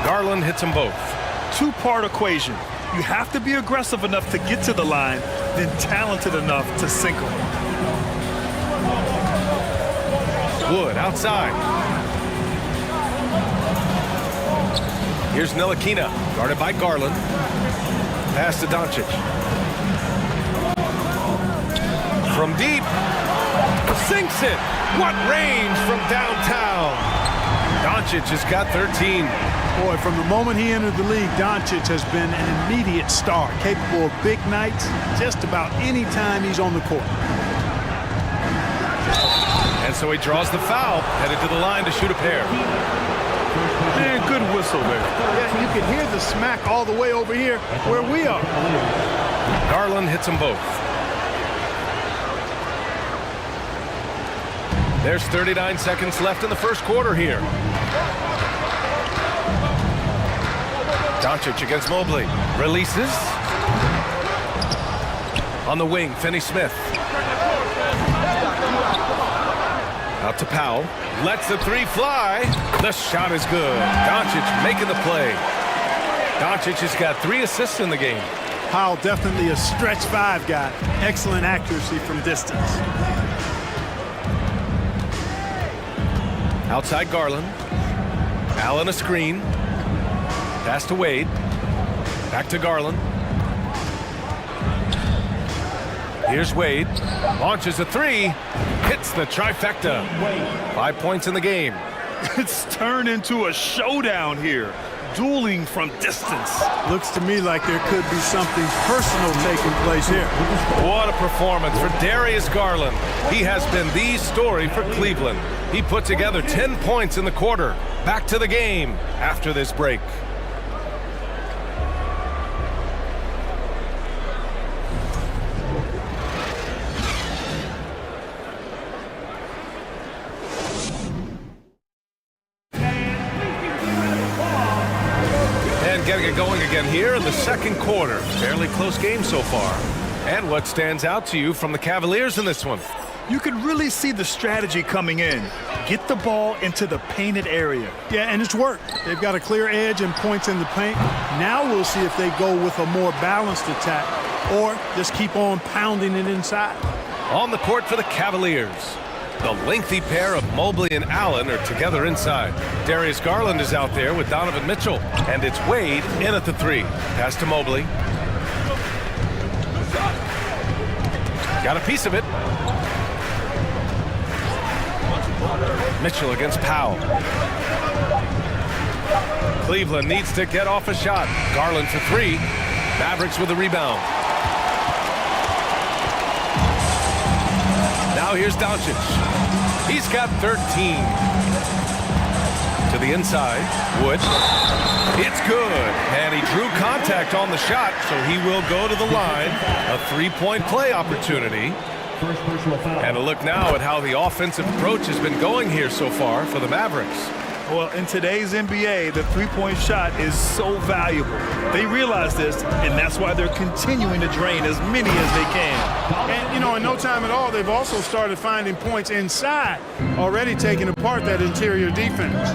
Garland hits them both. Two-part equation. You have to be aggressive enough to get to the line, then talented enough to sink them. Wood outside. Here's Ntilikina, guarded by Garland. Pass to Doncic. From deep, sinks it. What range from downtown. Doncic has got 13. Boy, from the moment he entered the league, Doncic has been an immediate star, capable of big nights just about any time he's on the court. And so he draws the foul, headed to the line to shoot a pair. Man, good whistle there. Yeah, you can hear the smack all the way over here where we are. Garland hits them both. There's 39 seconds left in the first quarter here. Doncic against Mobley. Releases. On the wing, Finney-Smith. Out to Powell. Lets the three fly. The shot is good. Doncic making the play. Doncic has got 3 assists in the game. Powell definitely a stretch 5 guy. Excellent accuracy from distance. Outside Garland. Allen a screen. Pass to Wade. Back to Garland. Here's Wade. Launches a 3. Hits the trifecta. 5 points in the game. It's turned into a showdown here. Dueling from distance. Looks to me like there could be something personal taking place here. What a performance for Darius Garland. He has been the story for Cleveland. He put together 10 points in the quarter. Back to the game after this break. Getting it going again here in the second quarter. Fairly close game so far. And what stands out to you from the Cavaliers in this one? You could really see the strategy coming in. Get the ball into the painted area. Yeah, and it's worked. They've got a clear edge and points in the paint. Now we'll see if they go with a more balanced attack or just keep on pounding it inside. On the court for the Cavaliers. The lengthy pair of Mobley and Allen are together inside. Darius Garland is out there with Donovan Mitchell. And it's Wade in at the 3. Pass to Mobley. Got a piece of it. Mitchell against Powell. Cleveland needs to get off a shot. Garland for 3. Mavericks with the rebound. Now here's Doncic. He's got 13. To the inside. Wood. It's good. And he drew contact on the shot, so he will go to the line. A 3-point play opportunity. And a look now at how the offensive approach has been going here so far for the Mavericks. Well, in today's NBA, the three-point shot is so valuable. They realize this, and that's why they're continuing to drain as many as they can. And, you know, in no time at all, they've also started finding points inside, already taking apart that interior defense.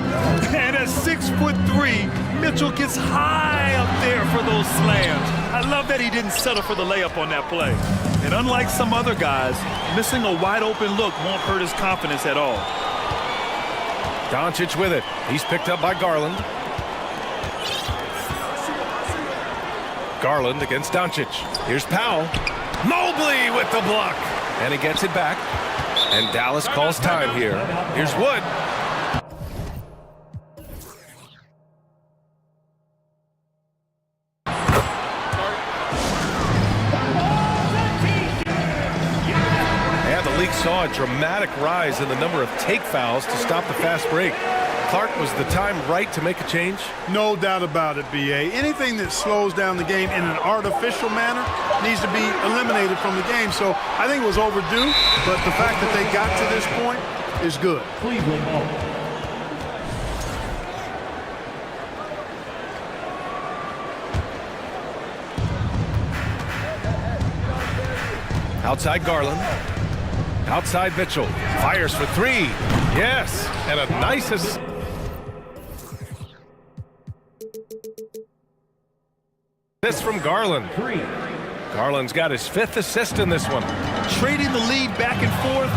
And at 6'3", Mitchell gets high up there for those slams. I love that he didn't settle for the layup on that play. And unlike some other guys, missing a wide-open look won't hurt his confidence at all. Doncic with it. He's picked up by Garland. Garland against Doncic. Here's Powell. Mobley with the block. And he gets it back. And Dallas calls time here. Here's Wood. Saw a dramatic rise in the number of take fouls to stop the fast break. Clark, was the time right to make a change? No doubt about it, B.A. Anything that slows down the game in an artificial manner needs to be eliminated from the game. So I think it was overdue, but the fact that they got to this point is good. Cleveland ball. Outside Garland. Outside Mitchell. Fires for three. Yes. And a nice assist. This from Garland. Garland's got his 5th assist in this one. Trading the lead back and forth,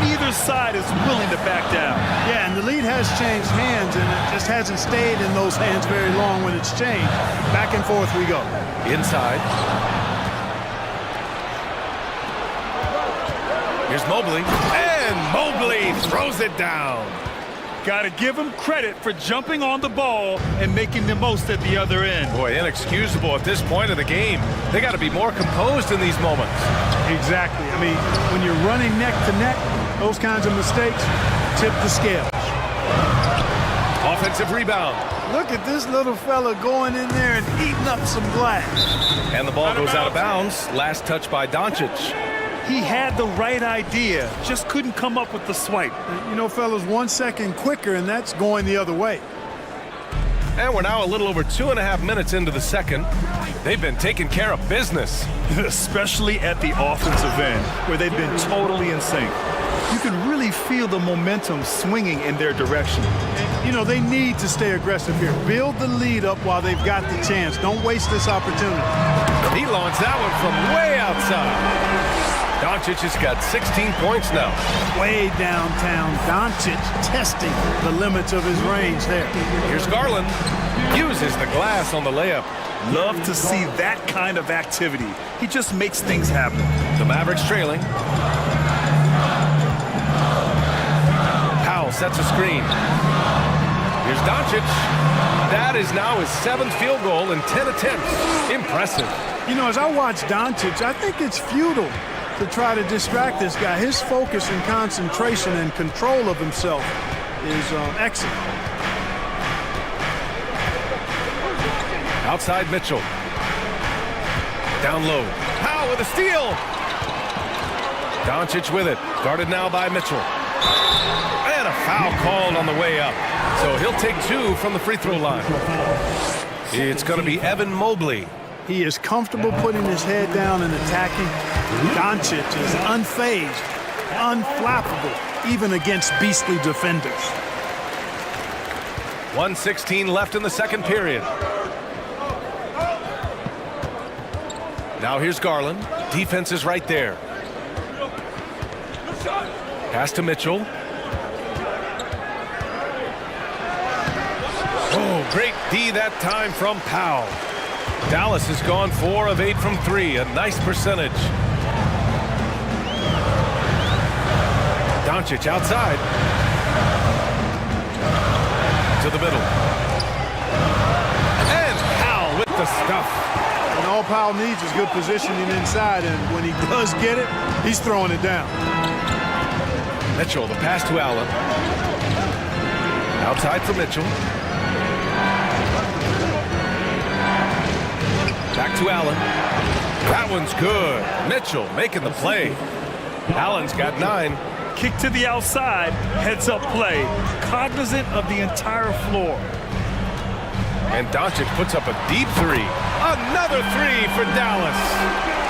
neither side is willing to back down. Yeah, and the lead has changed hands, and it just hasn't stayed in those hands very long when it's changed. Back and forth we go. Inside. Here's Mobley. And Mobley throws it down. Got to give him credit for jumping on the ball and making the most at the other end. Boy, inexcusable at this point of the game. They got to be more composed in these moments. Exactly. I mean, when you're running neck to neck, those kinds of mistakes tip the scales. Offensive rebound. Look at this little fella going in there and eating up some glass. And the ball goes out of bounds. Last touch by Doncic. He had the right idea, just couldn't come up with the swipe. You know, fellas, 1 second quicker, and that's going the other way. And we're now a little over 2.5 minutes into the second. They've been taking care of business. Especially at the offensive end, where they've been totally in sync. You can really feel the momentum swinging in their direction. And, you know, they need to stay aggressive here. Build the lead up while they've got the chance. Don't waste this opportunity. He launched that one from way outside. Doncic has got 16 points now. Way downtown. Doncic testing the limits of his range there. Here's Garland. Uses the glass on the layup. Love to see that kind of activity. He just makes things happen. The Mavericks trailing. Powell sets a screen. Here's Doncic. That is now his 7th field goal in 10 attempts. Impressive. You know, as I watch Doncic, I think it's futile to try to distract this guy. His focus and concentration and control of himself is excellent. Outside Mitchell. Down low. Powell with a steal. Doncic with it. Guarded now by Mitchell. And a foul called on the way up. So he'll take 2 from the free throw line. It's going to be Evan Mobley. He is comfortable putting his head down and attacking. Doncic is unfazed, unflappable, even against beastly defenders. 1:16 left in the second period. Now here's Garland. Defense is right there. Pass to Mitchell. Oh, great D that time from Powell. Dallas has gone 4 of 8 from 3, a nice percentage. Doncic outside. To the middle. And Powell with the stuff. And all Powell needs is good positioning inside, and when he does get it, he's throwing it down. Mitchell, the pass to Allen. Outside for Mitchell. Back to Allen. That one's good. Mitchell making the play. Allen's got 9. Kick to the outside, heads up play, cognizant of the entire floor. And Doncic puts up a deep 3. Another 3 for Dallas.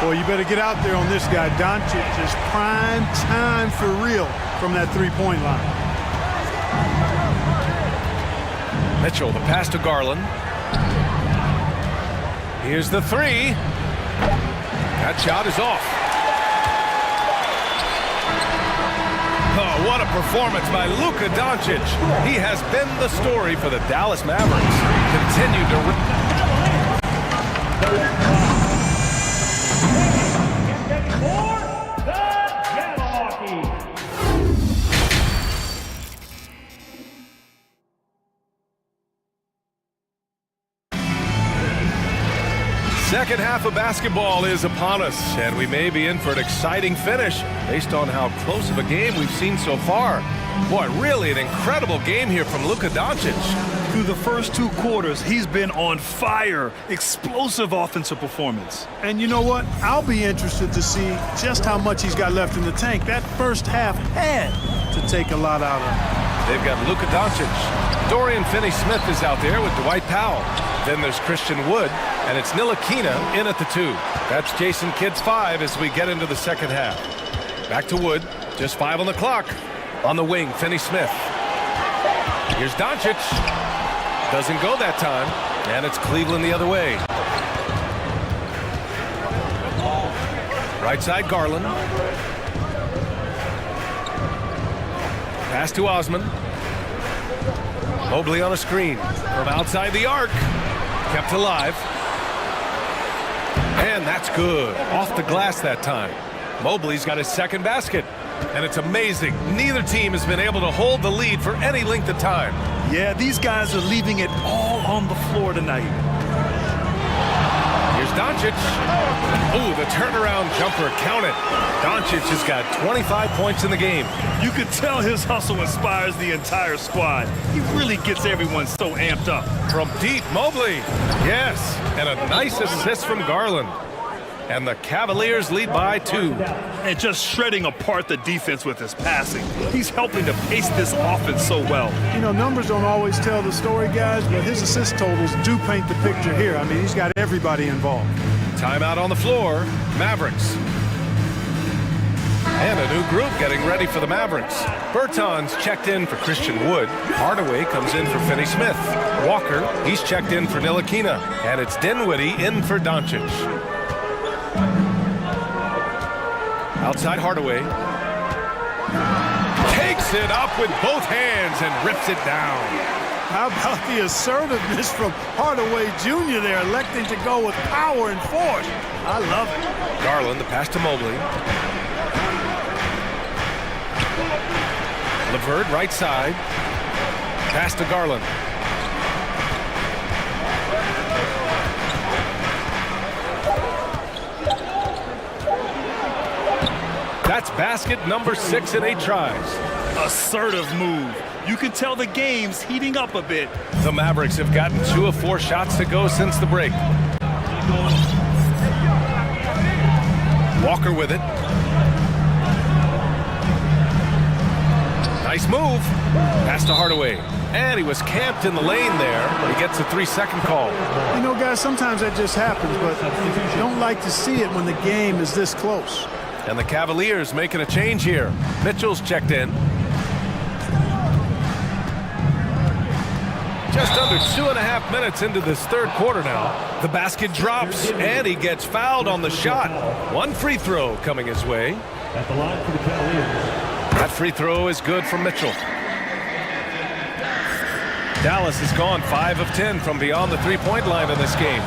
Boy, you better get out there on this guy. Doncic is prime time for real from that three-point line. Mitchell, the pass to Garland. Here's the 3. That shot is off. Oh, what a performance by Luka Doncic. He has been the story for the Dallas Mavericks. Continue to... Second half of basketball is upon us, and we may be in for an exciting finish based on how close of a game we've seen so far. Boy, really an incredible game here from Luka Doncic. Through the first 2 quarters, he's been on fire. Explosive offensive performance. And you know what? I'll be interested to see just how much he's got left in the tank. That first half had to take a lot out of him. They've got Luka Doncic. Dorian Finney-Smith is out there with Dwight Powell. Then there's Christian Wood, and it's Ntilikina in at the 2. That's Jason Kidd's 5 as we get into the second half. Back to Wood, just 5 on the clock. On the wing, Finney-Smith. Here's Doncic. Doesn't go that time, and it's Cleveland the other way. Right side, Garland. Pass to Osman. Mobley on a screen from outside the arc. Kept alive. And that's good. Off the glass that time. Mobley's got his second basket. And it's amazing. Neither team has been able to hold the lead for any length of time. Yeah, these guys are leaving it all on the floor tonight. Here's Doncic. Ooh, the turnaround jumper. Count it. Doncic has got 25 points in the game. You could tell his hustle inspires the entire squad. He really gets everyone so amped up. From deep, Mobley. Yes, and a nice assist from Garland. And the Cavaliers lead by 2. And just shredding apart the defense with his passing. He's helping to pace this offense so well. You know, numbers don't always tell the story, guys, but his assist totals do paint the picture here. I mean, he's got everybody involved. Timeout on the floor, Mavericks. And a new group getting ready for the Mavericks. Bertans checked in for Christian Wood. Hardaway comes in for Finney-Smith. Walker, he's checked in for Ntilikina. And it's Dinwiddie in for Doncic. Outside Hardaway. Takes it up with both hands and rips it down. How about the assertiveness from Hardaway Jr. there, electing to go with power and force? I love it. Garland, the pass to Mobley. LeVert, right side. Pass to Garland. That's basket number 6 in 8 tries. Assertive move. You can tell the game's heating up a bit. The Mavericks have gotten 2 of 4 shots to go since the break. Walker with it. Nice move. Pass to Hardaway. And he was camped in the lane there. He gets a 3-second call. You know, guys, sometimes that just happens, but you don't like to see it when the game is this close. And the Cavaliers making a change here. Mitchell's checked in. Just under 2.5 minutes into this third quarter now. The basket drops, and he gets fouled on the shot. 1 free throw coming his way. At the line for the Cavaliers. That free throw is good for Mitchell. Dallas has gone 5 of 10 from beyond the three-point line in this game.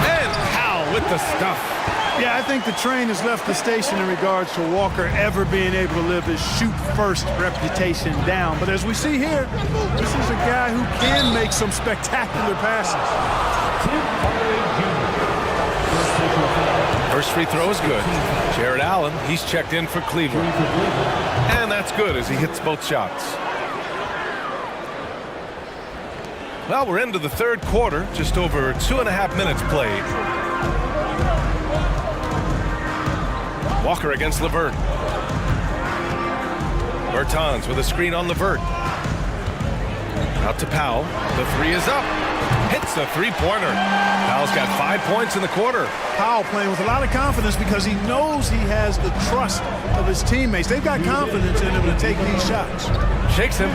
And Powell with the stuff. Yeah, I think the train has left the station in regards to Walker ever being able to live his shoot-first reputation down. But as we see here, this is a guy who can make some spectacular passes. First free throw is good. Jared Allen, he's checked in for Cleveland. And that's good as he hits both shots. Well, we're into the third quarter, just over 2.5 minutes played. Walker against LeVert. Bertans with a screen on LeVert. Out to Powell. The 3 is up. Hits a 3-pointer. Powell's got 5 points in the quarter. Powell playing with a lot of confidence because he knows he has the trust of his teammates. They've got confidence in him to take these shots. Shakes him.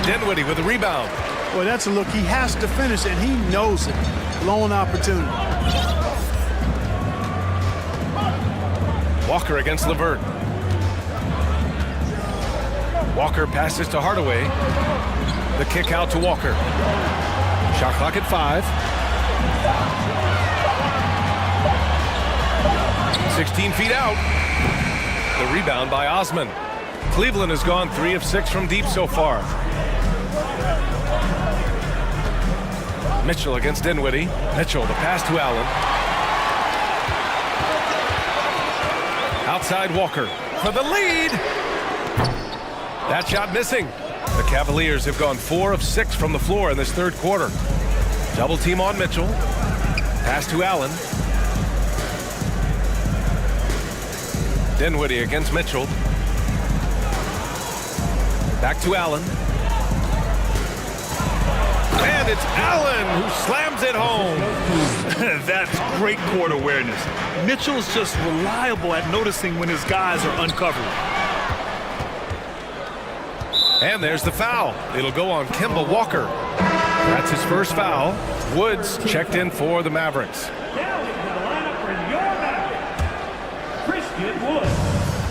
Dinwiddie with the rebound. Boy, that's a look he has to finish, and he knows it. Lone opportunity. Walker against LeVert. Walker passes to Hardaway. The kick out to Walker. Shot clock at 5. 16 feet out. The rebound by Osman. Cleveland has gone 3 of 6 from deep so far. Mitchell against Dinwiddie. Mitchell, the pass to Allen. Outside Walker for the lead. That shot missing. The Cavaliers have gone 4 of 6 from the floor in this third quarter. Double team on Mitchell. Pass to Allen. Dinwiddie against Mitchell. Back to Allen. And it's Allen who slams it home. That's great court awareness. Mitchell's just reliable at noticing when his guys are uncovered. And there's the foul. It'll go on Kemba Walker. That's his first foul. Woods checked in for the Mavericks.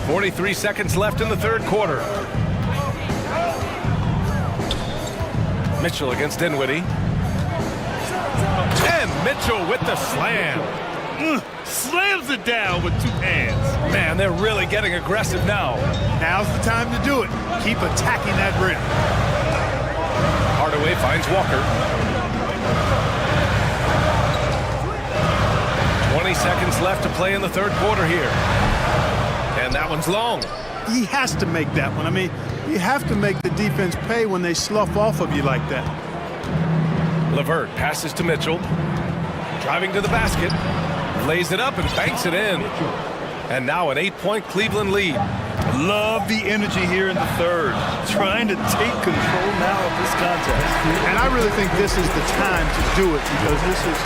43 seconds left in the third quarter. Mitchell against Dinwiddie. And Mitchell with the slam. Slams it down with 2 hands. Man, they're really getting aggressive now. Now's the time to do it. Keep attacking that rim. Hardaway finds Walker. 20 seconds left to play in the third quarter here. And that one's long. He has to make that one. I mean, you have to make the defense pay when they slough off of you like that. LeVert passes to Mitchell. Driving to the basket. Lays it up and banks it in. And now an 8-point Cleveland lead. Love the energy here in the third. Trying to take control now of this contest. And I really think this is the time to do it because this is...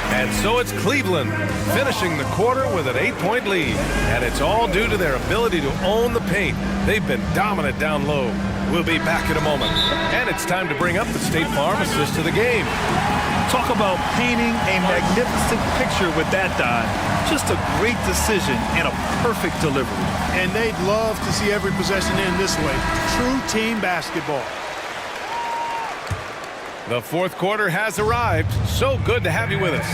And so it's Cleveland finishing the quarter with an 8-point lead. And it's all due to their ability to own the paint. They've been dominant down low. We'll be back in a moment. And it's time to bring up the State Farm assist to the game. Talk about painting a magnificent picture with that dive. Just a great decision and a perfect delivery. And they'd love to see every possession end this way. True team basketball. The fourth quarter has arrived. So good to have you with us.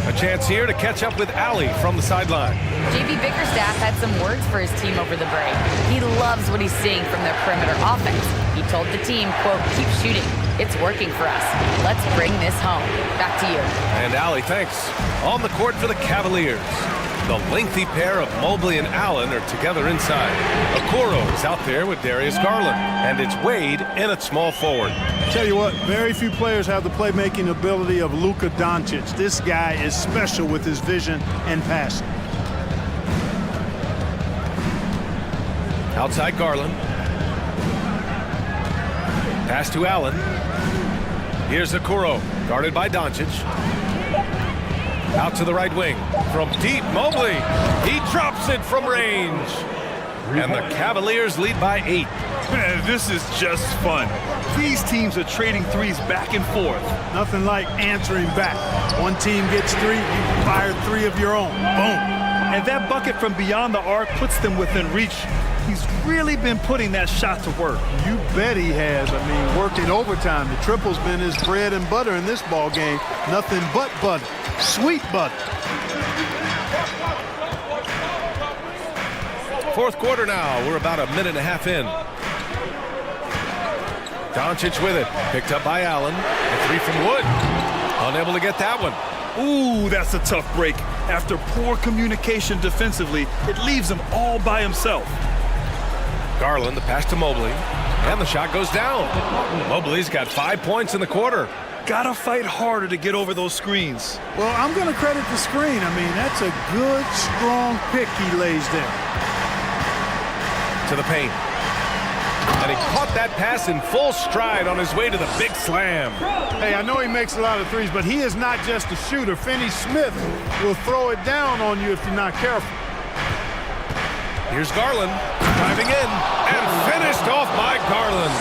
A chance here to catch up with Allie from the sideline. JV Bickerstaff had some words for his team over the break. He loves what he's seeing from their perimeter offense. He told the team, quote, keep shooting. It's working for us. Let's bring this home. Back to you. And Allie, thanks. On the court for the Cavaliers. The lengthy pair of Mobley and Allen are together inside. Okoro is out there with Darius Garland. And it's Wade in at small forward. Tell you what, very few players have the playmaking ability of Luka Doncic. This guy is special with his vision and passing. Outside Garland. Pass to Allen. Here's Okoro, guarded by Doncic. Out to the right wing. From deep, Mobley. He drops it from range. And the Cavaliers lead by 8. Man, this is just fun. These teams are trading threes back and forth. Nothing like answering back. One team gets 3, you fire 3 of your own. Boom. And that bucket from beyond the arc puts them within reach. He's really been putting that shot to work. You bet he has. I mean, working overtime. The triple's been his bread and butter in this ball game. Nothing but butter. Sweet butter. Fourth quarter now. We're about a minute and a half in. Doncic with it. Picked up by Allen. A 3 from Wood. Unable to get that one. Ooh, that's a tough break. After poor communication defensively, it leaves him all by himself. Garland, the pass to Mobley. And the shot goes down. Mobley's got 5 points in the quarter. Gotta fight harder to get over those screens. Well, I'm going to credit the screen. I mean, that's a good, strong pick he lays there. To the paint. And he caught that pass in full stride on his way to the big slam. Hey, I know he makes a lot of threes, but he is not just a shooter. Finney Smith will throw it down on you if you're not careful. Here's Garland driving in and finished off by Garland.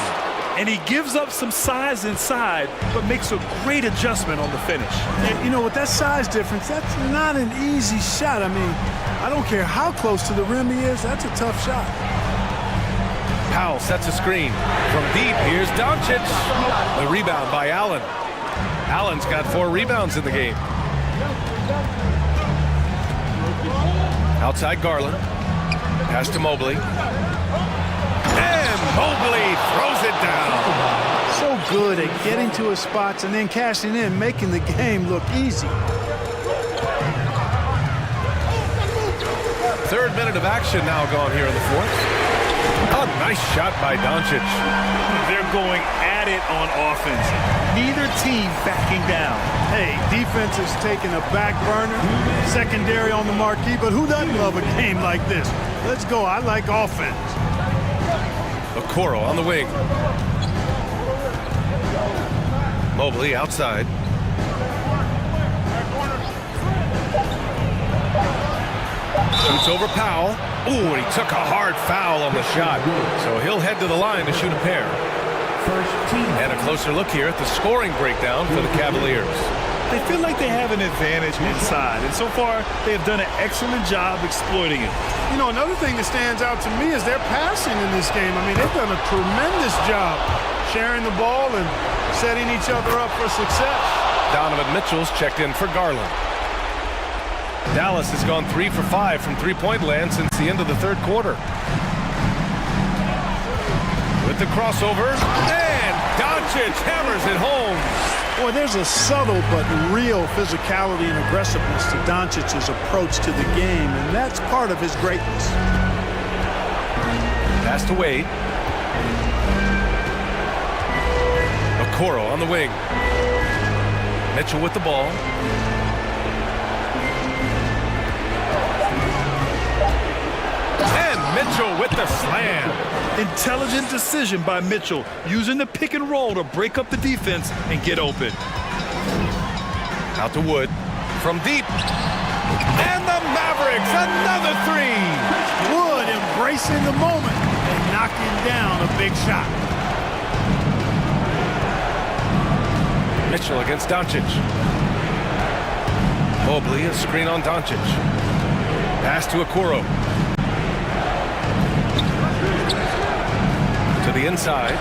And he gives up some size inside, but makes a great adjustment on the finish. And, you know, with that size difference, that's not an easy shot. I mean, I don't care how close to the rim he is, that's a tough shot. Powell sets a screen. From deep, here's Doncic. The rebound by Allen. Allen's got 4 rebounds in the game. Outside Garland. Pass to Mobley. And Mobley throws it down. So good at getting to his spots and then cashing in, making the game look easy. Third minute of action now gone here in the fourth. A nice shot by Doncic. They're going at it on offense. Neither team backing down. Hey, defense is taking a back burner, secondary on the marquee, but who doesn't love a game like this? Let's go. I like offense. Okoro on the wing. Mobley outside. Shoots over Powell. Ooh, and he took a hard foul on the shot. So he'll head to the line to shoot a pair. And a closer look here at the scoring breakdown for the Cavaliers. They feel like they have an advantage inside, and so far they have done an excellent job exploiting it. You know, another thing that stands out to me is their passing in this game. I mean, they've done a tremendous job sharing the ball and setting each other up for success. Donovan Mitchell's checked in for Garland. Dallas has gone 3 for 5 from three-point land since the end of the third quarter. With the crossover, and Doncic hammers it home. Boy, there's a subtle but real physicality and aggressiveness to Doncic's approach to the game, and that's part of his greatness. Pass to Wade. Okoro on the wing. Mitchell with the ball. And Mitchell with the slam. Intelligent decision by Mitchell, using the pick and roll to break up the defense and get open. Out to Wood from deep. And the Mavericks, another three. Wood embracing the moment and knocking down a big shot. Mitchell against Doncic. Mobley, a screen on Doncic. Pass to Okoro. To the inside.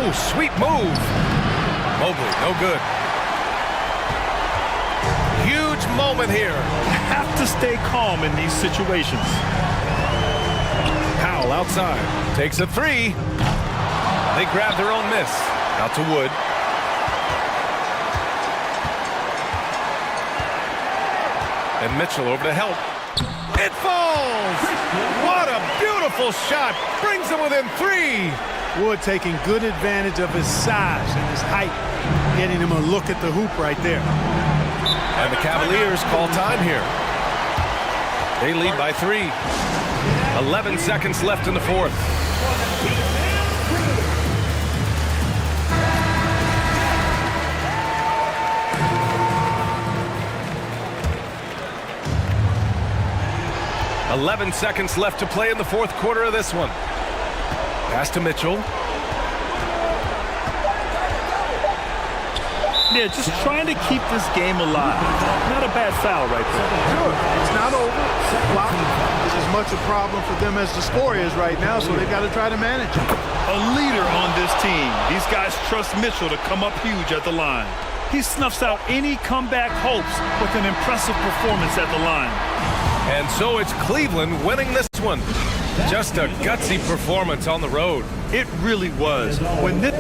Oh, sweet move. Mobley, no good. Huge moment here. Have to stay calm in these situations. Powell outside. Takes a three. They grab their own miss. Out to Wood. And Mitchell over to help. It falls! What a beautiful shot! Brings them within three! Wood taking good advantage of his size and his height, getting him a look at the hoop right there. And the Cavaliers call time here. They lead by 3. 11 seconds left in the fourth. .11 seconds left to play in the fourth quarter of this one. Pass to Mitchell. Yeah, just trying to keep this game alive. Not a bad foul right there. Sure, it's not over. Block is as much a problem for them as the score is right now, so they've got to try to manage it. A leader on this team. These guys trust Mitchell to come up huge at the line. He snuffs out any comeback hopes with an impressive performance at the line. And so it's Cleveland winning this one. Just a gutsy performance on the road. It really was. When this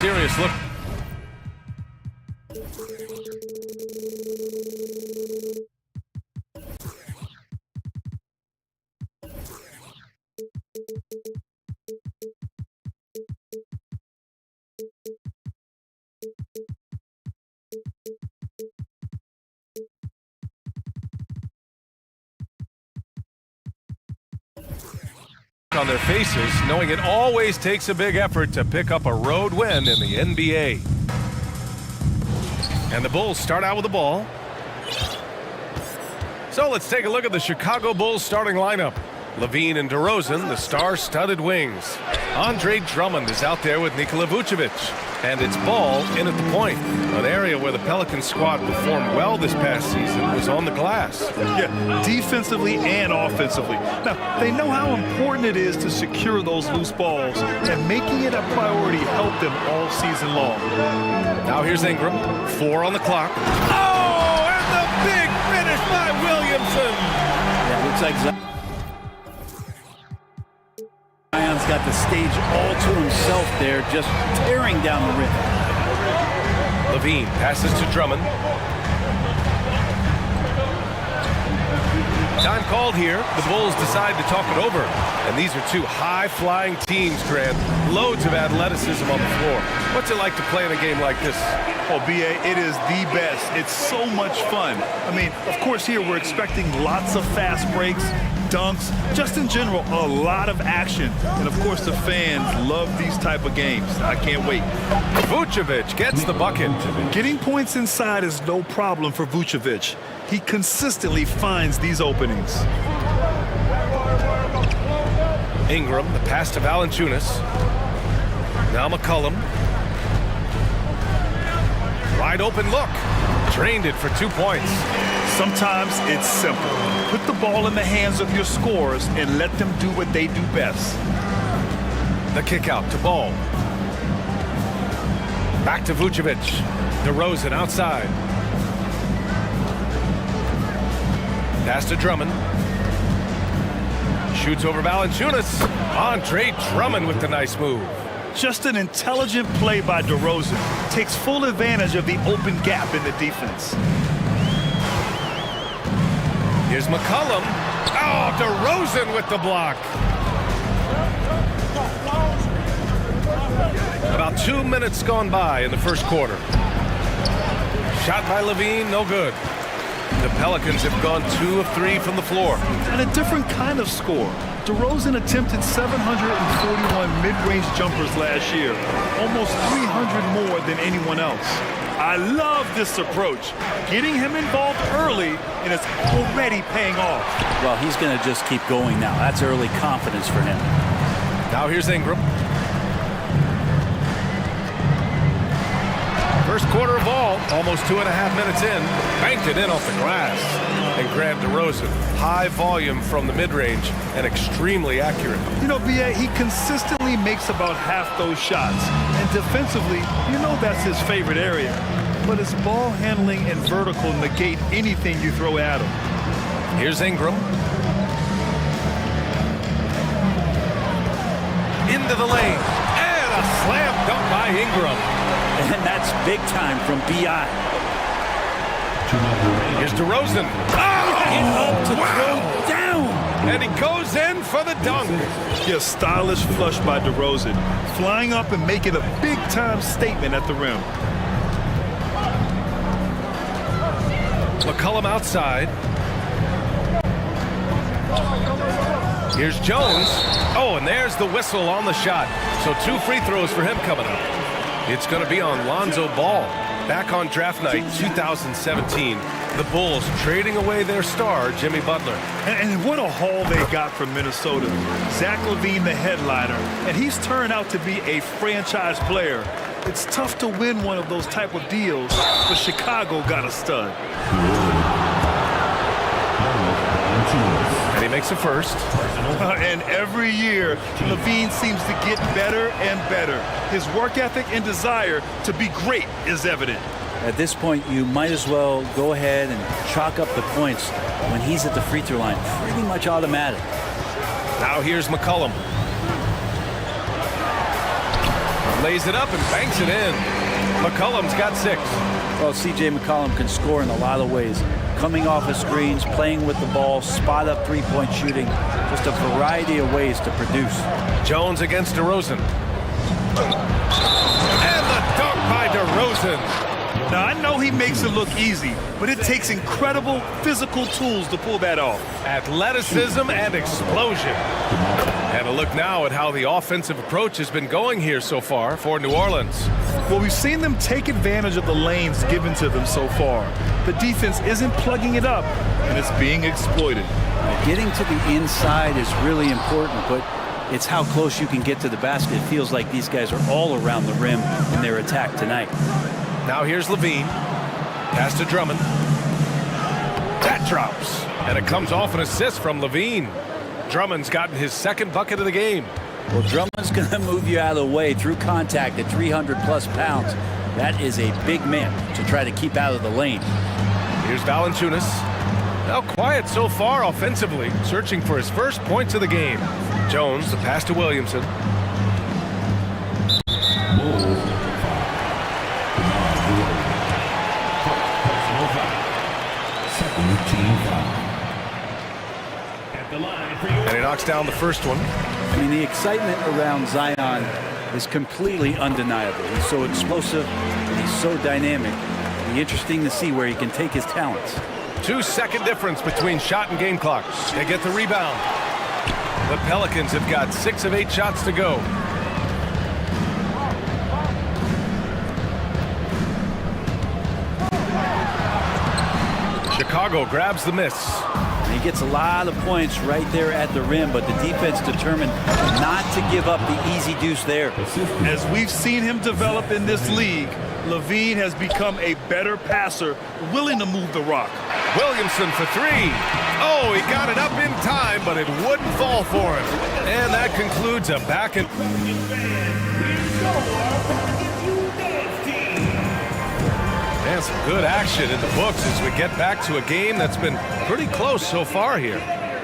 Serious look. On their faces, knowing it always takes a big effort to pick up a road win in the NBA. And the Bulls start out with the ball. So let's take a look at the Chicago Bulls starting lineup. Levine and DeRozan, the star-studded wings. Andre Drummond is out there with Nikola Vucevic. And it's Ball in at the point. An area where the Pelicans squad performed well this past season was on the glass. Yeah, defensively and offensively. Now, they know how important it is to secure those loose balls, and making it a priority helped them all season long. Now here's Ingram, 4 on the clock. Oh, and the big finish by Williamson. Yeah, looks like Zion's got the stage all to himself there, just tearing down the rim. Levine passes to Drummond. Time called here. The Bulls decide to talk it over. And these are two high-flying teams, Grant. Loads of athleticism on the floor. What's it like to play in a game like this? Oh, B.A., it is the best. It's so much fun. I mean, of course, here we're expecting lots of fast breaks, dunks, just in general, a lot of action. And, of course, the fans love these type of games. I can't wait. Vucevic gets the bucket. Getting points inside is no problem for Vucevic. He consistently finds these openings. Ingram, the pass to Valanciunas. Now McCollum. Wide open look. Drained it for 2 points. Sometimes it's simple. Put the ball in the hands of your scorers and let them do what they do best. The kick out to Ball. Back to Vucevic. DeRozan outside. Pass to Drummond. Shoots over Valanciunas. Andre Drummond with the nice move. Just an intelligent play by DeRozan. Takes full advantage of the open gap in the defense. Here's McCollum. Oh, DeRozan with the block. About 2 minutes gone by in the first quarter. Shot by Levine, no good. The Pelicans have gone 2 of 3 from the floor. And a different kind of score. DeRozan attempted 741 mid-range jumpers last year, almost 300 more than anyone else. I love this approach, getting him involved early, and it's already paying off. Well, he's going to just keep going now. That's early confidence for him. Now here's Ingram. First quarter of ball, almost 2.5 minutes in, banked it in off the glass. And Grant DeRozan, high volume from the mid-range and extremely accurate. You know, B.A., he consistently makes about half those shots. And defensively, you know that's his favorite area. But his ball handling and vertical negate anything you throw at him. Here's Ingram. Into the lane. And a slam dunk by Ingram. And that's big time from B.I. Here's DeRozan. Up to wow. throw down. And he goes in for the dunk. Yeah, stylish flush by DeRozan. Flying up and making a big-time statement at the rim. McCollum outside. Here's Jones. Oh, and there's the whistle on the shot. So 2 free throws for him coming up. It's going to be on Lonzo Ball. Back on draft night 2017, the Bulls trading away their star, Jimmy Butler. And what a haul they got from Minnesota. Zach LaVine, the headliner, and he's turned out to be a franchise player. It's tough to win one of those type of deals, but Chicago got a stud. And he makes a first. And every year, LaVine seems to get better and better. His work ethic and desire to be great is evident. At this point, you might as well go ahead and chalk up the points when he's at the free throw line. Pretty much automatic. Now here's McCollum. Lays it up and banks it in. McCollum's got 6. Well, C.J. McCollum can score in a lot of ways. Coming off of screens, playing with the ball, spot up three-point shooting. Just a variety of ways to produce. Jones against DeRozan. And the dunk by DeRozan. Now, I know he makes it look easy, but it takes incredible physical tools to pull that off. Athleticism and explosion. And a look now at how the offensive approach has been going here so far for New Orleans. Well, we've seen them take advantage of the lanes given to them so far. The defense isn't plugging it up, and it's being exploited. Getting to the inside is really important, but it's how close you can get to the basket. It feels like these guys are all around the rim in their attack tonight. Now here's Levine. Pass to Drummond. That drops. And it comes off an assist from Levine. Drummond's gotten his second bucket of the game. Well, Drummond's going to move you out of the way through contact at 300-plus pounds. That is a big man to try to keep out of the lane. Here's Valanciunas. Now quiet so far offensively, searching for his first points of the game. Jones, the pass to Williamson. And he knocks down the first one. I mean, the excitement around Zion is completely undeniable. He's so explosive, and he's so dynamic. It'll be interesting to see where he can take his talents. 2-second difference between shot and game clock. They get the rebound. The Pelicans have got 6 of 8 shots to go. Chicago grabs the miss. He gets a lot of points right there at the rim, but the defense determined not to give up the easy deuce there. As we've seen him develop in this league, Levine has become a better passer, willing to move the rock. Williamson for 3. Oh, he got it up in time, but it wouldn't fall for him. And that concludes a back and... And some good action in the books as we get back to a game that's been pretty close so far here.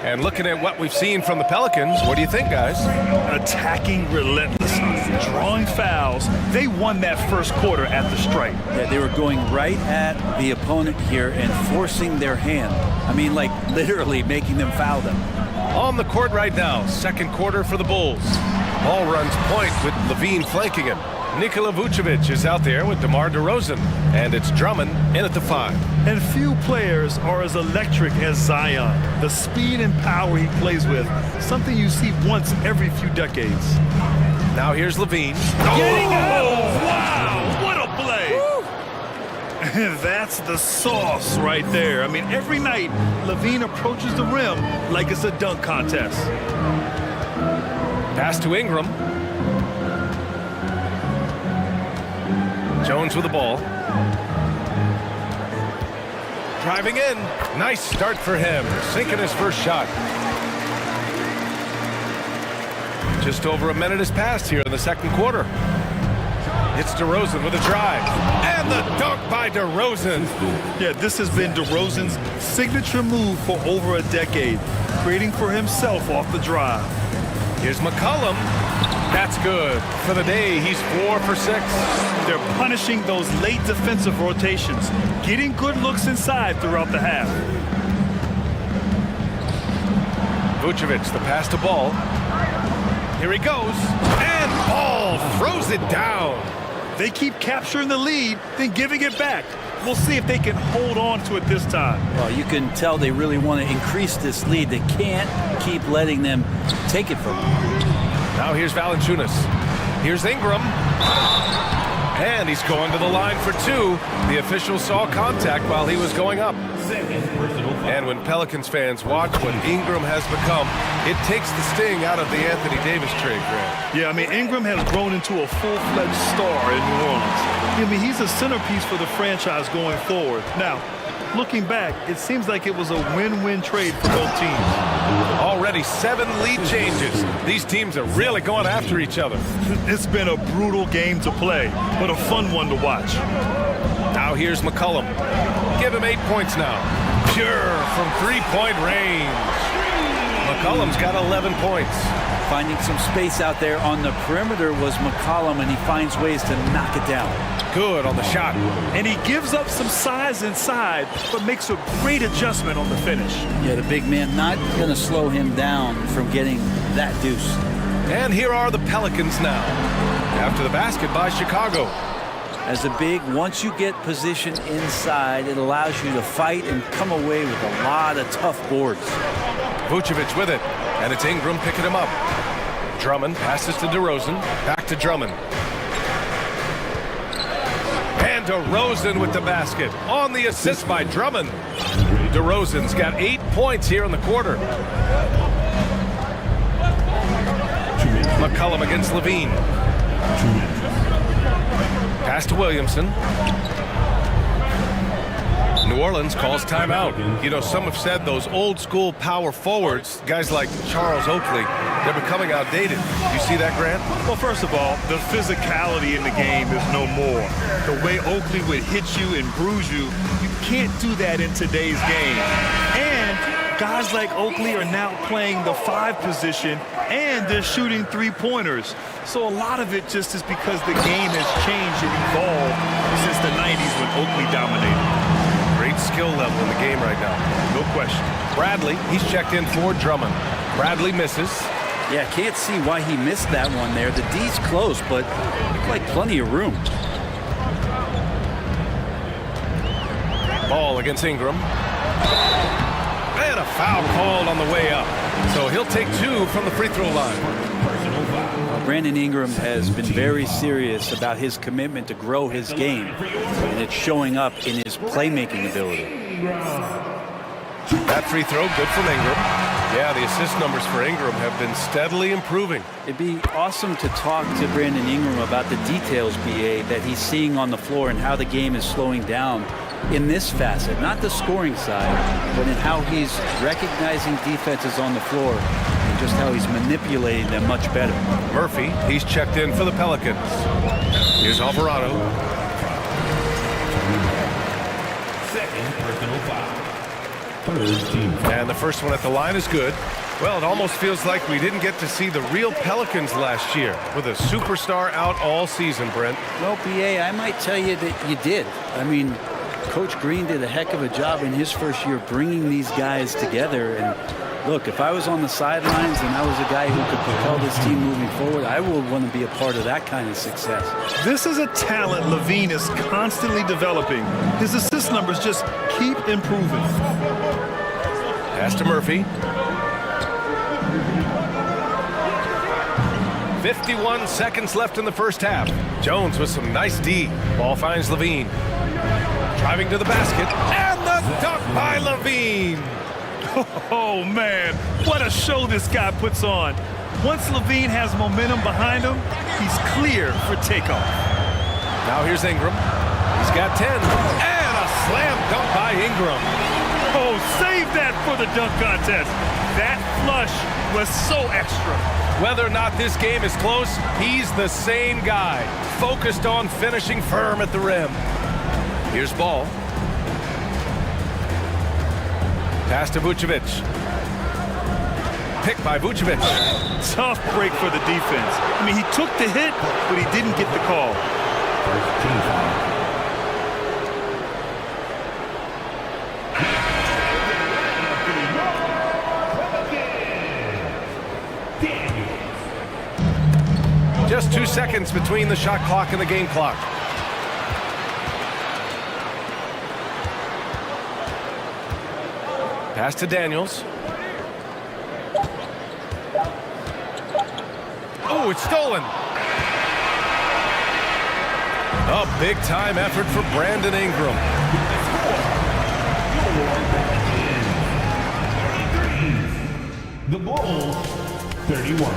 And looking at what we've seen from the Pelicans, what do you think, guys? Attacking relentlessly, drawing fouls. They won that first quarter at the stripe. Yeah, they were going right at the opponent here and forcing their hand. I mean, like literally making them foul them. On the court right now, second quarter for the Bulls. Ball runs point with Levine flanking him. Nikola Vucevic is out there with DeMar DeRozan, and it's Drummond in at the 5. And few players are as electric as Zion. The speed and power he plays with, something you see once every few decades. Now here's Levine. Wow, what a play! That's the sauce right there. I mean, every night, Levine approaches the rim like it's a dunk contest. Pass to Ingram. Jones with the ball. Driving in. Nice start for him. Sinking his first shot. Just over a minute has passed here in the second quarter. It's DeRozan with a drive. And the dunk by DeRozan. Yeah, this has been DeRozan's signature move for over a decade, creating for himself off the drive. Here's McCollum. That's good. For the day, he's 4 for 6. They're punishing those late defensive rotations, getting good looks inside throughout the half. Vucevic, the pass to Ball. Here he goes. And Ball throws it down. They keep capturing the lead, then giving it back. We'll see if they can hold on to it this time. Well, you can tell they really want to increase this lead. They can't keep letting them take it from them. Now here's Valanciunas. Here's Ingram. And he's going to the line for 2. The official saw contact while he was going up. And when Pelicans fans watch what Ingram has become, it takes the sting out of the Anthony Davis trade, Grant. Yeah, I mean, Ingram has grown into a full-fledged star in New Orleans. I mean, he's a centerpiece for the franchise going forward. Now, looking back, it seems like it was a win-win trade for both teams. Already 7 lead changes. These teams are really going after each other. It's been a brutal game to play, but a fun one to watch. Now here's McCollum. Give him 8 points now. Pure from 3-point range. McCollum's got 11 points. Finding some space out there on the perimeter was McCollum, and he finds ways to knock it down. Good on the shot. And he gives up some size inside, but makes a great adjustment on the finish. Yeah, the big man not going to slow him down from getting that deuce. And here are the Pelicans now, after the basket by Chicago. As a big, once you get position inside, it allows you to fight and come away with a lot of tough boards. Vucevic with it, and it's Ingram picking him up. Drummond passes to DeRozan, back to Drummond. And DeRozan with the basket on the assist by Drummond. DeRozan's got 8 points here in the quarter. McCollum against Levine. Pass to Williamson. New Orleans calls timeout. You know, some have said those old school power forwards, guys like Charles Oakley, they're becoming outdated. You see that, Grant? Well, first of all, the physicality in the game is no more. The way Oakley would hit you and bruise you, you can't do that in today's game. And guys like Oakley are now playing the 5 position, and they're shooting 3-pointers. So a lot of it just is because the game has changed and evolved since the 90s when Oakley dominated. Great skill level in the game right now. No question. Bradley, he's checked in for Drummond. Bradley misses. Yeah, can't see why he missed that one there. The D's close, but looked like plenty of room. Ball against Ingram. And a foul called on the way up. So he'll take 2 from the free throw line. Brandon Ingram has been very serious about his commitment to grow his game, and it's showing up in his playmaking ability. That free throw, good from Ingram. Yeah, the assist numbers for Ingram have been steadily improving. It'd be awesome to talk to Brandon Ingram about the details, BA, that he's seeing on the floor and how the game is slowing down in this facet, not the scoring side, but in how he's recognizing defenses on the floor and just how he's manipulating them much better. Murphy, he's checked in for the Pelicans. Here's Alvarado. Second personal foul. Third team foul. And the first one at the line is good. Well, it almost feels like we didn't get to see the real Pelicans last year with a superstar out all season, Brent. Well, BA, I might tell you that you did. I mean, Coach Green did a heck of a job in his first year bringing these guys together. And look, if I was on the sidelines and I was a guy who could propel this team moving forward, I would want to be a part of that kind of success. This is a talent Levine is constantly developing. His assist numbers just keep improving. Pass to Murphy. 51 seconds left in the first half. Jones with some nice D. Ball finds Levine. Driving to the basket, and the dunk by Levine. Oh, man, what a show this guy puts on. Once Levine has momentum behind him, he's clear for takeoff. Now here's Ingram. He's got 10, and a slam dunk by Ingram. Oh, save that for the dunk contest. That flush was so extra. Whether or not this game is close, he's the same guy, focused on finishing firm at the rim. Here's Ball. Pass to Vucevic. Pick by Vucevic. Tough break for the defense. I mean, he took the hit, but he didn't get the call. First team foul. Just 2 seconds between the shot clock and the game clock. Pass to Daniels. Oh, it's stolen. A big-time effort for Brandon Ingram. The Bulls, 31.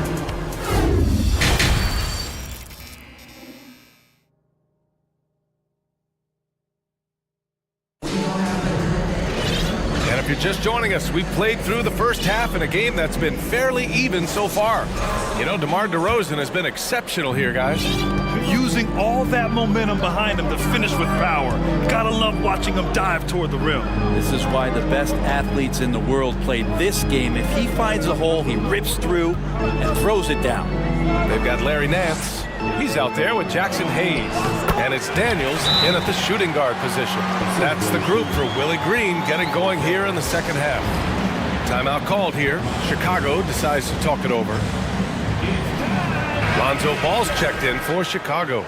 If you're just joining us, we've played through the first half in a game that's been fairly even so far. You know, DeMar DeRozan has been exceptional here, guys. using all that momentum behind him to finish with power. Gotta love watching him dive toward the rim. This is why the best athletes in the world play this game. If he finds a hole, he rips through and throws it down. They've got Larry Nance. He's out there with Jackson Hayes. And it's Daniels in at the shooting guard position. That's the group for Willie Green getting going here in the second half. Timeout called here. Chicago decides to talk it over. Lonzo Ball's checked in for Chicago.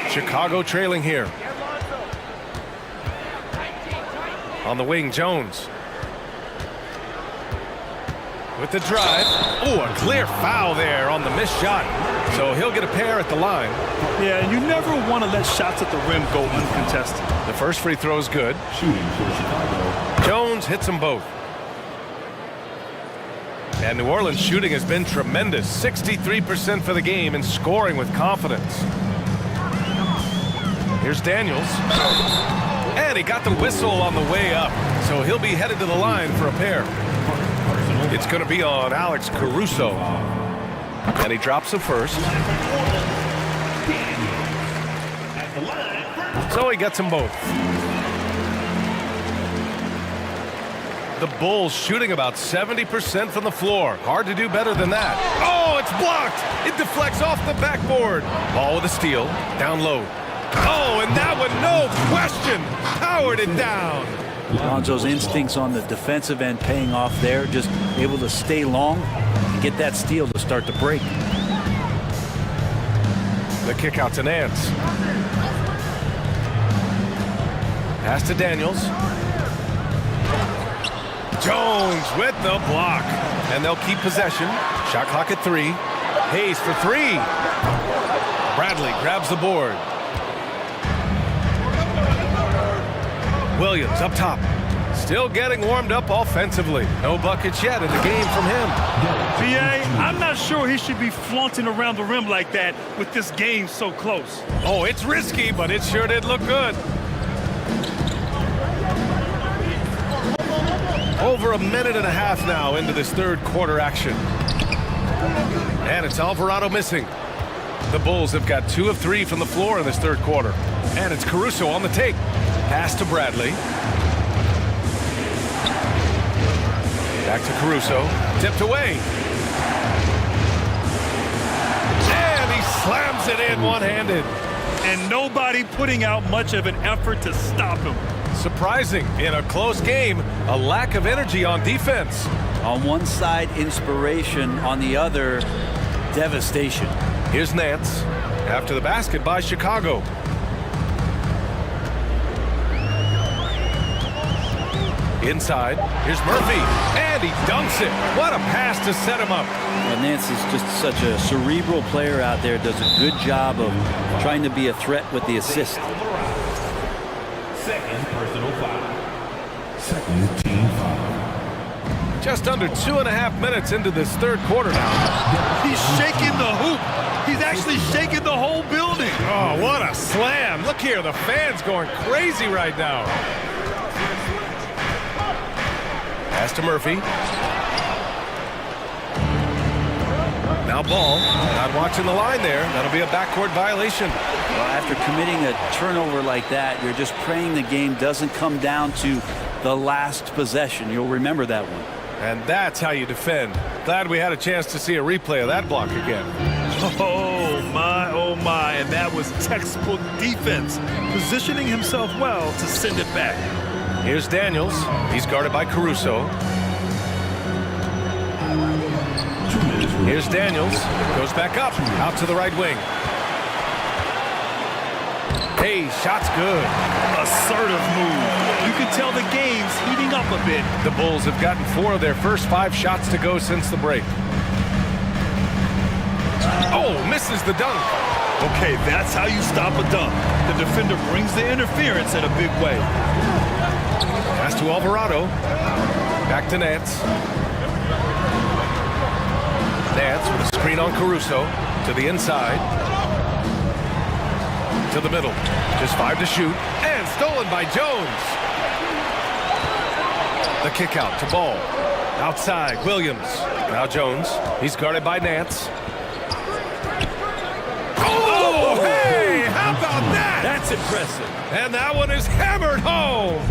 Chicago trailing here. On the wing, Jones. With the drive. Oh, a clear foul there on the missed shot. So he'll get a pair at the line. Yeah, and you never want to let shots at the rim go uncontested. The first free throw is good. Jones hits them both. And New Orleans shooting has been tremendous. 63% for the game and scoring with confidence. Here's Daniels. And he got the whistle on the way up. So he'll be headed to the line for a pair. It's going to be on Alex Caruso. And he drops the first. So he gets them both. The Bulls shooting about 70% from the floor. Hard to do better than that. Oh, it's blocked. It deflects off the backboard. Ball with a steal. Down low. Oh, and that one, no question, powered it down. Lonzo's instincts on the defensive end paying off there. Just able to stay long and get that steal to start the break. The kick out to Nance. Pass to Daniels. Jones with the block. And they'll keep possession. Shot clock at 3. Hayes for 3. Bradley grabs the board. Williams up top. Still getting warmed up offensively. No buckets yet in the game from him. B.A., I'm not sure he should be flaunting around the rim like that with this game so close. Oh, it's risky, but it sure did look good. Over a minute and a half now into this third quarter action. And it's Alvarado missing. The Bulls have got 2 of 3 from the floor in this third quarter. And it's Caruso on the take. Pass to Bradley. Back to Caruso. Tipped away. And he slams it in one-handed. And nobody putting out much of an effort to stop him. Surprising in a close game, a lack of energy on defense. On one side, inspiration. On the other, devastation. Here's Nance. After the basket by Chicago. Inside, here's Murphy, and he dunks it. What a pass to set him up. Well, Nance is just such a cerebral player out there, does a good job of trying to be a threat with the assist. Second personal foul. Second team foul. Just under 2.5 minutes into this third quarter now. He's shaking the hoop. He's actually shaking the whole building. Oh, what a slam. Look here, the fans going crazy right now. Pass to Murphy. Now Ball. Not watching the line there. That'll be a backcourt violation. Well, after committing a turnover like that, you're just praying the game doesn't come down to the last possession. You'll remember that one. And that's how you defend. Glad we had a chance to see a replay of that block again. Oh my, and that was textbook defense. Positioning himself well to send it back. Here's Daniels. He's guarded by Caruso. Here's Daniels. Goes back up. Out to the right wing. Hey, shot's good. Assertive move. You can tell the game's heating up a bit. The Bulls have gotten 4 of their first 5 shots to go since the break. Oh, misses the dunk. Okay, that's how you stop a dunk. The defender brings the interference in a big way. Pass to Alvarado. Back to Nance. Nance with a screen on Caruso. To the inside. To the middle. Just 5 to shoot. And stolen by Jones. The kick out to Ball. Outside, Williams. Now Jones. He's guarded by Nance. Oh, hey, how about that? That's impressive. And that one is hammered home.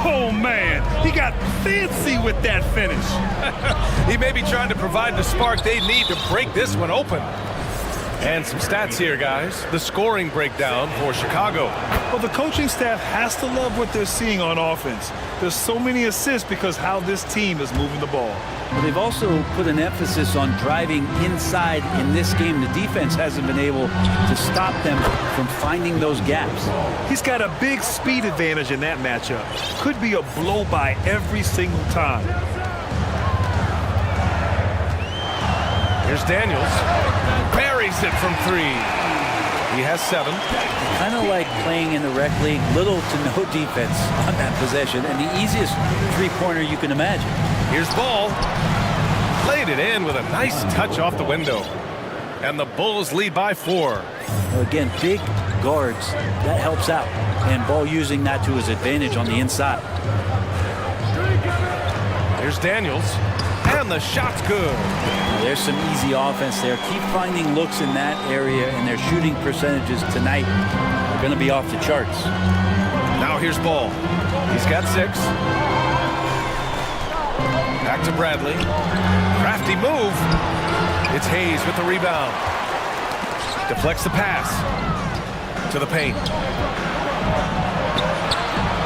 Oh, man, he got fancy with that finish. He may be trying to provide the spark they need to break this one open. And some stats here, guys. The scoring breakdown for Chicago. Well, the coaching staff has to love what they're seeing on offense. There's so many assists because how this team is moving the ball. Well, they've also put an emphasis on driving inside in this game. The defense hasn't been able to stop them from finding those gaps. He's got a big speed advantage in that matchup. Could be a blow-by every single time. Here's Daniels. Buries it from 3. He has 7. Kind of like playing in the rec league, little to no defense on that possession, and the easiest three-pointer you can imagine. Here's Ball. Laid it in with a nice touch off the window. And the Bulls lead by 4. Well, again, big guards, that helps out. And Ball using that to his advantage on the inside. Here's Daniels. And the shot's good. There's some easy offense there. Keep finding looks in that area, and their shooting percentages tonight are going to be off the charts. Now here's Ball. He's got 6. Back to Bradley. Crafty move. It's Hayes with the rebound. Deflects the pass to the paint.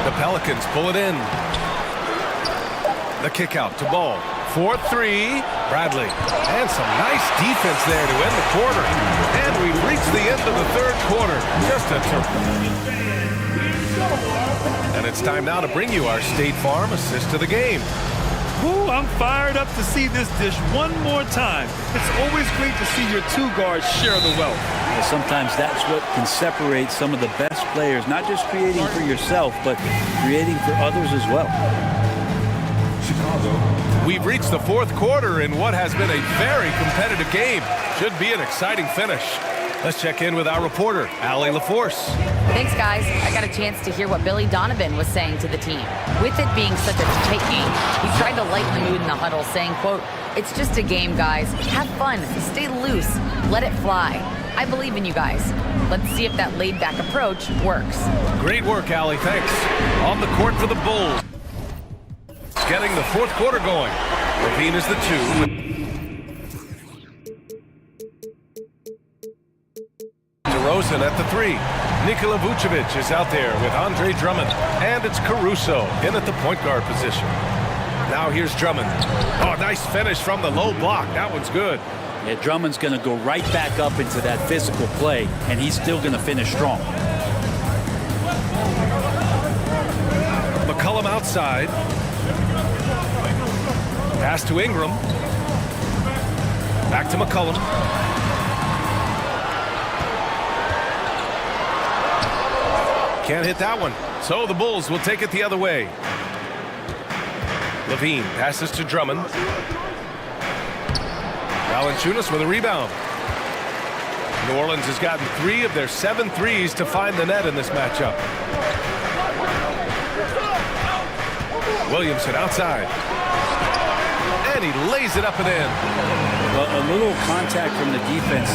The Pelicans pull it in. The kick out to Ball. 4-3, Bradley. And some nice defense there to end the quarter. And we reach the end of the third quarter. Just a terrific. And it's time now to bring you our State Farm assist to the game. Ooh, I'm fired up to see this dish one more time. It's always great to see your 2 guards share the wealth. And sometimes that's what can separate some of the best players, not just creating for yourself, but creating for others as well. We've reached the 4th quarter in what has been a very competitive game. Should be an exciting finish. Let's check in with our reporter, Allie LaForce. Thanks, guys. I got a chance to hear what Billy Donovan was saying to the team. With it being such a tight game, he tried to lighten the mood in the huddle, saying, quote, "It's just a game, guys. Have fun. Stay loose. Let it fly. I believe in you guys. Let's see if that laid-back approach works." Great work, Allie. Thanks. On the court for the Bulls. Getting the 4th quarter going. Levine is the 2. DeRozan at the 3. Nikola Vucevic is out there with Andre Drummond. And it's Caruso in at the point guard position. Now here's Drummond. Oh, nice finish from the low block. That one's good. Yeah, Drummond's going to go right back up into that physical play, and he's still going to finish strong. McCollum outside. Pass to Ingram. Back to McCollum. Can't hit that one. So the Bulls will take it the other way. Levine passes to Drummond. Valanciunas with a rebound. New Orleans has gotten 3 of their 7 threes to find the net in this matchup. Williamson outside. And he lays it up and in. Well, a little contact from the defense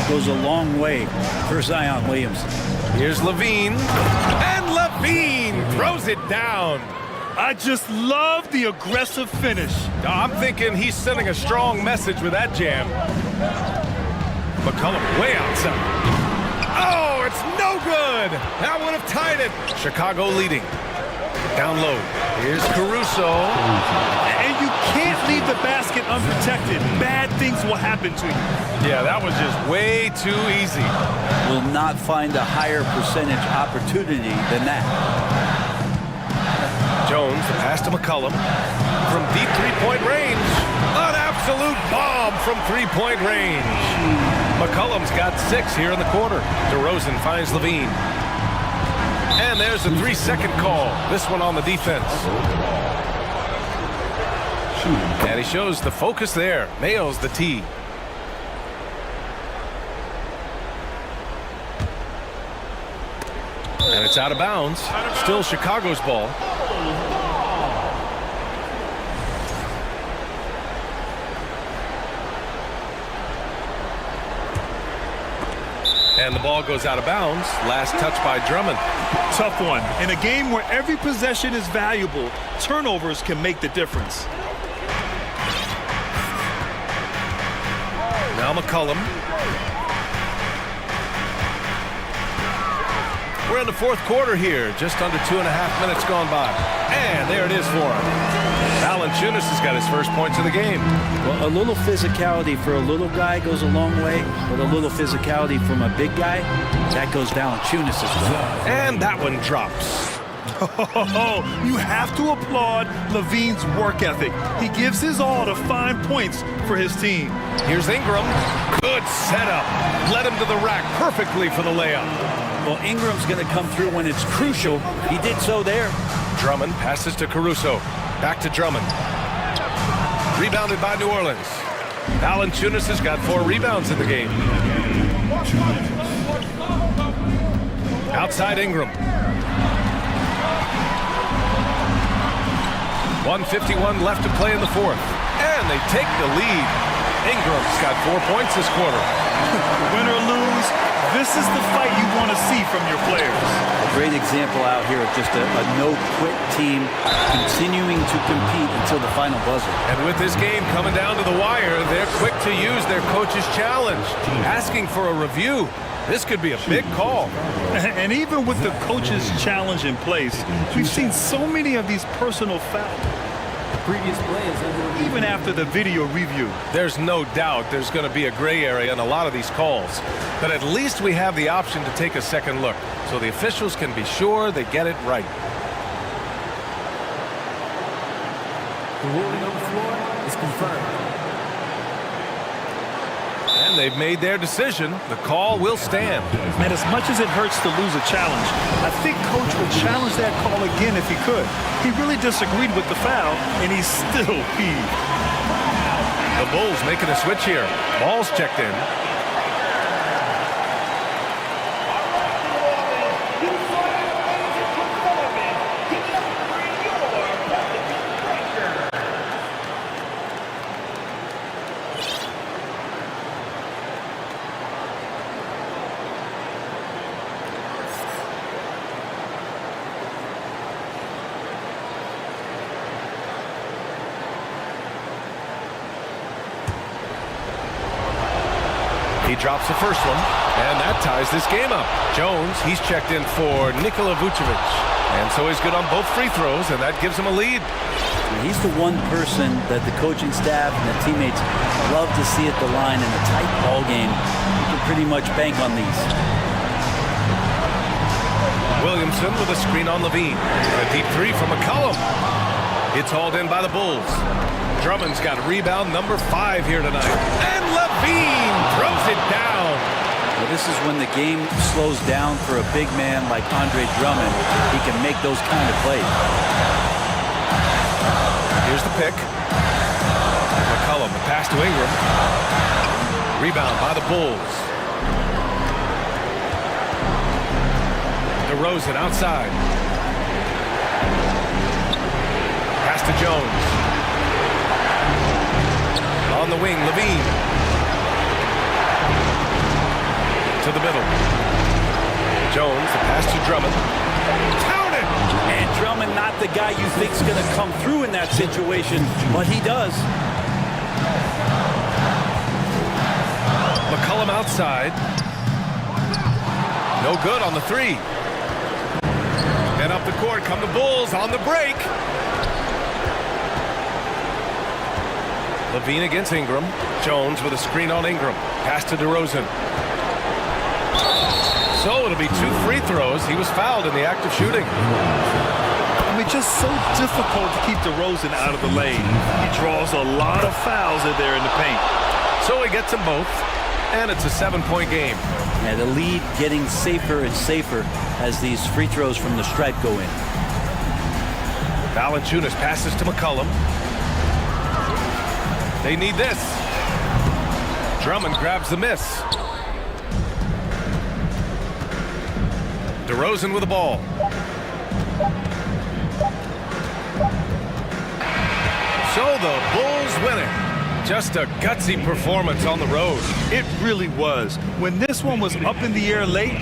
goes a long way for Zion Williamson. Here's Levine. And Levine throws it down. I just love the aggressive finish. I'm thinking he's sending a strong message with that jam. McCollum way outside. Oh, it's no good. That would have tied it. Chicago leading. Down low. Here's Caruso. And you can't leave the basket unprotected. Bad things will happen to you. Yeah, that was just way too easy. Will not find a higher percentage opportunity than that. Jones, the pass to McCollum. From deep three-point range. An absolute bomb from three-point range. McCollum's got 6 here in the quarter. DeRozan finds Levine. And there's a 3-second call. This one on the defense. And he shows the focus there. Nails the tee. And it's out of bounds. Still Chicago's ball. And the ball goes out of bounds. Last touch by Drummond. Tough one. In a game where every possession is valuable, turnovers can make the difference. Now McCollum. We're in the fourth quarter here. Just under 2.5 minutes gone by. And there it is for him. Valanciunas has got his first points of the game. Well, a little physicality for a little guy goes a long way, but a little physicality from a big guy, that goes Valanciunas as well. And that one drops. You have to applaud Levine's work ethic. He gives his all to find points for his team. Here's Ingram. Good setup. Led him to the rack perfectly for the layup. Well, Ingram's going to come through when it's crucial. He did so there. Drummond passes to Caruso. Back to Drummond. Rebounded by New Orleans. Valanciunas has got 4 rebounds in the game. Outside Ingram. 1:51 left to play in the fourth. And they take the lead. Ingram's got 4 points this quarter. Win or lose, this is the fight you want to see from your players. A great example out here of just a no-quit team continuing to compete until the final buzzer. And with this game coming down to the wire, they're quick to use their coach's challenge, asking for a review. This could be a big call. And even with the coach's challenge in place, we've seen so many of these personal fouls. Previous play is under even after the video review. There's no doubt there's going to be a gray area in a lot of these calls. But at least we have the option to take a second look, so the officials can be sure they get it right. The ruling on the floor is confirmed. And they've made their decision. The call will stand. And as much as it hurts to lose a challenge, I think Coach would challenge that call again if he could. He really disagreed with the foul, and he's still peeved. The Bulls making a switch here. Ball's checked in. He drops the first one, and that ties this game up. Jones, he's checked in for Nikola Vucevic. And so he's good on both free throws, and that gives him a lead. He's the one person that the coaching staff and the teammates love to see at the line in a tight ball game. You can pretty much bank on these. Williamson with a screen on Levine. A deep three from McCollum. It's hauled in by the Bulls. Drummond's got rebound number 5 here tonight. And Levine throws it down. Well, this is when the game slows down for a big man like Andre Drummond. He can make those kind of plays. Here's the pick. McCollum, the pass to Ingram. Rebound by the Bulls. DeRozan outside. Pass to Jones. On the wing, Levine. To the middle. Jones, the pass to Drummond. Counted! And Drummond, not the guy you think's going to come through in that situation, but he does. McCollum outside. No good on the 3. And up the court come the Bulls on the break. Levine against Ingram. Jones with a screen on Ingram. Pass to DeRozan. So it'll be 2 free throws. He was fouled in the act of shooting. I mean, just so difficult to keep DeRozan out of the lane. He draws a lot of fouls in there in the paint. So he gets them both, and it's a 7-point game. And the lead getting safer and safer as these free throws from the stripe go in. Valanciunas passes to McCollum. They need this. Drummond grabs the miss. DeRozan with the ball. So the Bulls win it. Just a gutsy performance on the road. It really was. When this one was up in the air late,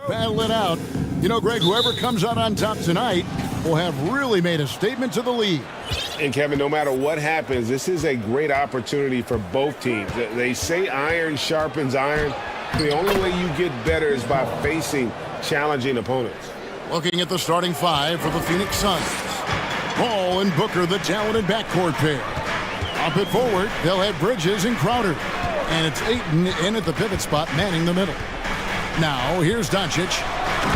Battle it out. You know, Greg, whoever comes out on top tonight will have really made a statement to the league. And Kevin, no matter what happens, this is a great opportunity for both teams. They say iron sharpens iron. The only way you get better is by facing challenging opponents. Looking at the starting five for the Phoenix Suns. Paul and Booker, the talented backcourt pair. Up at forward, they'll have Bridges and Crowder. And it's Ayton in at the pivot spot, manning the middle. Now, here's Doncic.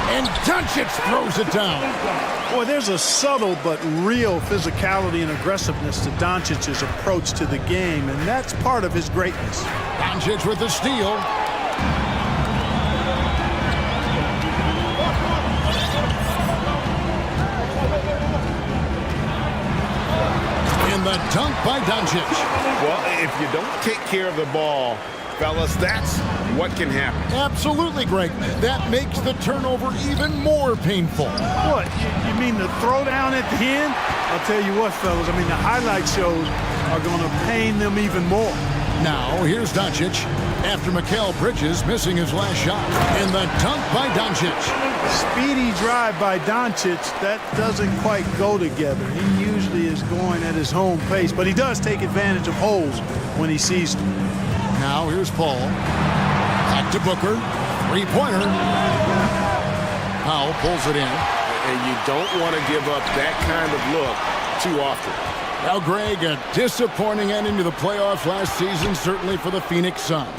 And Doncic throws it down. Boy, there's a subtle but real physicality and aggressiveness to Doncic's approach to the game, and that's part of his greatness. Doncic with the steal. And the dunk by Doncic. Well, if you don't take care of the ball, fellas, that's what can happen. Absolutely, Greg. That makes the turnover even more painful. What? You mean the throwdown at the end? I'll tell you what, fellas. I mean, the highlight shows are going to pain them even more. Now, here's Doncic after Mikal Bridges missing his last shot. And the dunk by Doncic. Speedy drive by Doncic. That doesn't quite go together. He usually is going at his home pace, but he does take advantage of holes when he sees them. Now, here's Paul. Back to Booker. Three-pointer. Powell pulls it in. And you don't want to give up that kind of look too often. Now, Greg, a disappointing ending to the playoffs last season, certainly for the Phoenix Suns.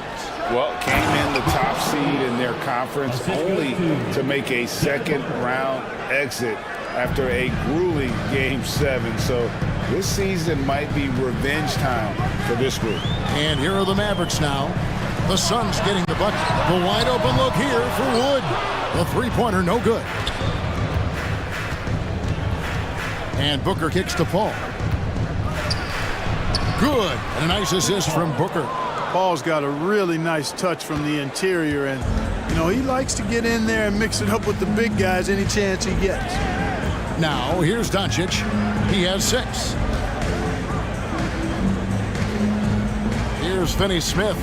Well, came in the top seed in their conference only to make a second-round exit after a grueling Game 7. So this season might be revenge time for this group. And here are the Mavericks now. The Suns getting the bucket. The wide open look here for Wood. The three-pointer, no good. And Booker kicks to Paul. Good. And a nice assist from Booker. Paul's got a really nice touch from the interior, and, you know, he likes to get in there and mix it up with the big guys any chance he gets. Now, here's Doncic. He has 6. Here's Finney-Smith.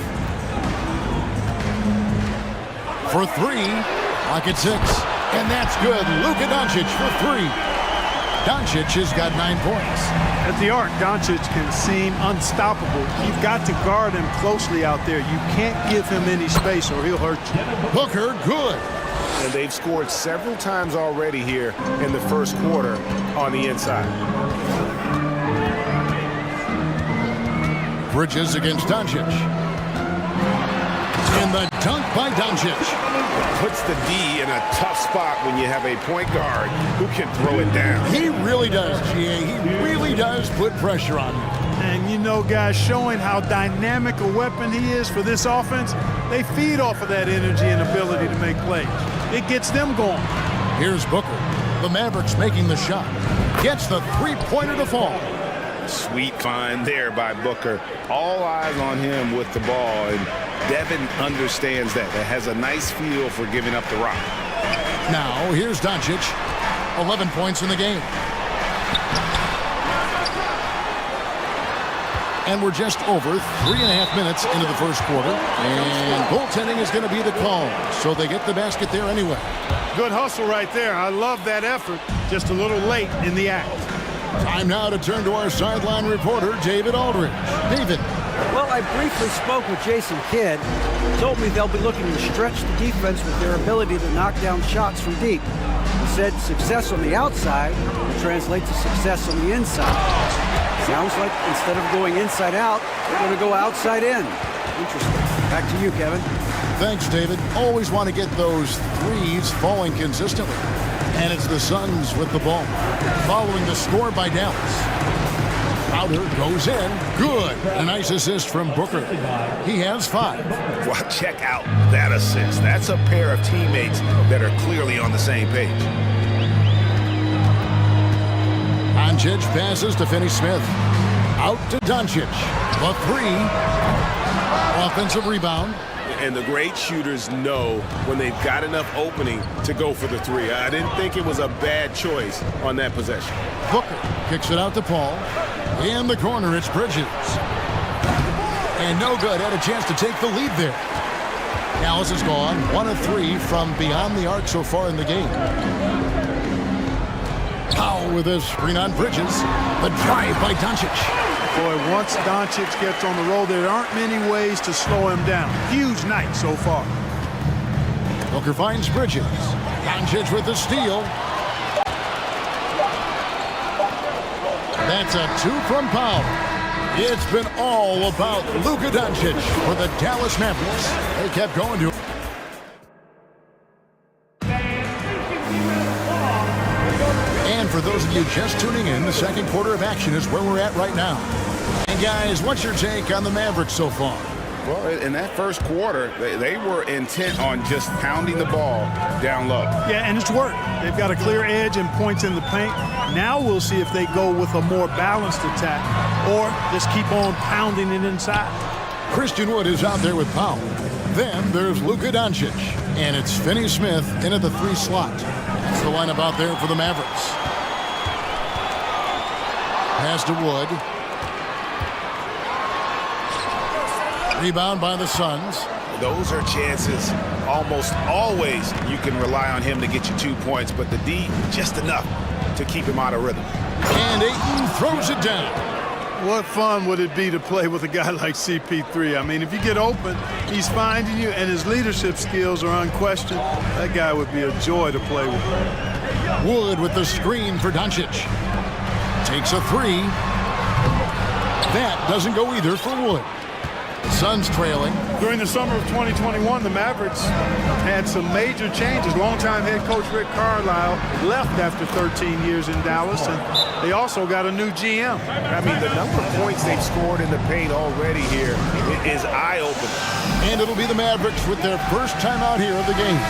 For 3. Pocket 6. And that's good. Luka Doncic for 3. Doncic has got 9 points. At the arc, Doncic can seem unstoppable. You've got to guard him closely out there. You can't give him any space or he'll hurt you. Booker, good. And they've scored several times already here in the first quarter on the inside. Bridges against Doncic. And the dunk by Doncic. Puts the D in a tough spot when you have a point guard who can throw it down. He really does, G.A. He really does put pressure on you. And, you know, guys, showing how dynamic a weapon he is for this offense, they feed off of that energy and ability to make plays. It gets them going. Here's Booker. The Mavericks making the shot. Gets the three-pointer to fall. Sweet find there by Booker. All eyes on him with the ball, and Devin understands that. That has a nice feel for giving up the rock. Now, here's Doncic. 11 points in the game. And we're just over 3.5 minutes into the first quarter. And goaltending is going to be the call. So they get the basket there anyway. Good hustle right there. I love that effort. Just a little late in the act. Time now to turn to our sideline reporter, David Aldridge. David. Well, I briefly spoke with Jason Kidd. He told me they'll be looking to stretch the defense with their ability to knock down shots from deep. He said success on the outside will translate to success on the inside. Sounds like instead of going inside out, they're going to go outside in. Interesting. Back to you, Kevin. Thanks, David. Always want to get those threes falling consistently. And it's the Suns with the ball. Following the score by Dallas. Crowder goes in. Good. A nice assist from Booker. He has 5. Well, check out that assist. That's a pair of teammates that are clearly on the same page. Doncic passes to Finney-Smith. Out to Doncic. The 3. Offensive rebound. And the great shooters know when they've got enough opening to go for the 3. I didn't think it was a bad choice on that possession. Booker kicks it out to Paul. In the corner, it's Bridges. And no good. Had a chance to take the lead there. Dallas has gone 1 of 3 from beyond the arc so far in the game. Powell with a screen on Bridges. The drive by Doncic. Boy, once Doncic gets on the roll, there aren't many ways to slow him down. Huge night so far. Booker finds Bridges. Doncic with the steal. That's a 2 from Powell. It's been all about Luka Doncic for the Dallas Mavericks. They kept going to. And for those of you just tuning in, the second quarter of action is where we're at right now. And guys, what's your take on the Mavericks so far? Well, in that first quarter, they were intent on just pounding the ball down low. Yeah, and it's worked. They've got a clear edge and points in the paint. Now we'll see if they go with a more balanced attack or just keep on pounding it inside. Christian Wood is out there with Powell. Then there's Luka Doncic. And it's Finney-Smith in at the 3 slot. That's the lineup out there for the Mavericks. Pass to Wood. Rebound by the Suns. Those are chances almost always you can rely on him to get you 2 points, but the D just enough to keep him out of rhythm. And Ayton throws it down. What fun would it be to play with a guy like CP3? I mean, if you get open, he's finding you, and his leadership skills are unquestioned. That guy would be a joy to play with. Wood with the screen for Doncic. Takes a 3. That doesn't go either for Wood. The Suns trailing. During the summer of 2021, the Mavericks had some major changes. Longtime head coach Rick Carlisle left after 13 years in Dallas, and they also got a new GM. I mean, the number of points they've scored in the paint already here is eye-opening. And it'll be the Mavericks with their first time out here of the game.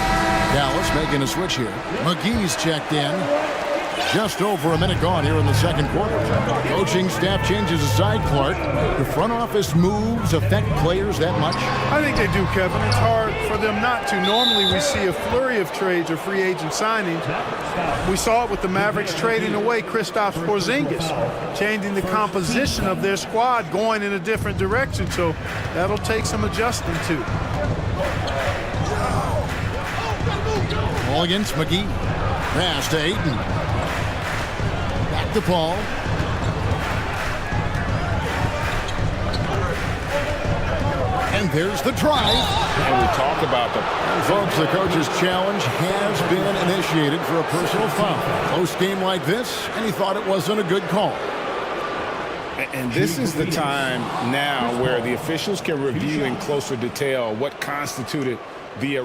Dallas making a switch here. McGee's checked in. Just over a minute gone here in the second quarter. Coaching staff changes aside, Clark. The front office moves affect players that much? I think they do, Kevin. It's hard for them not to. Normally we see a flurry of trades or free agent signings. We saw it with the Mavericks trading away Kristaps Porzingis, changing the composition of their squad, going in a different direction. So that'll take some adjusting to. Ball against McGee. Pass to Ayton. The ball. And there's the drive. And we talk about the... Folks, the coach's challenge has been initiated for a personal foul. Close game like this, and he thought it wasn't a good call. And this is the time now where the officials can review in closer detail what constituted the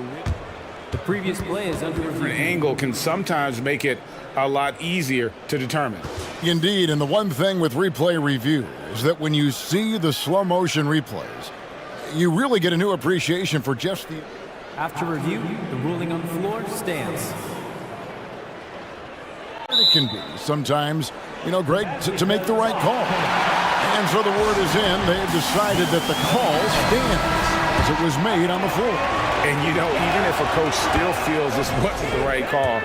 previous play is under review. Angle can sometimes make it a lot easier to determine. Indeed, and the one thing with replay review is that when you see the slow motion replays, you really get a new appreciation for just the... After review, the ruling on the floor stands. It can be sometimes, Greg, to make the right call. And so the word is in. They have decided that the call stands as it was made on the floor. And, even if a coach still feels this wasn't the right call,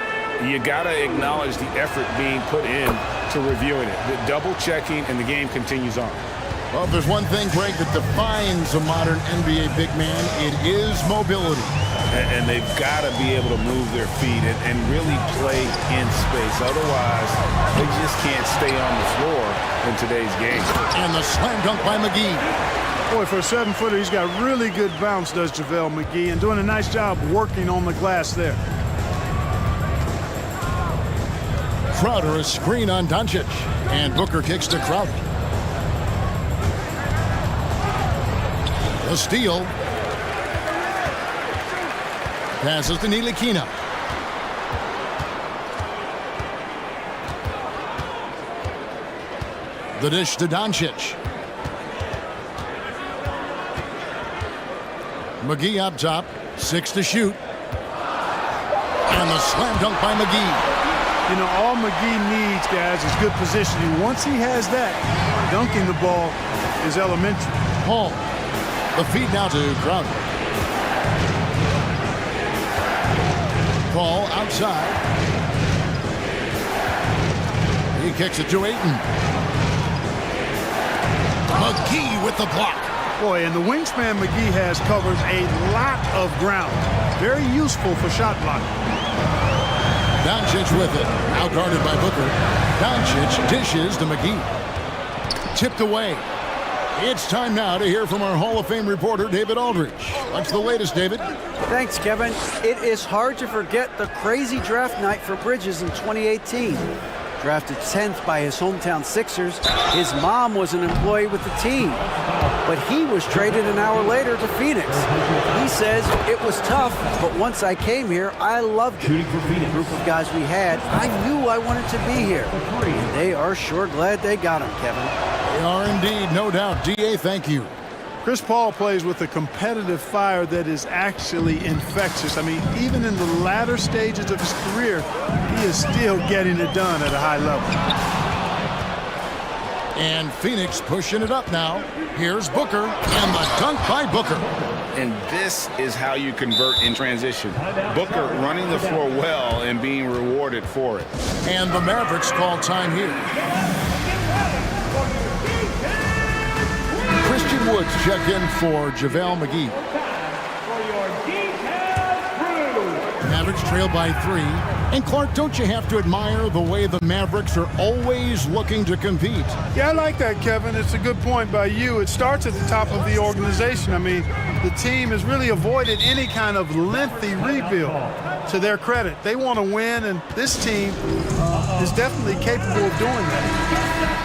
you got to acknowledge the effort being put in to reviewing it. The double-checking, and the game continues on. Well, if there's one thing, Greg, that defines a modern NBA big man, it is mobility. And they've got to be able to move their feet and really play in space. Otherwise, they just can't stay on the floor in today's game. And the slam dunk by McGee. Boy, for a 7-footer, he's got really good bounce, does JaVale McGee, and doing a nice job working on the glass there. Crowder, a screen on Doncic, and Booker kicks to Crowder. The steal. Passes to Ntilikina. The dish to Doncic. McGee up top, 6 to shoot. And the slam dunk by McGee. All McGee needs, guys, is good positioning. Once he has that, dunking the ball is elementary. Hall. The feed now to Crowder. Ball outside. He kicks it to Ayton. McGee with the block. Boy, and the wingspan McGee has covers a lot of ground. Very useful for shot blocking. Doncic with it. Now guarded by Booker. Doncic dishes to McGee. Tipped away. It's time now to hear from our Hall of Fame reporter, David Aldridge. What's the latest, David? Thanks, Kevin. It is hard to forget the crazy draft night for Bridges in 2018. Drafted 10th by his hometown Sixers, his mom was an employee with the team. But he was traded an hour later to Phoenix. He says, it was tough, but once I came here, I loved it. The group of guys we had, I knew I wanted to be here. And they are sure glad they got him, Kevin. They are indeed, no doubt. D.A., thank you. Chris Paul plays with a competitive fire that is actually infectious. I mean, even in the latter stages of his career, he is still getting it done at a high level. And Phoenix pushing it up now. Here's Booker, and the dunk by Booker. And this is how you convert in transition. Booker running the floor well and being rewarded for it. And the Mavericks call time here. Christian Woods check in for JaVale McGee. Mavericks trail by 3. And Clark, don't you have to admire the way the Mavericks are always looking to compete? Yeah, I like that, Kevin. It's a good point by you. It starts at the top of the organization. I mean, the team has really avoided any kind of lengthy rebuild. To their credit, they want to win, and this team is definitely capable of doing that.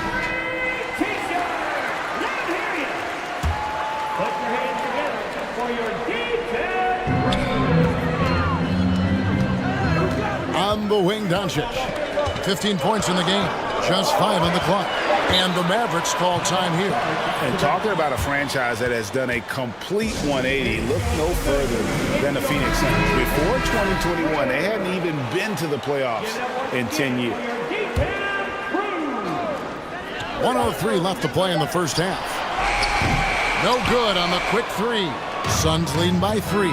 On the wing, Doncic. 15 points in the game. Just 5 on the clock. And the Mavericks call time here. And talking about a franchise that has done a complete 180, look no further than the Phoenix Suns. Before 2021, they hadn't even been to the playoffs in 10 years. 1:03 left to play in the first half. No good on the quick 3. Suns leading by 3.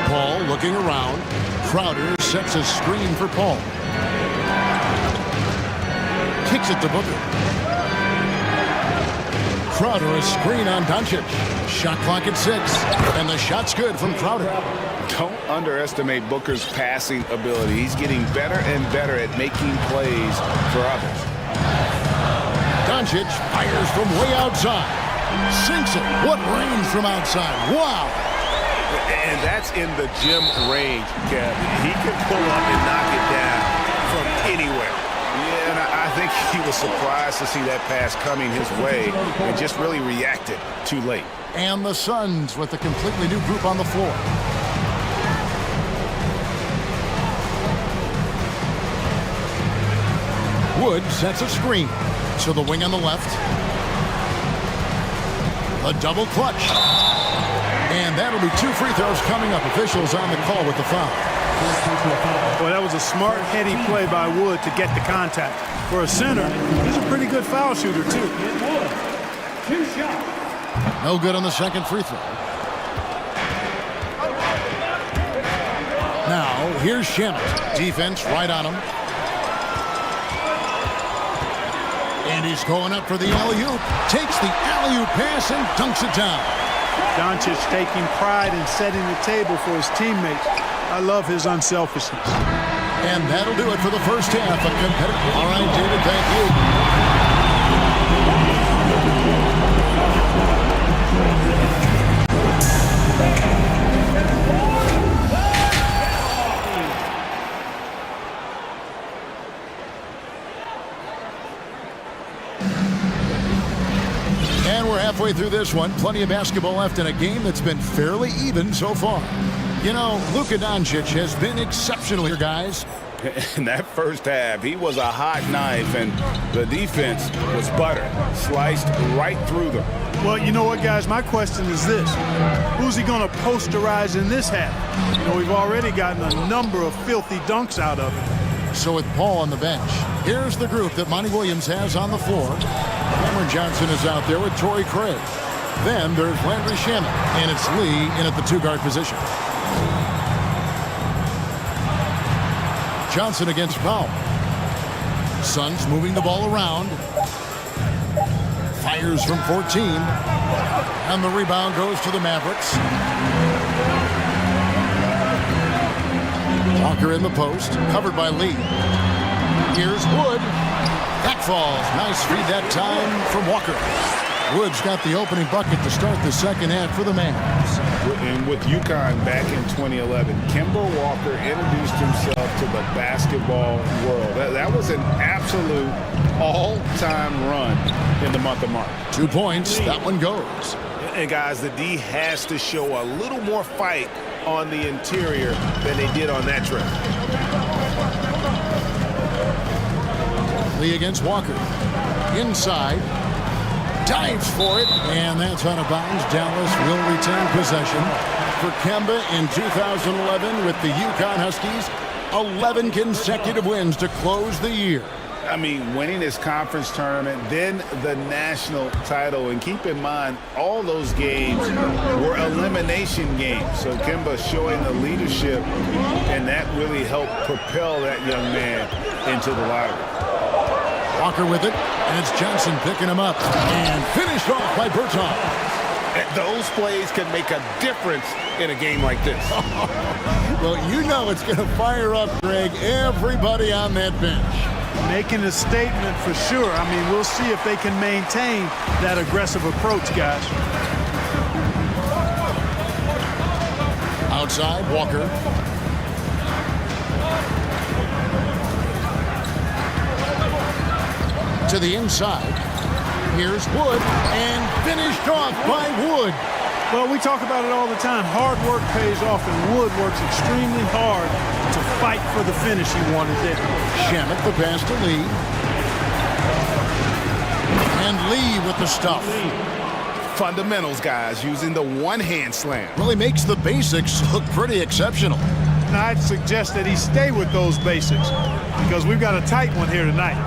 Paul looking around. Crowder sets a screen for Paul. Kicks it to Booker. Crowder a screen on Doncic. Shot clock at 6. And the shot's good from Crowder. Don't underestimate Booker's passing ability. He's getting better and better at making plays for others. Doncic fires from way outside. Sinks it. What range from outside. Wow. And that's in the gym range, Kev. He can pull up and knock it down from anywhere. Yeah, and I think he was surprised to see that pass coming his way and just really reacted too late. And the Suns with a completely new group on the floor. Wood sets a screen to the wing on the left. A double clutch. And that'll be 2 free throws coming up. Officials on the call with the foul. Boy, that was a smart, heady play by Wood to get the contact. For a center, he's a pretty good foul shooter, too. No good on the second free throw. Now, here's Shannon. Defense right on him. And he's going up for the alley-oop. Takes the alley-oop pass and dunks it down. Doncic taking pride in setting the table for his teammates. I love his unselfishness. And that'll do it for the first half of competitive. All right, David, thank you. And we're halfway through this one. Plenty of basketball left in a game that's been fairly even so far. You know, Luka Doncic has been exceptional here, guys. In that first half, he was a hot knife, and the defense was butter, sliced right through them. Well, you know what, guys? My question is this. Who's he going to posterize in this half? You know, we've already gotten a number of filthy dunks out of him. So with Paul on the bench, here's the group that Monty Williams has on the floor. Cameron Johnson is out there with Torrey Craig. Then there's Landry Shamet, and it's Lee in at the 2-guard position. Johnson against Powell. Suns moving the ball around. Fires from 14. And the rebound goes to the Mavericks. Walker in the post, covered by Lee. Here's Wood. That falls. Nice feed that time from Walker. Wood's got the opening bucket to start the second half for the Mavs. And with UConn back in 2011, Kemba Walker introduced himself to the basketball world. That was an absolute all-time run in the month of March. 2 points. That one goes. And guys, the D has to show a little more fight on the interior than they did on that trip. Lee against Walker. Inside. Dives for it, and that's out of bounds. Dallas will retain possession. For Kemba in 2011 with the UConn Huskies, 11 consecutive wins to close the year. I mean, winning this conference tournament, then the national title. And keep in mind, all those games were elimination games. So Kemba showing the leadership, and that really helped propel that young man into the lottery. Walker with it, and it's Johnson picking him up. And finished off by Berton. Those plays can make a difference in a game like this. Well, you know it's going to fire up, Greg, everybody on that bench. Making a statement for sure. I mean, we'll see if they can maintain that aggressive approach, guys. Outside, Walker. To the inside. Here's Wood, and finished off by Wood. Well, we talk about it all the time. Hard work pays off, and Wood works extremely hard to fight for the finish he wanted there. Shamet the pass to Lee. And Lee with the stuff. Fundamentals, guys, using the one-hand slam. Really makes the basics look pretty exceptional. I'd suggest that he stay with those basics because we've got a tight one here tonight.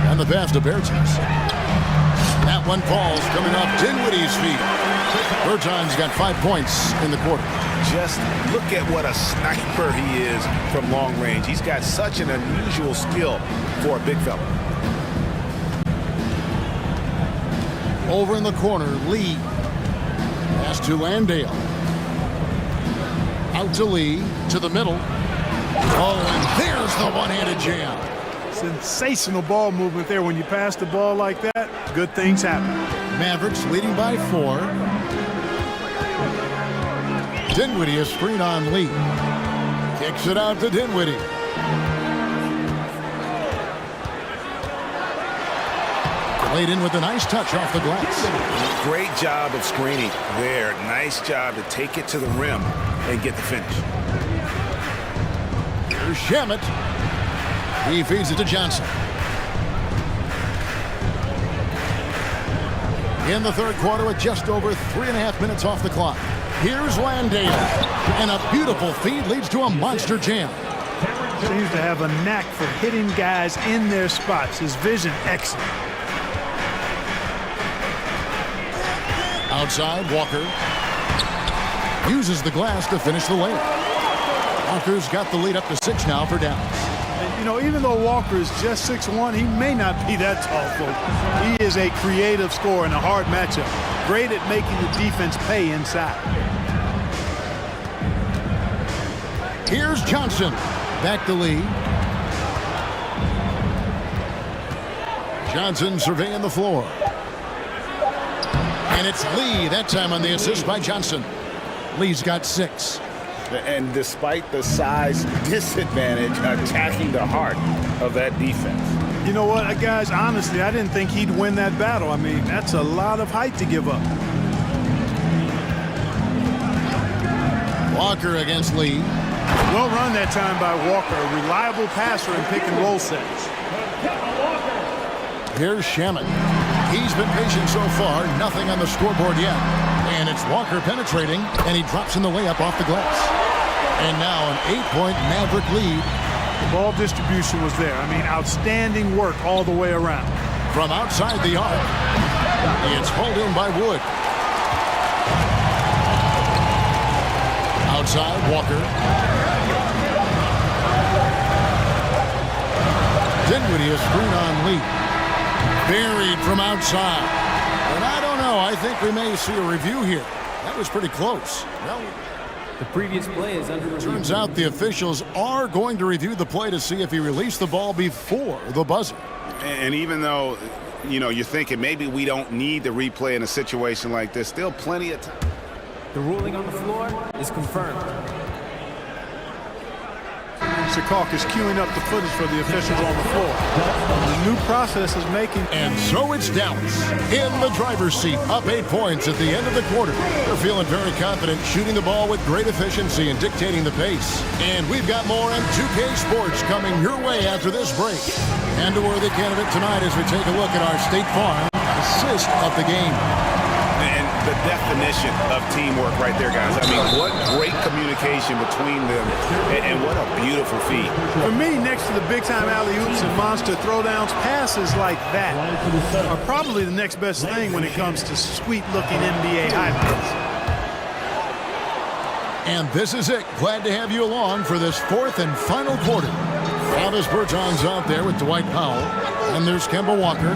And the pass to Bertans. That one falls coming off Dinwiddie's feet. Bertans got 5 points in the quarter. Just look at what a sniper he is from long range. He's got such an unusual skill for a big fella. Over in the corner, Lee. Pass to Landale. Out to Lee, to the middle. Oh, and there's the one-handed jam. Sensational ball movement there. When you pass the ball like that, good things happen. Mavericks leading by 4. Dinwiddie, a screen on Lee. Kicks it out to Dinwiddie. Laid in with a nice touch off the glass. Great job of screening there. Nice job to take it to the rim and get the finish. Here's Shamet. He feeds it to Johnson. In the third quarter with just over 3.5 minutes off the clock. Here's Landale. And a beautiful feed leads to a monster jam. Seems to have a knack for hitting guys in their spots. His vision excellent. Outside, Walker. Uses the glass to finish the layup. Walker's got the lead up to 6 now for Dallas. You know, even though Walker is just 6'1", he may not be that tall, folks. He is a creative scorer in a hard matchup. Great at making the defense pay inside. Here's Johnson. Back to Lee. Johnson surveying the floor. And it's Lee that time on the assist by Johnson. Lee's got 6. And despite the size disadvantage, attacking the heart of that defense. You know what, guys, honestly, I didn't think he'd win that battle. I mean, that's a lot of height to give up. Walker against Lee. Well run that time by Walker, a reliable passer in pick and roll sets. Here's Shamet. He's been patient so far, nothing on the scoreboard yet. And it's Walker penetrating, and he drops in the layup off the glass. And now an 8-point Maverick lead. The ball distribution was there. I mean, outstanding work all the way around. From outside the arc, it's pulled in by Wood. Outside, Walker. Dinwiddie, a screen on Lee. Buried from outside. And I don't know. I think we may see a review here. That was pretty close. Well, the previous play is under review. Turns out the officials are going to review the play to see if he released the ball before the buzzer. And even though, you know, you're thinking maybe we don't need the replay in a situation like this, still plenty of time. The ruling on the floor is confirmed. Secaucus is queuing up the footage for the officials on the floor. The new process is making... And so it's Dallas in the driver's seat, up 8 points at the end of the quarter. They're feeling very confident, shooting the ball with great efficiency and dictating the pace. And we've got more on 2K Sports coming your way after this break. And a worthy candidate tonight as we take a look at our State Farm assist of the game. And the definition of teamwork right there, guys. I mean, what great communication between them, and what a beautiful feat. For me, next to the big-time alley-oops and monster throwdowns, passes like that are probably the next best thing when it comes to sweet-looking NBA highlights. And this is it. Glad to have you along for this fourth and final quarter. Travis Berton's out there with Dwight Powell. And there's Kemba Walker.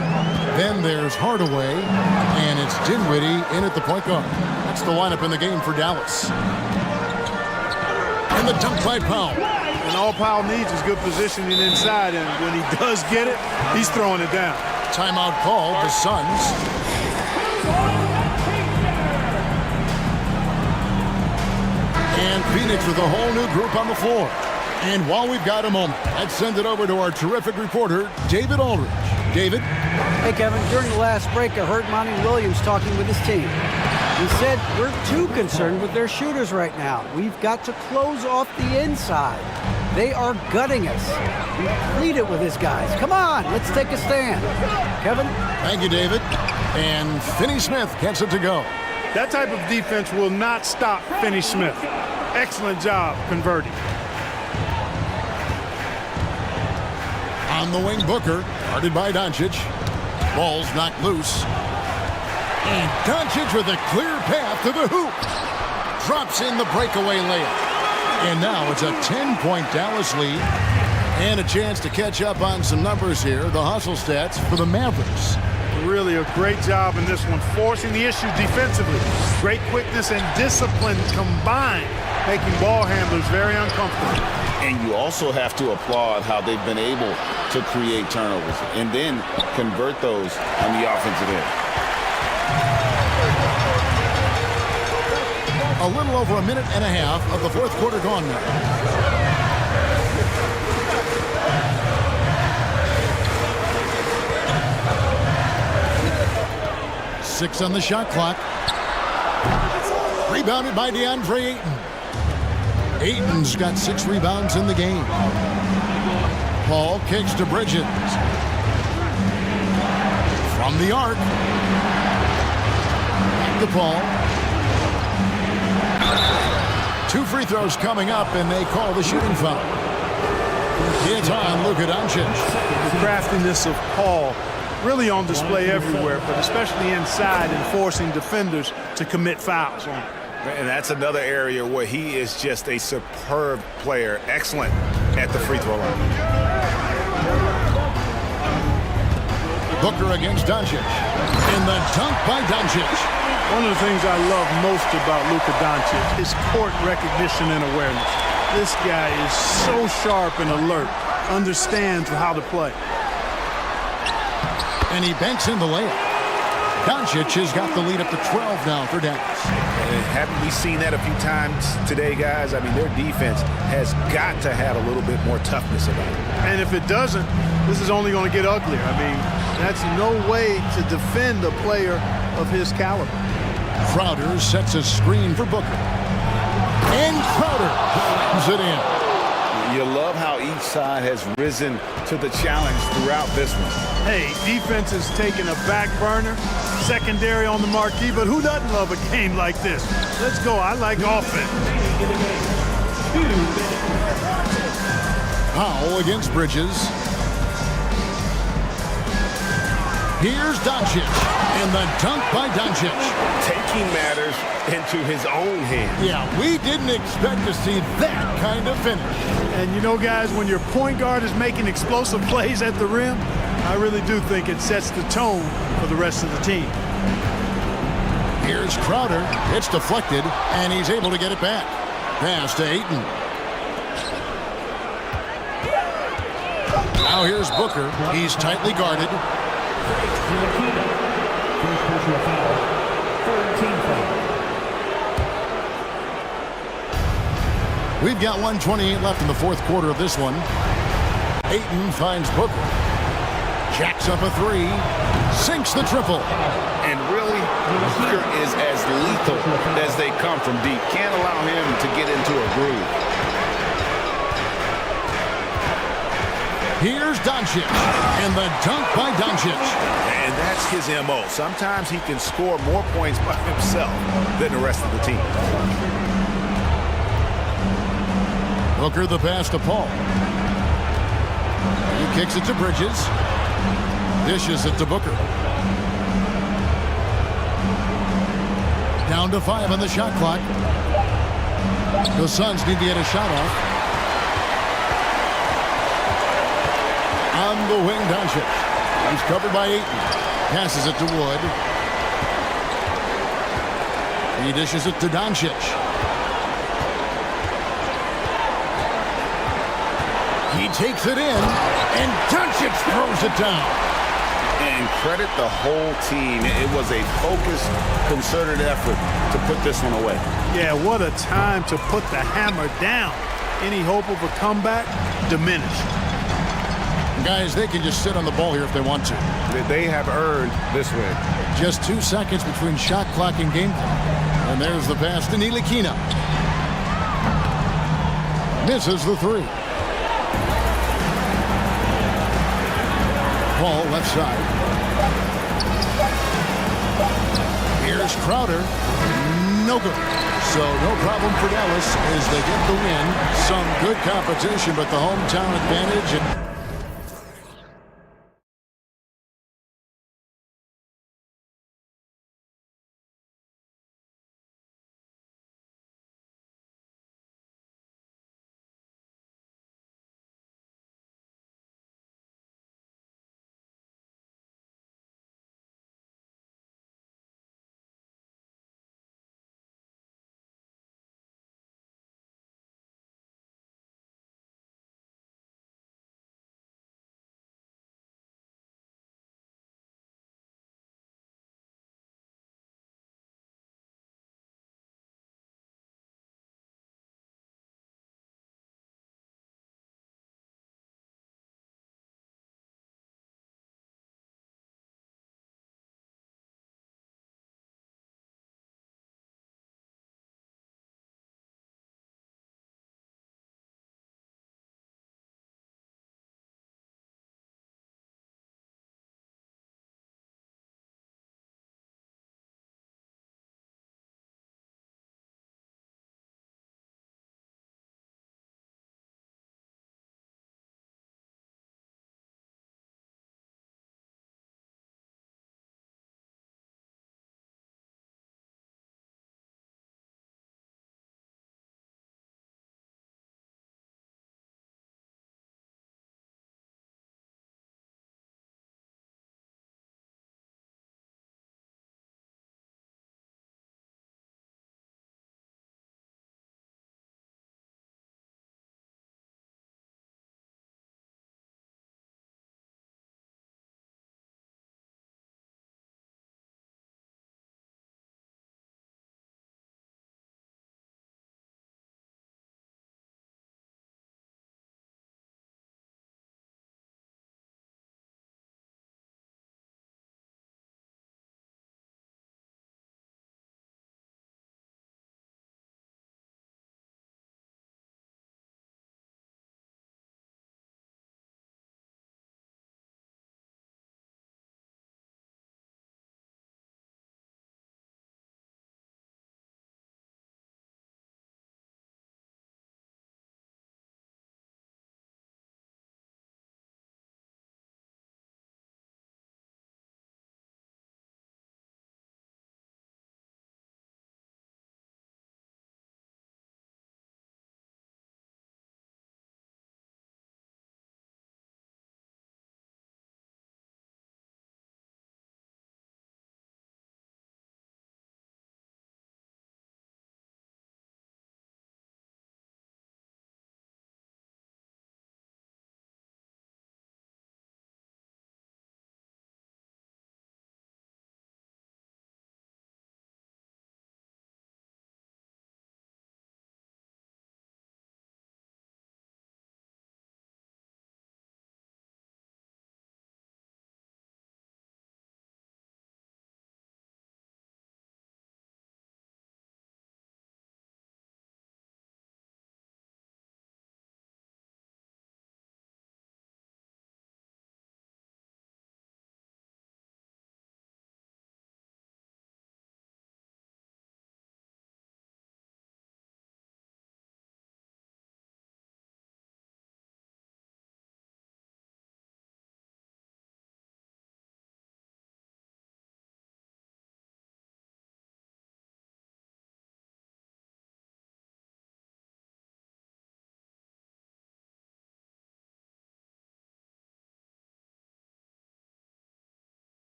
Then there's Hardaway. And it's Dinwiddie in at the point guard. That's the lineup in the game for Dallas. And the dunk by Powell. And all Powell needs is good positioning inside. And when he does get it, he's throwing it down. Timeout called, the Suns. And Phoenix with a whole new group on the floor. And while we've got a moment, I'd send it over to our terrific reporter, David Aldridge. David? Hey, Kevin, during the last break, I heard Monty Williams talking with his team. He said, we're too concerned with their shooters right now. We've got to close off the inside. They are gutting us. We pleaded with his guys. Come on, let's take a stand. Kevin? Thank you, David. And Finney Smith gets it to go. That type of defense will not stop Finney Smith. Excellent job converting. On the wing, Booker, guarded by Doncic. Ball's knocked loose. And Doncic with a clear path to the hoop. Drops in the breakaway layup. And now it's a 10-point Dallas lead. And a chance to catch up on some numbers here. The hustle stats for the Mavericks. Really a great job in this one, forcing the issue defensively. Great quickness and discipline combined, making ball handlers very uncomfortable. And you also have to applaud how they've been able to create turnovers and then convert those on the offensive end. A little over a minute and a half of the fourth quarter gone now. Six on the shot clock. Rebounded by DeAndre Ayton. Ayton's got 6 rebounds in the game. Paul kicks to Bridges. From the arc. Back to Paul. 2 free throws coming up, and they call the shooting foul. It's on Luka Doncic. The craftiness of Paul really on display everywhere, but especially inside and forcing defenders to commit fouls on him. And that's another area where he is just a superb player. Excellent at the free throw line. Booker against Doncic. And the dunk by Doncic. One of the things I love most about Luka Doncic is court recognition and awareness. This guy is so sharp and alert, understands how to play. And he banks in the layup. Doncic has got the lead up to 12 now for Dallas. And haven't we seen that a few times today, guys? I mean, their defense has got to have a little bit more toughness about it. And if it doesn't, this is only going to get uglier. I mean, that's no way to defend a player of his caliber. Crowder sets a screen for Booker. And Crowder puts it in. You love how each side has risen to the challenge throughout this one. Hey, defense is taking a back burner, secondary on the marquee, but who doesn't love a game like this? Let's go. I like offense. Powell against Bridges. Here's Doncic. And the dunk by Doncic. Taking matters into his own hands. Yeah, we didn't expect to see that kind of finish. And you know, guys, when your point guard is making explosive plays at the rim, I really do think it sets the tone for the rest of the team. Here's Crowder. It's deflected, and he's able to get it back. Pass to Ayton. Now here's Booker. He's tightly guarded. First personal foul. Third team foul. We've got 1:28 left in the fourth quarter of this one. Ayton finds Booker. Jacks up a three. Sinks the triple. And really, Booker is as lethal as they come from deep. Can't allow him to get into a groove. Here's Doncic. And the dunk by Doncic. And that's his MO. Sometimes he can score more points by himself than the rest of the team. Booker the pass to Paul. He kicks it to Bridges. Dishes it to Booker. Down to 5 on the shot clock. The Suns need to get a shot off. On the wing, Doncic. He's covered by Ayton. Passes it to Wood. He dishes it to Doncic. He takes it in, and Doncic throws it down. And credit the whole team. It was a focused, concerted effort to put this one away. Yeah, what a time to put the hammer down. Any hope of a comeback diminished. Guys, they can just sit on the ball here if they want to. They have earned this win. Just 2 seconds between shot clock and game clock. And there's the pass to Ntilikina. Misses the three. Paul left side. Here's Crowder. No good. So no problem for Dallas as they get the win. Some good competition, but the hometown advantage.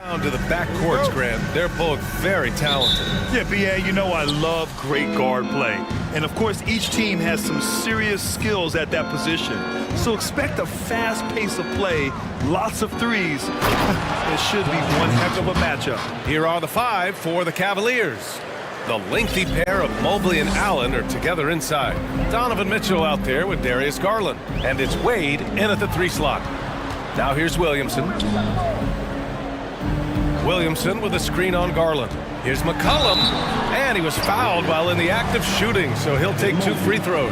Down to the backcourts, Grant. They're both very talented. Yeah, B.A., you know I love great guard play. And, of course, each team has some serious skills at that position. So expect a fast pace of play, lots of threes. It should be one heck of a matchup. Here are the five for the Cavaliers. The lengthy pair of Mobley and Allen are together inside. Donovan Mitchell out there with Darius Garland. And it's Wade in at the 3 slot. Now here's Williamson. Williamson with a screen on Garland. Here's McCollum, and he was fouled while in the act of shooting, so he'll take 2 free throws.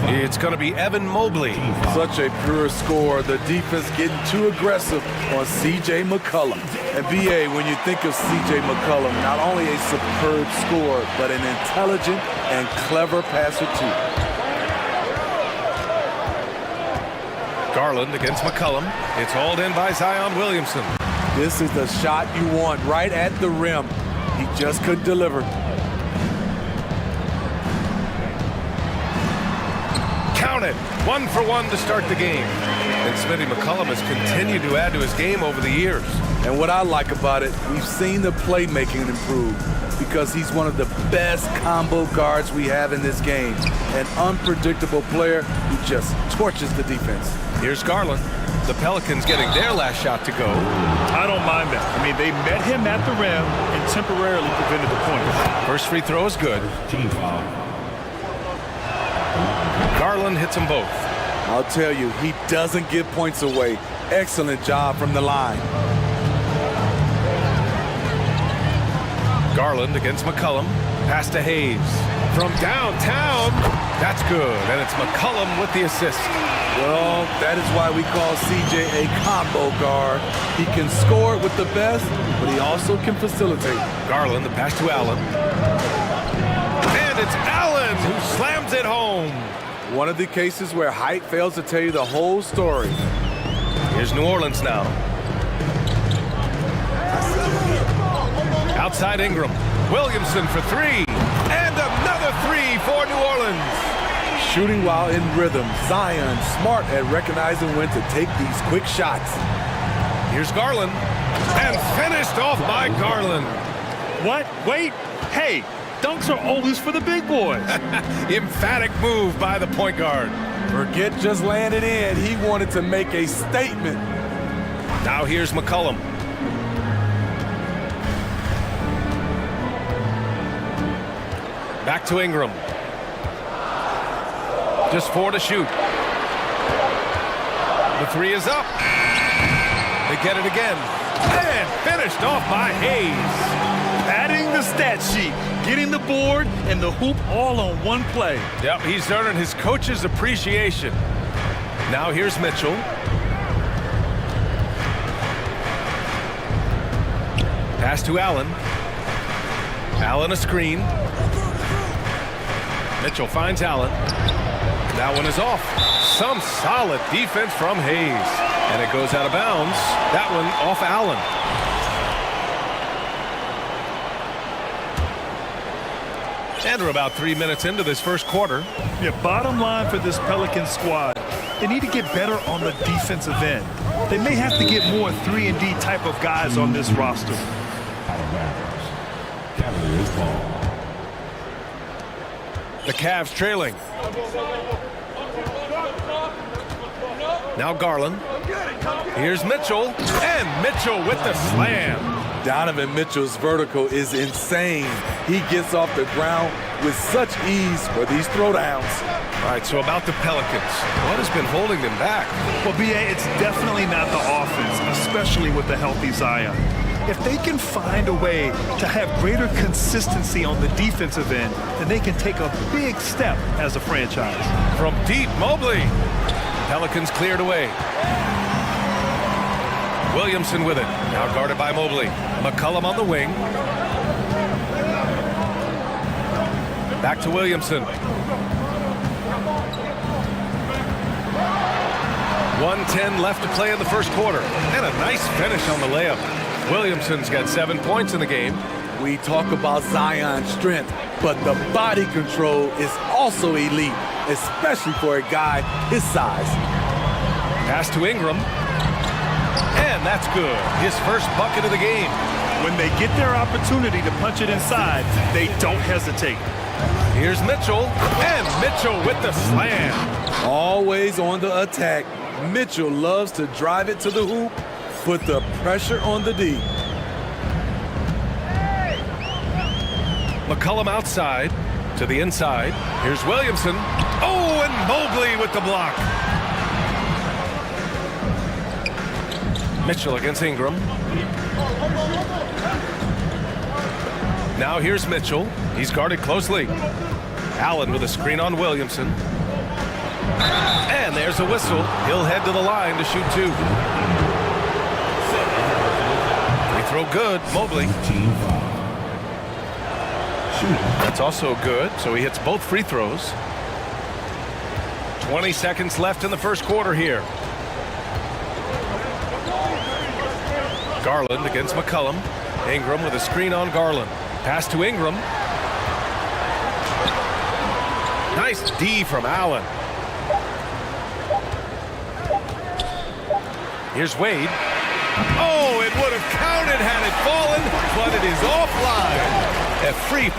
It's going to be Evan Mobley. Such a pure score. The defense getting too aggressive on C.J. McCollum. And B.A., when you think of C.J. McCollum, not only a superb scorer, but an intelligent and clever passer, too. Garland against McCollum. It's hauled in by Zion Williamson. This is the shot you want right at the rim. He just couldn't deliver. Count it. 1 for 1 to start the game. And Smitty McCollum has continued to add to his game over the years. And what I like about it, we've seen the playmaking improve because he's one of the best combo guards we have in this game. An unpredictable player who just torches the defense. Here's Garland. The Pelicans getting their last shot to go. I don't mind that. I mean, they met him at the rim and temporarily prevented the point. First free throw is good. Team foul. Garland hits them both. I'll tell you, he doesn't give points away. Excellent job from the line. Garland against McCollum. Pass to Hayes. From downtown. That's good. And it's McCollum with the assist. Well, that is why we call CJ a combo guard. He can score with the best, but he also can facilitate. Garland, the pass to Allen. And it's Allen who slams it home. One of the cases where height fails to tell you the whole story. Here's New Orleans now. Outside Ingram. Williamson for 3. And another 3 for New Orleans. Shooting while in rhythm. Zion smart at recognizing when to take these quick shots. Here's Garland. And finished off by Garland. What? Wait. Hey, dunks are always for the big boys. Emphatic move by the point guard. Forget just laying it in. He wanted to make a statement. Now here's McCollum. Back to Ingram. Just 4 to shoot. The 3 is up. They get it again. And finished off by Hayes. Adding the stat sheet, getting the board and the hoop all on one play. Yep, he's earning his coach's appreciation. Now here's Mitchell. Pass to Allen. Allen a screen. Mitchell finds Allen. That one is off. Some solid defense from Hayes. And it goes out of bounds. That one off Allen. And we're about 3 minutes into this first quarter. Yeah, bottom line for this Pelicans squad, they need to get better on the defensive end. They may have to get more 3-and-D type of guys on this roster. Cavaliers ball. The Cavs trailing. Now Garland. Here's Mitchell. And Mitchell with the slam. Donovan Mitchell's vertical is insane. He gets off the ground with such ease for these throwdowns. All right, so about the Pelicans. What has been holding them back? Well, B.A., it's definitely not the offense, especially with the healthy Zion. If they can find a way to have greater consistency on the defensive end, then they can take a big step as a franchise. From deep, Mobley. Pelicans cleared away. Williamson with it. Now guarded by Mobley. McCollum on the wing. Back to Williamson. 1:10 left to play in the first quarter. And a nice finish on the layup. Williamson's got 7 points in the game. We talk about Zion's strength, but the body control is also elite, especially for a guy his size. Pass to Ingram. And that's good. His first bucket of the game. When they get their opportunity to punch it inside, they don't hesitate. Here's Mitchell, and Mitchell with the slam. Always on the attack. Mitchell loves to drive it to the hoop, put the pressure on the D. McCollum outside to the inside. Here's Williamson. Oh, and Mobley with the block. Mitchell against Ingram. Now here's Mitchell. He's guarded closely. Allen with a screen on Williamson. And there's a whistle. He'll head to the line to shoot two. Free throw good. Mobley. That's also good, so he hits both free throws. 20 seconds left in the first quarter here. Garland against McCollum. Ingram with a screen on Garland. Pass to Ingram. Nice D from Allen. Here's Wade. Oh, it would have counted had it fallen, but it is offline. A free.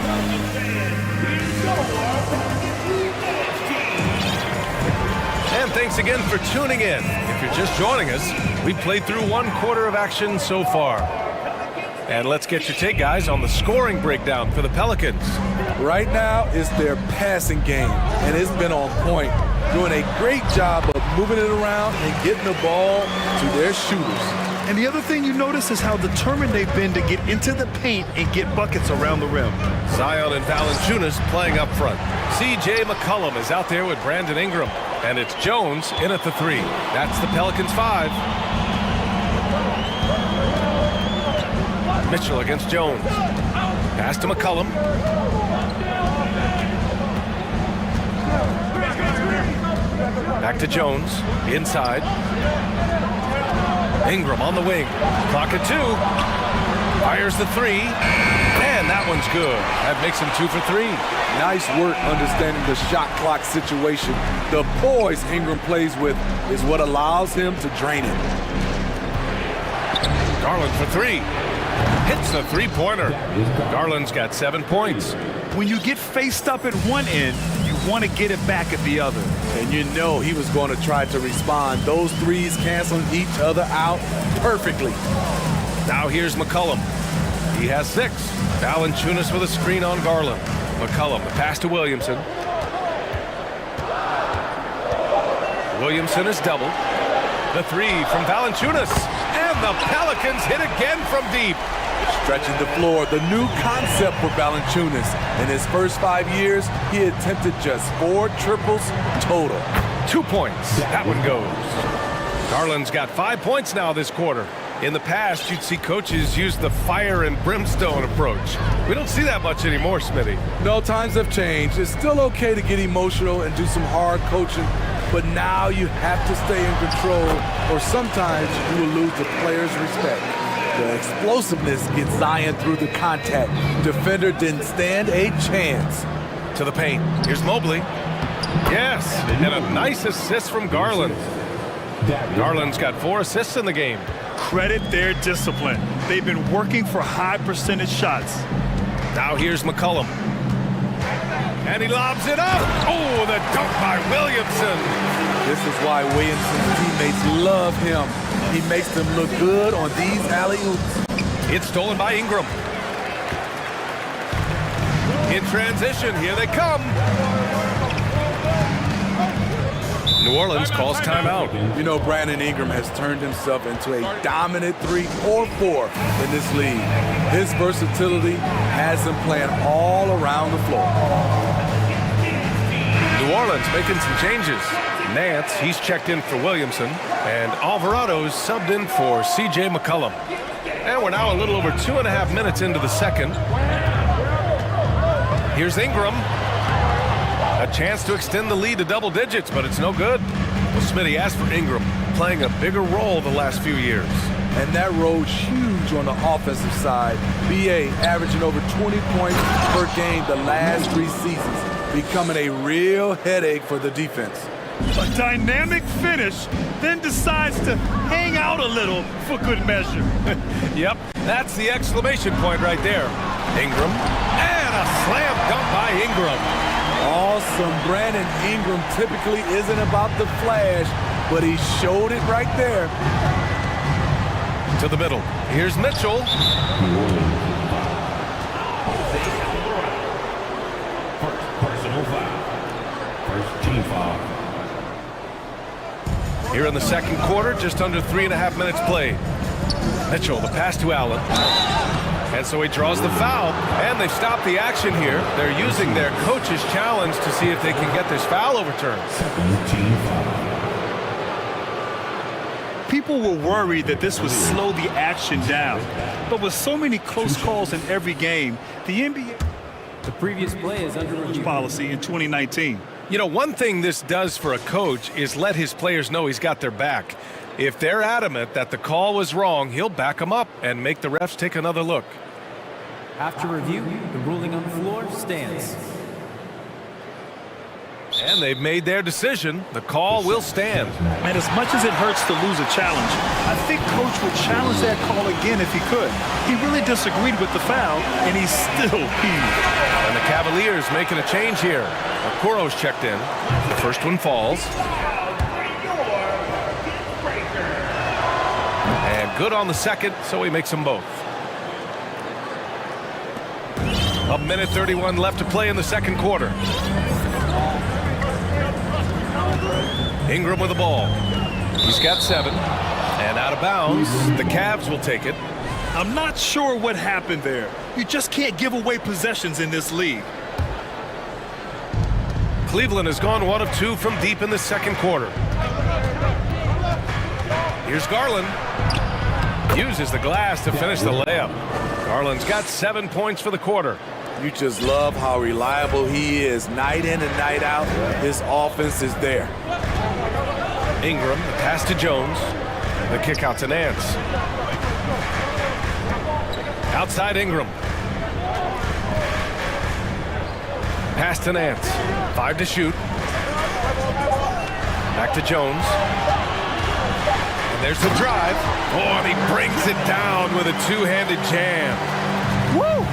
And thanks again for tuning in. If you're just joining us, we've played through one quarter of action so far. And let's get your take, guys, on the scoring breakdown for the Pelicans. Right now, it's their passing game, and it's been on point, doing a great job of moving it around and getting the ball to their shooters. And the other thing you notice is how determined they've been to get into the paint and get buckets around the rim. Zion and Valanciunas playing up front. C.J. McCollum is out there with Brandon Ingram. And it's Jones in at the three. That's the Pelicans 5. Mitchell against Jones. Pass to McCollum. Back to Jones. Inside. Ingram on the wing. Clock at 2. Fires the three. And that one's good. That makes him 2 for 3. Nice work understanding the shot clock situation. The poise Ingram plays with is what allows him to drain it. Garland for 3. Hits the three-pointer. Garland's got 7 points. When you get faced up at one end, you want to get it back at the other. And you know he was going to try to respond. Those threes canceling each other out perfectly. Now here's McCollum. He has 6. Valanciunas with a screen on Garland. McCollum, the pass to Williamson. Williamson is doubled. The 3 from Valanciunas. And the Pelicans hit again from deep. Stretching the floor, the new concept for Valanciunas. In his first 5 years, he attempted just 4 triples total. 2 points. That one goes. Garland's got 5 points now this quarter. In the past, you'd see coaches use the fire and brimstone approach. We don't see that much anymore, Smitty. No, times have changed. It's still okay to get emotional and do some hard coaching, but now you have to stay in control, or sometimes you will lose the player's respect. The explosiveness gets Zion through the contact. Defender didn't stand a chance. To the paint. Here's Mobley. Yes, and a nice assist from Garland. Garland's got 4 assists in the game. Credit their discipline. They've been working for high percentage shots. Now here's McCollum. And he lobs it up. Oh, the dunk by Williamson. This is why Williamson's teammates love him. He makes them look good on these alley-oops. It's stolen by Ingram. In transition, here they come. New Orleans calls timeout. You know, Brandon Ingram has turned himself into a dominant 3 or 4 in this league. His versatility has him playing all around the floor. New Orleans making some changes. Nance, he's checked in for Williamson, and Alvarado's subbed in for C.J. McCollum. And we're now a little over 2.5 minutes into the second. Here's Ingram. A chance to extend the lead to double digits, but it's no good. Well, Smitty asked for Ingram, playing a bigger role the last few years. And that role's huge on the offensive side. B.A. averaging over 20 points per game the last 3 seasons, becoming a real headache for the defense. A dynamic finish, then decides to hang out a little for good measure. Yep, that's the exclamation point right there. Ingram, and a slam dunk by Ingram. Awesome. Brandon Ingram typically isn't about the flash, but he showed it right there. To the middle. Here's Mitchell. Personal foul. First team foul. Here in the second quarter, just under 3.5 minutes played. Mitchell, the pass to Allen. And so he draws the foul, and they've stopped the action here. They're using their coach's challenge to see if they can get this foul overturned. People were worried that this would slow the action down. But with so many close calls in every game, the NBA The previous play is under review. policy in 2019. You know, one thing this does for a coach is let his players know he's got their back. If they're adamant that the call was wrong, he'll back them up and make the refs take another look. After review, the ruling on the floor stands. And they've made their decision. The call will stand. And as much as it hurts to lose a challenge, I think Coach would challenge that call again if he could. He really disagreed with the foul, and he's still peeved. And the Cavaliers making a change here. Okoro's checked in. The first one falls. And good on the second, so he makes them both. A minute 31 left to play in the second quarter. Ingram with the ball. He's got 7. And out of bounds, the Cavs will take it. I'm not sure what happened there. You just can't give away possessions in this league. Cleveland has gone 1 of 2 from deep in the second quarter. Here's Garland. Uses the glass to finish the layup. Garland's got 7 points for the quarter. You just love how reliable he is. Night in and night out, his offense is there. Ingram, the pass to Jones. The kick out to Nance. Outside Ingram. Pass to Nance. 5 to shoot. Back to Jones. And there's the drive. Oh, and he brings it down with a two-handed jam. Woo!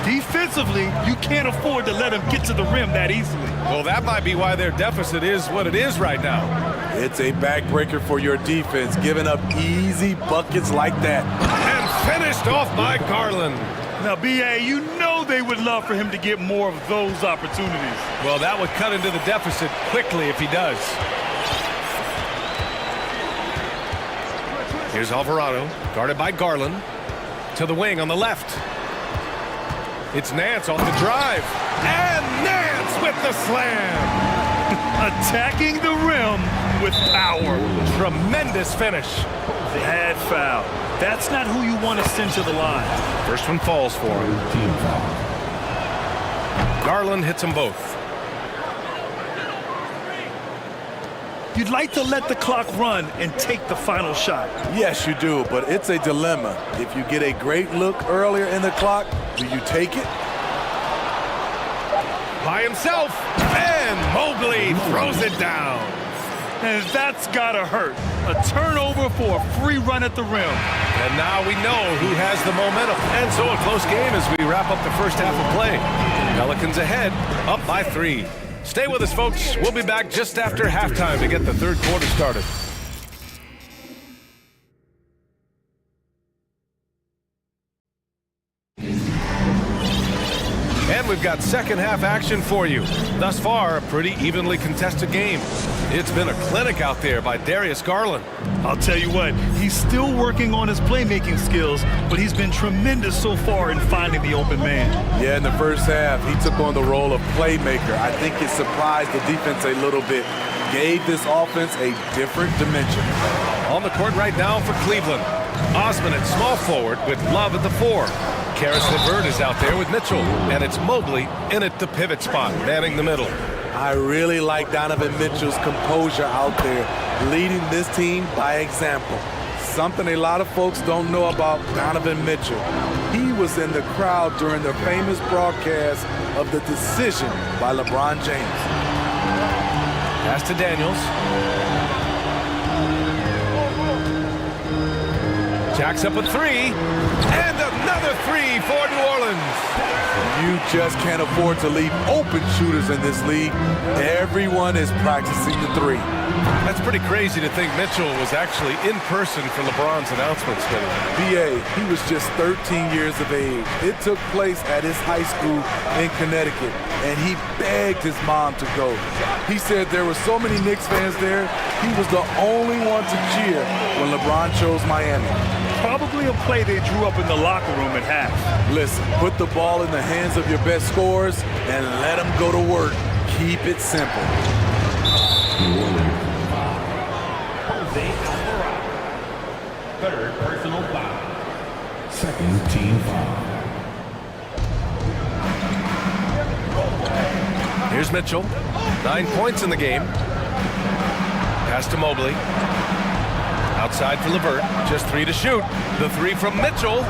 Defensively, you can't afford to let him get to the rim that easily. Well, that might be why their deficit is what it is right now. It's a backbreaker for your defense, giving up easy buckets like that. And finished off by Garland. Now, B.A., you know they would love for him to get more of those opportunities. Well, that would cut into the deficit quickly if he does. Here's Alvarado, guarded by Garland. To the wing on the left. It's Nance off the drive. And Nance with the slam. Attacking the rim with power. Tremendous finish. Bad foul. That's not who you want to send to the line. First one falls for him. Garland hits them both. You'd like to let the clock run and take the final shot. Yes, you do, but it's a dilemma. If you get a great look earlier in the clock, do you take it? By himself, and Mobley throws it down. And that's gotta hurt. A turnover for a free run at the rim. And now we know who has the momentum. And so a close game as we wrap up the first half of play. Pelicans ahead, up by 3. Stay with us, folks. We'll be back just after halftime to get the third quarter started. And we've got second half action for you. Thus far, a pretty evenly contested game. It's been a clinic out there by Darius Garland. I'll tell you what, he's still working on his playmaking skills, but he's been tremendous so far in finding the open man. Yeah, in the first half, he took on the role of playmaker. I think it surprised the defense a little bit. Gave this offense a different dimension. On the court right now for Cleveland. Osman at small forward with Love at the 4. Karis LeVert is out there with Mitchell, and it's Mobley in at the pivot spot, manning the middle. I really like Donovan Mitchell's composure out there, leading this team by example. Something a lot of folks don't know about Donovan Mitchell. He was in the crowd during the famous broadcast of the decision by LeBron James. Pass to Daniels. Jacks up a three. And another three for New Orleans. You just can't afford to leave open shooters in this league. Everyone is practicing the three. That's pretty crazy to think Mitchell was actually in person for LeBron's announcement today. B.A., he was just 13 years of age. It took place at his high school in Connecticut, and he begged his mom to go. He said there were so many Knicks fans there, he was the only one to cheer when LeBron chose Miami. Probably a play they drew up in the locker room at half. Listen, put the ball in the hands of your best scorers and let them go to work. Keep it simple. Third personal foul. Second team foul. Here's Mitchell. 9 points in the game. Pass to Mobley. Outside for LeVert. Just 3 to shoot. The 3 from Mitchell.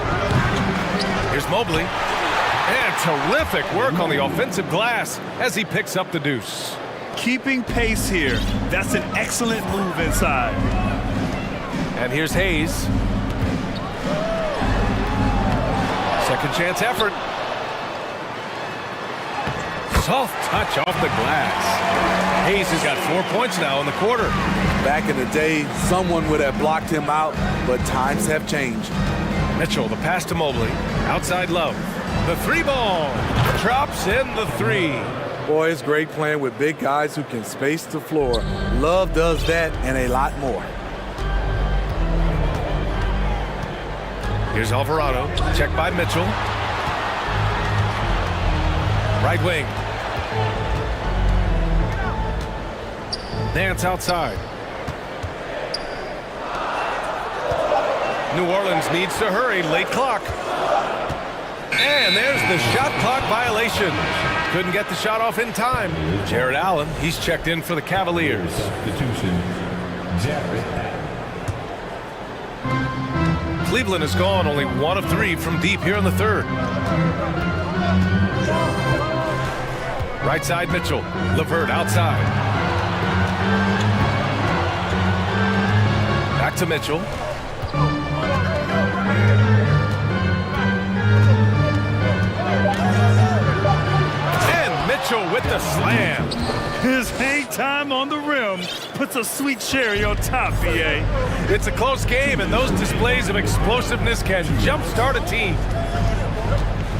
Here's Mobley. And terrific work on the offensive glass as he picks up the deuce. Keeping pace here. That's an excellent move inside. And here's Hayes. Second chance effort. Soft touch off the glass. Hayes has got 4 points now in the quarter. Back in the day, someone would have blocked him out, but times have changed. Mitchell, the pass to Mobley. Outside Love. The 3 ball. Drops in the 3. Boy, it's great playing with big guys who can space the floor. Love does that and a lot more. Here's Alvarado. Checked by Mitchell. Right wing. Nance outside. New Orleans needs to hurry. Late clock. And there's the shot clock violation. Couldn't get the shot off in time. Jared Allen, he's checked in for the Cavaliers. Substitution, Jared Allen. Cleveland has gone only 1 of 3 from deep here in the third. Right side Mitchell. LeVert outside. Back to Mitchell. Mitchell with the slam. His hang time on the rim puts a sweet cherry on top, B.A. It's a close game, and those displays of explosiveness can jumpstart a team.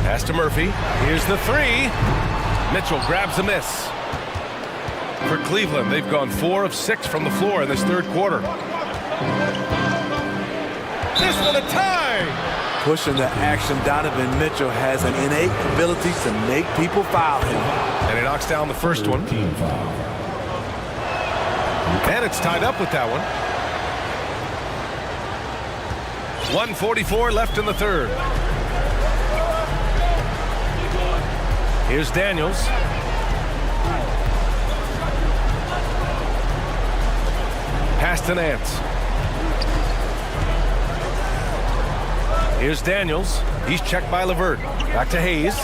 Pass to Murphy. Here's the 3. Mitchell grabs a miss. For Cleveland, they've gone 4 of 6 from the floor in this third quarter. This for the tie. Pushing the action, Donovan Mitchell has an innate ability to make people foul him. And he knocks down the first one. And it's tied up with that one. 1:44 left in the third. Here's Daniels. Pass to Nance. Here's Daniels. He's checked by LeVert. Back to Hayes.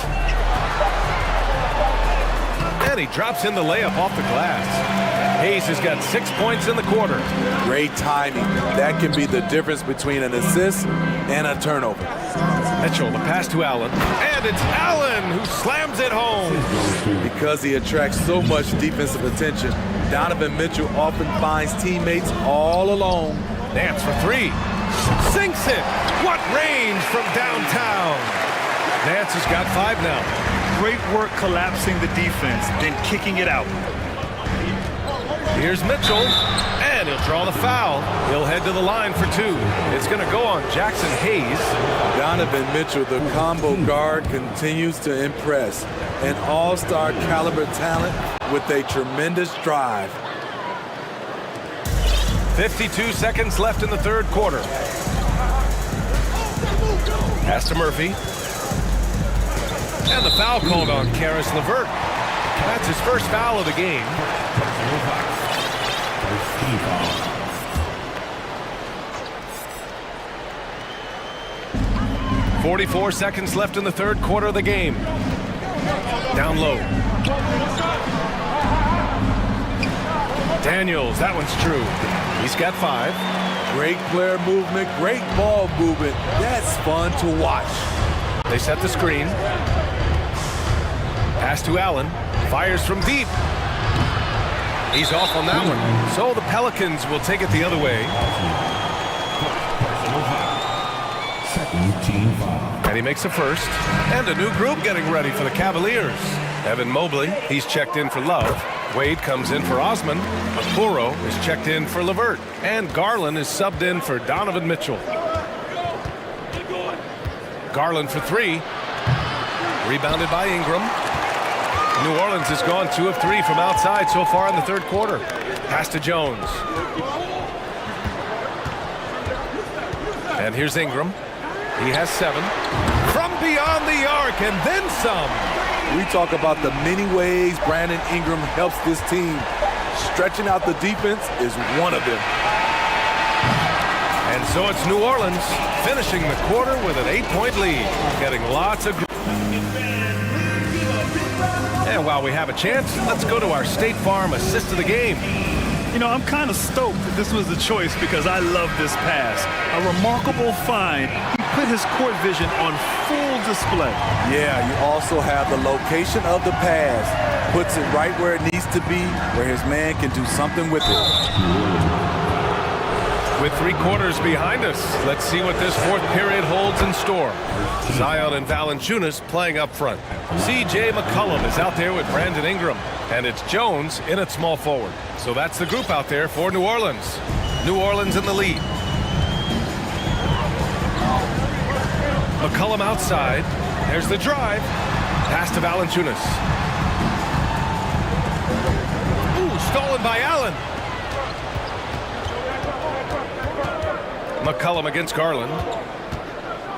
And he drops in the layup off the glass. Hayes has got 6 points in the quarter. Great timing. That can be the difference between an assist and a turnover. Mitchell, the pass to Allen. And it's Allen who slams it home. Because he attracts so much defensive attention, Donovan Mitchell often finds teammates all alone. Nance for 3. Sinks it. What range from downtown. Nance has got 5 now. Great work collapsing the defense, then kicking it out. Here's Mitchell, and he'll draw the foul. He'll head to the line for 2. It's going to go on Jackson Hayes. Donovan Mitchell, the combo guard, continues to impress. An all-star caliber talent with a tremendous drive. 52 seconds left in the third quarter. Pass to Murphy. And the foul called on Karis LeVert. That's his first foul of the game. 44 seconds left in the third quarter of the game. Down low. Daniels, that one's true. He's got 5. Great player movement, great ball movement. That's fun to watch. They set the screen. Pass to Allen. Fires from deep. He's off on that one. So the Pelicans will take it the other way. Second team foul. And he makes a first. And a new group getting ready for the Cavaliers. Evan Mobley, he's checked in for Love. Wade comes in for Osman. Okoro is checked in for Levert. And Garland is subbed in for Donovan Mitchell. Garland for 3. Rebounded by Ingram. New Orleans has gone 2 of 3 from outside so far in the third quarter. Pass to Jones. And here's Ingram. He has 7. From beyond the arc and then some. We talk about the many ways Brandon Ingram helps this team. Stretching out the defense is one of them. And so it's New Orleans finishing the quarter with an 8-point lead, getting lots of. And while we have a chance, let's go to our State Farm assist of the game. You know, I'm kind of stoked that this was the choice because I love this pass. A remarkable find. He put his court vision on full display. Yeah, you also have the location of the pass. Puts it right where it needs to be, where his man can do something with it. With 3 quarters behind us, let's see what this fourth period holds in store. Zion and Valanciunas playing up front. C.J. McCollum is out there with Brandon Ingram. And it's Jones in at small forward. So that's the group out there for New Orleans. New Orleans in the lead. McCollum outside. There's the drive. Pass to Valanciunas. Ooh, stolen by Allen. McCollum against Garland.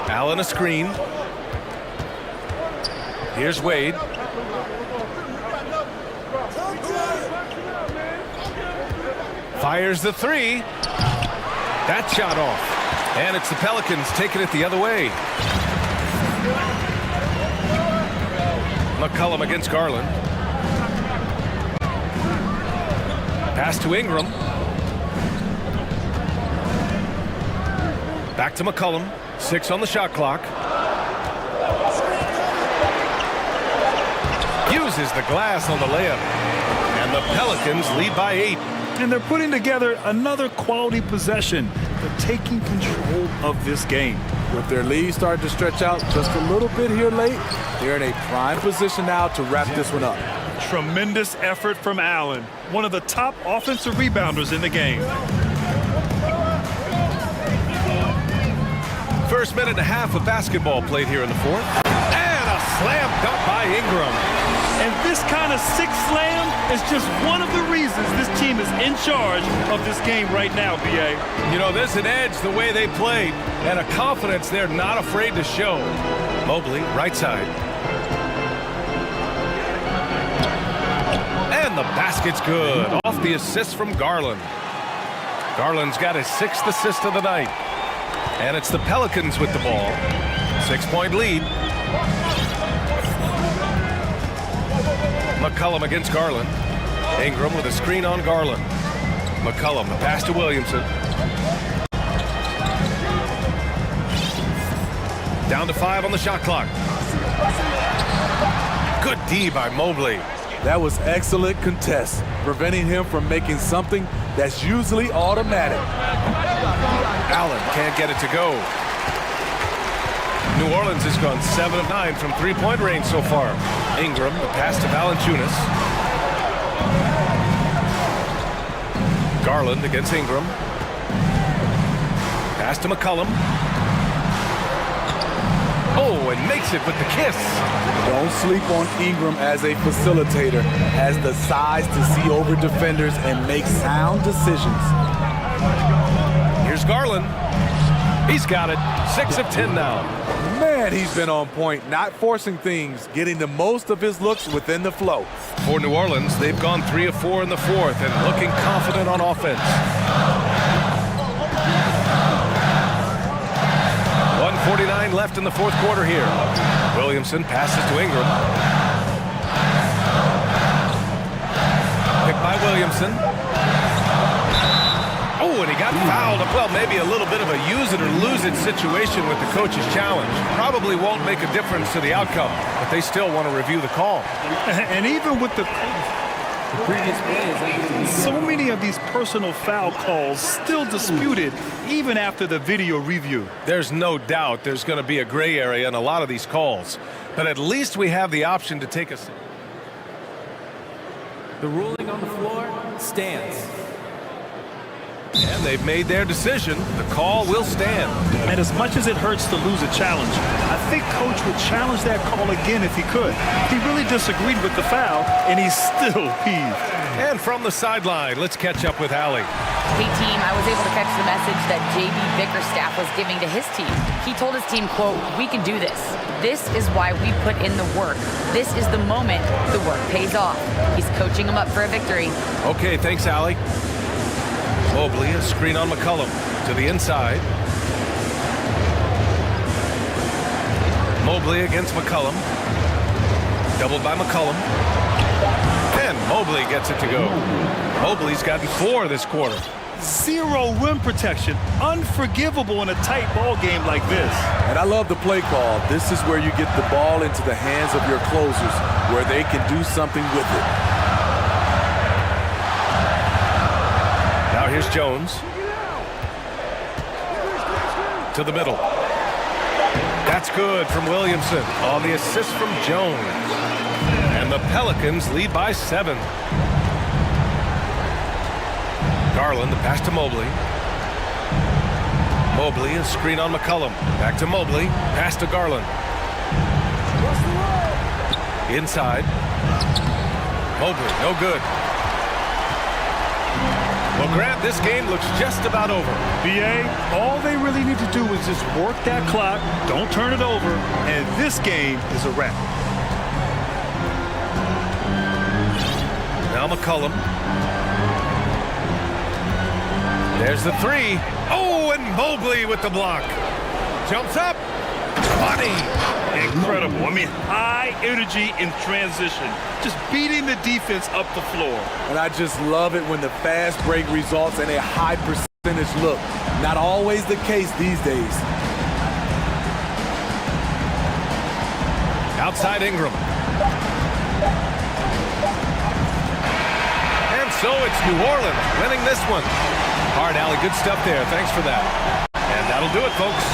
Allen a screen. Here's Wade. Fires the 3. That shot off. And it's the Pelicans taking it the other way. McCollum against Garland. Pass to Ingram. Back to McCollum. 6 on the shot clock. Uses the glass on the layup. And the Pelicans lead by 8. And they're putting together another quality possession. They're taking control of this game. With their lead starting to stretch out just a little bit here late, they're in a prime position now to wrap this one up. Tremendous effort from Allen, one of the top offensive rebounders in the game. First minute and a half of basketball played here in the fourth. And a slam dunk by Ingram. And this kind of sick slam is just one of the reasons this team is in charge of this game right now, B.A. You know, there's an edge the way they played and a confidence they're not afraid to show. Mobley, right side. And the basket's good. Off the assist from Garland. Garland's got his 6th assist of the night. And it's the Pelicans with the ball. 6-point lead. McCollum against Garland. Ingram with a screen on Garland. McCollum, the pass to Williamson. Down to 5 on the shot clock. Good D by Mobley. That was excellent contest, preventing him from making something that's usually automatic. Allen can't get it to go. New Orleans has gone 7 of 9 from 3-point range so far. Ingram, the pass to Valanciunas. Garland against Ingram. Pass to McCollum. Oh, and makes it with the kiss. Don't sleep on Ingram as a facilitator. Has the size to see over defenders and make sound decisions. Here's Garland. He's got it. 6 of 10 now. Man, he's been on point, not forcing things, getting the most of his looks within the flow. For New Orleans, they've gone 3 of 4 in the fourth and looking confident on offense. 1:49 left in the fourth quarter here. Williamson passes to Ingram. Picked by Williamson. Oh, and he got fouled. Well, maybe a little bit of a use it or lose it situation with the coach's challenge. Probably won't make a difference to the outcome, but they still want to review the call. And even with the previous play is so many of these personal foul calls still disputed even after the video review. There's no doubt there's going to be a gray area in a lot of these calls, but at least we have the option to take a... The ruling on the floor stands. And they've made their decision. The call will stand. And as much as it hurts to lose a challenge, I think Coach would challenge that call again if he could. He really disagreed with the foul, and he's still peeved. And from the sideline, let's catch up with Allie. Hey team, I was able to catch the message that JB Bickerstaff was giving to his team. He told his team, quote, "We can do this. This is why we put in the work. This is the moment the work pays off." He's coaching them up for a victory. Okay, thanks, Allie. Mobley, a screen on McCollum to the inside. Mobley against McCollum. Doubled by McCollum. And Mobley gets it to go. Mobley's gotten 4 this quarter. Zero rim protection. Unforgivable in a tight ball game like this. And I love the play call. This is where you get the ball into the hands of your closers, where they can do something with it. Now here's Jones. To the middle. That's good from Williamson on the assist from Jones. And the Pelicans lead by 7. Garland, the pass to Mobley. Mobley, a screen on McCollum. Back to Mobley. Pass to Garland. Inside. Mobley, no good. Well, Grant, this game looks just about over. BA, all they really need to do is just work that clock, don't turn it over, and this game is a wrap. Now McCollum. There's the 3. Oh, and Mobley with the block. Jumps up. Money. Incredible. I mean, high energy in transition. Just beating the defense up the floor. And I just love it when the fast break results in a high percentage look. Not always the case these days. Outside Ingram. And so it's New Orleans winning this one. All right, Allie, good stuff there. Thanks for that. And that'll do it, folks.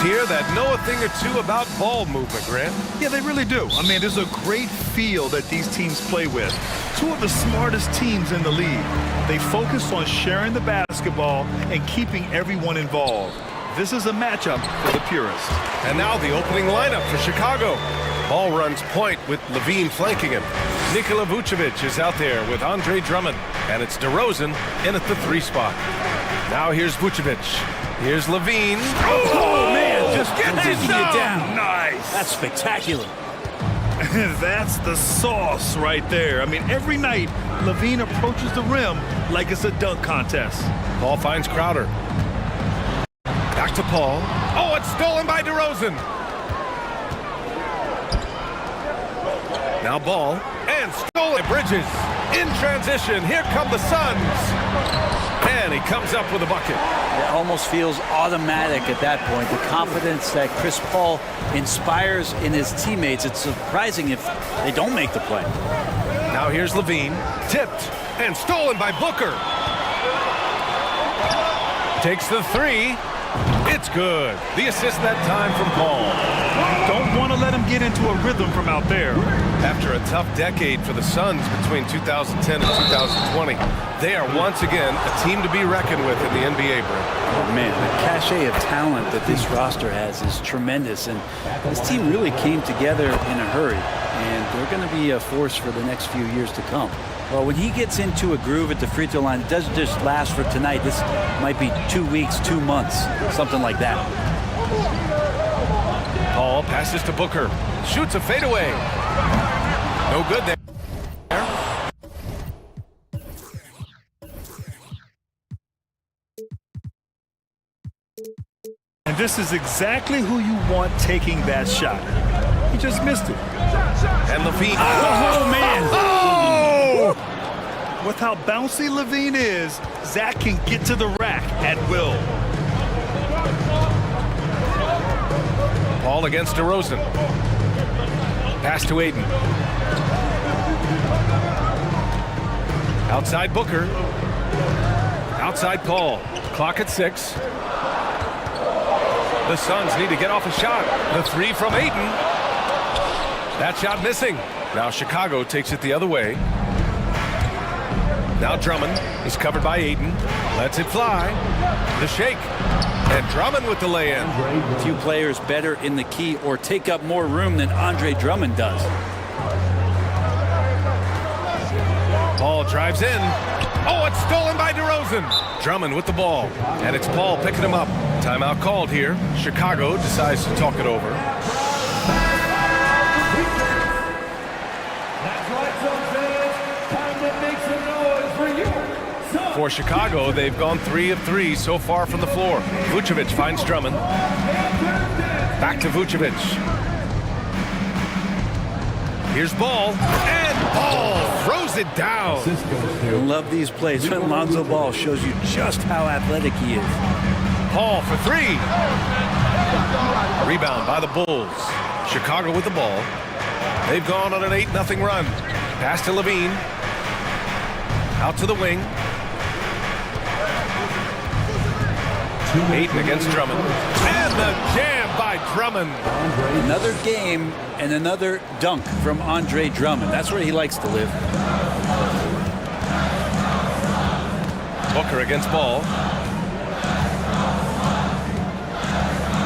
Here that know a thing or two about ball movement, Grant. Yeah, they really do. I mean, there's a great feel that these teams play with. Two of the smartest teams in the league. They focus on sharing the basketball and keeping everyone involved. This is a matchup for the purists. And now the opening lineup for Chicago. Ball runs point with Levine flanking him. Nikola Vucevic is out there with Andre Drummond. And it's DeRozan in at the 3 spot. Now here's Vucevic. Here's Levine. Oh, man, just Get taking you down. Nice. That's spectacular. That's the sauce right there. I mean, every night, Levine approaches the rim like it's a dunk contest. Paul finds Crowder. Back to Paul. Oh, it's stolen by DeRozan. Now Ball. And stolen. Bridges. In transition. Here come the Suns. And he comes up with a bucket. It almost feels automatic at that point. The confidence that Chris Paul inspires in his teammates. It's surprising if they don't make the play. Now here's Levine. Tipped. And stolen by Booker. Takes the 3. It's good. The assist that time from Paul. Don't want to let him get into a rhythm from out there. After a tough decade for the Suns between 2010 and 2020, they are once again a team to be reckoned with in the NBA, Brent. Oh, man, the cachet of talent that this roster has is tremendous, and this team really came together in a hurry, and they're going to be a force for the next few years to come. Well, when he gets into a groove at the free throw line, it doesn't just last for tonight. This might be 2 weeks, 2 months, something like that. Paul passes to Booker. Shoots a fadeaway. No good there. And this is exactly who you want taking that shot. He just missed it. And Levine. Oh, man. Oh! With how bouncy Levine is, Zach can get to the rack at will. Paul against DeRozan. Pass to Aiden. Outside Booker. Outside Paul. Clock at 6. The Suns need to get off a shot. The 3 from Aiden. That shot missing. Now Chicago takes it the other way. Now Drummond is covered by Aiden. Lets it fly. The shake. And Drummond with the lay-in. A few players better in the key or take up more room than Andre Drummond does. Paul drives in. Oh, it's stolen by DeRozan. Drummond with the ball. And it's Paul picking him up. Timeout called here. Chicago decides to talk it over. For Chicago, they've gone 3 of 3 so far from the floor. Vucevic finds Drummond. Back to Vucevic. Here's Ball. And Ball throws it down. I love these plays when Lonzo Ball shows you just how athletic he is. Paul for 3. Rebound by the Bulls. Chicago with the ball. They've gone on an 8-0 run. Pass to Levine. Out to the wing. Aiden against Drummond. And the jam by Drummond. Another game and another dunk from Andre Drummond. That's where he likes to live. Booker against Ball.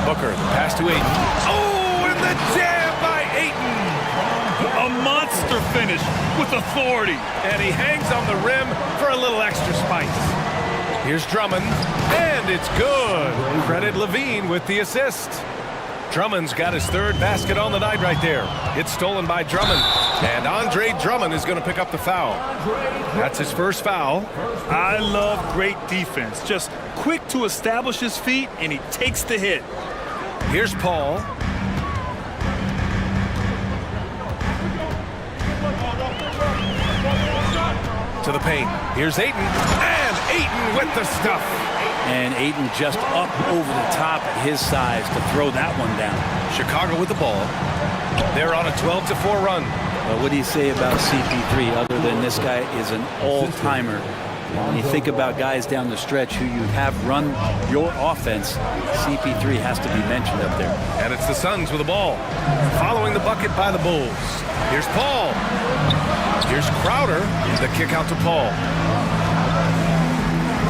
Booker, pass to Aiden. Oh, and the jam by Aiden. A monster finish with authority. And he hangs on the rim for a little extra spice. Here's Drummond, and it's good. Credit Levine with the assist. Drummond's got his 3rd basket on the night right there. It's stolen by Drummond, and Andre Drummond is going to pick up the foul. That's his 1st foul. I love great defense. Just quick to establish his feet, and he takes the hit. Here's Paul. To the paint. Here's Aiden. And Aiden with the stuff. And Ayton just up over the top at his size to throw that one down. Chicago with the ball. They're on a 12-4 run. Well, what do you say about CP3 other than this guy is an all-timer? When you think about guys down the stretch who you have run your offense, CP3 has to be mentioned up there. And it's the Suns with the ball. Following the bucket by the Bulls. Here's Paul. Here's Crowder. The kick out to Paul.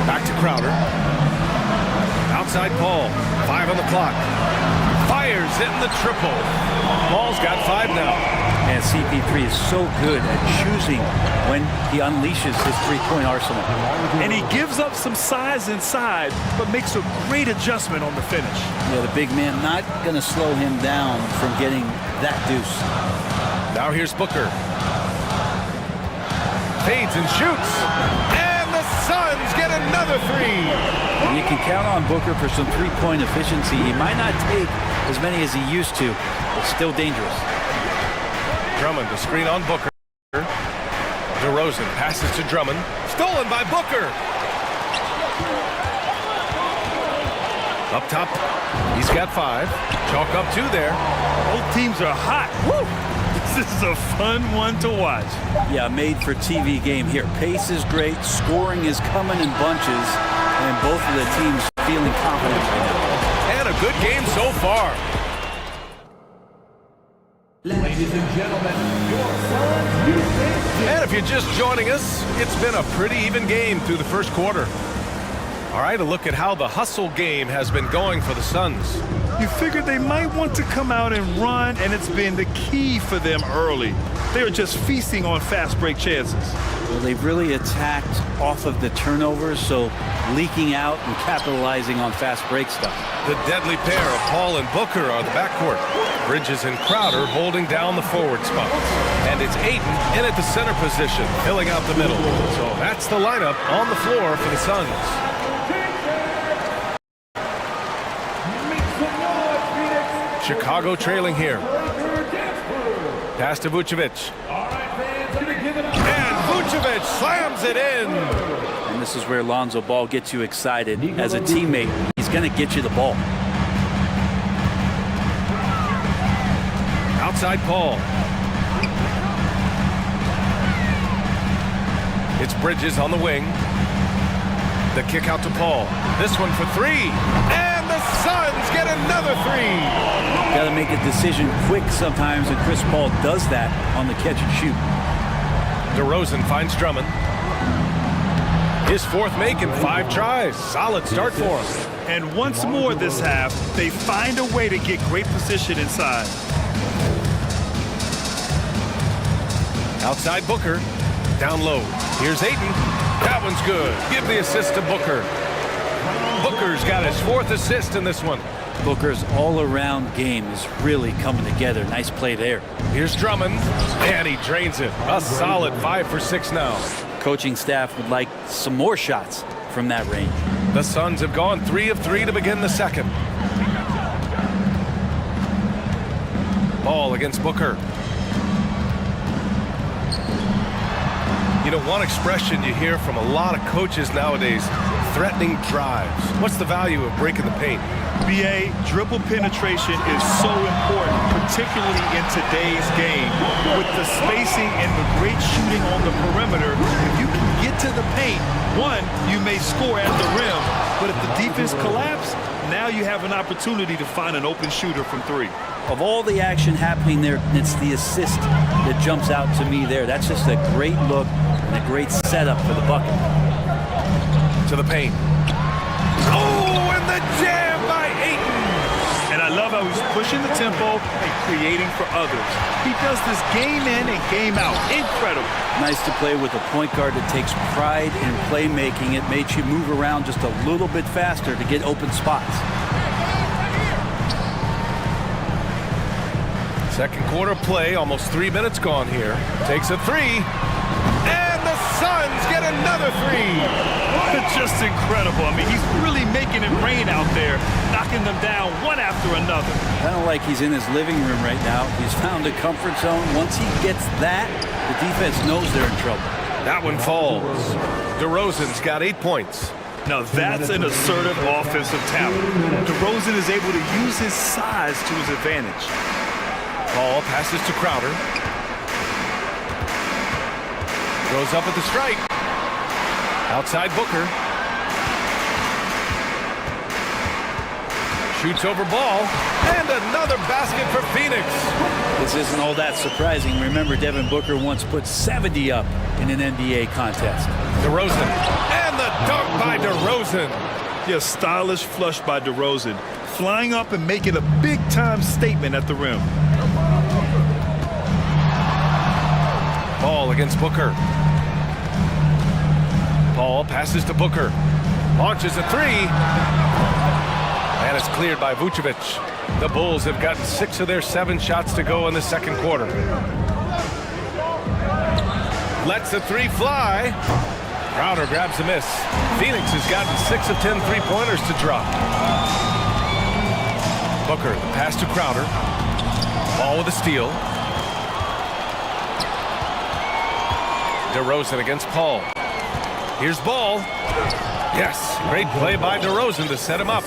Back to Crowder. Outside Paul. 5 on the clock. Fires in the triple. Paul's got 5 now. And CP3 is so good at choosing when he unleashes his three-point arsenal. And he gives up some size inside, but makes a great adjustment on the finish. Yeah, the big man not going to slow him down from getting that deuce. Now here's Booker. Fades and shoots. And the Suns get another 3. You can count on Booker for some three-point efficiency. He might not take as many as he used to, but still dangerous. Drummond, the screen on Booker. DeRozan passes to Drummond. Stolen by Booker. Up top, he's got 5. Chalk up 2 there. Both teams are hot. Woo! This is a fun one to watch. Yeah, made for TV game here. Pace is great. Scoring is coming in bunches. And both of the teams feeling confident right now. And a good game so far. Ladies and gentlemen, your Suns defense. And if you're just joining us, it's been a pretty even game through the first quarter. All right, a look at how the hustle game has been going for the Suns. You figured they might want to come out and run, and it's been the key for them early. They are just feasting on fast break chances. Well, they've really attacked off of the turnovers, so leaking out and capitalizing on fast break stuff. The deadly pair of Paul and Booker are the backcourt. Bridges and Crowder holding down the forward spots. And it's Ayton in at the center position, filling out the middle. So that's the lineup on the floor for the Suns. Chicago trailing here. Pass to Vucevic. And Vucevic slams it in. And this is where Lonzo Ball gets you excited. As a teammate, he's going to get you the ball. Outside Paul. It's Bridges on the wing. The kick out to Paul. This one for 3. And the Suns get another 3. Got to make a decision quick sometimes, and Chris Paul does that on the catch and shoot. DeRozan finds Drummond. His 4th make in 5 tries. Solid start for him. And once more this half, they find a way to get great position inside. Outside Booker. Down low. Here's Ayton. That one's good. Give the assist to Booker. Booker's got his 4th assist in this one. Booker's all-around game is really coming together. Nice play there. Here's Drummond, and he drains it. A solid 5 for 6 now. Coaching staff would like some more shots from that range. The Suns have gone 3 of 3 to begin the second. Ball against Booker. You know, one expression you hear from a lot of coaches nowadays, threatening drives. What's the value of breaking the paint? BA, dribble penetration is so important, particularly in today's game. With the spacing and the great shooting on the perimeter, if you can get to the paint, one, you may score at the rim, but if the defense collapses, now you have an opportunity to find an open shooter from 3. Of all the action happening there, it's the assist that jumps out to me there. That's just a great look and a great setup for the bucket. To the paint. Oh, and the jam by Ayton. And I love how he's pushing the tempo and creating for others. He does this game in and game out. Incredible. Nice to play with a point guard that takes pride in playmaking. It makes you move around just a little bit faster to get open spots. Second quarter play, almost 3 minutes gone here. Takes a 3. And the Suns get another 3. Just incredible. I mean, he's really making it rain out there, knocking them down one after another. Kind of like he's in his living room right now. He's found a comfort zone. Once he gets that, the defense knows they're in trouble. That one falls. DeRozan's got 8 points. Now that's an assertive offensive talent. DeRozan is able to use his size to his advantage. Ball passes to Crowder. Goes up at the strike. Outside Booker. Shoots over ball. And another basket for Phoenix. This isn't all that surprising. Remember, Devin Booker once put 70 up in an NBA contest. DeRozan. And the dunk by DeRozan. Yeah, stylish flush by DeRozan. Flying up and making a big-time statement at the rim. Ball against Booker. Ball passes to Booker. Launches a three. And it's cleared by Vucevic. The Bulls have gotten 6 of their 7 shots to go in the second quarter. Lets the three fly. Crowder grabs the miss. Phoenix has gotten 6 of 10 three-pointers to drop. Booker, the pass to Crowder. Ball with a steal. DeRozan against Paul. Here's Ball. Yes, great play by DeRozan to set him up.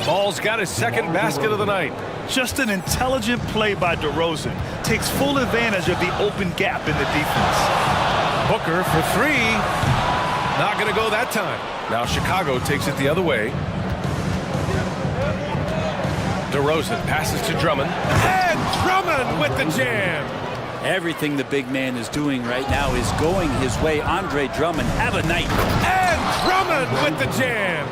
Ball's got his second basket of the night. Just an intelligent play by DeRozan. Takes full advantage of the open gap in the defense. Booker for three. Not going to go that time. Now Chicago takes it the other way. DeRozan passes to Drummond. And Drummond with the jam. Everything the big man is doing right now is going his way. Andre Drummond, have a night. And Drummond with the jam.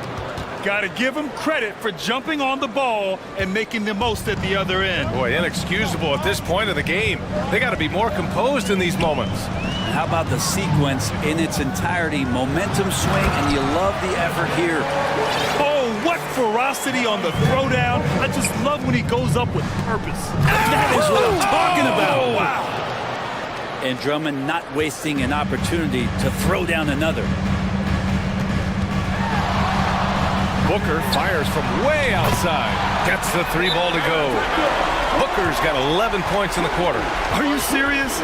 Got to give him credit for jumping on the ball and making the most at the other end. Boy, inexcusable at this point of the game. They got to be more composed in these moments. How about the sequence in its entirety? Momentum swing, and you love the effort here. Oh, what ferocity on the throwdown. I just love when he goes up with purpose. That is what I'm talking about. Wow. And Drummond not wasting an opportunity to throw down another. Booker fires from way outside. Gets the three ball to go. Booker's got 11 points in the quarter. Are you serious?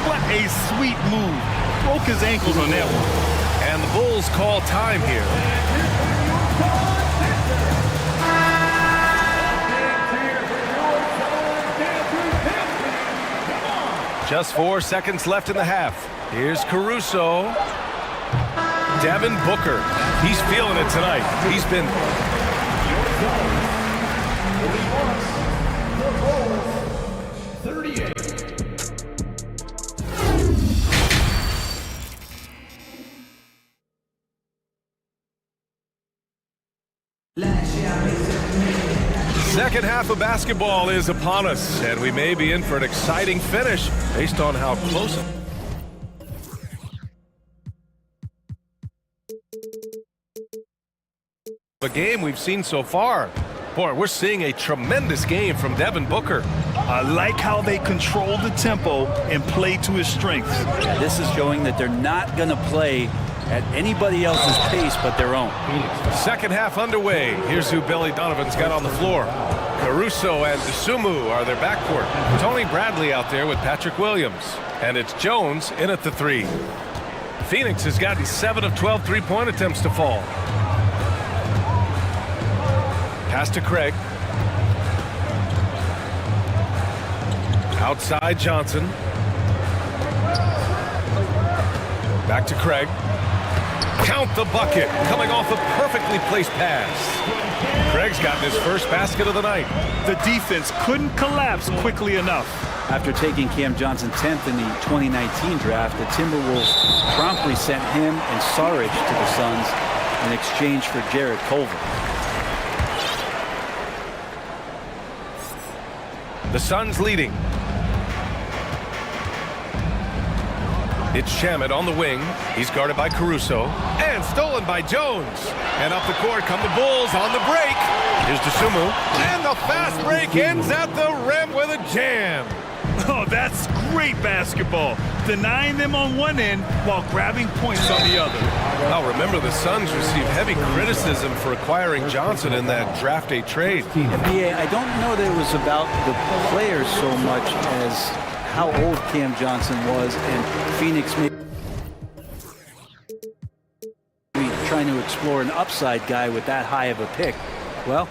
What a sweet move. Broke his ankles on that one. And the Bulls call time here. Just 4 seconds left in the half. Here's Caruso. Devin Booker. He's feeling it tonight. He's been... Second half of basketball is upon us, and we may be in for an exciting finish based on how close. The game we've seen so far. Boy, we're seeing a tremendous game from Devin Booker. I like how they control the tempo and play to his strengths. This is showing that they're not going to play at anybody else's pace but their own. Second half underway. Here's who Billy Donovan's got on the floor. Caruso and Dosunmu are their backcourt. Tony Bradley out there with Patrick Williams. And it's Jones in at the three. Phoenix has gotten 7 of 12 three-point attempts to fall. Pass to Craig. Outside Johnson. Back to Craig. Count the bucket, coming off a perfectly placed pass. Craig's gotten his first basket of the night. The defense couldn't collapse quickly enough. After taking Cam Johnson 10th in the 2019 draft, the Timberwolves promptly sent him and Saric to the Suns in exchange for Jarrett Culver. The Suns leading. It's Shamet on the wing. He's guarded by Caruso. And stolen by Jones. And up the court come the Bulls on the break. Here's Dosunmu. And the fast break ends at the rim with a jam. Oh, that's great basketball. Denying them on one end while grabbing points on the other. Now remember, the Suns received heavy criticism for acquiring Johnson in that draft day trade. NBA, I don't know that it was about the players so much as how old Cam Johnson was, and Phoenix maybe trying to explore an upside guy with that high of a pick. Well,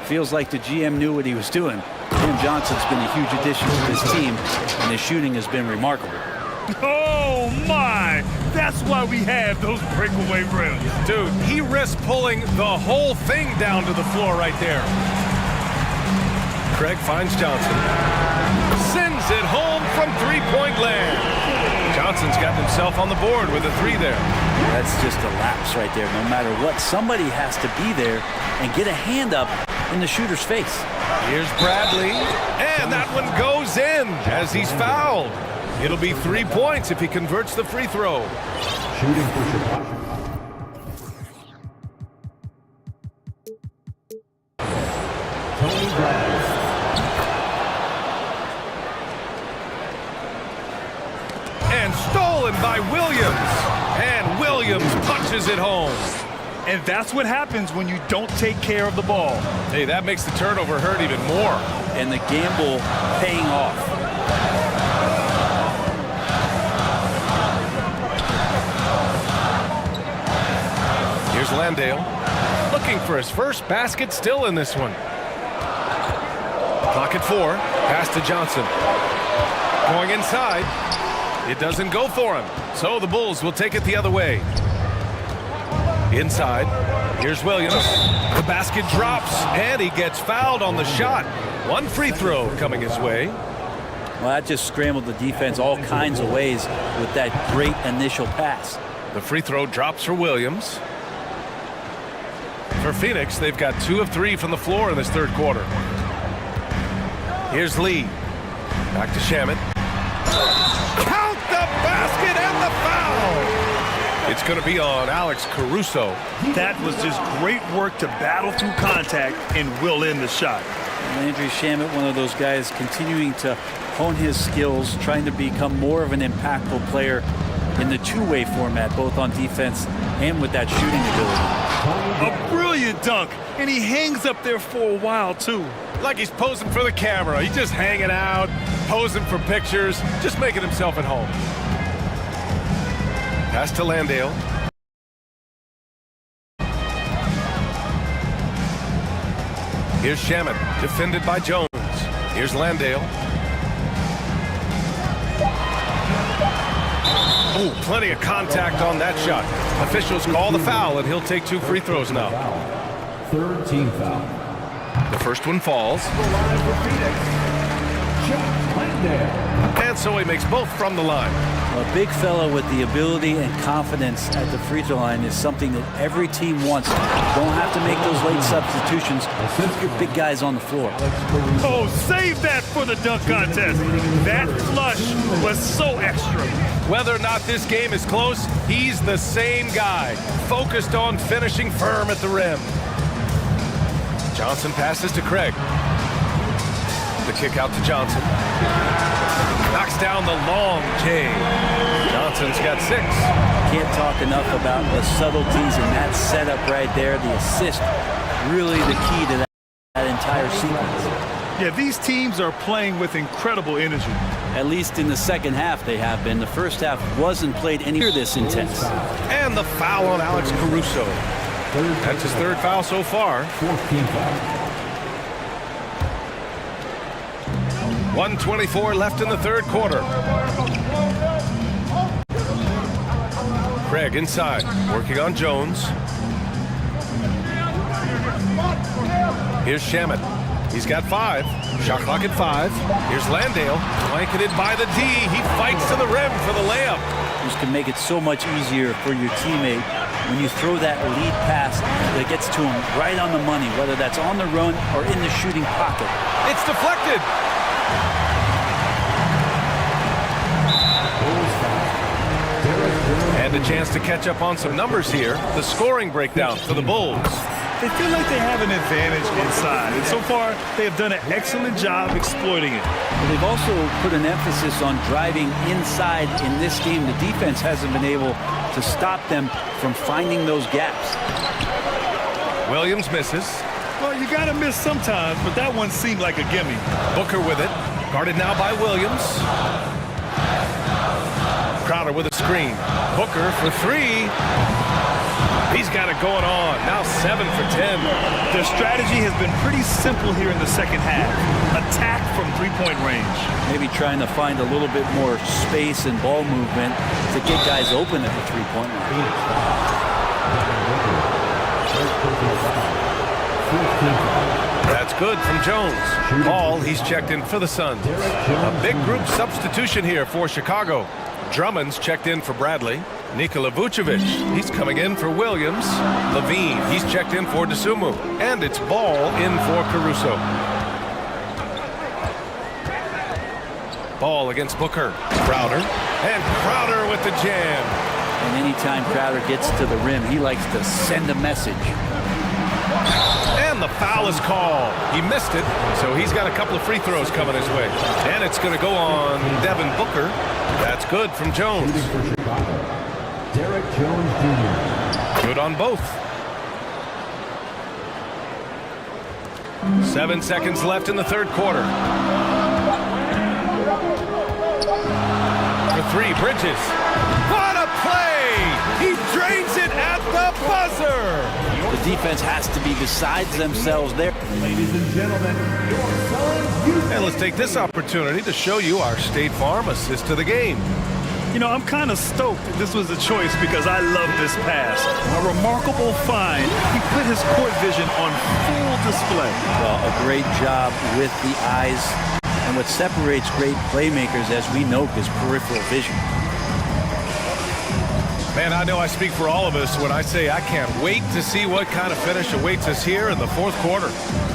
feels like the GM knew what he was doing. Tim Johnson's been a huge addition to this team, and his shooting has been remarkable. Oh, my! That's why we have those breakaway rims. Dude, he risked pulling the whole thing down to the floor right there. Craig finds Johnson. Sends it home from three-point land. Johnson's got himself on the board with a three there. That's just a lapse right there. No matter what, somebody has to be there and get a hand up in the shooter's face. Here's Bradley, and that one goes in as he's fouled. It'll be 3 points if he converts the free throw. Shooting for Chicago. Tony Bradley. And stolen by Williams. And Williams punches it home. And that's what happens when you don't take care of the ball. Hey, that makes the turnover hurt even more. And the gamble paying off. Here's Landale, looking for his first basket, still in this one. Clock at 4, pass to Johnson. Going inside, it doesn't go for him, so the Bulls will take it the other way. Inside, here's Williams. The basket drops, and he gets fouled on the shot. One free throw coming his way. Well, that just scrambled the defense all kinds of ways with that great initial pass. The free throw drops for Williams. For Phoenix, they've got 2 of 3 from the floor in this third quarter. Here's Lee. Back to Shamet. Count the basket and the foul! It's going to be on Alex Caruso. That was just great work to battle through contact and will in the shot. Landry Shamet, one of those guys continuing to hone his skills, trying to become more of an impactful player in the two-way format, both on defense and with that shooting ability. A brilliant dunk, and he hangs up there for a while, too. Like he's posing for the camera. He's just hanging out, posing for pictures, just making himself at home. Pass to Landale. Here's Shamet, defended by Jones. Here's Landale. Ooh, plenty of contact on that shot. Officials call the foul, and he'll take 2 free throws now. Third team foul. The first one falls. And so he makes both from the line. A big fella with the ability and confidence at the free throw line is something that every team wants. You don't have to make those late substitutions. Your big guys on the floor. Oh, save that for the dunk contest. That flush was so extra. Whether or not this game is close, he's the same guy, focused on finishing firm at the rim. Johnson passes to Craig. The kick out to Johnson. Knocks down the long J. Johnson's got 6. Can't talk enough about the subtleties in that setup right there. The assist, really the key to that entire sequence. Yeah, these teams are playing with incredible energy. At least in the second half they have been. The first half wasn't played anywhere this intense. And the foul on Alex Caruso. That's his 3rd foul so far. 14 foul. 1:24 left in the third quarter. Craig inside, working on Jones. Here's Shamet. He's got 5. Shot clock at 5. Here's Landale, blanketed by the D. He fights to the rim for the layup. This can make it so much easier for your teammate when you throw that lead pass that gets to him right on the money, whether that's on the run or in the shooting pocket. It's deflected. And a chance to catch up on some numbers here. The scoring breakdown for the Bulls. They feel like they have an advantage inside, and so far they have done an excellent job exploiting it. They've also put an emphasis on driving inside in this game. The defense hasn't been able to stop them from finding those gaps. Williams misses. Well, you got to miss sometimes, but that one seemed like a gimme. Booker with it. Guarded now by Williams. Crowder with a screen. Booker for 3. He's got it going on. Now 7 for 10. Their strategy has been pretty simple here in the second half. Attack from three-point range. Maybe trying to find a little bit more space and ball movement to get guys open at the three-point line. That's good from Jones. Paul, he's checked in for the Suns. A big group substitution here for Chicago. Drummond's checked in for Bradley. Nikola Vucevic, he's coming in for Williams. Levine, he's checked in for DeSumo. And it's Ball in for Caruso. Ball against Booker. Crowder. And Crowder with the jam. And anytime Crowder gets to the rim, he likes to send a message. And the foul is called. He missed it, so he's got a couple of free throws coming his way. And it's going to go on Devin Booker. That's good from Jones. Derek Jones Jr. Good on both. 7 seconds left in the third quarter. For three, Bridges. What a play! He drains it at the buzzer! The defense has to be besides themselves there. Ladies and gentlemen, And let's take this opportunity to show you our State Farm assist to the game. You know, I'm kind of stoked that this was a choice because I love this pass. A remarkable find. He put his court vision on full display. Well, a great job with the eyes. And what separates great playmakers, as we know, is peripheral vision. Man, I know I speak for all of us when I say I can't wait to see what kind of finish awaits us here in the fourth quarter.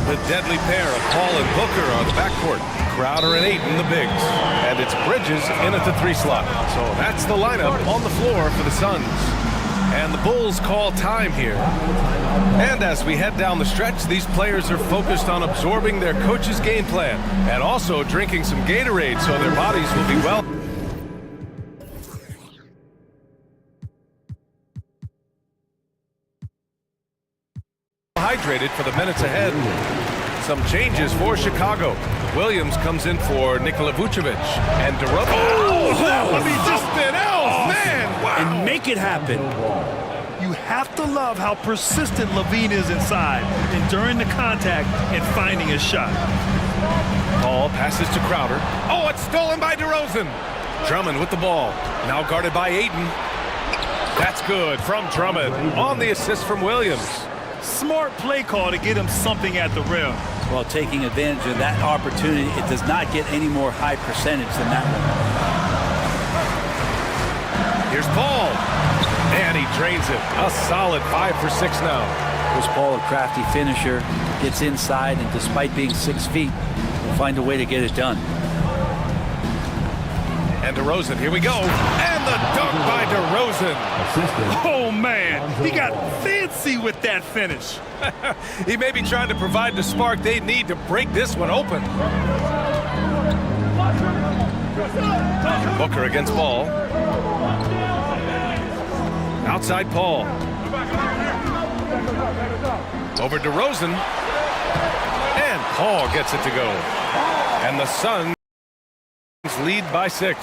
The deadly pair of Paul and Booker on the backcourt. Crowder and Ayton, the bigs. And it's Bridges in at the three slot. So that's the lineup on the floor for the Suns. And the Bulls call time here. And as we head down the stretch, these players are focused on absorbing their coach's game plan and also drinking some Gatorade so their bodies will be well. Hydrated for the minutes ahead. Some changes for Chicago. Williams comes in for Nikola Vucevic. And DeRozan. Oh, that would be something else, man! Wow. And make it happen. You have to love how persistent Levine is inside, enduring the contact and finding his shot. Paul passes to Crowder. Oh, it's stolen by DeRozan. Drummond with the ball. Now guarded by Ayton. That's good from Drummond on the assist from Williams. Smart play call to get him something at the rim. Well, taking advantage of that opportunity, it does not get any more high percentage than that one. Here's Paul. And he drains it. A solid 5 for 6 now. Chris Paul, a crafty finisher, gets inside, and despite being 6 feet, will find a way to get it done. And DeRozan, here we go. And the dunk by DeRozan. Oh, man. He got fancy with that finish. He may be trying to provide the spark they need to break this one open. Booker against Ball. Outside Paul. Over DeRozan. And Paul gets it to go. And the Suns lead by 6.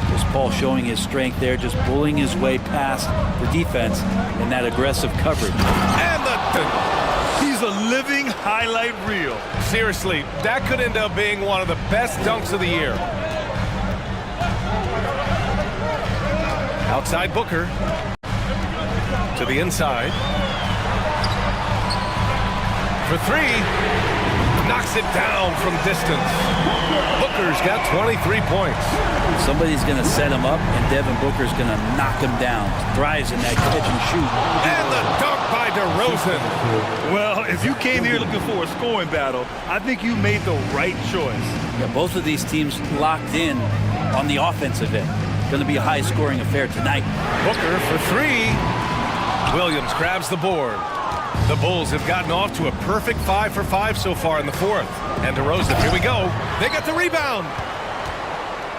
Just Paul showing his strength there, just bullying his way past the defense in that aggressive coverage. And he's a living highlight reel. Seriously, that could end up being one of the best dunks of the year. Outside Booker. To the inside. For 3. Knocks it down from distance. Booker's got 23 points. Somebody's going to set him up, and Devin Booker's going to knock him down. Thrives in that catch and shoot. And the dunk by DeRozan. Well, if you came here looking for a scoring battle, I think you made the right choice. Yeah, both of these teams locked in on the offensive end. Going to be a high-scoring affair tonight. Booker for 3. Williams grabs the board. The Bulls have gotten off to a perfect 5 for 5 so far in the fourth. And DeRozan, here we go. They got the rebound.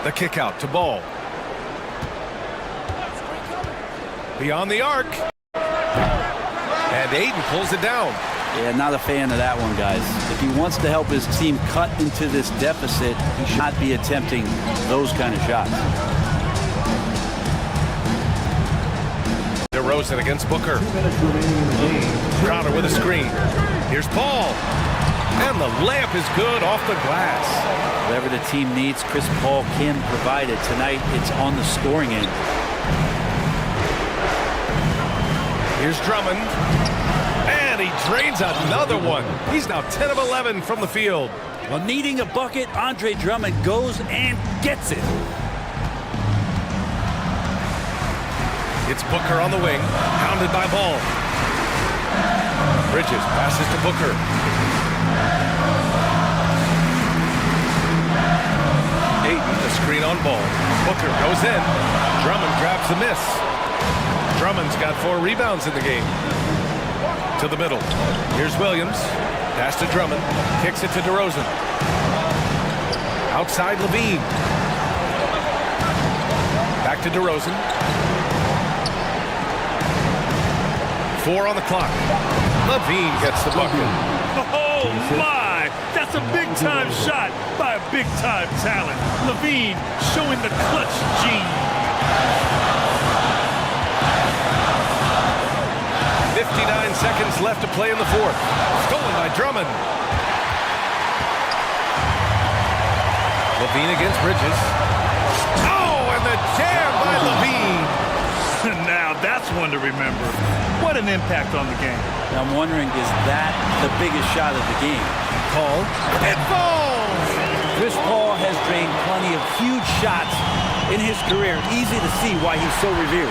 The kick out to Ball. Beyond the arc. And Ayton pulls it down. Yeah, not a fan of that one, guys. If he wants to help his team cut into this deficit, he should not be attempting those kind of shots. DeRozan against Booker. Crowder with a screen. Here's Paul. And the layup is good off the glass. Whatever the team needs, Chris Paul can provide it. Tonight, it's on the scoring end. Here's Drummond. And he drains another one. He's now 10 of 11 from the field. Well, needing a bucket, Andre Drummond goes and gets it. It's Booker on the wing, pounded by Ball. Bridges passes to Booker. Ayton, the screen on Ball. Booker goes in. Drummond grabs the miss. Drummond's got 4 rebounds in the game. To the middle. Here's Williams. Pass to Drummond. Kicks it to DeRozan. Outside Levine. Back to DeRozan. 4 on the clock. Levine gets the bucket. Oh, my! That's a big-time shot by a big-time talent. Levine showing the clutch gene. 59 seconds left to play in the fourth. Stolen by Drummond. Levine against Bridges. Oh, and the jam by Levine. Now that's one to remember. What an impact on the game. Now I'm wondering, is that the biggest shot of the game? Paul. It falls! Chris Paul has drained plenty of huge shots in his career. Easy to see why he's so revered.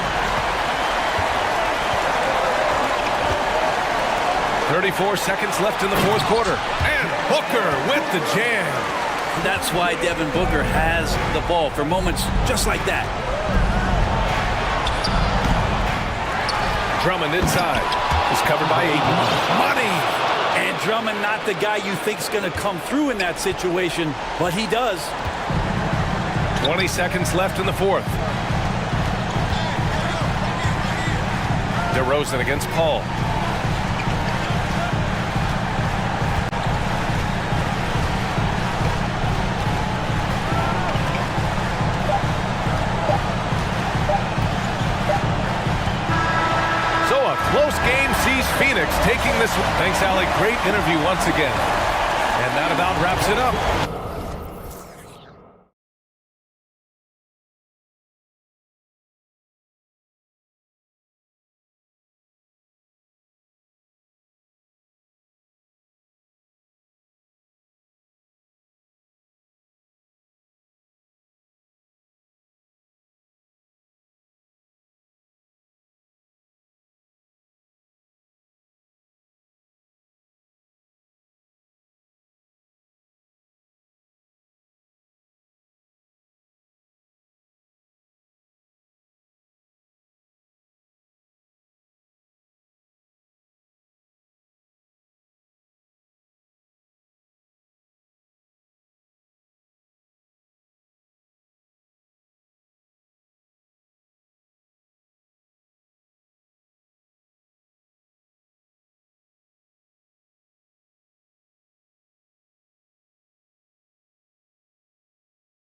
34 seconds left in the fourth quarter. And Booker with the jam. That's why Devin Booker has the ball for moments just like that. Drummond inside. Is covered by Ayton. Money! And Drummond not the guy you think's going to come through in that situation, but he does. 20 seconds left in the fourth. DeRozan against Paul. Close game sees Phoenix taking this. Thanks, Allie. Great interview once again. And that about wraps it up.